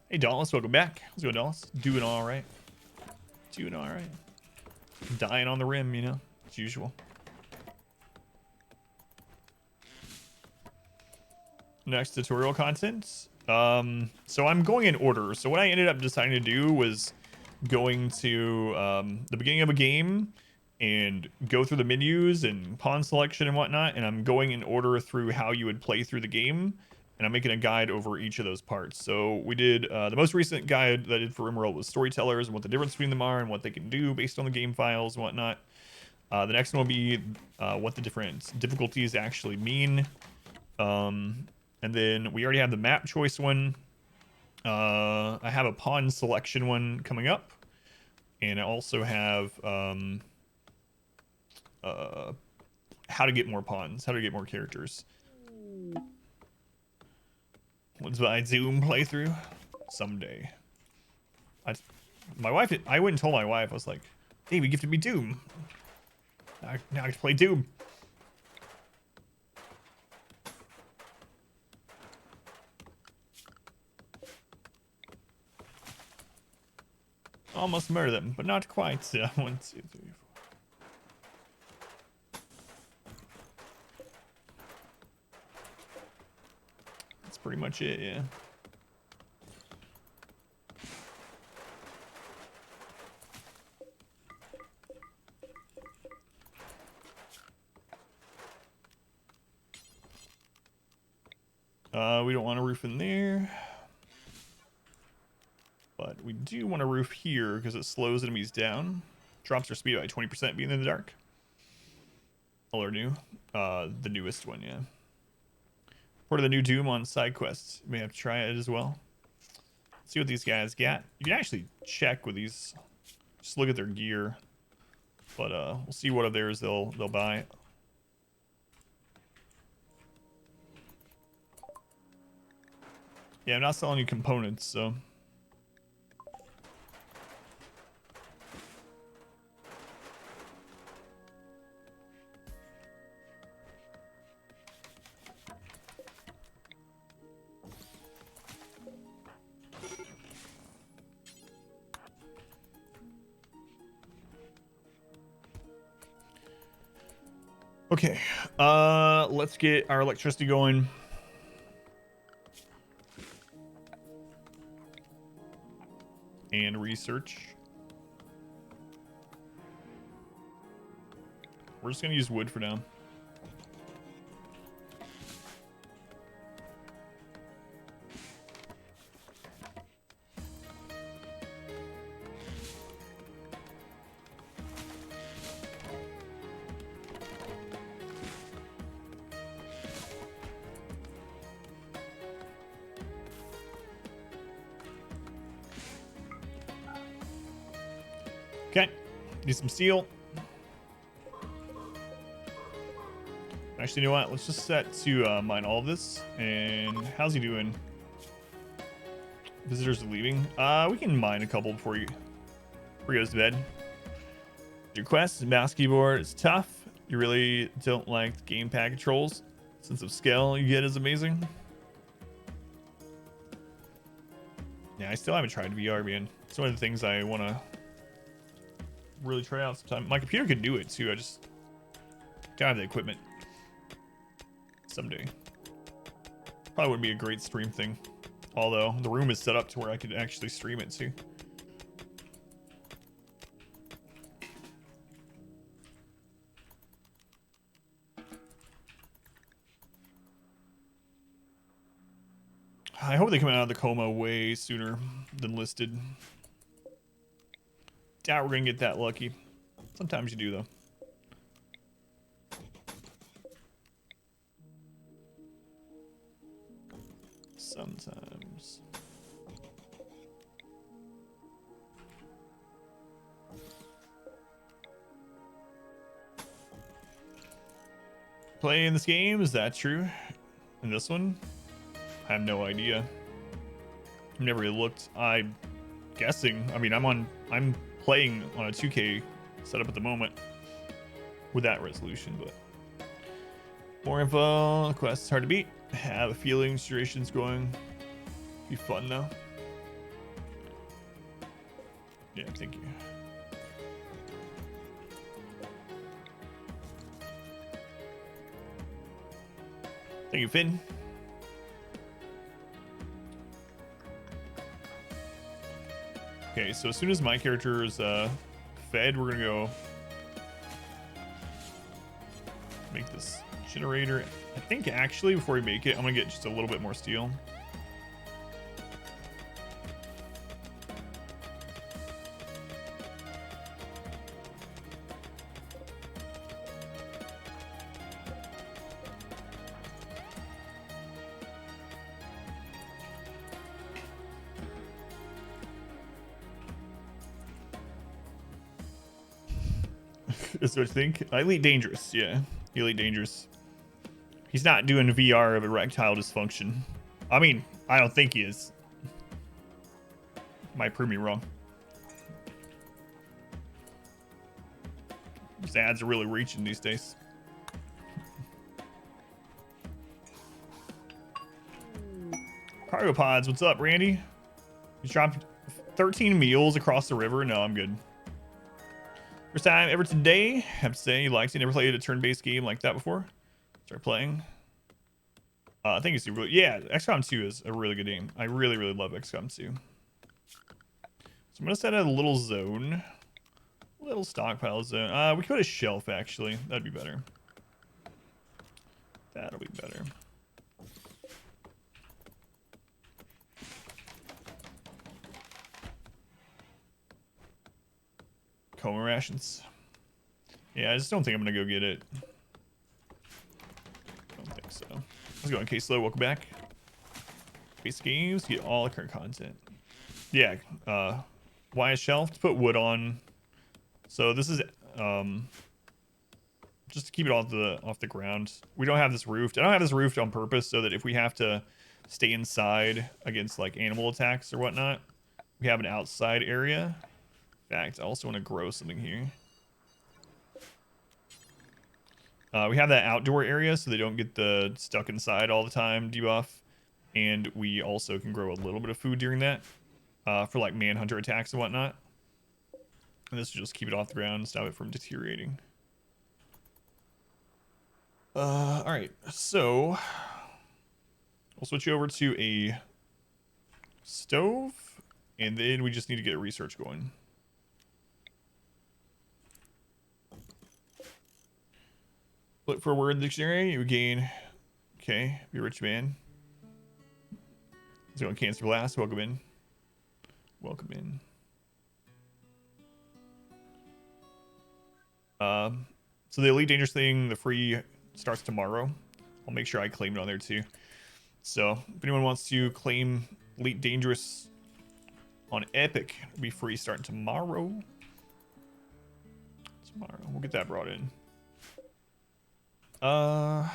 Hey, Dauntless, welcome back. Let's go, Dauntless. Doing all right. Doing all right. Dying on the rim, you know, as usual. Next tutorial content. So I'm going in order. So what I ended up deciding to do was going to the beginning of a game and go through the menus and pawn selection and whatnot, and I'm going in order through how you would play through the game, and I'm making a guide over each of those parts. So we did the most recent guide that I did for RimWorld was storytellers and what the difference between them are and what they can do based on the game files and whatnot. The next one will be what the different difficulties actually mean. And then we already have the map choice one. I have a pawn selection one coming up, and I also have how to get more pawns, how to get more characters. What's my Zoom playthrough? Someday. My wife, I went and told my wife, I was like, "Hey, we gifted me Doom. Now I can play Doom." Almost murder them, but not quite. 1, 2, 3, 4. That's pretty much it, yeah. We don't want a roof in there. But we do want a roof here because it slows enemies down. Drops their speed by 20% being in the dark. Old or new? The newest one, yeah. Part of the new Doom on side quests. You may have to try it as well. See what these guys got. You can actually check with these. Just look at their gear. But we'll see what of theirs they'll buy. Yeah, I'm not selling you components, so. Okay, let's get our electricity going. And research. We're just gonna use wood for now. Okay, need some steel. Actually, you know what? Let's just set to mine all of this. And how's he doing? Visitors are leaving. We can mine a couple before he goes to bed. Your quest, mouse keyboard is tough. You really don't like the gamepad controls. Sense of scale you get is amazing. Yeah, I still haven't tried VR, man. It's one of the things I want to really try out sometime. My computer can do it too. I just gotta have the equipment someday. Probably wouldn't be a great stream thing, although the room is set up to where I could actually stream it too. I hope they come out of the coma way sooner than listed. Doubt we're gonna get that lucky. Sometimes you do though. Sometimes. Playing this game, is that true? In this one? I have no idea. I've never really looked. I'm guessing. I mean, I'm playing on a 2K setup at the moment with that resolution, but more info. The quest is hard to beat. Have a feeling duration's going. Be fun though. Yeah, thank you. Thank you, Finn. Okay, so as soon as my character is fed, we're gonna go make this generator. I think actually before we make it, I'm gonna get just a little bit more steel. Is what you think? Elite Dangerous, yeah. Elite Dangerous. He's not doing VR of erectile dysfunction. I mean, I don't think he is. Might prove me wrong. These ads are really reaching these days. Cargo pods, what's up, Randy? You dropped 13 meals across the river? No, I'm good. First time ever today. I have to say, you liked it. Never played a turn-based game like that before. Start playing. I think it's super. Yeah, XCOM 2 is a really good game. I really, really love XCOM 2. So I'm gonna set a little zone, little stockpile zone. We could put a shelf actually. That'd be better. That'll be better. Coma rations. Yeah, I just don't think I'm gonna go get it. Don't think so. Let's go on K-Slow. Welcome back. Basic games, get all the current content. Yeah, why a shelf? To put wood on. So this is just to keep it off the ground. We don't have this roofed. I don't have this roofed on purpose so that if we have to stay inside against like animal attacks or whatnot, we have an outside area. In fact, I also want to grow something here. We have that outdoor area so they don't get the stuck inside all the time debuff. And we also can grow a little bit of food during that for like manhunter attacks and whatnot. And this will just keep it off the ground and stop it from deteriorating. All right, so we'll switch over to a stove and then we just need to get research going. Look for a word in the dictionary. You gain. Okay, be a rich man. Let's go on Cancer Blast. Welcome in. Welcome in. So the Elite Dangerous thing, the free starts tomorrow. I'll make sure I claim it on there too. So if anyone wants to claim Elite Dangerous on Epic, it'll be free starting tomorrow. We'll get that brought in. Yeah,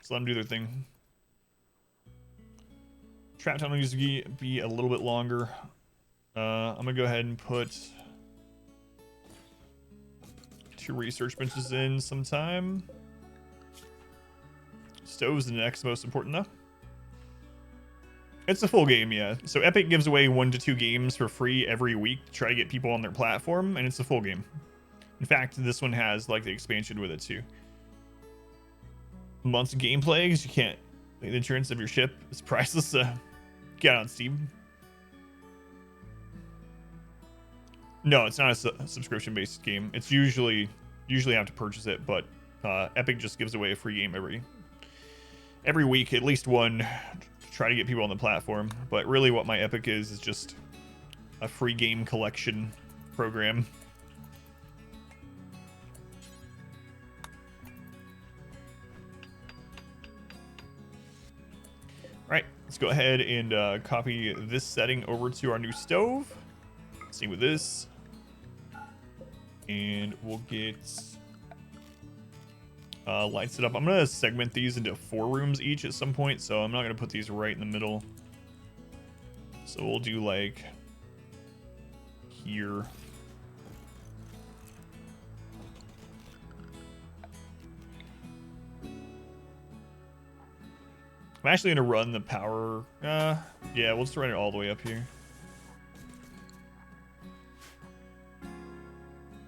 so let them do their thing. Trap tunnel needs to be a little bit longer. I'm gonna go ahead and put 2 research benches in sometime. Stove's the next most important though. It's a full game, yeah. So Epic gives away 1 to 2 games for free every week to try to get people on their platform, and it's a full game. In fact, this one has like the expansion with it too. Months of gameplay, because you can't. The insurance of your ship is priceless. Get on Steam. No, it's not a subscription-based game. It's usually have to purchase it, but Epic just gives away a free game every week, at least one, to try to get people on the platform. But really, what my Epic is just a free game collection program. Alright, let's go ahead and copy this setting over to our new stove. See with this. And we'll get lights it up. I'm gonna segment these into 4 rooms each at some point, so I'm not gonna put these right in the middle. So we'll do like here. I'm actually gonna run the power. Yeah, we'll just run it all the way up here.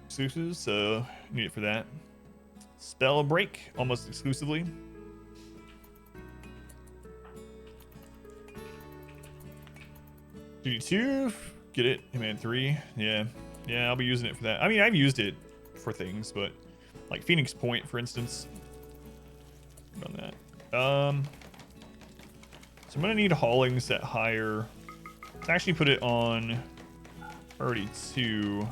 Exclusives, so need it for that. Spell break almost exclusively. GD2, get it. Hitman 3, yeah, I'll be using it for that. I mean, I've used it for things, but like Phoenix Point, for instance. On that. So I'm gonna need hauling set higher. Let's actually put it on priority 2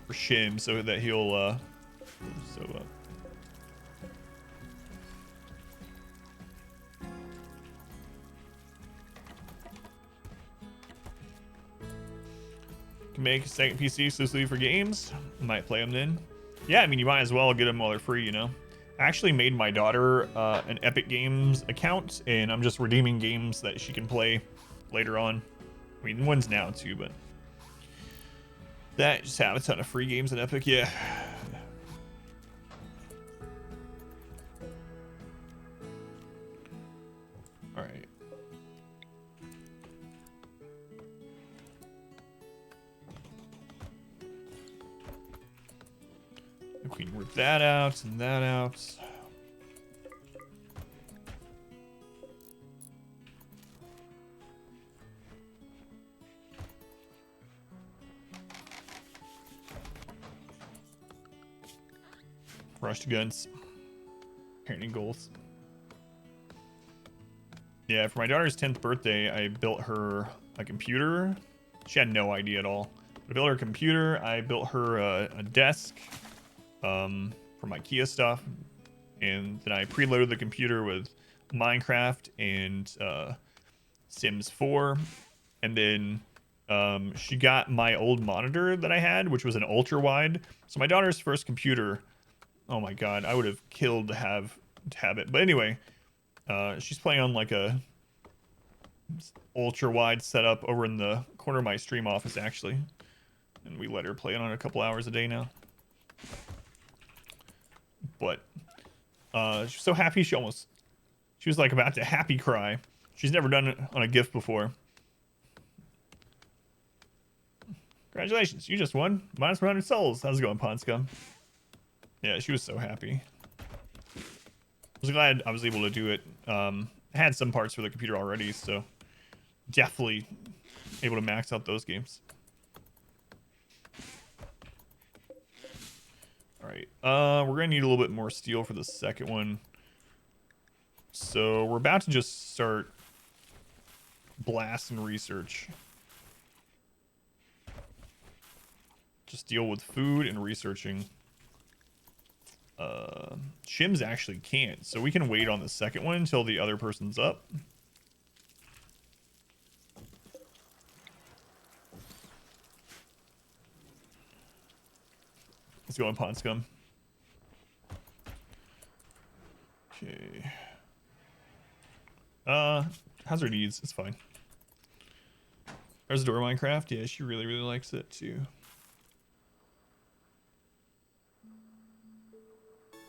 for Shim so that he'll can make a second PC exclusively for games. Might play them then. Yeah, I mean, you might as well get them while they're free, you know. I actually made my daughter an Epic Games account, and I'm just redeeming games that she can play later on. I mean, one's now too, but that just have a ton of free games in Epic, yeah. All right. If we can work that out and that out. Rush to guns. Parenting goals. Yeah, for my daughter's 10th birthday, I built her a computer. She had no idea at all. I built her a computer. I built her a desk from IKEA stuff. And then I preloaded the computer with Minecraft and Sims 4. And then she got my old monitor that I had, which was an ultra wide. So my daughter's first computer, oh my god, I would have killed to have it. But anyway, she's playing on like a ultra wide setup over in the corner of my stream office actually, and we let her play it on a couple hours a day now. But she's so happy, she was like about to happy cry. She's never done it on a gift before. Congratulations, you just won minus 100 souls. How's it going, Ponscum? Yeah, she was so happy. I was glad I was able to do it. I had some parts for the computer already, so definitely able to max out those games. All right, we're gonna need a little bit more steel for the second one. So we're about to just start blasting research. Just deal with food and researching. Shims actually can't, so we can wait on the second one until the other person's up. Let's go on Pond Scum. Okay. How's her needs? It's fine. There's Door Minecraft. Yeah, she really likes it too.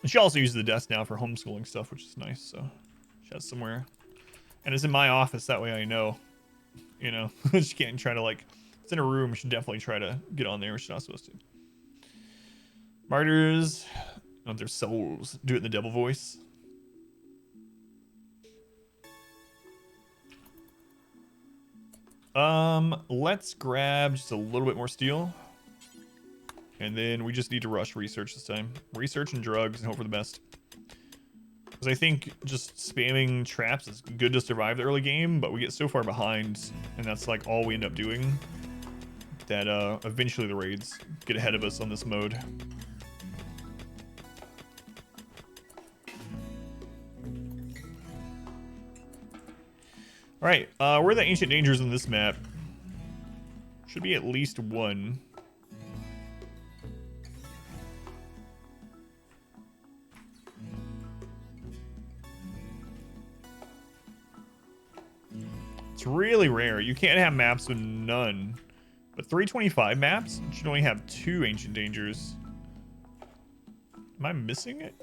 And she also uses the desk now for homeschooling stuff, which is nice. So she has somewhere, and it's in my office. That way I know, you know, she can't try to like. It's in a room. She should definitely try to get on there. She's not supposed to. Martyrs, oh, their souls. Do it in the devil voice. Let's grab just a little bit more steel. And then we just need to rush research this time. Research and drugs and hope for the best. Because I think just spamming traps is good to survive the early game, but we get so far behind, and that's like all we end up doing, that eventually the raids get ahead of us on this mode. Alright, where are the ancient dangers in this map? Should be at least one. It's really rare. You can't have maps with none. But 325 maps should only have 2 ancient dangers. Am I missing it?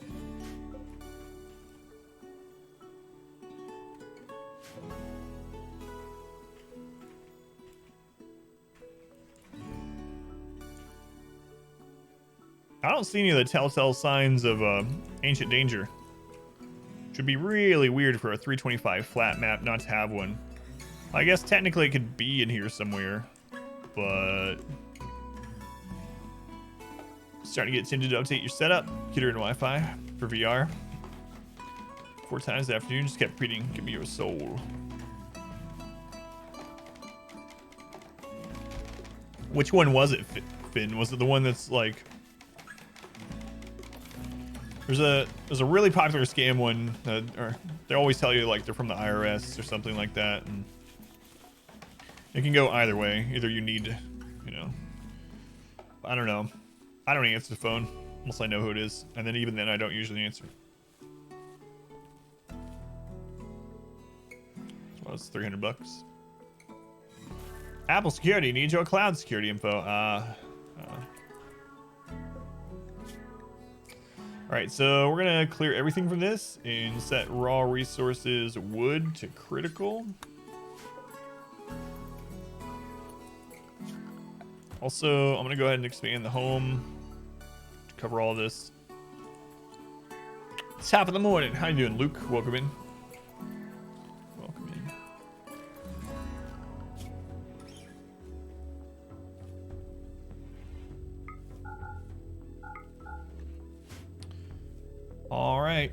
I don't see any of the telltale signs of ancient danger. Should be really weird for a 325 flat map not to have one. I guess technically it could be in here somewhere, but starting to get tempted to update your setup. Computer and Wi-Fi for VR. 4 times the afternoon, just kept reading. Give me your soul. Which one was it, Finn? Was it the one that's like? There's a really popular scam one that, or they always tell you like they're from the IRS or something like that, and it can go either way. Either you need to, you know, I don't know. I don't answer the phone unless I know who it is, and then even then I don't usually answer. Well, it's $300. Apple security needs your cloud security info. All right, so we're gonna clear everything from this and set raw resources wood to critical. Also, I'm gonna go ahead and expand the home to cover all this. It's top of the morning. How you doing, Luke? Welcome in. Welcome in. All right.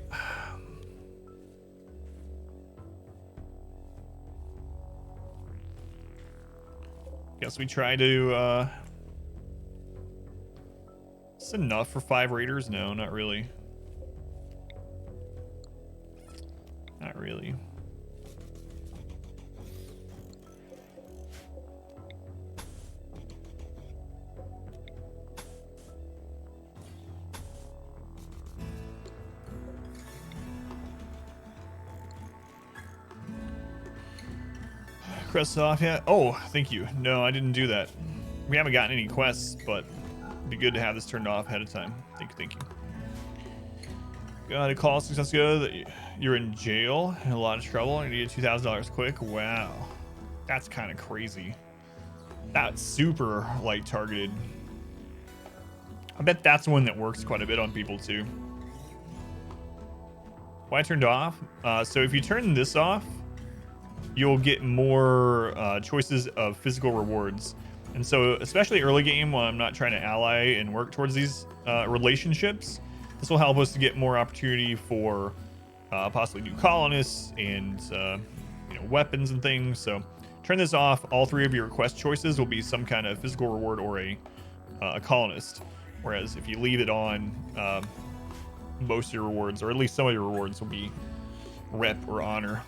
Guess we try to, it's enough for 5 raiders? No, not really. Not really. Quests off yet? Oh, thank you. No, I didn't do that. We haven't gotten any quests, but it'd be good to have this turned off ahead of time. Thank you. Got a call 6 months ago that you're in jail, in a lot of trouble, and you need $2,000 quick. Wow. That's kind of crazy. That's super light targeted. I bet that's one that works quite a bit on people too. Why turned off? So if you turn this off, you'll get more choices of physical rewards. And so, especially early game, when I'm not trying to ally and work towards these relationships, this will help us to get more opportunity for possibly new colonists and you know, weapons and things. So turn this off. All 3 of your quest choices will be some kind of physical reward or a colonist. Whereas if you leave it on, most of your rewards, or at least some of your rewards, will be rep or honor.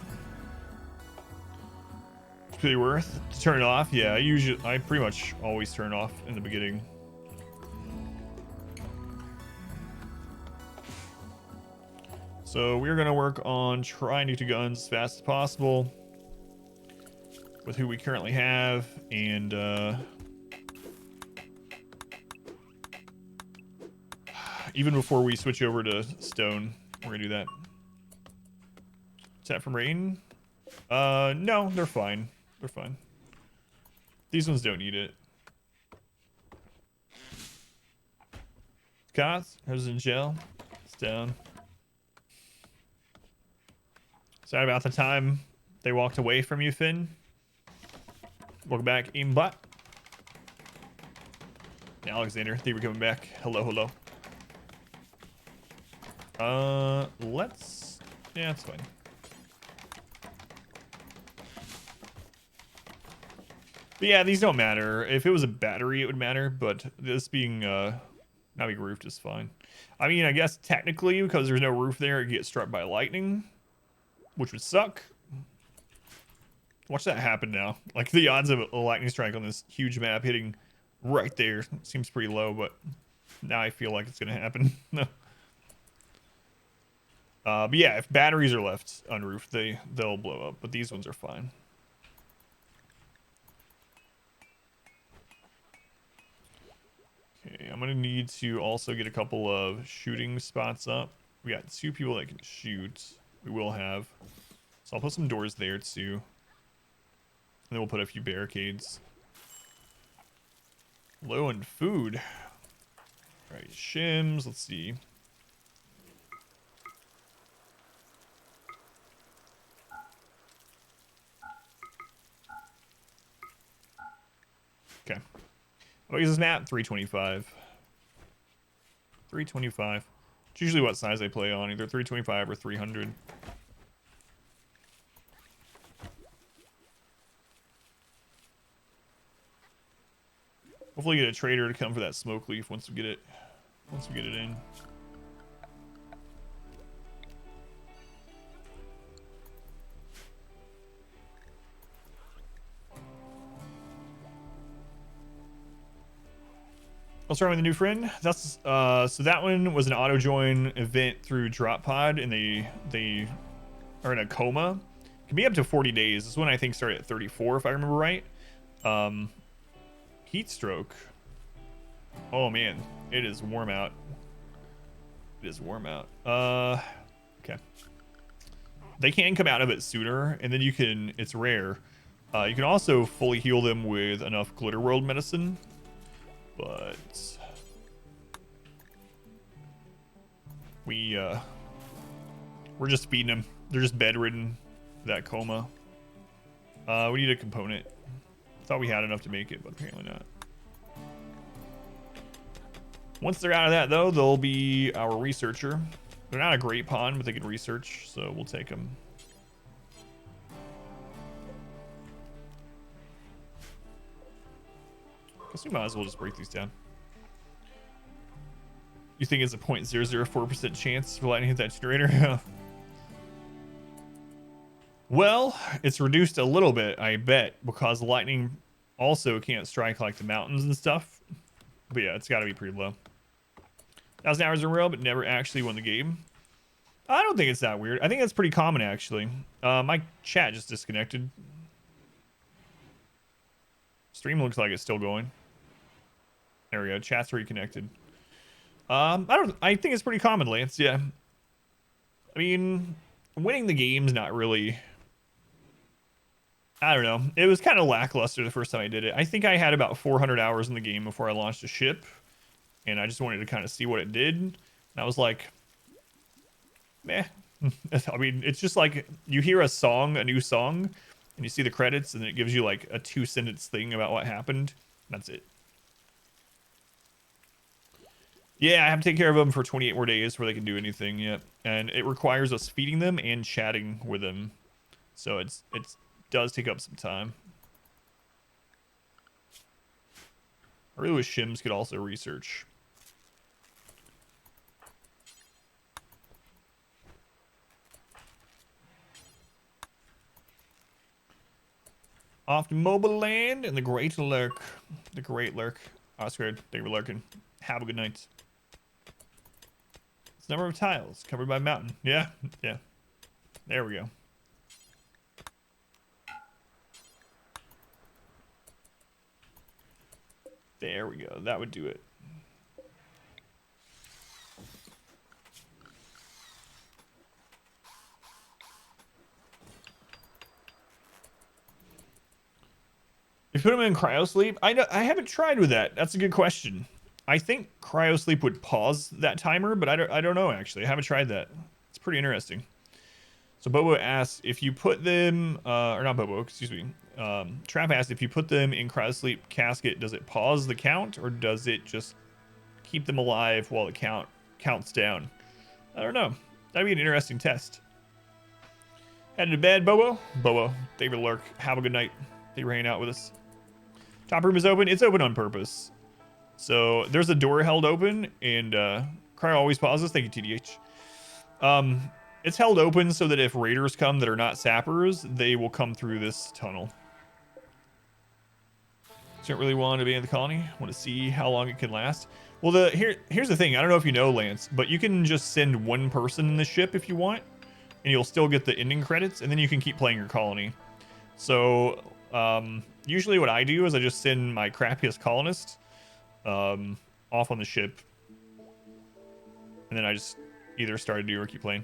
Pretty worth to turn it off. Yeah, I pretty much always turn off in the beginning. So we're gonna work on trying to get guns as fast as possible with who we currently have, and even before we switch over to stone, we're gonna do that. Is that from rain? No, they're fine. They're fine. These ones don't need it. Scott's, who's in jail? It's down. Sorry about the time they walked away from you, Finn. Welcome back, Aimbot. Alexander, thank you for coming back. Hello. Let's... Yeah, it's fine. But yeah, these don't matter. If it was a battery, it would matter, but this being not being roofed is fine. I mean, I guess technically, because there's no roof there, it gets struck by lightning, which would suck. Watch that happen now. Like, the odds of a lightning strike on this huge map hitting right there seems pretty low, but now I feel like it's gonna happen. But yeah, if batteries are left unroofed, they'll blow up, but these ones are fine. I'm gonna need to also get a couple of shooting spots up. We got 2 people that can shoot. We will have. So I'll put some doors there too. And then we'll put a few barricades. Low on food. All right, shims. Let's see. Okay. What is this map? 325. 325. It's usually what size I play on, either 325 or 300. Hopefully get a trader to come for that smoke leaf once we get it in. Let's start with the new friend. That's so that one was an auto join event through Drop Pod, and they are in a coma. It can be up to 40 days. This one I think started at 34 if I remember right. Heat stroke. Oh man, it is warm out. It is warm out. Okay. They can come out of it sooner, and then you can. It's rare. You can also fully heal them with enough Glitter World medicine. But we're just feeding them. They're just bedridden, that coma. We need a component. Thought we had enough to make it, but apparently not. Once they're out of that, though, they'll be our researcher. They're not a great pawn, but they can research, so we'll take them. Guess we might as well just break these down. You think it's a 0.004% chance for lightning hit that generator? Well, it's reduced a little bit, I bet, because lightning also can't strike like the mountains and stuff. But yeah, it's got to be pretty low. 1,000 hours in RimWorld, but never actually won the game. I don't think it's that weird. I think that's pretty common, actually. My chat just disconnected. Stream looks like it's still going. There we go. Chat's reconnected. I think it's pretty common, Lance. Yeah. I mean, winning the game's not really. I don't know. It was kind of lackluster the first time I did it. I think I had about 400 hours in the game before I launched a ship, and I just wanted to kind of see what it did. And I was like, meh. I mean, it's just like you hear a song, a new song, and you see the credits, and it gives you like a 2-sentence thing about what happened. That's it. Yeah, I have to take care of them for 28 more days before they can do anything. Yep, and it requires us feeding them and chatting with them, so it does take up some time. I really wish Shims could also research. Off to Mobile Land and the Great Lurk. The Great Lurk. Oscar, thank you for lurking. Have a good night. It's number of tiles covered by mountain. Yeah, yeah. There we go. There we go. That would do it. You put them in cryosleep? I haven't tried with that. That's a good question. I think cryosleep would pause that timer, but I don't know actually. I haven't tried that. It's pretty interesting. So Bobo asks if you put them, or not Bobo, excuse me. Trap asked if you put them in cryosleep casket, does it pause the count or does it just keep them alive while the count counts down? I don't know. That'd be an interesting test. Headed to bed, Bobo. Bobo, thank you for lurk. Have a good night. Thank you for hanging out with us. Top room is open. It's open on purpose. So there's a door held open, and Cryo always pauses. Thank you, TDH. It's held open so that if raiders come that are not sappers, they will come through this tunnel. Don't really want to be in the colony. Want to see how long it can last. Well, here's the thing. I don't know if you know, Lance, but you can just send one person in the ship if you want, and you'll still get the ending credits, and then you can keep playing your colony. So usually what I do is I just send my crappiest colonist, and off on the ship. And then I just either started new or keep playing.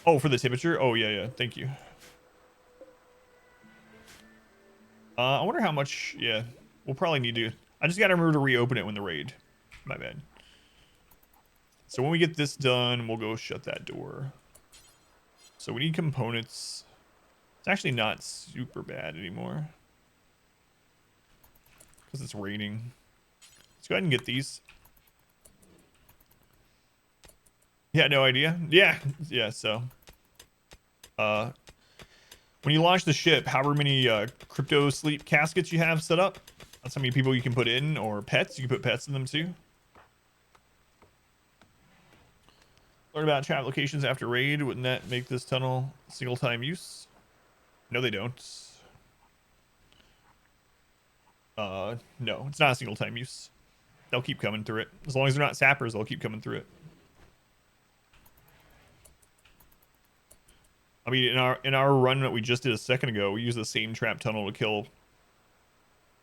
Oh, for the temperature? Oh, yeah. Thank you. I wonder how much... Yeah, we'll probably need to... I just got to remember to reopen it when the raid. My bad. So when we get this done, we'll go shut that door. So we need components. It's actually not super bad anymore. Because it's raining. Let's go ahead and get these. Yeah, no idea. Yeah, so. When you launch the ship, however many crypto sleep caskets you have set up, that's how many people you can put in, or pets. You can put pets in them too. Learn about trap locations after raid. Wouldn't that make this tunnel single time use? No, they don't. No, it's not a single time use. They'll keep coming through it. As long as they're not sappers, they'll keep coming through it. I mean, in our run that we just did a second ago, we used the same trap tunnel to kill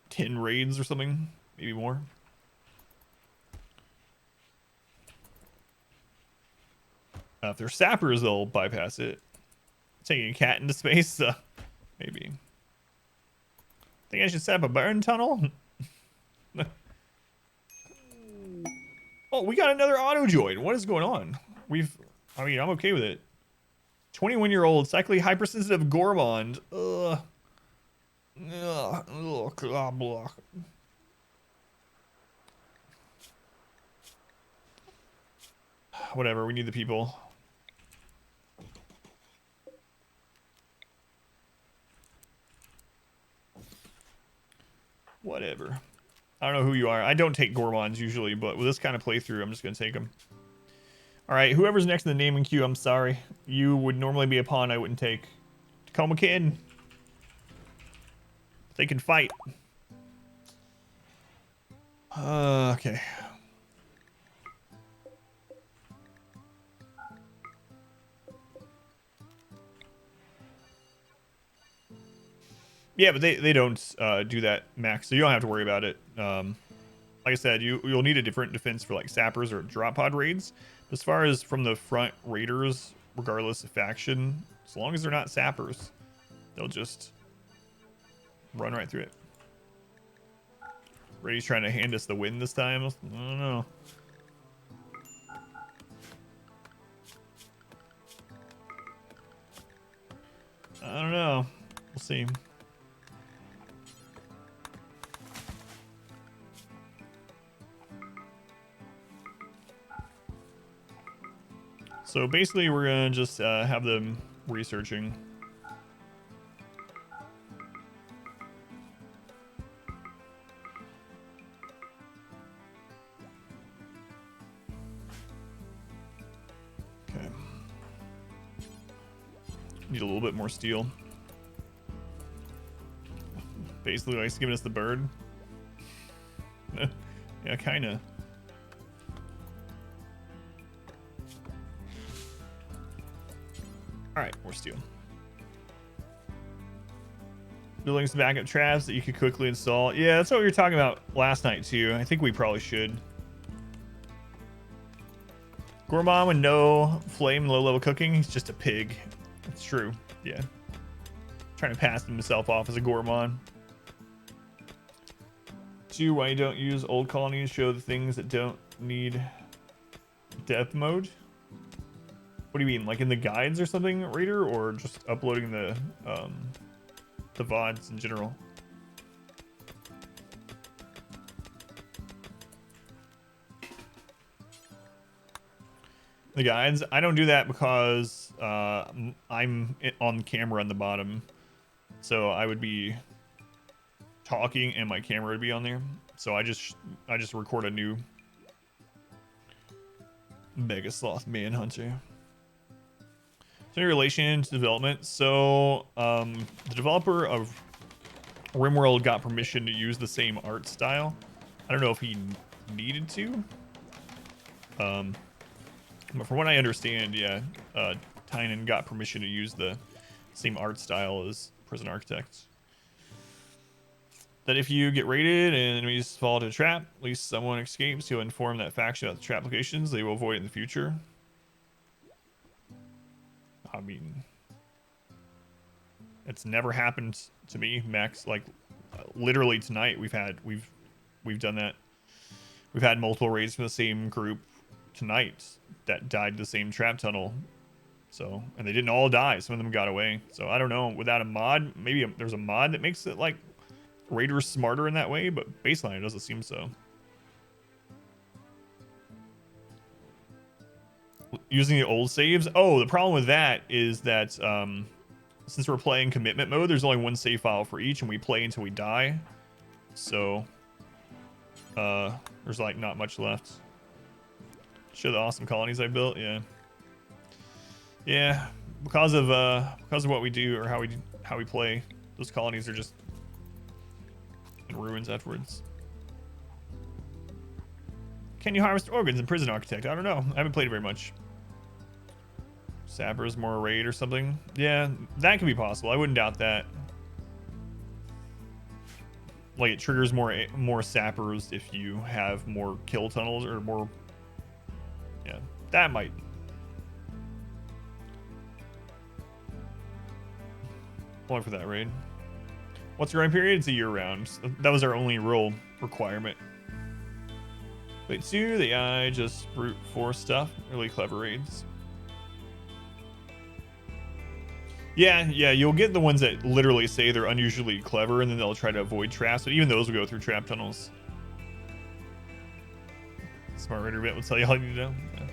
10 raids or something, maybe more. If they're sappers, they'll bypass it. Taking a cat into space, maybe. Think I should set up a burn tunnel? Oh, we got another auto join. What is going on? I mean, I'm okay with it. 21-year-old cyclically hypersensitive gourmand. Blah, blah. Whatever, we need the people. Whatever. I don't know who you are. I don't take gourmands usually, but with this kind of playthrough, I'm just going to take them. All right, whoever's next in the naming queue, I'm sorry. You would normally be a pawn I wouldn't take. Tacoma Kid. They can fight. Okay. Yeah, but they don't do that, Max, so you don't have to worry about it. Like I said, you'll need a different defense for like sappers or drop pod raids. As far as from the front raiders, regardless of faction, as long as they're not sappers, they'll just run right through it. Raidy's trying to hand us the win this time. I don't know. I don't know. We'll see. So basically, we're gonna just have them researching. Okay. Need a little bit more steel. Basically, like, it's giving us the bird. Yeah, kinda. Alright, more steel. Building some backup traps that you could quickly install. Yeah, that's what we were talking about last night, too. I think we probably should. Gourmand with no flame, low-level cooking. He's just a pig. That's true. Yeah. Trying to pass himself off as a gourmand. 2, why you don't use old colonies? Show the things that don't need death mode. What do you mean, like in the guides or something, Raider, or just uploading the VODs in general? The guides, I don't do that because I'm on camera on the bottom, so I would be talking and my camera would be on there. So I just record a new Mega Sloth Manhunter. So in relation to development, so the developer of RimWorld got permission to use the same art style. I don't know if he needed to. But from what I understand, yeah, Tynan got permission to use the same art style as Prison Architects. that if you get raided and enemies fall into a trap, at least someone escapes. You'll inform that faction about the trap locations. They will avoid it in the future. I mean, it's never happened to me, Max. Like, literally tonight we've done that. We've had multiple raids from the same group tonight that died the same trap tunnel. So, and they didn't all die. Some of them got away. So I don't know. Without a mod, maybe there's a mod that makes it like raiders smarter in that way, but baseline it doesn't seem so. Using the old saves. Oh, the problem with that is that since we're playing commitment mode, there's only one save file for each, and we play until we die. So there's like not much left. Show the awesome colonies I built. Yeah, because of what we do or how we play, those colonies are just in ruins afterwards. Can you harvest organs in Prison Architect? I don't know. I haven't played it very much. Sappers more raid or something. Yeah, that could be possible. I wouldn't doubt that. Like, it triggers more sappers if you have more kill tunnels or more. Yeah, that might. Only for that raid. What's your grind period? It's a year round. That was our only role requirement. Wait, 2, the AI just brute force stuff. Really clever raids. Yeah, you'll get the ones that literally say they're unusually clever and then they'll try to avoid traps, but even those will go through trap tunnels. Smart Raider bit will tell you all you need to know. Yeah.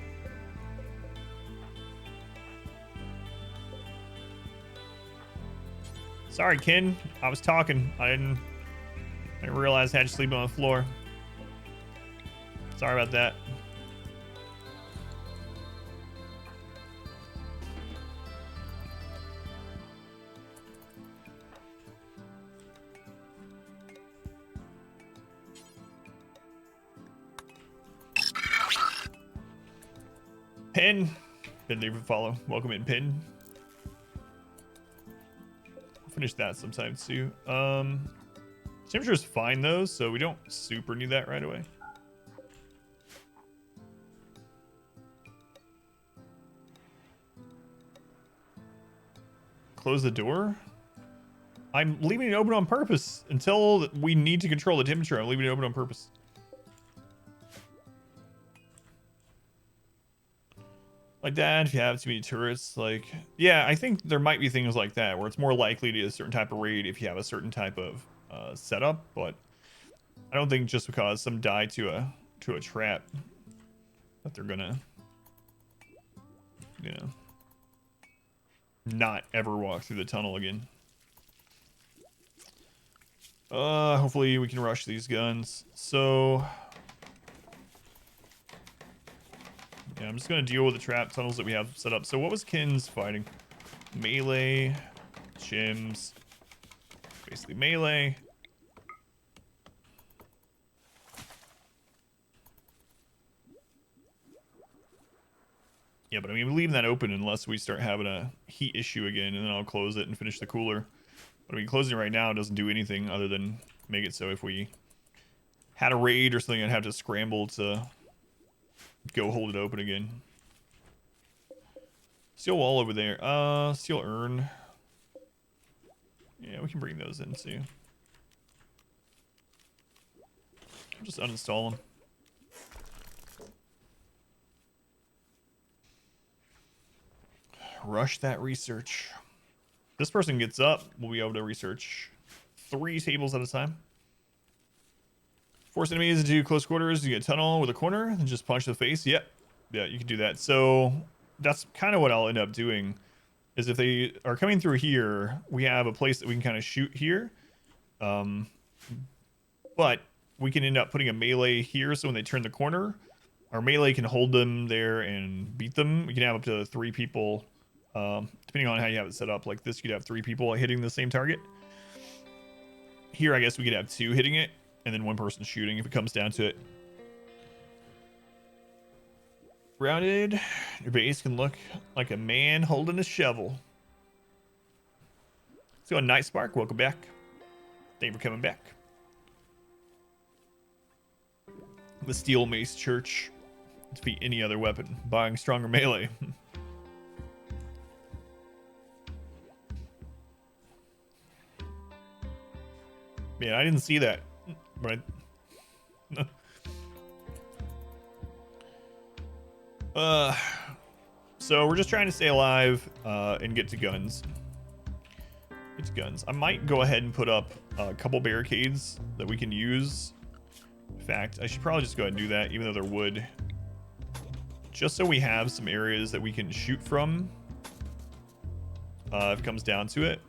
Sorry, Ken. I was talking. I didn't realize I had to sleep on the floor. Sorry about that. Pin. Didn't even follow. Welcome in, Pin. I'll finish that sometime too. Temperature's fine though, so we don't super need that right away. Close the door? I'm leaving it open on purpose. Until we need to control the temperature, I'm leaving it open on purpose. Like that, if you have too many turrets, like, yeah, I think there might be things like that where it's more likely to be a certain type of raid if you have a certain type of setup, but I don't think just because some die to a trap that they're gonna, you know, not ever walk through the tunnel again. Hopefully we can rush these guns. So yeah, I'm just gonna deal with the trap tunnels that we have set up. So what was Kin's fighting? Melee, chims, basically melee. Yeah, but I mean, leaving that open unless we start having a heat issue again, and then I'll close it and finish the cooler. But I mean, closing it right now doesn't do anything other than make it so if we had a raid or something, I'd have to scramble to go hold it open again. Steel wall over there. Steel urn. Yeah, we can bring those in too. I'll just uninstall them. Rush that research. This person gets up, we'll be able to research 3 tables at a time. Force enemies into close quarters. You get a tunnel with a corner and just punch the face. Yep. Yeah, you can do that. So that's kind of what I'll end up doing is if they are coming through here, we have a place that we can kind of shoot here. But we can end up putting a melee here. So when they turn the corner, our melee can hold them there and beat them. We can have up to 3 people, depending on how you have it set up. Like this, you could have 3 people hitting the same target. Here, I guess we could have 2 hitting it. And then 1 person shooting if it comes down to it. Rounded. Your base can look like a man holding a shovel. So, Night Spark, welcome back. Thank you for coming back. The steel mace church. Defeat any other weapon. Buying stronger melee. Man, I didn't see that. Right. So we're just trying to stay alive and get to guns. Get to guns. I might go ahead and put up a couple barricades that we can use. In fact, I should probably just go ahead and do that, even though they're wood. Just so we have some areas that we can shoot from if it comes down to it.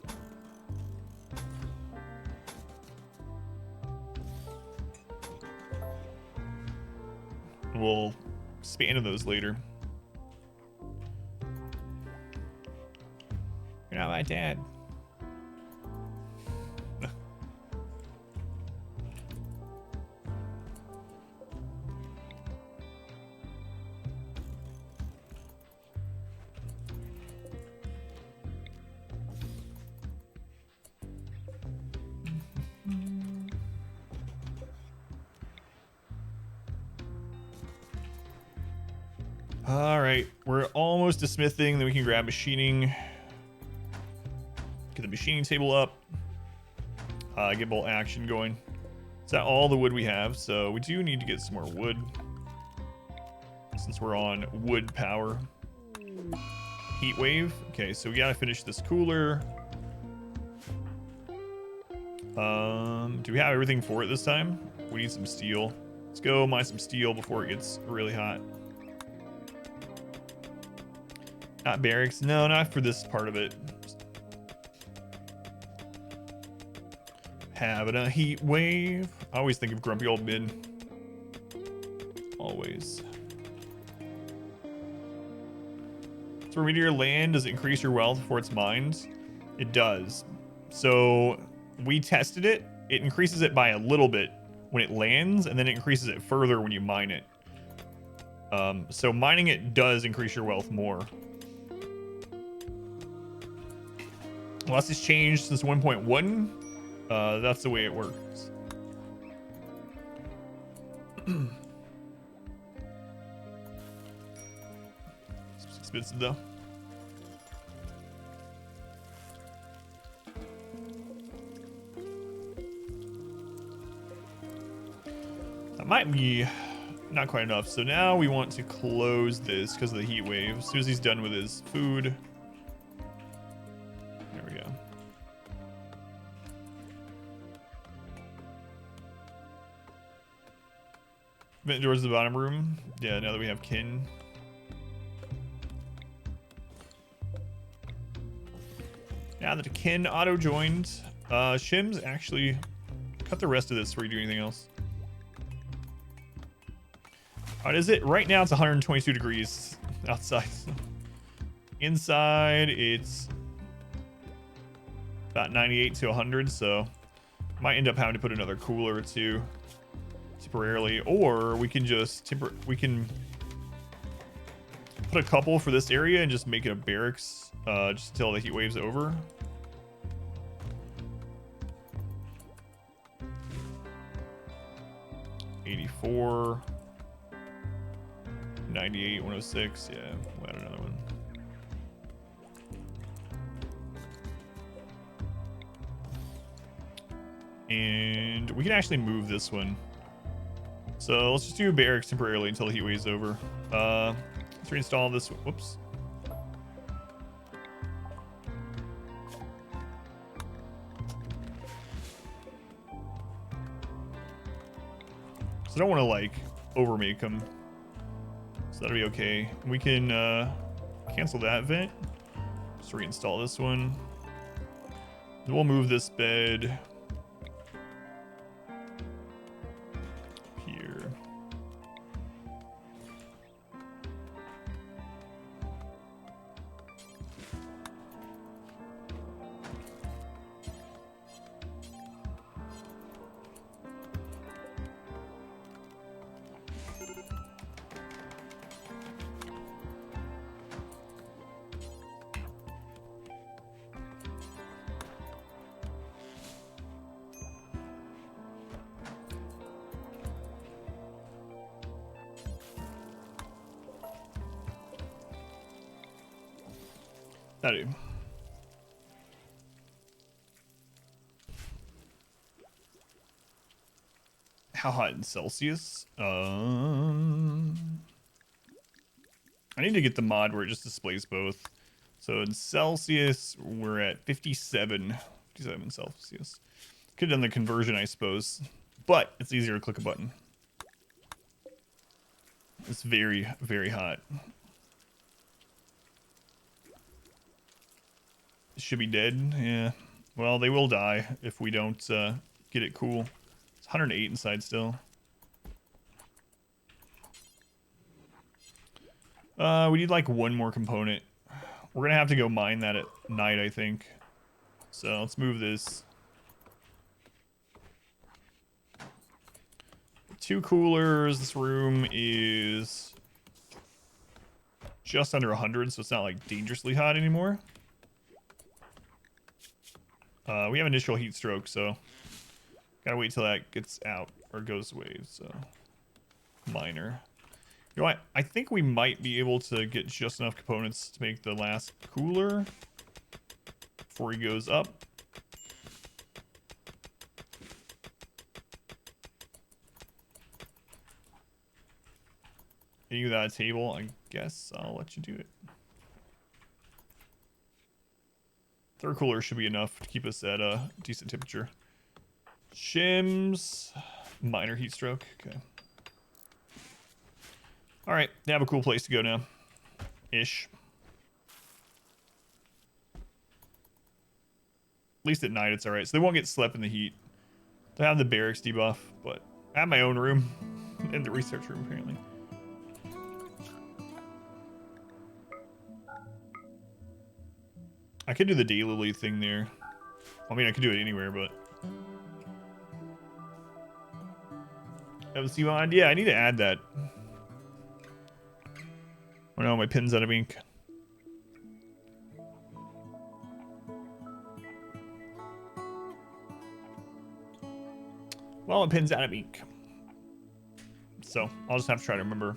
We'll expand on those later. You're not my dad. All right, we're almost to smithing. Then we can grab machining. Get the machining table up. Get bolt action going. Is that all the wood we have? So we do need to get some more wood since we're on wood power. Heat wave. Okay, so we gotta finish this cooler. Do we have everything for it this time? We need some steel. Let's go mine some steel before it gets really hot. Not barracks. No, not for this part of it. Having a heat wave. I always think of grumpy old Min. Always. So when your land, does it increase your wealth before it's mined? It does. So we tested it. It increases it by a little bit when it lands, and then it increases it further when you mine it. So mining it does increase your wealth more. Unless it's changed since 1.1, that's the way it works. It's expensive though. That might be not quite enough. So now we want to close this because of the heat wave. As soon as he's done with his food. There we go. Vent doors to the bottom room. Yeah, now that we have kin. Now that the kin auto joined, Shims, actually cut the rest of this before you do anything else. All right, is it right now? It's 122 degrees outside. Inside, it's about 98 to 100, so might end up having to put another cooler or two temporarily, or we can just we can put a couple for this area and just make it a barracks just until the heat wave's over. $84, 98, 106. Yeah, we'll add another one. And we can actually move this one. So let's just do barracks temporarily until the heat wave's over. Let's reinstall this. Whoops. So I don't want to like overmake them. So that'll be okay. We can cancel that vent. Just reinstall this one. Then we'll move this bed here. I do. How hot in Celsius? I need to get the mod where it just displays both. So in Celsius, we're at 57 Celsius. Could have done the conversion, I suppose, but it's easier to click a button. It's very, very hot. It should be dead. Yeah. Well, they will die if we don't get it cool. It's 108 inside still. We need like one more component. We're gonna have to go mine that at night, I think. So let's move this. 2 coolers. This room is just under 100, so it's not like dangerously hot anymore. We have initial heat stroke, so gotta wait till that gets out or goes away. So minor. You know what? I think we might be able to get just enough components to make the last cooler before he goes up. You without a table, I guess I'll let you do it. 3rd cooler should be enough to keep us at a decent temperature. Shims, minor heat stroke. Okay. All right, they have a cool place to go now. Ish. At least at night it's all right, so they won't get slept in the heat. They have the barracks debuff, but I have my own room in the research room apparently. I could do the daylily thing there. I mean, I could do it anywhere, but MC mod, yeah, I need to add that. Oh no, my pin's out of ink. Well, my pin's out of ink. So I'll just have to try to remember.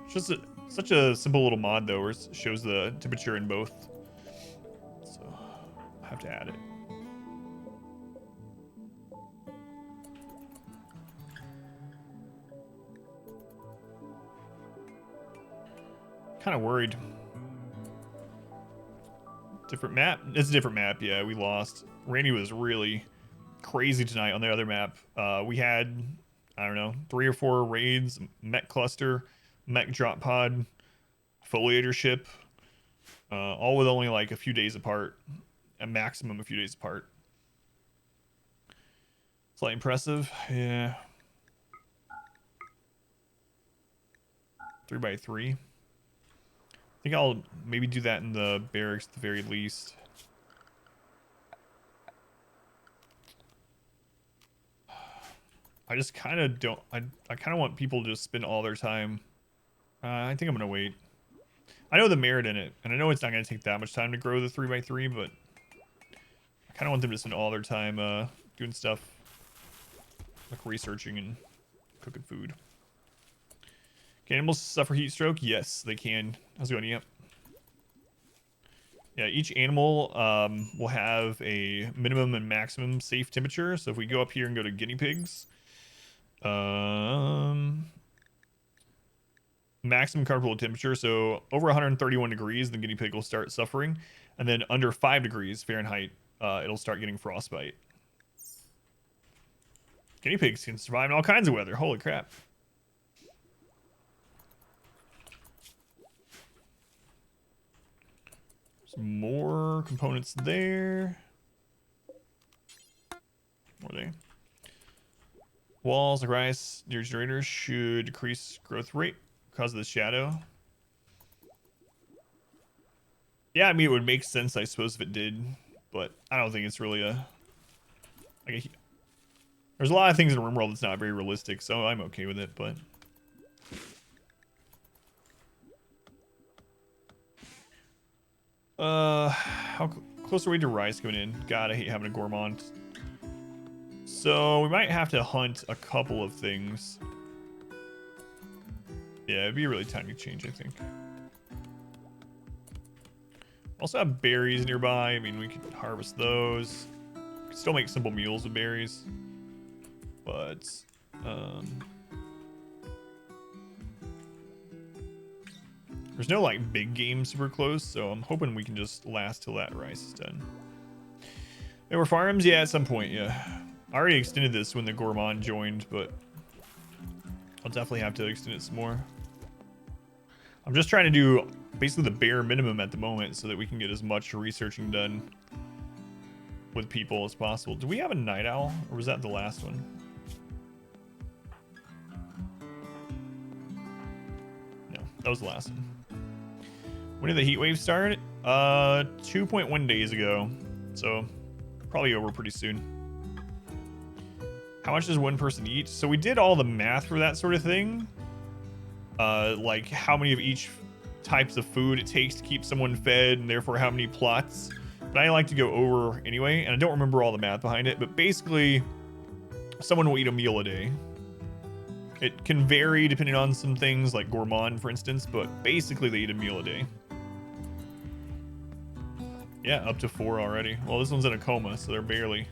It's just such a simple little mod though, where it shows the temperature in both. So I have to add it. Kind of worried. Different map? It's a different map, yeah, we lost. Randy was really crazy tonight on the other map. We had, I don't know, 3 or 4 raids, mech cluster, mech drop pod, foliator ship, all with only like a few days apart, a maximum a few days apart. Slightly impressive, yeah. 3x3. I think I'll maybe do that in the barracks at the very least. I just kind of don't... I kind of want people to just spend all their time. I think I'm going to wait. I know the merit in it, and I know it's not going to take that much time to grow the 3x3, but I kind of want them to spend all their time doing stuff like researching and cooking food. Can animals suffer heat stroke? Yes, they can. How's it going? Yep. Yeah, each animal will have a minimum and maximum safe temperature. So if we go up here and go to guinea pigs, maximum comfortable temperature. So over 131 degrees, the guinea pig will start suffering. And then under 5 degrees Fahrenheit, it'll start getting frostbite. Guinea pigs can survive in all kinds of weather. Holy crap. More components there. More there. Walls, like rice, near generators should decrease growth rate because of the shadow. Yeah, I mean, it would make sense, I suppose, if it did, but I don't think it's really there's a lot of things in RimWorld that's not very realistic, so I'm okay with it, but... how close are we to rice going in? God, I hate having a gourmand. So we might have to hunt a couple of things. Yeah, it'd be a really tiny change, I think. Also have berries nearby. I mean, we could harvest those. Could still make simple meals with berries. But, there's no, like, big game super close, so I'm hoping we can just last till that rice is done. There were farms? Yeah, at some point, yeah. I already extended this when the gourmand joined, but I'll definitely have to extend it some more. I'm just trying to do basically the bare minimum at the moment so that we can get as much researching done with people as possible. Do we have a night owl, or was that the last one? No, that was the last one. When did the heat wave start? 2.1 days ago, so probably over pretty soon. How much does one person eat? So we did all the math for that sort of thing. Like how many of each types of food it takes to keep someone fed, and therefore how many plots. But I like to go over anyway, and I don't remember all the math behind it, but basically someone will eat a meal a day. It can vary depending on some things like gourmand, for instance, but basically they eat a meal a day. Yeah, up to 4 already. Well, this one's in a coma, so they're barely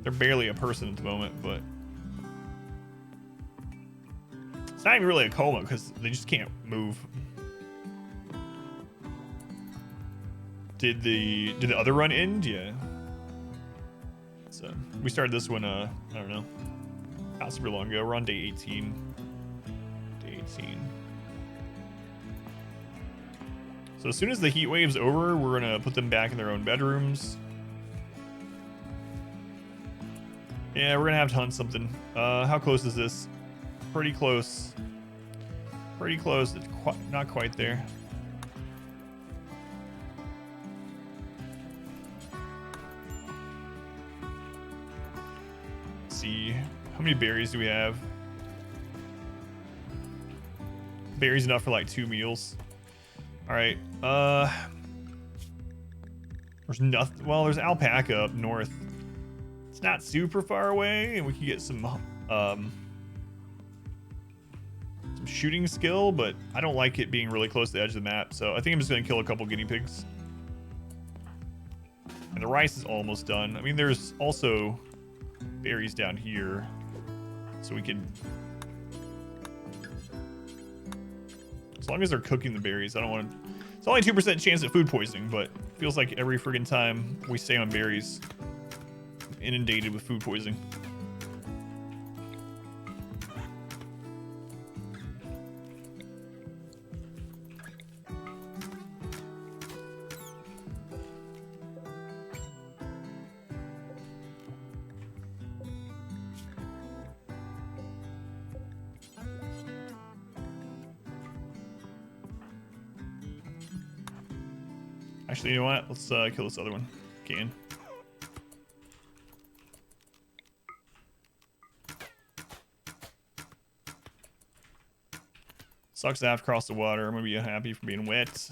a person at the moment, but it's not even really a coma because they just can't move. Did the other run end? Yeah. So we started this one, I don't know, not super long ago. We're on day 18. Day 18. So as soon as the heat wave's over, we're gonna put them back in their own bedrooms. Yeah, we're gonna have to hunt something. How close is this? Pretty close. Pretty close. It's not quite there. Let's see. How many berries do we have? Berries enough for like 2 meals. All right. There's nothing. Well, there's alpaca up north. It's not super far away, and we can get some shooting skill, but I don't like it being really close to the edge of the map, so I think I'm just gonna kill a couple guinea pigs. And the rice is almost done. I mean, there's also berries down here, so we can, as long as they're cooking the berries, I don't want to. It's only 2% chance at food poisoning, but it feels like every friggin' time we stay on berries, I'm inundated with food poisoning. Actually, you know what? Let's kill this other one. Can. Sucks to have to cross the water. I'm gonna be happy for being wet.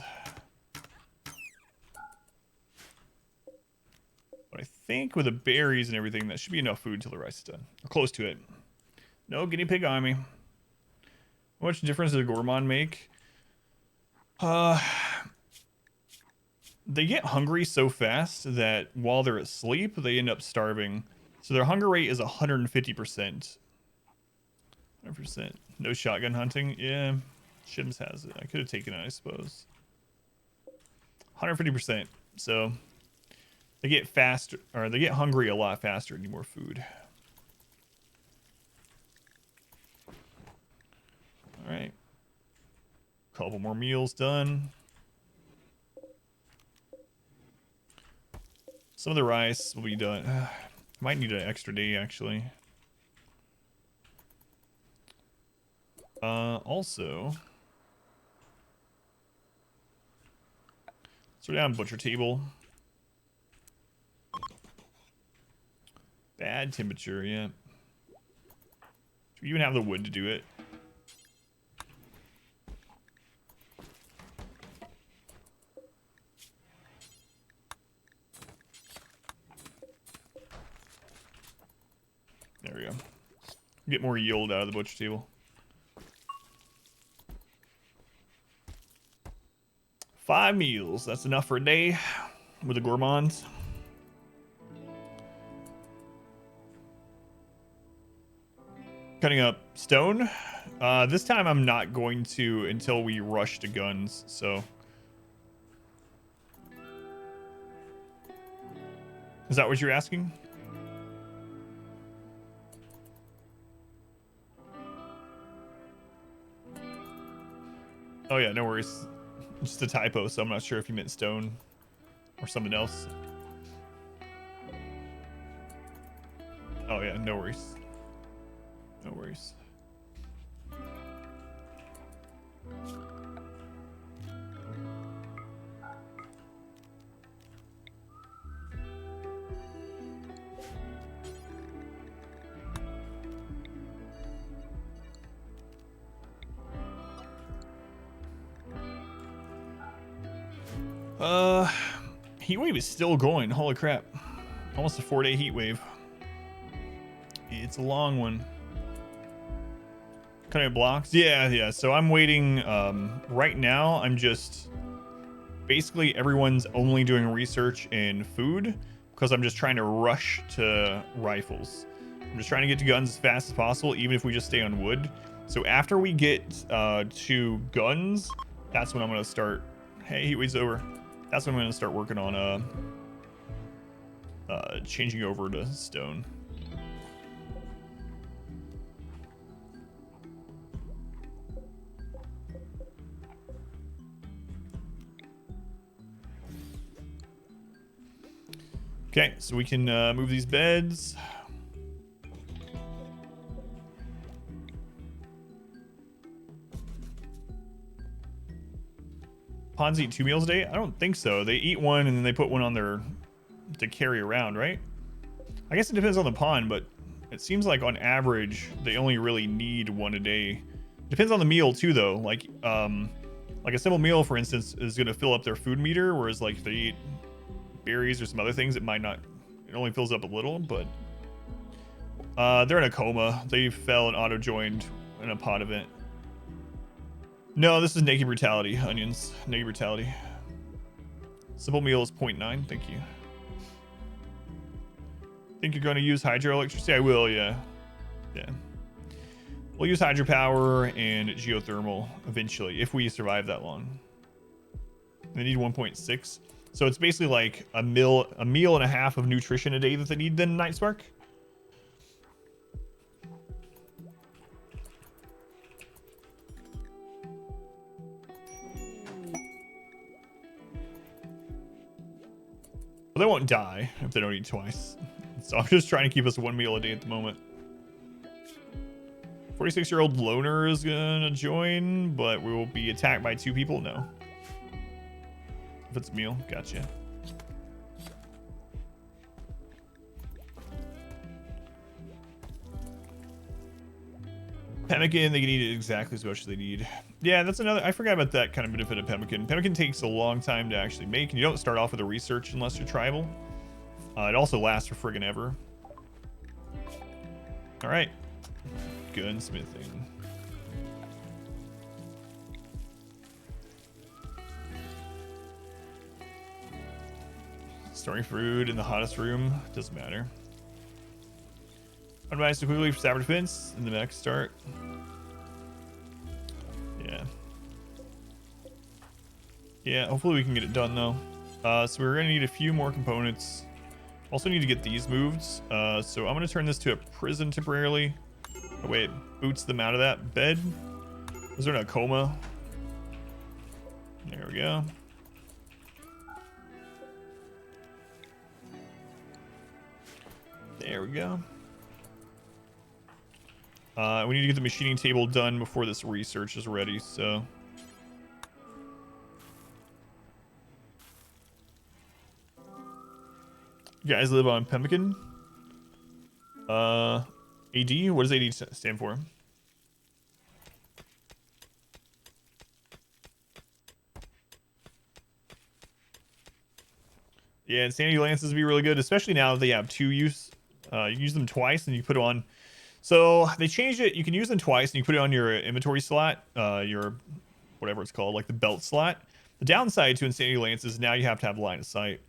But I think with the berries and everything, that should be enough food till the rice is done. Or close to it. No guinea pig army. How much difference does a gourmand make? They get hungry so fast that while they're asleep, they end up starving. So their hunger rate is 150%. 100%. No shotgun hunting? Yeah. Shims has it. I could have taken it, I suppose. 150%. So they get faster, or they get hungry a lot faster and need more food. All right. Couple more meals done. Some of the rice will be done. Might need an extra day, actually. Also, let's go down butcher table. Bad temperature, yeah. Do we even have the wood to do it? There we go. Get more yield out of the butcher table. 5 meals. That's enough for a day with the gourmands. Cutting up stone. This time I'm not going to until we rush to guns, so. Is that what you're asking? Oh yeah, no worries. Just a typo, so I'm not sure if you meant stone or something else. Oh yeah, no worries. No worries. Heat wave is still going. Holy crap. Almost a 4-day heat wave. It's a long one. Cutting blocks? Yeah. So I'm waiting. Right now, I'm just basically everyone's only doing research and food because I'm just trying to rush to rifles. I'm just trying to get to guns as fast as possible, even if we just stay on wood. So after we get to guns, that's when I'm going to start. Hey, heat wave's over. That's when I'm going to start working on changing over to stone. Okay, so we can move these beds. Pawns eat 2 meals a day? I don't think so. They eat one and then they put one on their to carry around, right? I guess it depends on the pawn, but it seems like on average they only really need 1 a day. Depends on the meal too, though. Like a simple meal, for instance, is going to fill up their food meter, whereas like if they eat berries or some other things, it might not. It only fills up a little, but they're in a coma. They fell and auto-joined in a pod event. No, this is naked brutality. Onions, naked brutality. Simple meal is 0.9. Thank you. Think you're going to use hydroelectricity? I will, yeah. We'll use hydropower and geothermal eventually if we survive that long. They need 1.6. So it's basically like a meal and a half of nutrition a day that they need then, Night Spark. Well, they won't die if they don't eat twice. So I'm just trying to keep us 1 meal a day at the moment. 46-year-old loner is gonna join, but we will be attacked by 2 people. No. If it's a meal, gotcha. Pemmican, they can eat it exactly as much as they need. Yeah, that's another. I forgot about that kind of benefit of pemmican. Pemmican takes a long time to actually make, and you don't start off with a research unless you're tribal. It also lasts for friggin' ever. All right, gunsmithing. Storing food in the hottest room doesn't matter. Advice to quickly for cyber defense in the next start. Yeah, hopefully we can get it done though. So we're gonna need a few more components. Also need to get these moved. So I'm gonna turn this to a prison temporarily. Oh wait, boots them out of that bed. Those are in a coma. There we go. There we go. We need to get the machining table done before this research is ready, so. You guys live on Pemmican? AD? What does AD stand for? Yeah, Insanity Lances would be really good, especially now that they have 2 use. You use them twice and you put it on. So they changed it. You can use them twice and you put it on your inventory slot, your whatever it's called, like the belt slot. The downside to Insanity Lance is now you have to have line of sight.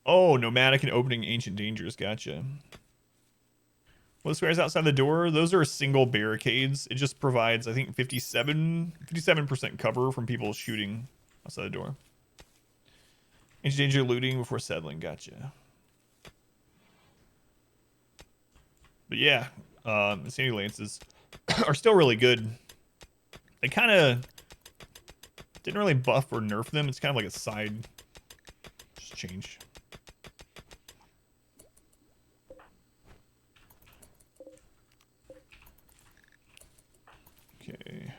Oh, nomadic and opening ancient dangers. Gotcha. What squares outside the door? Those are single barricades. It just provides, I think, 57% cover from people shooting outside the door. Ancient danger looting before settling. Gotcha. But yeah, Insanity Lances are still really good. They kind of didn't really buff or nerf them. It's kind of like a side change. Okay.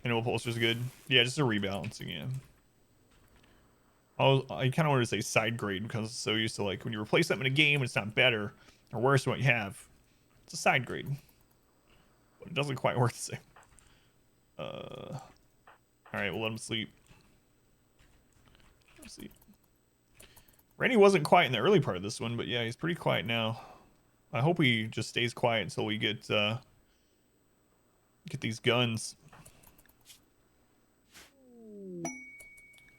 Animal Pulse is good. Yeah, just a rebalancing, yeah. I kind of wanted to say side grade because I'm so used to like when you replace something in a game, it's not better or worse than what you have. It's a side grade. But it doesn't quite work the same. Alright, we'll let him sleep. Let's see. Randy wasn't quiet in the early part of this one, but yeah, he's pretty quiet now. I hope he just stays quiet until we get these guns.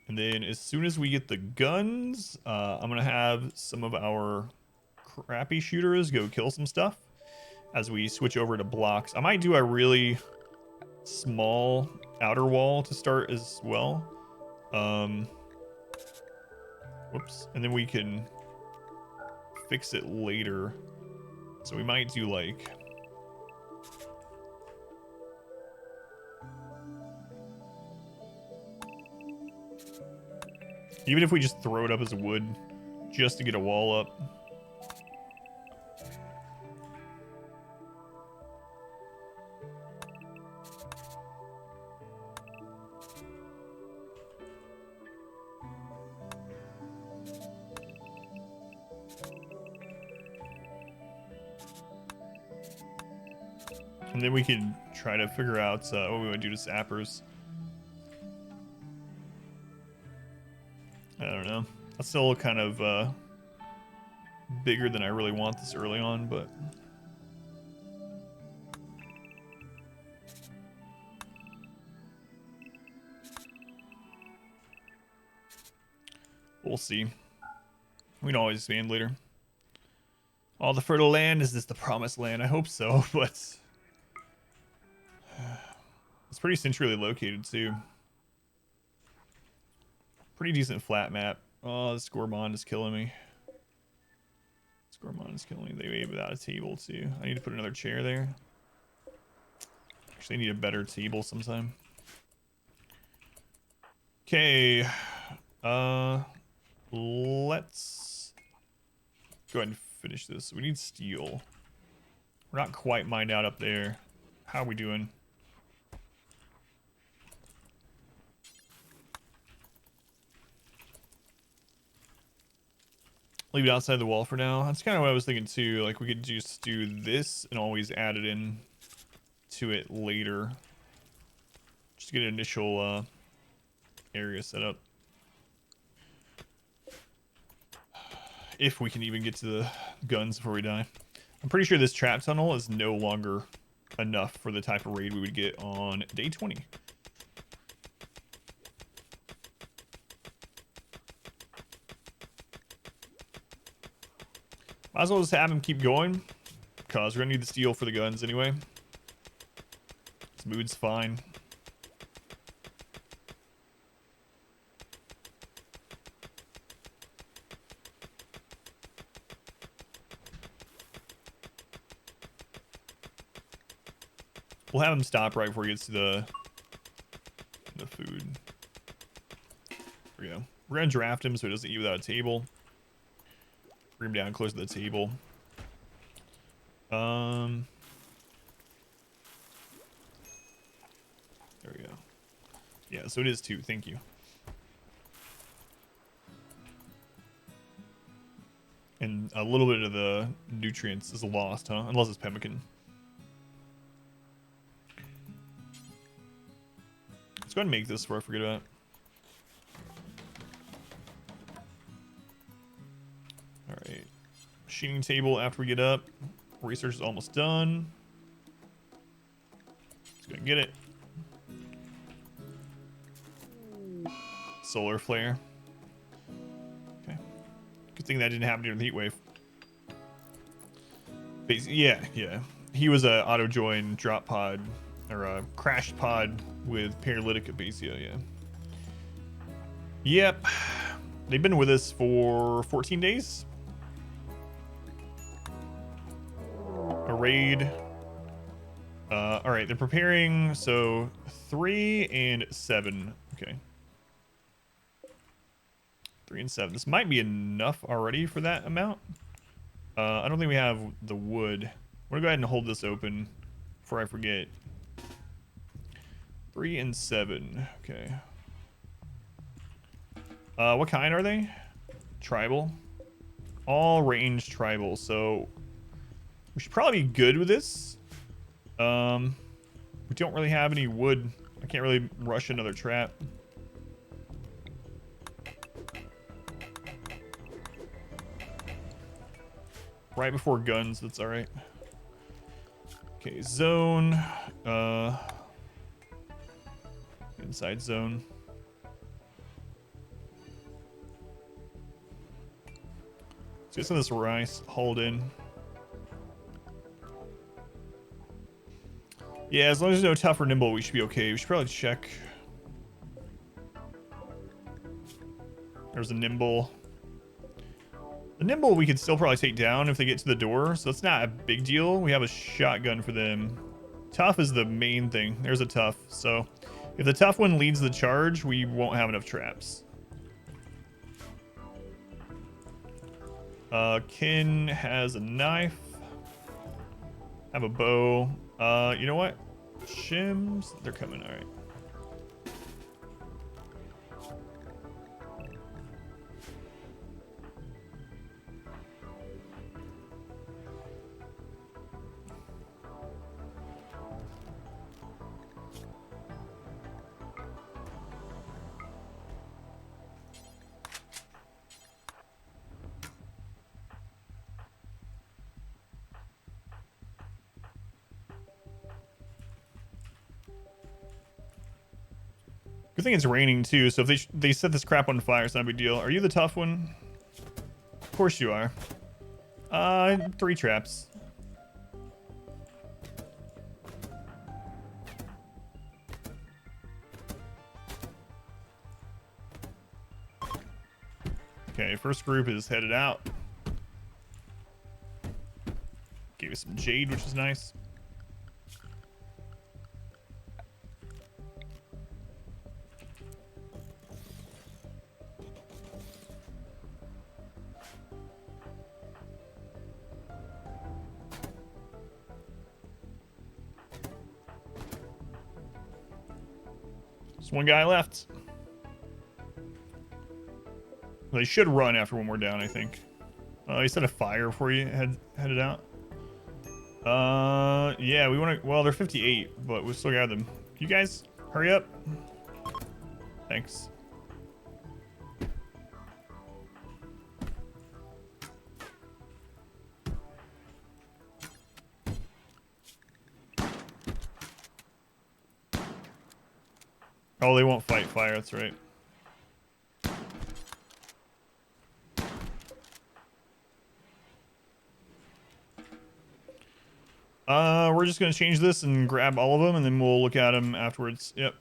And then as soon as we get the guns, I'm gonna have some of our crappy shooters go kill some stuff as we switch over to blocks. I might do a really small outer wall to start as well. Whoops. And then we can fix it later. So we might do like... even if we just throw it up as wood just to get a wall up. And then we can try to figure out what we want to do to sappers. I don't know. That's still kind of bigger than I really want this early on, but... we'll see. We can always expand later. All the fertile land, is this the promised land? I hope so, but... it's pretty centrally located, too. Pretty decent flat map. Oh, the Scorbond is killing me. Scorbond is killing me. They made without a table, too. I need to put another chair there. Actually, I need a better table sometime. Okay. Let's go ahead and finish this. We need steel. We're not quite mined out up there. How are we doing? Leave it outside the wall for now. That's kind of what I was thinking too. Like we could just do this and always add it in to it later. Just to get an initial area set up. If we can even get to the guns before we die. I'm pretty sure this trap tunnel is no longer enough for the type of raid we would get on day 20. Might as well just have him keep going, because we're gonna need the steel for the guns anyway. This mood's fine. We'll have him stop right before he gets to the food. There we go. We're gonna draft him so he doesn't eat without a table. Bring him down close to the table. There we go. Yeah, so it is 2. Thank you. And a little bit of the nutrients is lost, huh? Unless it's pemmican. Let's go ahead and make this before I forget about it. Alright. Machining table after we get up. Research is almost done. Just gonna get it. Solar flare. Okay. Good thing that didn't happen during the heat wave. Yeah. He was a auto join drop pod or a crashed pod with paralytic abasia. Yeah. Yep. They've been with us for 14 days. A raid. All right, they're preparing. So 3 and 7. Okay. 3 and 7. This might be enough already for that amount. I don't think we have the wood. I'm gonna go ahead and hold this open before I forget. 3 and 7. Okay. What kind are they? Tribal. All range tribal. So we should probably be good with this. We don't really have any wood. I can't really rush another trap. Right before guns, that's all right. Okay, zone. Inside zone. Let's get some of this rice hauled in. Yeah, as long as there's no tough or nimble, we should be okay. We should probably check. There's a nimble. The nimble we could still probably take down if they get to the door, so that's not a big deal. We have a shotgun for them. Tough is the main thing. There's a tough. So if the tough one leads the charge, we won't have enough traps. Kin has a knife. Have a bow. You know what? Shims, they're coming. All right. Good thing it's raining too, so if they set this crap on fire, it's not a big deal. Are you the tough one? Of course you are. 3 traps. Okay, first group is headed out. Gave us some jade, which is nice. There's one guy left. They should run after when we're down, I think. He set a fire before you headed out. Yeah, we want to. Well, they're 58, but we still got them. You guys, hurry up. Thanks. Oh, they won't fight fire. That's right. We're just gonna change this and grab all of them, and then we'll look at them afterwards. Yep.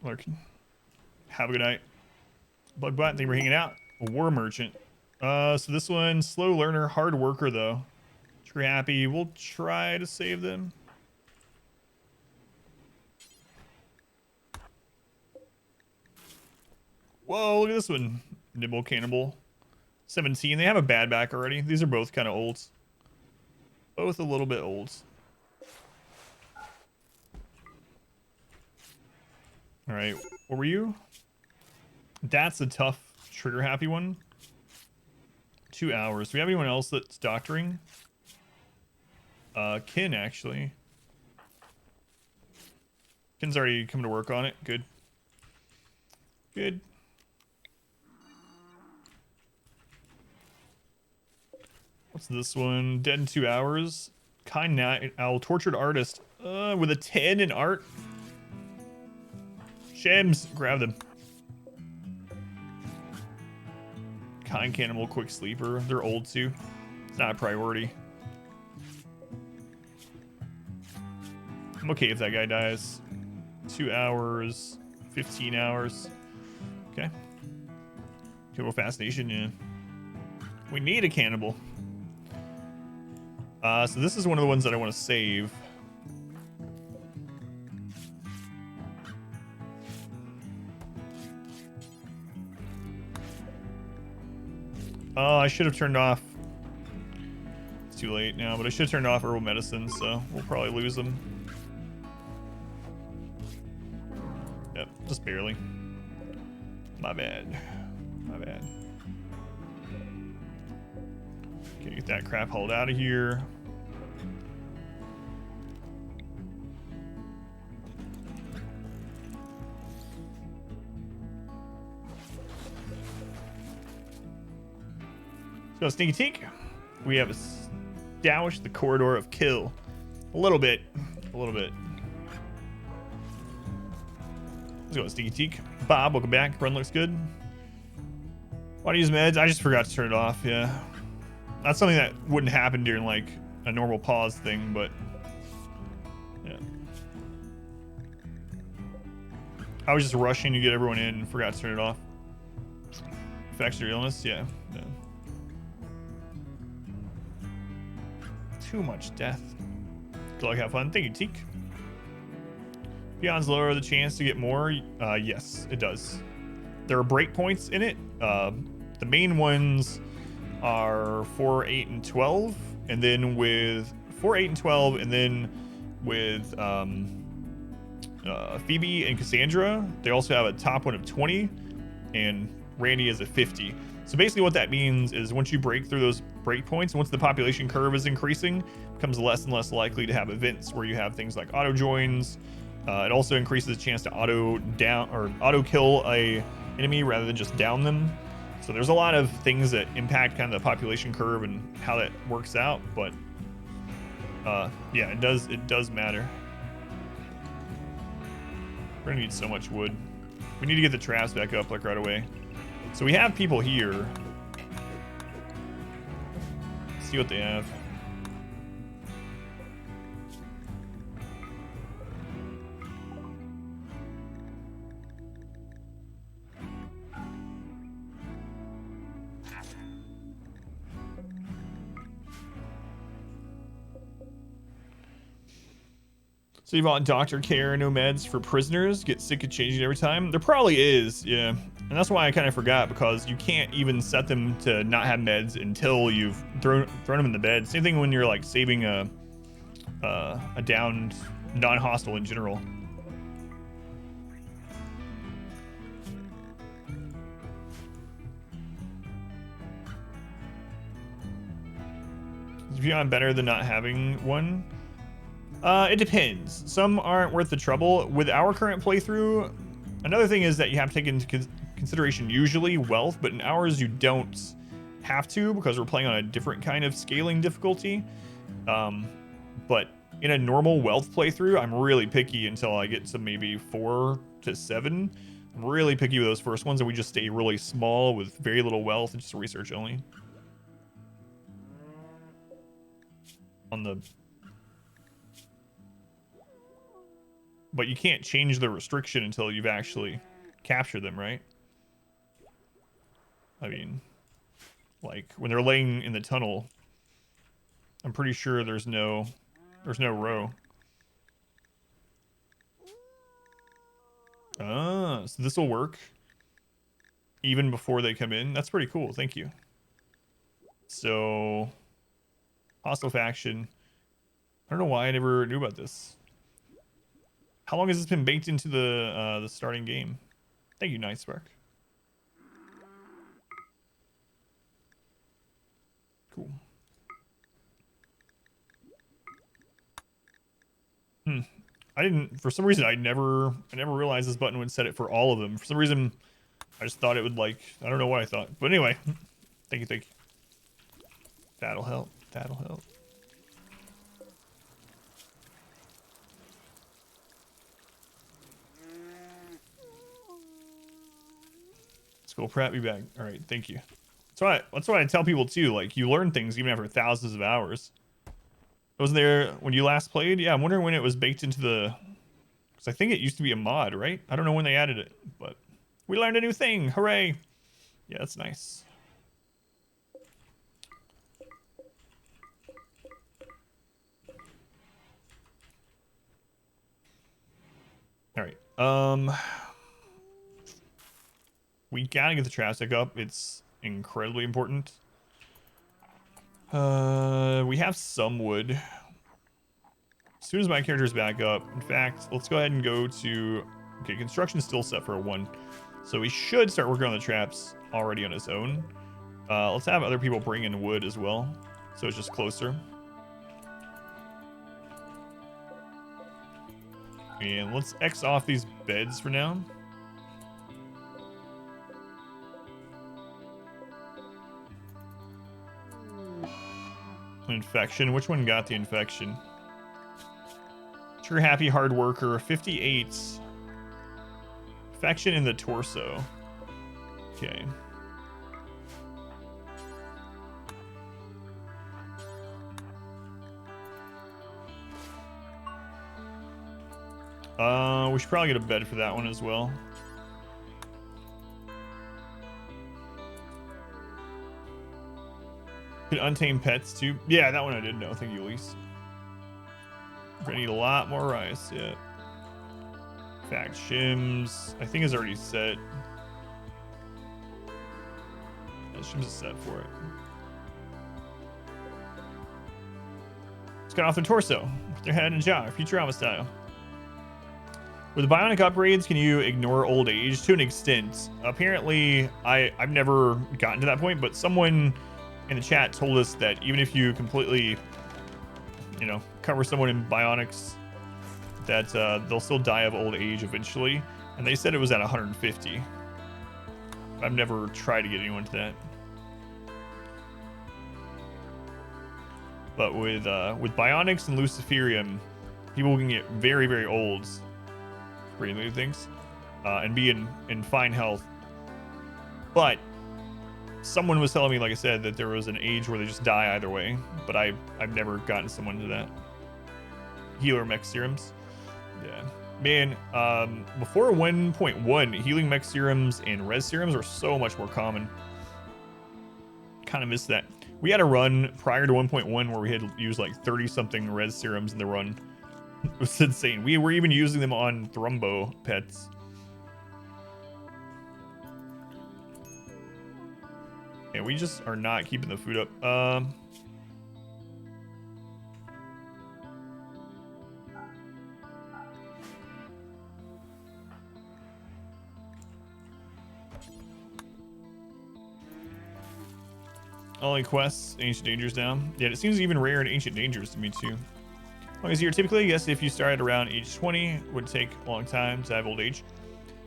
Lurk. Have a good night. Bug Bot, they were hanging out. A war merchant. So this one, slow learner, hard worker though. Tree happy. We'll try to save them. Whoa, look at this one. Nibble Cannibal. 17. They have a bad back already. These are both kind of old. Both a little bit old. All right. What were you? That's a tough trigger happy one. 2 hours. Do we have anyone else that's doctoring? Kin, actually. Kin's already come to work on it. Good. Good. What's this one? Dead in 2 hours. Kind Night Owl. Tortured Artist. With a 10 in art. Shems. Grab them. Kind Cannibal. Quick Sleeper. They're old too. It's not a priority. I'm okay if that guy dies. 2 hours. 15 hours. Okay. Cannibal Fascination, yeah. We need a cannibal. So this is one of the ones that I want to save. Oh, I should have turned off. It's too late now, but I should have turned off herbal medicine, so we'll probably lose them. Yep, just barely. My bad. My bad. Okay, get that crap hauled out of here. So sneaky teak. We have established the corridor of kill. A little bit. A little bit. Let's go sneaky teak. Bob, welcome back. Run looks good. Why do you use meds? I just forgot to turn it off, yeah. That's something that wouldn't happen during like a normal pause thing, but yeah. I was just rushing to get everyone in and forgot to turn it off. Affects your illness, yeah. Yeah. Too much death. Good luck, have fun. Thank you, Teak. Beyond's lower the chance to get more. Yes, it does. There are breakpoints in it. The main ones are 4, 8, and 12, and then with 4, 8, and 12, and then with Phoebe and Cassandra, they also have a top one of 20, and Randy is a 50. So basically what that means is once you break through those breakpoints, once the population curve is increasing, it becomes less and less likely to have events where you have things like auto joins. It also increases the chance to auto down or auto kill a enemy rather than just down them. So there's a lot of things that impact kind of the population curve and how that works out, but yeah, it does matter. We're gonna need so much wood. We need to get the traps back up like right away. So we have people here. Let's see what they have. So you want doctor care, no meds for prisoners? Get sick of changing every time? There probably is, yeah. And that's why I kind of forgot, because you can't even set them to not have meds until you've thrown them in the bed. Same thing when you're like saving a downed non-hostile in general. Is Beyond better than not having one? It depends. Some aren't worth the trouble. With our current playthrough, another thing is that you have to take into consideration usually wealth, but in ours you don't have to because we're playing on a different kind of scaling difficulty. But in a normal wealth playthrough, I'm really picky until I get to maybe 4 to 7. I'm really picky with those first ones, and we just stay really small with very little wealth and just research only. On the... But you can't change the restriction until you've actually captured them, right? I mean, like when they're laying in the tunnel, I'm pretty sure there's no row. Ah, so this will work even before they come in. That's pretty cool. Thank you. So, hostile faction. I don't know why I never knew about this. How long has this been baked into the starting game? Thank you, Nightspark. Cool. I didn't, for some reason, I never realized this button would set it for all of them. For some reason, I just thought it would, like, I don't know what I thought. But anyway, thank you, thank you. That'll help. That'll help. School prep me back. All right, thank you. That's why I tell people too. Like, you learn things even after thousands of hours. Wasn't there when you last played? Yeah, I'm wondering when it was baked into the. Because I think it used to be a mod, right? I don't know when they added it, but we learned a new thing. Hooray! Yeah, that's nice. All right. We gotta get the traffic up. It's incredibly important. We have some wood. As soon as my character's back up. In fact, let's go ahead and go to... Okay, construction's still set for a 1. So we should start working on the traps already on its own. Let's have other people bring in wood as well. So it's just closer. And let's X off these beds for now. Infection. Which one got the infection? Sure, happy hard worker. 58. Infection in the torso. Okay. We should probably get a bed for that one as well. Could untamed pets too. Yeah, that one I didn't know. Thank you, Elise. We're gonna need a lot more rice. Yeah. In fact, shims I think is already set. Yeah, shims is set for it. Let's cut off their torso, their head and jaw, Futurama style. With the bionic upgrades, can you ignore old age? To an extent. Apparently, I've never gotten to that point, but someone in the chat told us that even if you completely, you know, cover someone in bionics, that they'll still die of old age eventually. And they said it was at 150. I've never tried to get anyone to that. But with bionics and luciferium, people can get very, very old. Breathing things, and be in fine health. But someone was telling me, like I said, that there was an age where they just die either way. But I've never gotten someone to that. Healer mech serums. Yeah. Man, before 1.1, healing mech serums and res serums were so much more common. Kind of missed that. We had a run prior to 1.1 where we had used like 30-something res serums in the run. It was insane. We were even using them on Thrumbo pets. Yeah, we just are not keeping the food up. Only quests, Ancient Dangers now. Yeah, it seems even rare in Ancient Dangers to me too. As long as you're typically, yes, if you started around age 20, it would take a long time to have old age.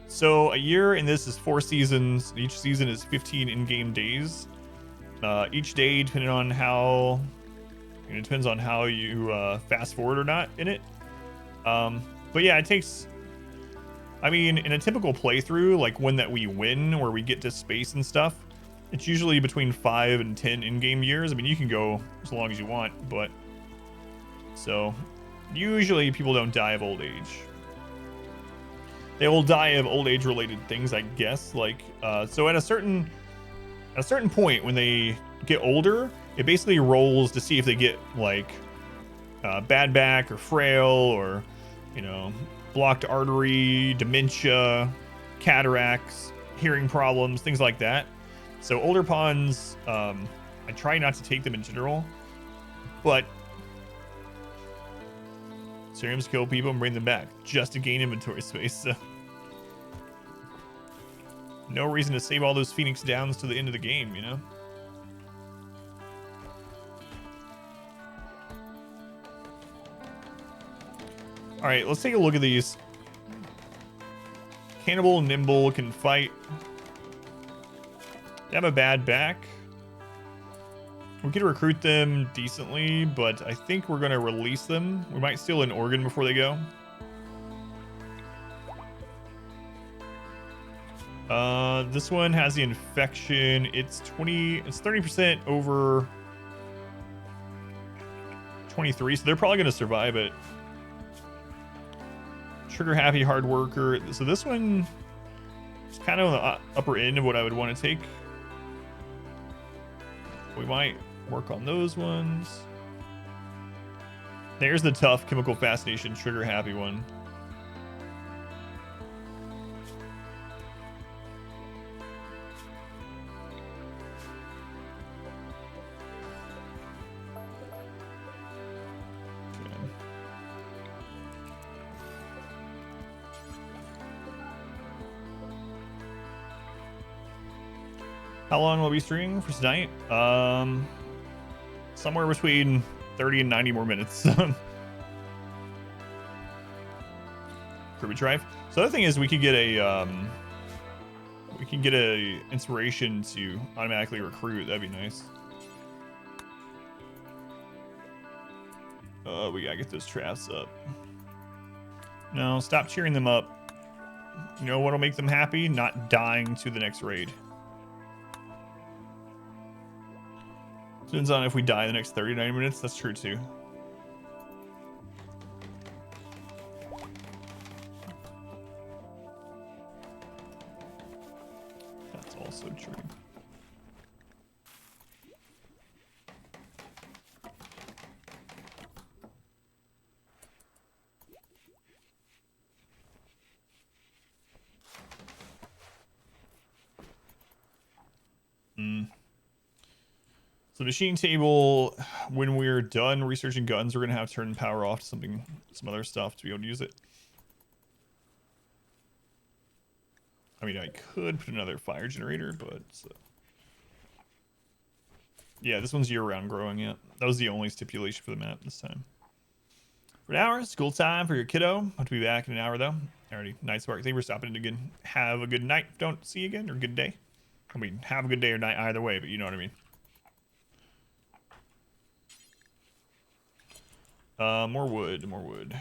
So a year in this is 4 seasons. Each season is 15 in-game days. Each day, depending on how, it depends on how you fast forward or not in it. But yeah, it takes, I mean, in a typical playthrough, like one that we win, where we get to space and stuff, it's usually between 5 and 10 in-game years. I mean, you can go as long as you want, but so usually people don't die of old age. They will die of old age related things, I guess. Like, so at a certain point when they get older, it basically rolls to see if they get like bad back or frail or, you know, blocked artery, dementia, cataracts, hearing problems, things like that. So older pawns, I try not to take them in general, but serums kill people and bring them back just to gain inventory space. So no reason to save all those Phoenix Downs to the end of the game, you know? All right, let's take a look at these. Cannibal, nimble, can fight. They have a bad back. We could recruit them decently, but I think we're going to release them. We might steal an organ before they go. This one has the infection. It's 30% over 23, so they're probably going to survive it. Trigger happy hard worker. So this one is kind of on the upper end of what I would want to take. We might work on those ones. There's the tough chemical fascination trigger happy one. How long will we stream for tonight? Somewhere between 30 and 90 more minutes. Kirby Drive. So the other thing is we could get a inspiration to automatically recruit. That'd be nice. We gotta get those traps up. No, stop cheering them up. You know what'll make them happy? Not dying to the next raid. Depends on if we die in the next 39 minutes. That's true too. That's also true. So machine table, when we're done researching guns, we're gonna have to turn power off to some other stuff to be able to use it. I mean, I could put another fire generator, but yeah, this one's year-round growing. Yeah, that was the only stipulation for the map this time. For an hour, school time for your kiddo. I'll be back in an hour though. Alrighty, night spark. Thank you for stopping in again. Have a good night. Don't see you again, or good day. I mean, have a good day or night either way, but you know what I mean. More wood.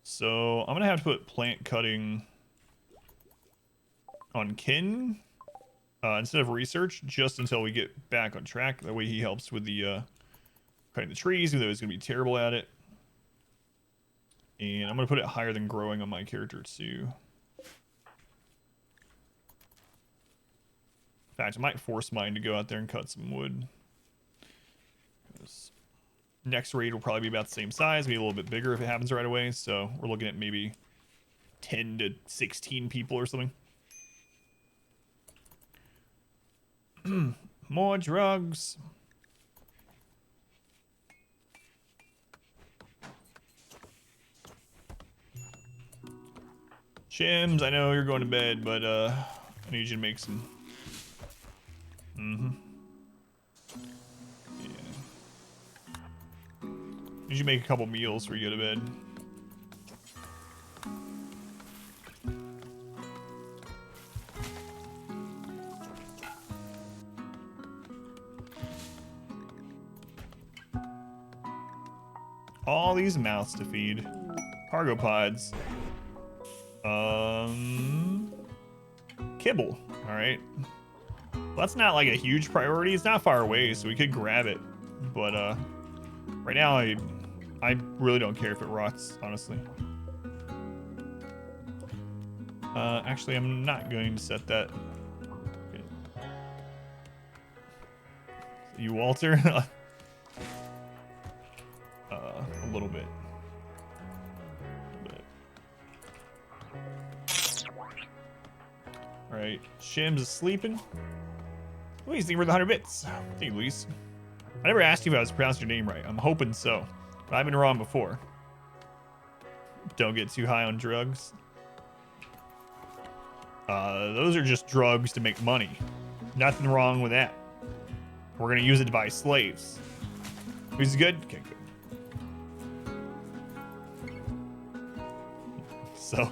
So I'm gonna have to put plant cutting on Kin instead of research, just until we get back on track. That way he helps with the cutting the trees, even though he's gonna be terrible at it. And I'm gonna put it higher than growing on my character too. In fact, I might force mine to go out there and cut some wood. Next raid will probably be about the same size, maybe a little bit bigger if it happens right away. So we're looking at maybe 10 to 16 people or something. More drugs. Shims, I know you're going to bed, but I need you to make some. You should make a couple meals before you go to bed. All these mouths to feed. Cargo pods. Kibble. All right. Well, that's not like a huge priority. It's not far away, so we could grab it. But right now, I really don't care if it rots, honestly. Actually, I'm not going to set that. Okay. You, Walter? A little bit. All right, Shims is sleeping. Louise, thank you for the 100 bits. Thank you, Louise. I never asked you if I was pronouncing your name right. I'm hoping so, but I've been wrong before. Don't get too high on drugs. Those are just drugs to make money. Nothing wrong with that. We're gonna use it to buy slaves. Who's good? Okay, good. So.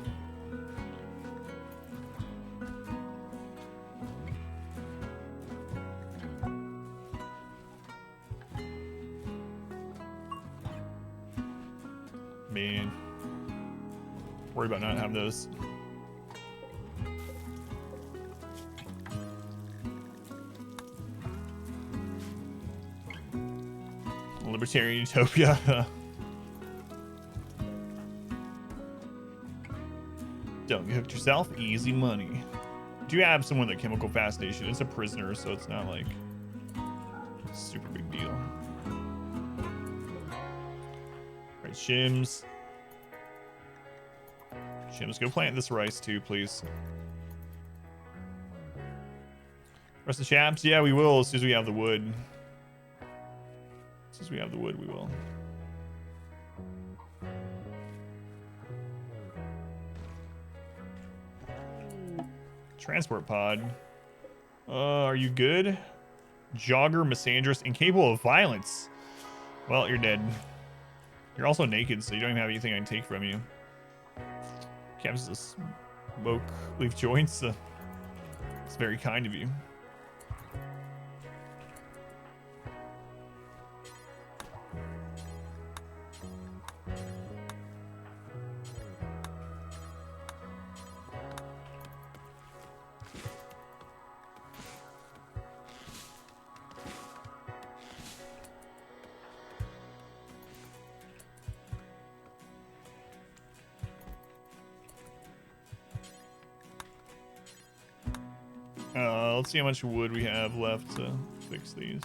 Man. Worried about not having those. Libertarian utopia. Don't get hooked yourself. Easy money. Do you have someone at the chemical fast station? It's a prisoner, so it's not like a super big deal. Right, Shims. Shims, go plant this rice too, please. Rest the chaps? Yeah, we will as soon as we have the wood. As soon as we have the wood, we will. Transport pod. Are you good? Jogger, misandrous, incapable of violence. Well, you're dead. You're also naked, so you don't even have anything I can take from you. Caps the smoke leaf joints. It's very kind of you. Let's see how much wood we have left to fix these.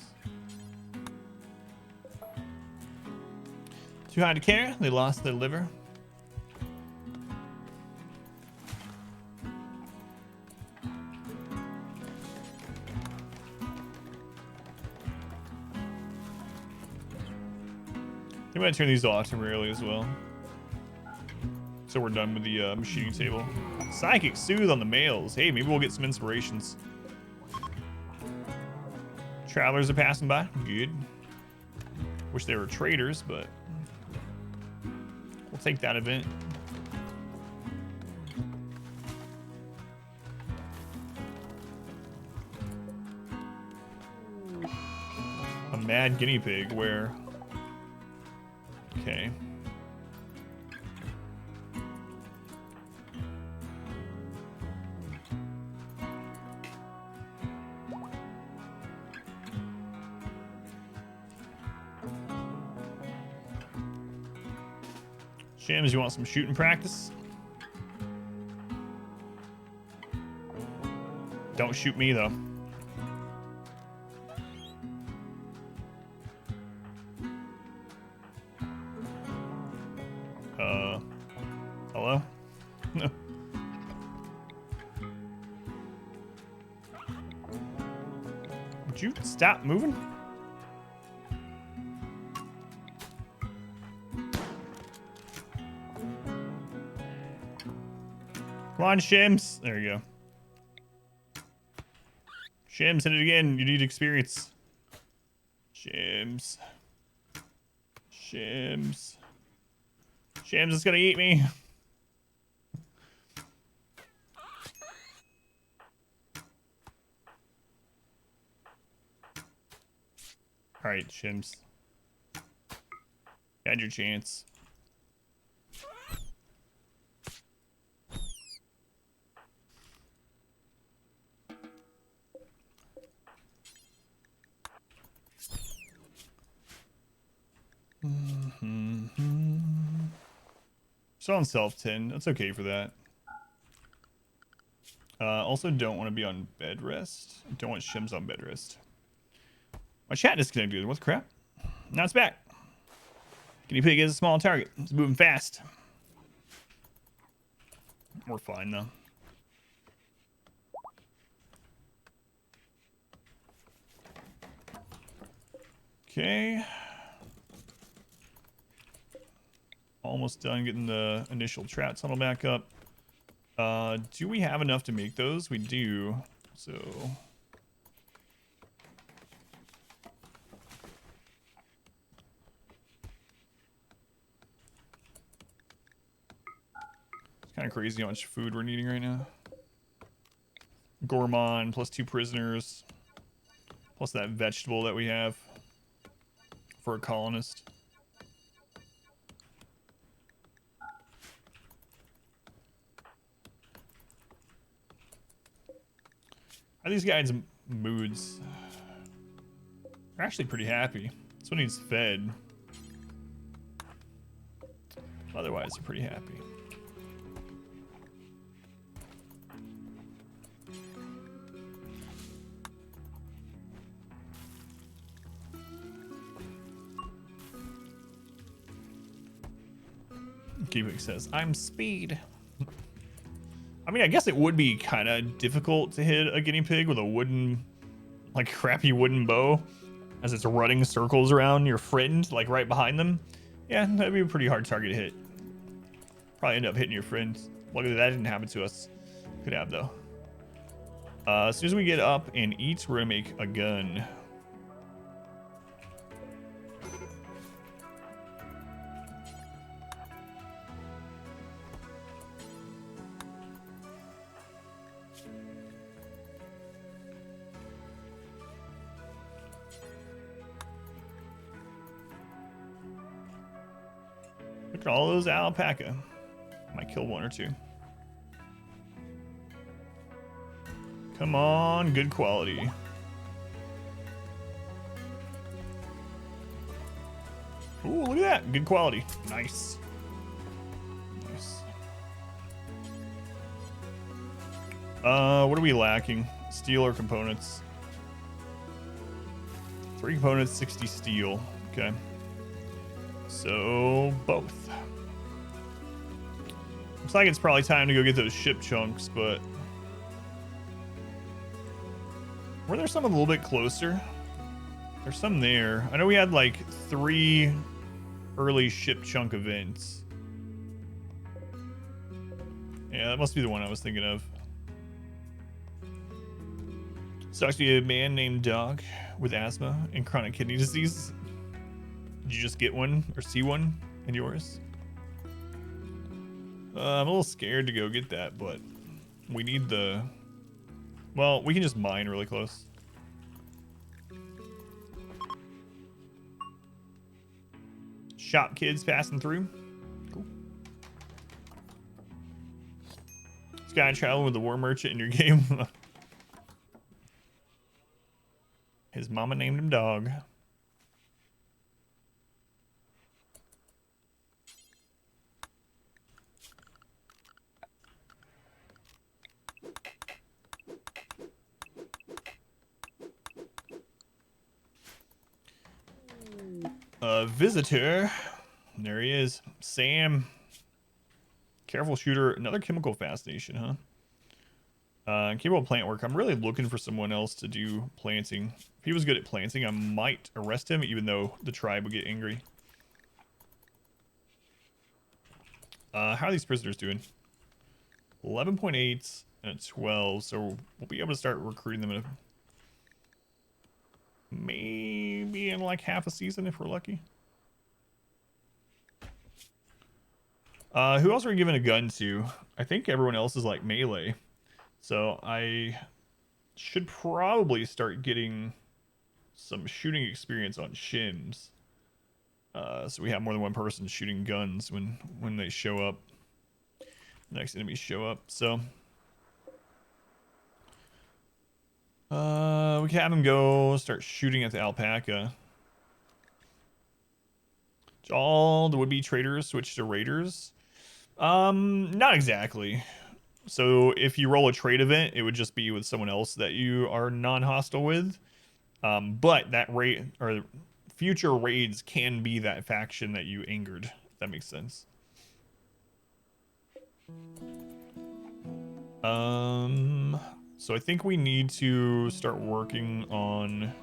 Too high to care. They lost their liver. I'm gonna turn these off temporarily as well. So we're done with the machining table. Psychic Soothe on the males. Hey, maybe we'll get some inspirations. Travelers are passing by. Good. Wish they were traders, but we'll take that event. A mad guinea pig. Where? Okay. Shams, you want some shooting practice? Don't shoot me, though. Hello? Would you stop moving? Come on, Shims. There you go. Shims, hit it again. You need experience. Shims. Shims. Shims is gonna eat me. Alright, Shims. You had your chance. Still on self 10. That's okay for that. Also don't want to be on bed rest. Don't want Shims on bed rest. My chat disconnected. What the crap? Now it's back. Guinea pig is a small target. It's moving fast. We're fine though. Okay. Almost done getting the initial trap tunnel back up. Do we have enough to make those? We do. So it's Kind of crazy how much food we're needing right now. Gourmand plus 2 prisoners. Plus that vegetable that we have for a colonist. How are these guys' moods? They're actually pretty happy. This one needs fed. Otherwise, they're pretty happy. Keeping says, I'm speed. I mean, I guess it would be kind of difficult to hit a guinea pig with a wooden, like crappy wooden bow as it's running circles around your friend, like right behind them. Yeah, that'd be a pretty hard target to hit. Probably end up hitting your friend. Luckily that didn't happen to us. Could have though. As soon as we get up and eat, we're gonna make a gun. Look at all those alpaca. Might kill 1 or 2. Come on, good quality. Ooh, look at that. Good quality. Nice. Nice. What are we lacking? Steel or components? 3 components, 60 steel. Okay. So, both. Looks like it's probably time to go get those ship chunks, but... Were there some a little bit closer? There's some there. I know we had like 3 early ship chunk events. Yeah, that must be the one I was thinking of. Sucks to be a man named Dog with asthma and chronic kidney disease. Did you just get one or see one in yours? I'm a little scared to go get that, but we need the... Well, we can just mine really close. Shop kids passing through. Cool. This guy traveling with the war merchant in your game. His mama named him Dog. Visitor. There he is. Sam. Careful shooter. Another chemical fascination, huh? Capable plant work. I'm really looking for someone else to do planting. If he was good at planting, I might arrest him, even though the tribe would get angry. How are these prisoners doing? 11.8 and 12, so we'll be able to start recruiting them in maybe in like half a season if we're lucky. Who else are we giving a gun to? I think everyone else is like melee. So I should probably start getting some shooting experience on shims. So we have more than one person shooting guns when they show up. The next enemies show up. So we can have him go start shooting at the alpaca. All the would-be traders switch to raiders. Not exactly. So if you roll a trade event, it would just be with someone else that you are non-hostile with. But that raid or future raids can be that faction that you angered. If that makes sense. So I think we need to start working on...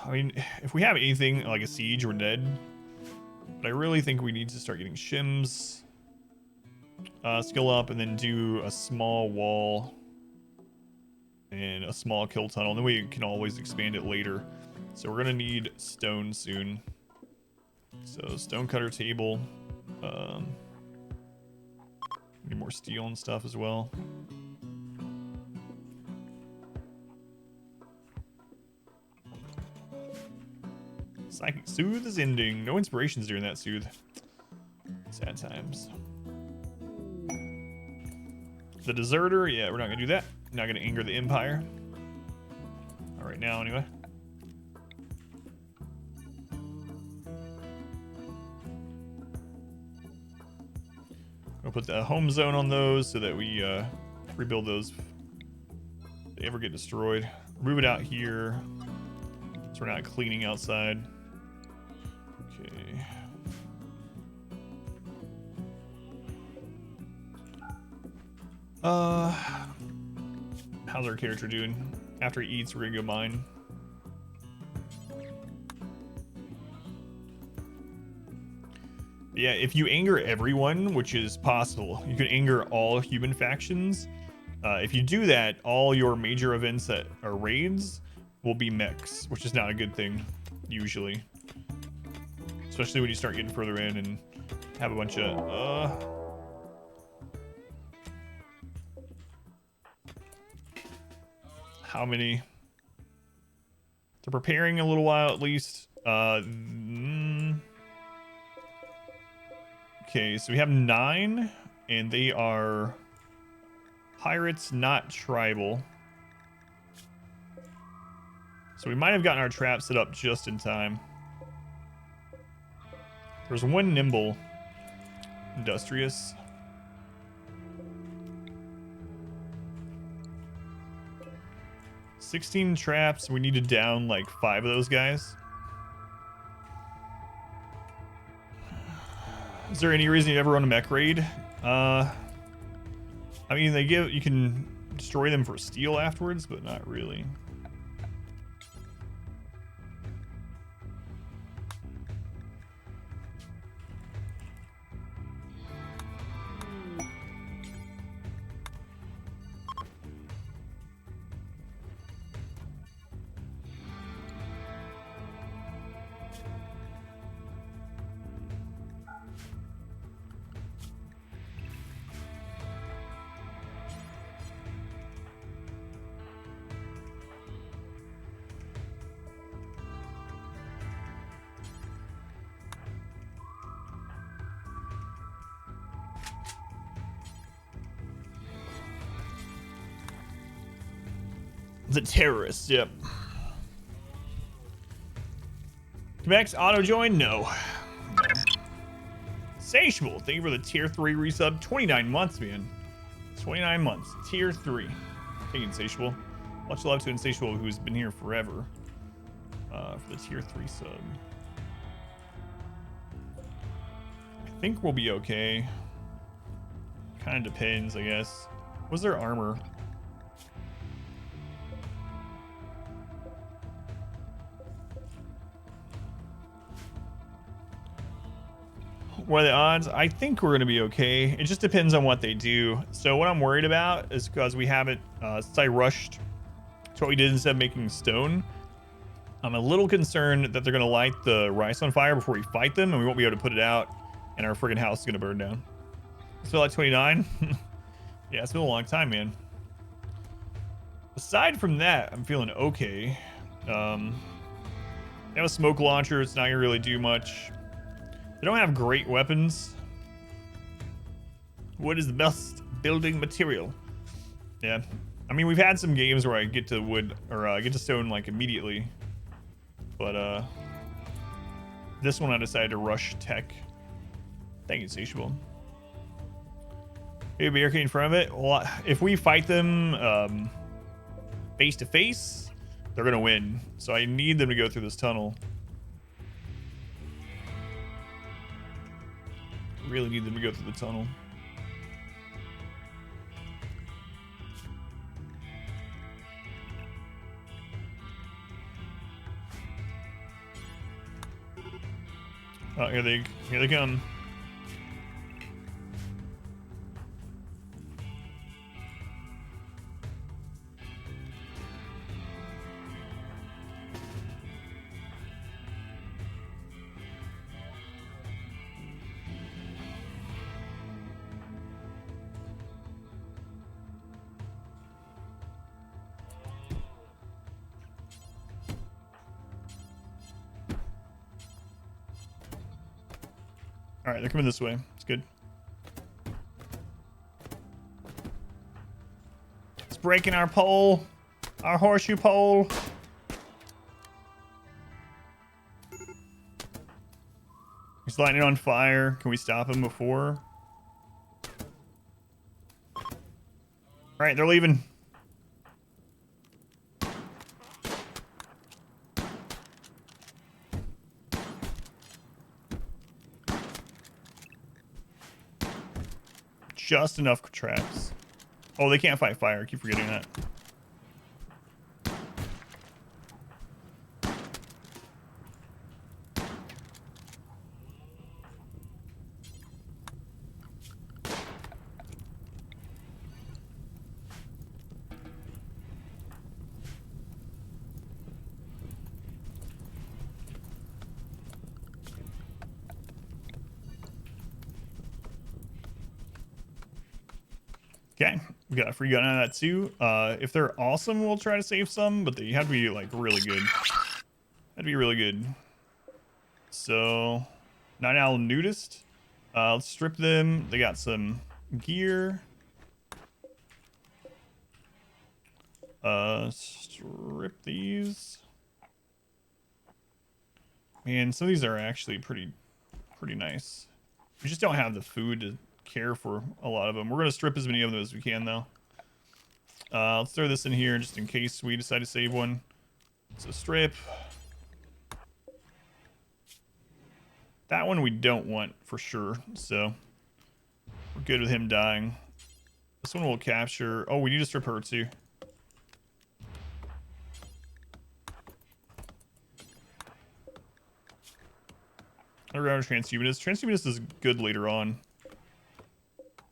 I mean, if we have anything like a siege, we're dead. But I really think we need to start getting shims. Skill up and then do a small wall and a small kill tunnel. And then we can always expand it later. So we're gonna need stone soon. So stone cutter table. Need more steel and stuff as well. Psychic Soothe is ending. No inspirations during that Soothe. Sad times. The Deserter, yeah, we're not gonna do that. Not gonna anger the Empire. Not right now, anyway. We'll put the home zone on those so that we rebuild those if they ever get destroyed. Move it out here so we're not cleaning outside. Okay. How's our character doing? After he eats, we're gonna go mine. Yeah, if you anger everyone, which is possible, you can anger all human factions. If you do that, all your major events that are raids will be mechs, which is not a good thing, usually. Especially when you start getting further in and have a bunch of... How many? They're preparing a little while at least. Okay, so we have 9, and they are pirates, not tribal. So we might have gotten our trap set up just in time. There's 1 nimble, industrious. $16 traps. We need to down like 5 of those guys. Is there any reason you ever run a mech raid? I mean, you can destroy them for steel afterwards, but not really. The terrorists, yep. Quebec's auto join? No. Insatiable, thank you for the tier 3 resub. 29 months, man. 29 months. Tier 3. Thank you, Insatiable. Much love to Insatiable, who's been here forever. For the tier 3 sub. I think we'll be okay. Kind of depends, I guess. What's their armor? What are the odds? I think we're going to be okay. It just depends on what they do. So what I'm worried about is because we haven't, since I rushed to what we did instead of making stone, I'm a little concerned that they're going to light the rice on fire before we fight them, and we won't be able to put it out, and our friggin' house is going to burn down. Still like 29? Yeah, it's been a long time, man. Aside from that, I'm feeling okay. They have a smoke launcher. It's not going to really do much. They don't have great weapons. Wood is the best building material. Yeah. I mean, we've had some games where I get to wood, or I get to stone, like, immediately. But, this one I decided to rush tech. Thank you, Insatiable. Maybe be arcade in front of it. Well, if we fight them, face to face, they're gonna win. So I need them to go through this tunnel. Really need them to go through the tunnel. Oh, here they come. All right, they're coming this way. It's good. It's breaking our pole. Our horseshoe pole. He's lighting it on fire. Can we stop him before? All right, they're leaving. Just enough traps. Oh, they can't fight fire. I keep forgetting that. Okay, we got a free gun out of that too. If they're awesome, we'll try to save some, but they have to be like really good. That'd be really good. So, Night Owl Nudist. Let's strip them. They got some gear. Strip these. Man, some of these are actually pretty nice. We just don't have the food to care for a lot of them. We're gonna strip as many of them as we can though. Let's throw this in here just in case we decide to save one. So strip. That one we don't want for sure, so we're good with him dying. This one we'll capture. Oh, we need to strip her too. Underground transhumanist. Transhumanist is good later on.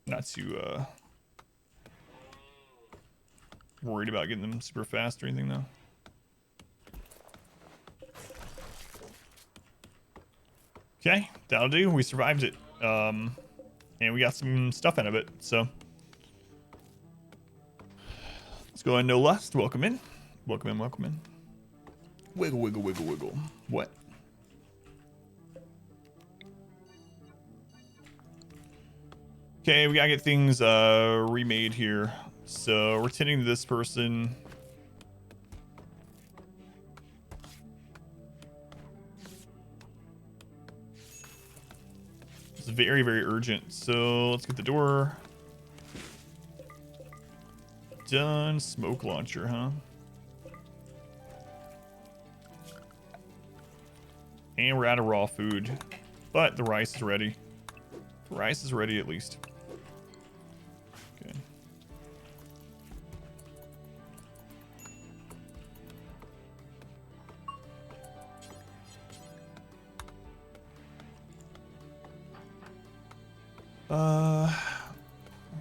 Not too worried about getting them super fast or anything though. Okay, that'll do. We survived it. And we got some stuff out of it, so. Let's go on No Lust. Welcome in. Welcome in, welcome in. Wiggle, wiggle, wiggle, wiggle. What? Okay, we gotta get things remade here. So we're tending to this person. It's very, very urgent. So let's get the door done. Smoke launcher, huh? And we're out of raw food. But the rice is ready. The rice is ready at least. Okay.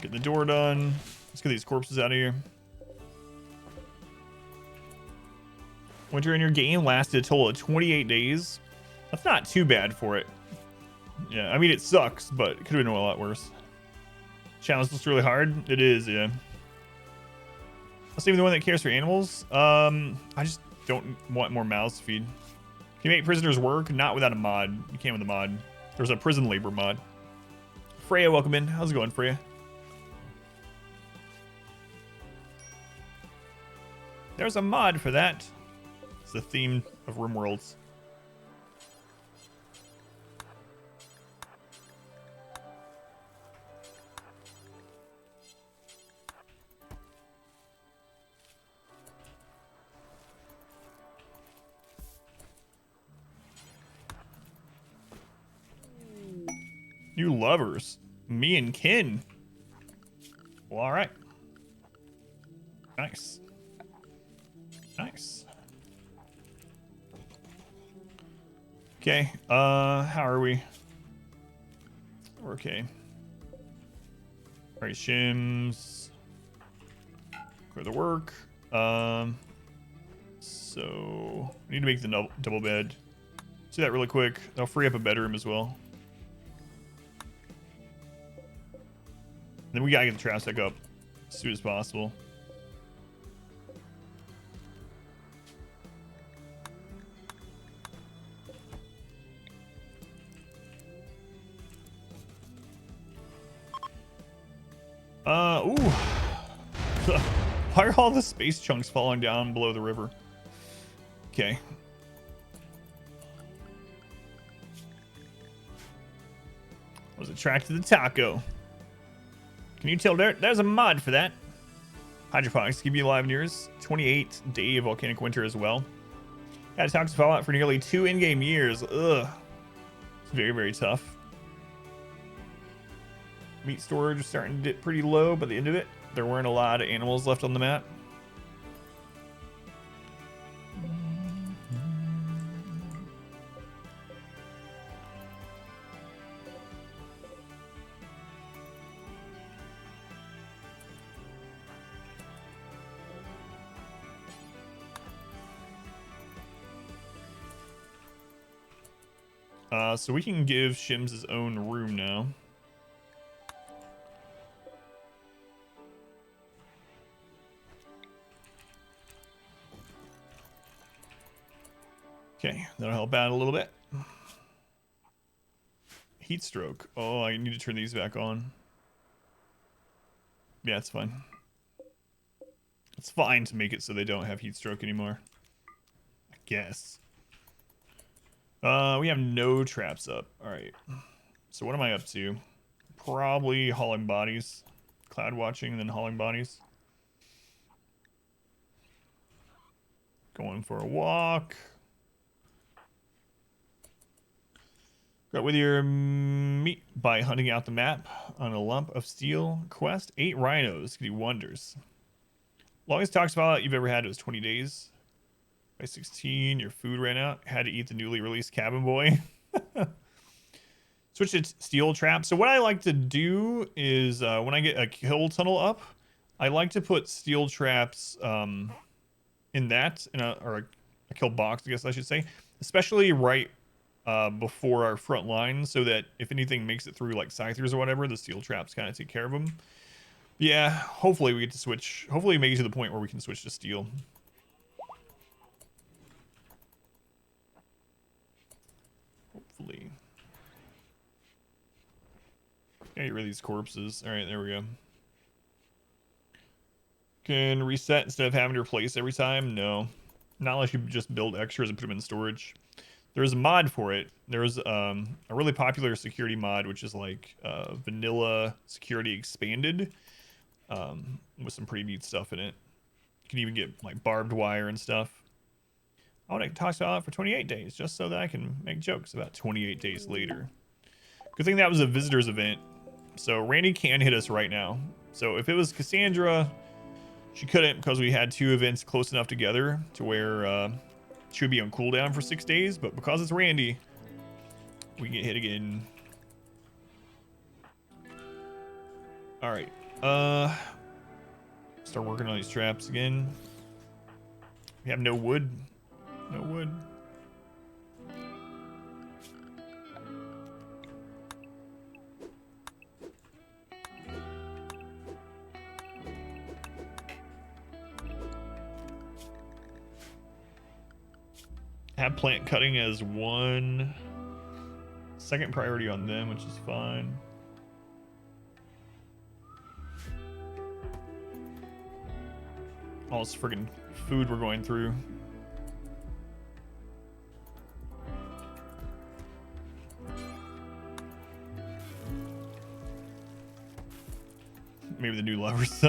Get the door done. Let's get these corpses out of here. Winter in your game lasted a total of 28 days. That's not too bad for it. Yeah, I mean, it sucks, but it could have been a lot worse. Challenge looks really hard. It is, yeah. Let's even the one that cares for animals. I just don't want more mouths to feed. Can you make prisoners work? Not without a mod. You can with a mod. There's a prison labor mod. Freya, welcome in. How's it going, Freya? There's a mod for that. It's the theme of RimWorlds. New lovers. Me and Ken. Well, all right. Nice. Nice. Okay. How are we? We're okay. All right, shims. Clear the work. So we need to make the double bed. Let's do that really quick. That'll free up a bedroom as well. Then we gotta get the trash deck up as soon as possible. Ooh. Why are all the space chunks falling down below the river? Okay. Was attracted to the taco. Can you tell there's a mod for that? Hydroponics keep you alive in yours. 28-day volcanic winter as well. Had toxic fallout for nearly 2 in-game years. Ugh. It's very, very tough. Meat storage was starting to dip pretty low by the end of it. There weren't a lot of animals left on the map. So we can give Shims his own room now. Okay, that'll help out a little bit. Heat stroke. Oh, I need to turn these back on. Yeah, it's fine. It's fine to make it so they don't have heat stroke anymore. I guess. We have no traps up. Alright. So what am I up to? Probably hauling bodies. Cloud watching and then hauling bodies. Going for a walk. Got with your meat by hunting out the map on a lump of steel quest. 8 rhinos can do wonders. Longest toxic fallout you've ever had was 20 days. By 16, your food ran out. Had to eat the newly released Cabin Boy. Switch to steel trap. So what I like to do is when I get a kill tunnel up, I like to put steel traps in that, or a kill box, I guess I should say. Especially right before our front line, so that if anything makes it through like scythers or whatever, the steel traps kind of take care of them. Yeah, hopefully we get to switch. Hopefully make it to the point where we can switch to steel. Hopefully. Get rid of these corpses. Alright, there we go. Can reset instead of having to replace every time? No. Not unless you just build extras and put them in storage. There's a mod for it. There's a really popular security mod, which is like vanilla security expanded, with some pretty neat stuff in it. You can even get like barbed wire and stuff. I want to talk about it for 28 days, just so that I can make jokes about 28 days later. Good thing that was a visitors event. So Randy can hit us right now. So if it was Cassandra, she couldn't because we had 2 events close enough together to where she would be on cooldown for 6 days. But because it's Randy, we get hit again. All right. Start working on these traps again. We have no wood. No wood. Have plant cutting as 1 second priority on them, which is fine. All this friggin' food we're going through. Maybe the new lovers.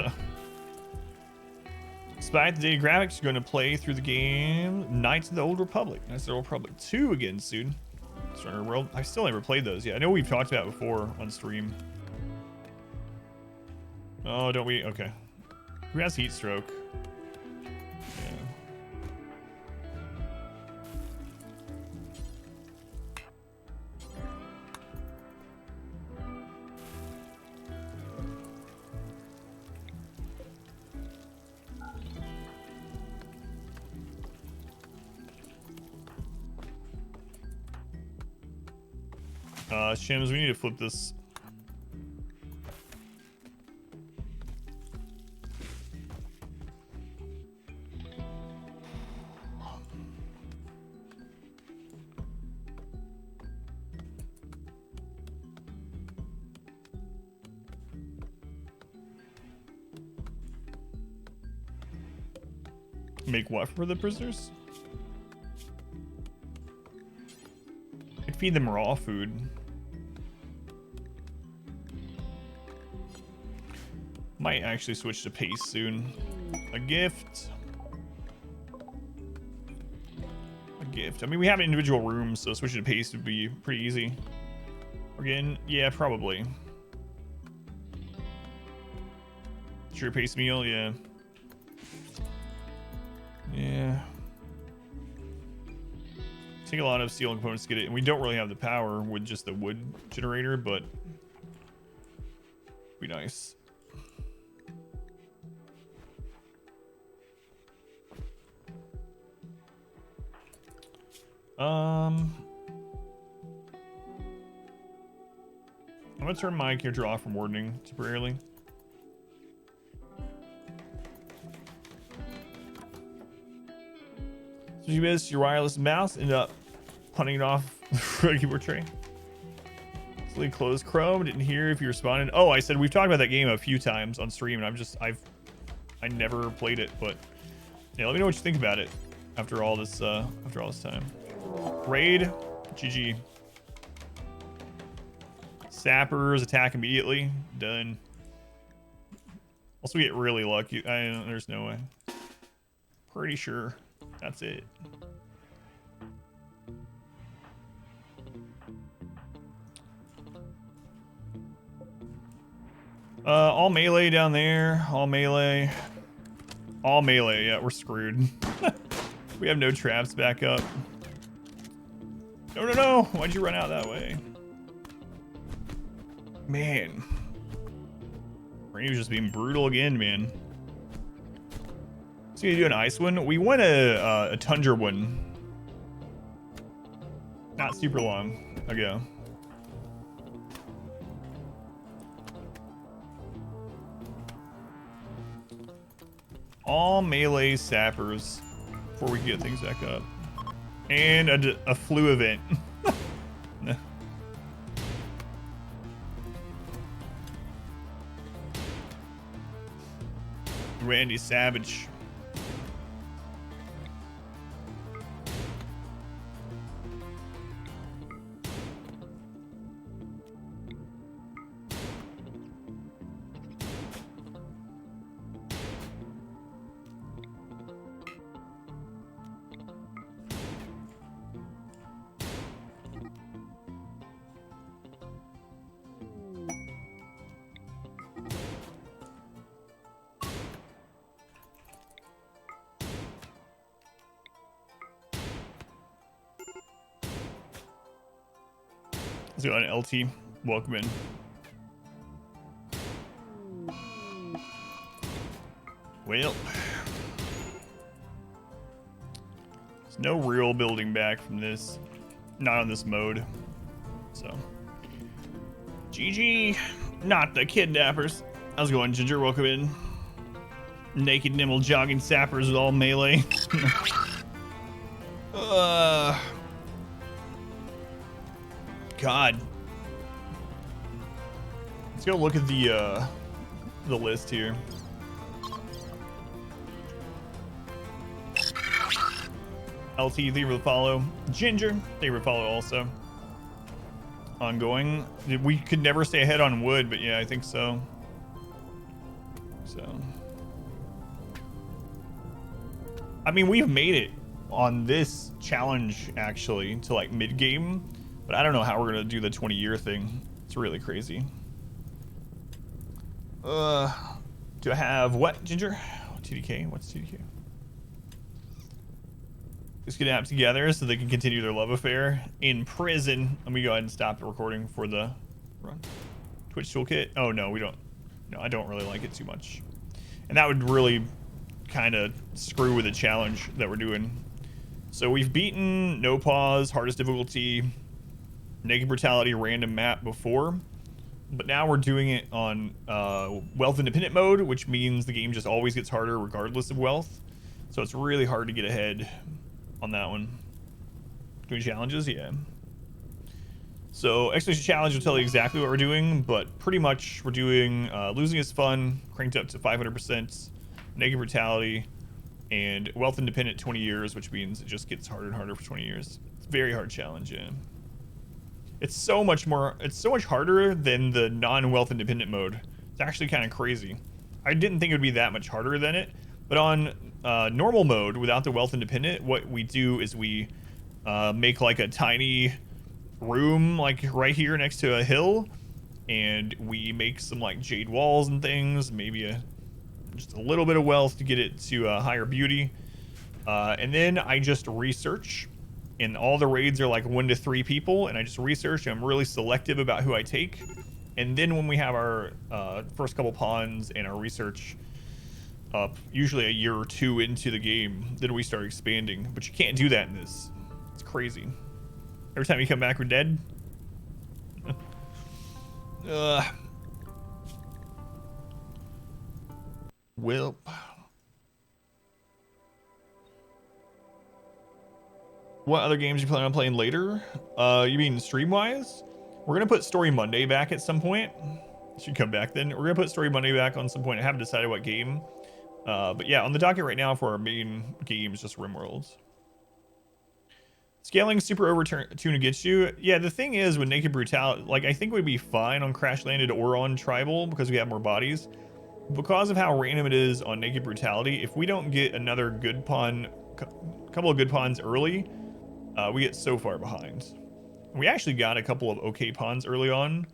Despite the dated graphics, you're going to play through the game Knights of the Old Republic. Knights of the Old Republic 2 again soon. RimWorld. I still never played those yet. I know we've talked about it before on stream. Oh, don't we? Okay. Who has heat stroke? Shims, we need to flip this. Make what for the prisoners? I'd feed them raw food. Might actually switch to pace soon. A gift. A gift. I mean, we have individual rooms, so switching to pace would be pretty easy. Again, yeah, probably. Sure, pace meal, yeah. Yeah. Take a lot of steel components to get it, and we don't really have the power with just the wood generator, but be nice. I'm gonna turn my character off from wardening temporarily. So you missed your wireless mouse, ended up punting it off the keyboard tray. Slowly closed Chrome. Didn't hear if you responded. Oh, I said we've talked about that game a few times on stream, and I never played it, but yeah, let me know what you think about it after all this time. Raid, GG. Sappers attack immediately. Done. Also, we get really lucky. There's no way. Pretty sure that's it. All melee down there. All melee. All melee. Yeah, we're screwed. We have no traps back up. No, no, no. Why'd you run out that way? Man. He was just being brutal again, man. So you do an ice one. We won a tundra one. Not super long ago. All melee sappers before we can get things back up. And a flu event. Randy Savage. Let's go on LT. Welcome in. Well, there's no real building back from this. Not on this mode. So, GG. Not the kidnappers. How's it going, Ginger? Welcome in. Naked, nimble, jogging sappers with all melee. God. Let's go look at the list here. LT, thank you for the follow. Ginger, thank you for the follow also. Ongoing. We could never stay ahead on wood, but yeah, I think so. So. I mean, we've made it on this challenge, actually, to like mid-game. But I don't know how we're going to do the 20-year thing. It's really crazy. Do I have what, Ginger? TDK? What's TDK? Just get apps together so they can continue their love affair in prison. Let me go ahead and stop the recording for the run. Twitch toolkit. Oh, no, we don't. No, I don't really like it too much. And that would really kind of screw with the challenge that we're doing. So we've beaten no pause, hardest difficulty, naked brutality, random map before. But now we're doing it on wealth independent mode, which means the game just always gets harder regardless of wealth. So it's really hard to get ahead on that one. Doing challenges, yeah. So expedition challenge will tell you exactly what we're doing, but pretty much we're doing losing is fun, cranked up to 500%, naked brutality, and wealth independent 20 years, which means it just gets harder and harder for 20 years. It's a very hard challenge, yeah. It's so much harder than the non-wealth independent mode. It's actually kind of crazy. I didn't think it would be that much harder than it, but on normal mode without the wealth independent, what we do is we make like a tiny room like right here next to a hill, and we make some like jade walls and things, maybe just a little bit of wealth to get it to a higher beauty, and then I just research, and all the raids are like 1 to 3 people, and I just research, and I'm really selective about who I take. And then when we have our first couple pawns and our research up, usually a year or 2 into the game, then we start expanding. But you can't do that in this. It's crazy. Every time you come back, we're dead. Well, what other games you plan on playing later? You mean stream-wise? We're gonna put Story Monday back at some point. Should come back then. We're gonna put Story Monday back on some point. I haven't decided what game. But yeah, on the docket right now for our main game is just RimWorld. Scaling super overtune against you. Yeah, the thing is with Naked Brutality, like I think we'd be fine on Crash Landed or on Tribal because we have more bodies. Because of how random it is on Naked Brutality, if we don't get another good pawn, couple of good pawns early, we get so far behind. We actually got a couple of okay pawns early on.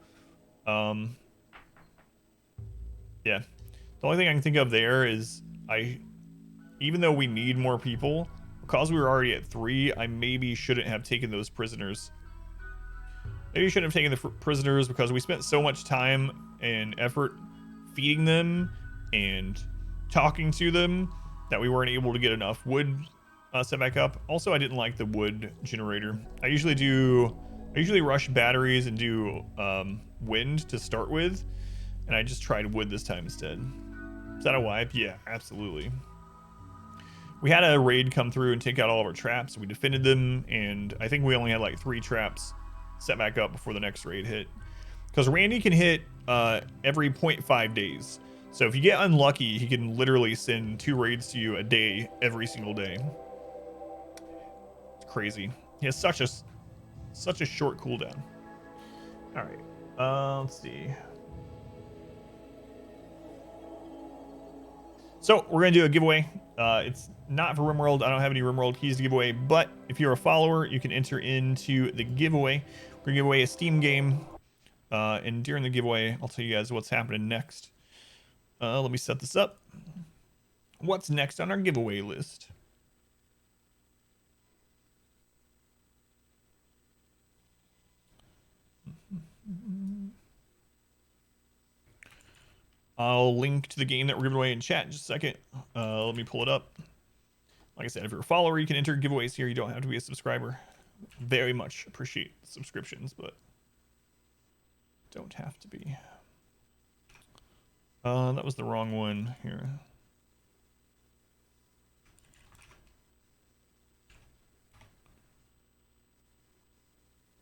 Yeah. The only thing I can think of there is even though we need more people, because we were already at 3, I maybe shouldn't have taken those prisoners. Maybe you shouldn't have taken the prisoners because we spent so much time and effort feeding them and talking to them that we weren't able to get enough wood set back up. Also, I didn't like the wood generator. I usually rush batteries and do wind to start with, and I just tried wood this time instead. Is that a wipe? Yeah, absolutely. We had a raid come through and take out all of our traps. We defended them, and I think we only had like 3 traps set back up before the next raid hit. Because Randy can hit every 0.5 days. So if you get unlucky, he can literally send 2 raids to you a day, every single day. It's crazy. He has such a short cooldown. All right, let's see. So we're gonna do a giveaway. It's not for RimWorld. I don't have any RimWorld keys to give away, but if you're a follower, you can enter into the giveaway. We're gonna give away a Steam game, and during the giveaway, I'll tell you guys what's happening next. Let me set this up. What's next on our giveaway list? I'll link to the game that we're giving away in chat in just a second. Let me pull it up. Like I said, if you're a follower, you can enter giveaways here. You don't have to be a subscriber. Very much appreciate subscriptions, but don't have to be. That was the wrong one here.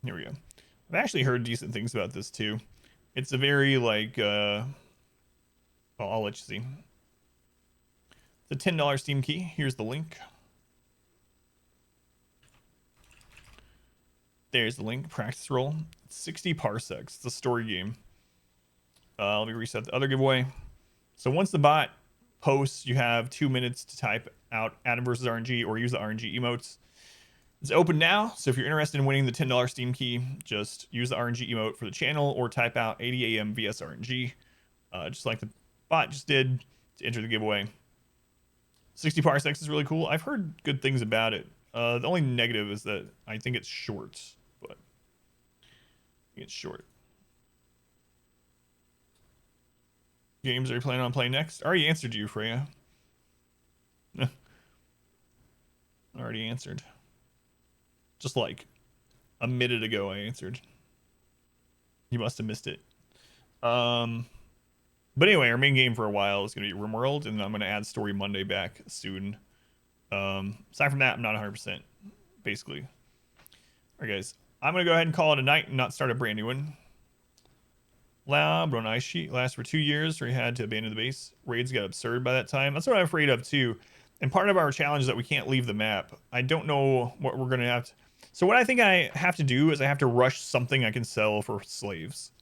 Here we go. I've actually heard decent things about this too. It's a very like, well, I'll let you see. It's a $10 Steam key. Here's the link. There's the link. Practice roll. It's 60 parsecs. It's a story game. Let me reset the other giveaway. So once the bot posts, you have 2 minutes to type out Adam versus RNG or use the RNG emotes. It's open now, so if you're interested in winning the $10 Steam key, just use the RNG emote for the channel or type out AdamVsEverything, just like the bot just did to enter the giveaway. 60 parsecs is really cool. I've heard good things about it. The only negative is that I think it's short, but it's short. Games are you planning on playing next? I already answered you, Freya. Already answered. Just like a minute ago, I answered. You must have missed it. But anyway, our main game for a while is going to be RimWorld, and I'm going to add Story Monday back soon. Aside from that, I'm not 100%, basically. All right, guys. I'm going to go ahead and call it a night and not start a brand new one. Lab on ice sheet lasts for 2 years, where he had to abandon the base. Raids got absurd by that time. That's what I'm afraid of too. And part of our challenge is that we can't leave the map. I don't know what we're going to have to... So what I think I have to do is I have to rush something I can sell for slaves.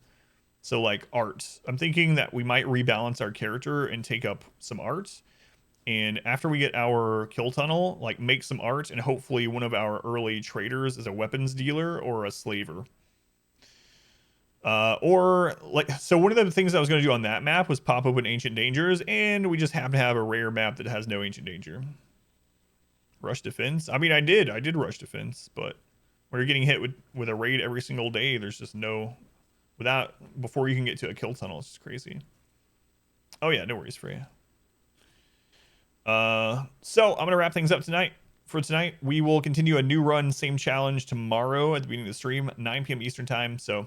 So like art. I'm thinking that we might rebalance our character and take up some art. And after we get our kill tunnel, like make some art, and hopefully one of our early traders is a weapons dealer or a slaver. Or like, so one of the things I was going to do on that map was pop open ancient dangers, and we just happen to have a rare map that has no ancient danger. Rush defense. I mean, I did rush defense, but when you're getting hit with a raid every single day, there's just no, before you can get to a kill tunnel, it's just crazy. Oh yeah, no worries for you. So I'm gonna wrap things up tonight. For tonight, we will continue a new run, same challenge tomorrow at the beginning of the stream, 9 p.m. Eastern time. So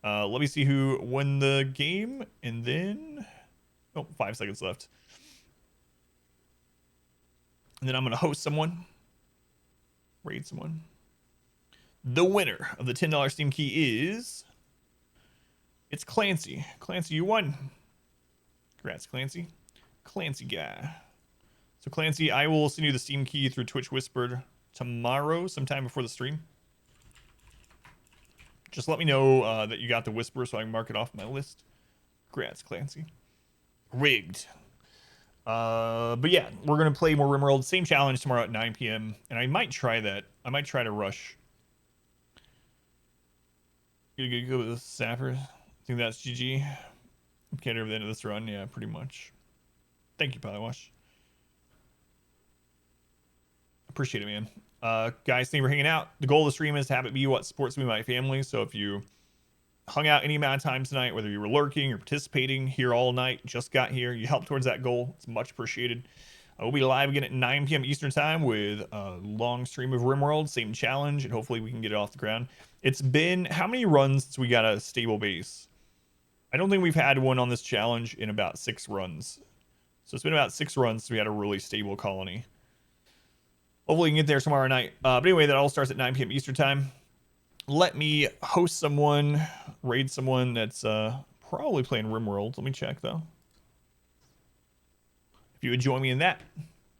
let me see who won the game, and then 5 seconds left. And then I'm gonna host someone, raid someone. The winner of the $10 Steam key it's Clancy. Clancy, you won. Congrats, Clancy. Clancy guy. So Clancy, I will send you the Steam key through Twitch Whispered tomorrow, sometime before the stream. Just let me know that you got the Whisper so I can mark it off my list. Congrats, Clancy. Rigged. But yeah, we're gonna play more RimWorld. Same challenge tomorrow at 9 p.m. And I might try that. I might try to rush. You go with the Sapper. I think that's GG. Get over the end of this run. Yeah, pretty much. Thank you, Polywash. Appreciate it, man. Guys, thank you for hanging out. The goal of the stream is to have it be what supports me and my family. So if you hung out any amount of time tonight, whether you were lurking or participating here all night, just got here, you helped towards that goal. It's much appreciated. I will be live again at 9 p.m. Eastern time with a long stream of RimWorld, same challenge, and hopefully we can get it off the ground. It's been how many runs since we got a stable base? I don't think we've had one on this challenge in about 6 runs. So it's been about 6 runs since we had a really stable colony. Hopefully we can get there tomorrow night. But anyway, that all starts at 9 p.m. Eastern time. Let me host someone, raid someone that's probably playing RimWorld. Let me check, though. If you would join me in that,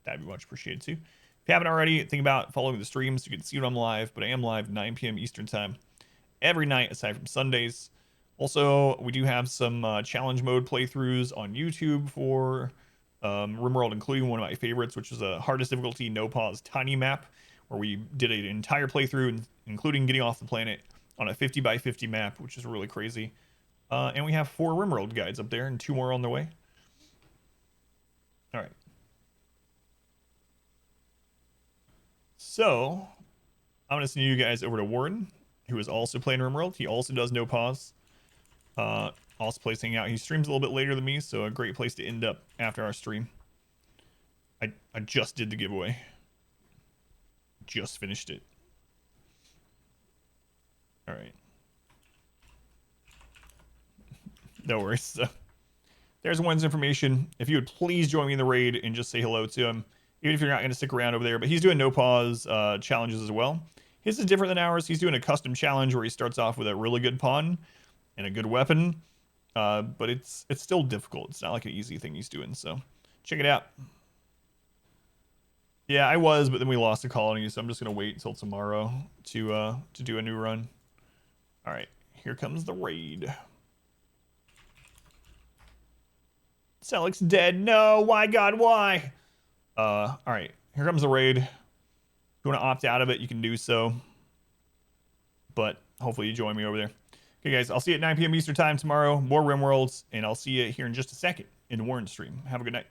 that'd be much appreciated, too. If you haven't already, think about following the streams. You can see when I'm live, but I am live 9 p.m. Eastern time every night, aside from Sundays. Also, we do have some challenge mode playthroughs on YouTube for RimWorld, including one of my favorites, which is a hardest difficulty, no pause, tiny map, where we did an entire playthrough, including getting off the planet on a 50 by 50 map, which is really crazy. And we have 4 RimWorld guides up there and 2 more on the way. All right. So I'm going to send you guys over to Warren, who is also playing RimWorld. He also does no pause. Also plays Hanging Out. He streams a little bit later than me, so a great place to end up after our stream. I just did the giveaway. Just finished it. All right. No worries. So, there's Warren's information. If you would please join me in the raid and just say hello to him, even if you're not going to stick around over there. But he's doing no pause challenges as well. His is different than ours. He's doing a custom challenge where he starts off with a really good pawn and a good weapon. But it's still difficult. It's not like an easy thing he's doing. So check it out. Yeah, I was, but then we lost the colony, so I'm just gonna wait until tomorrow to do a new run. All right, here comes the raid. Selik's dead. No, why God, why? All right, here comes the raid. If you want to opt out of it, you can do so. But hopefully you join me over there. Okay, guys, I'll see you at 9 p.m. Eastern time tomorrow. More RimWorlds, and I'll see you here in just a second in Warren's stream. Have a good night.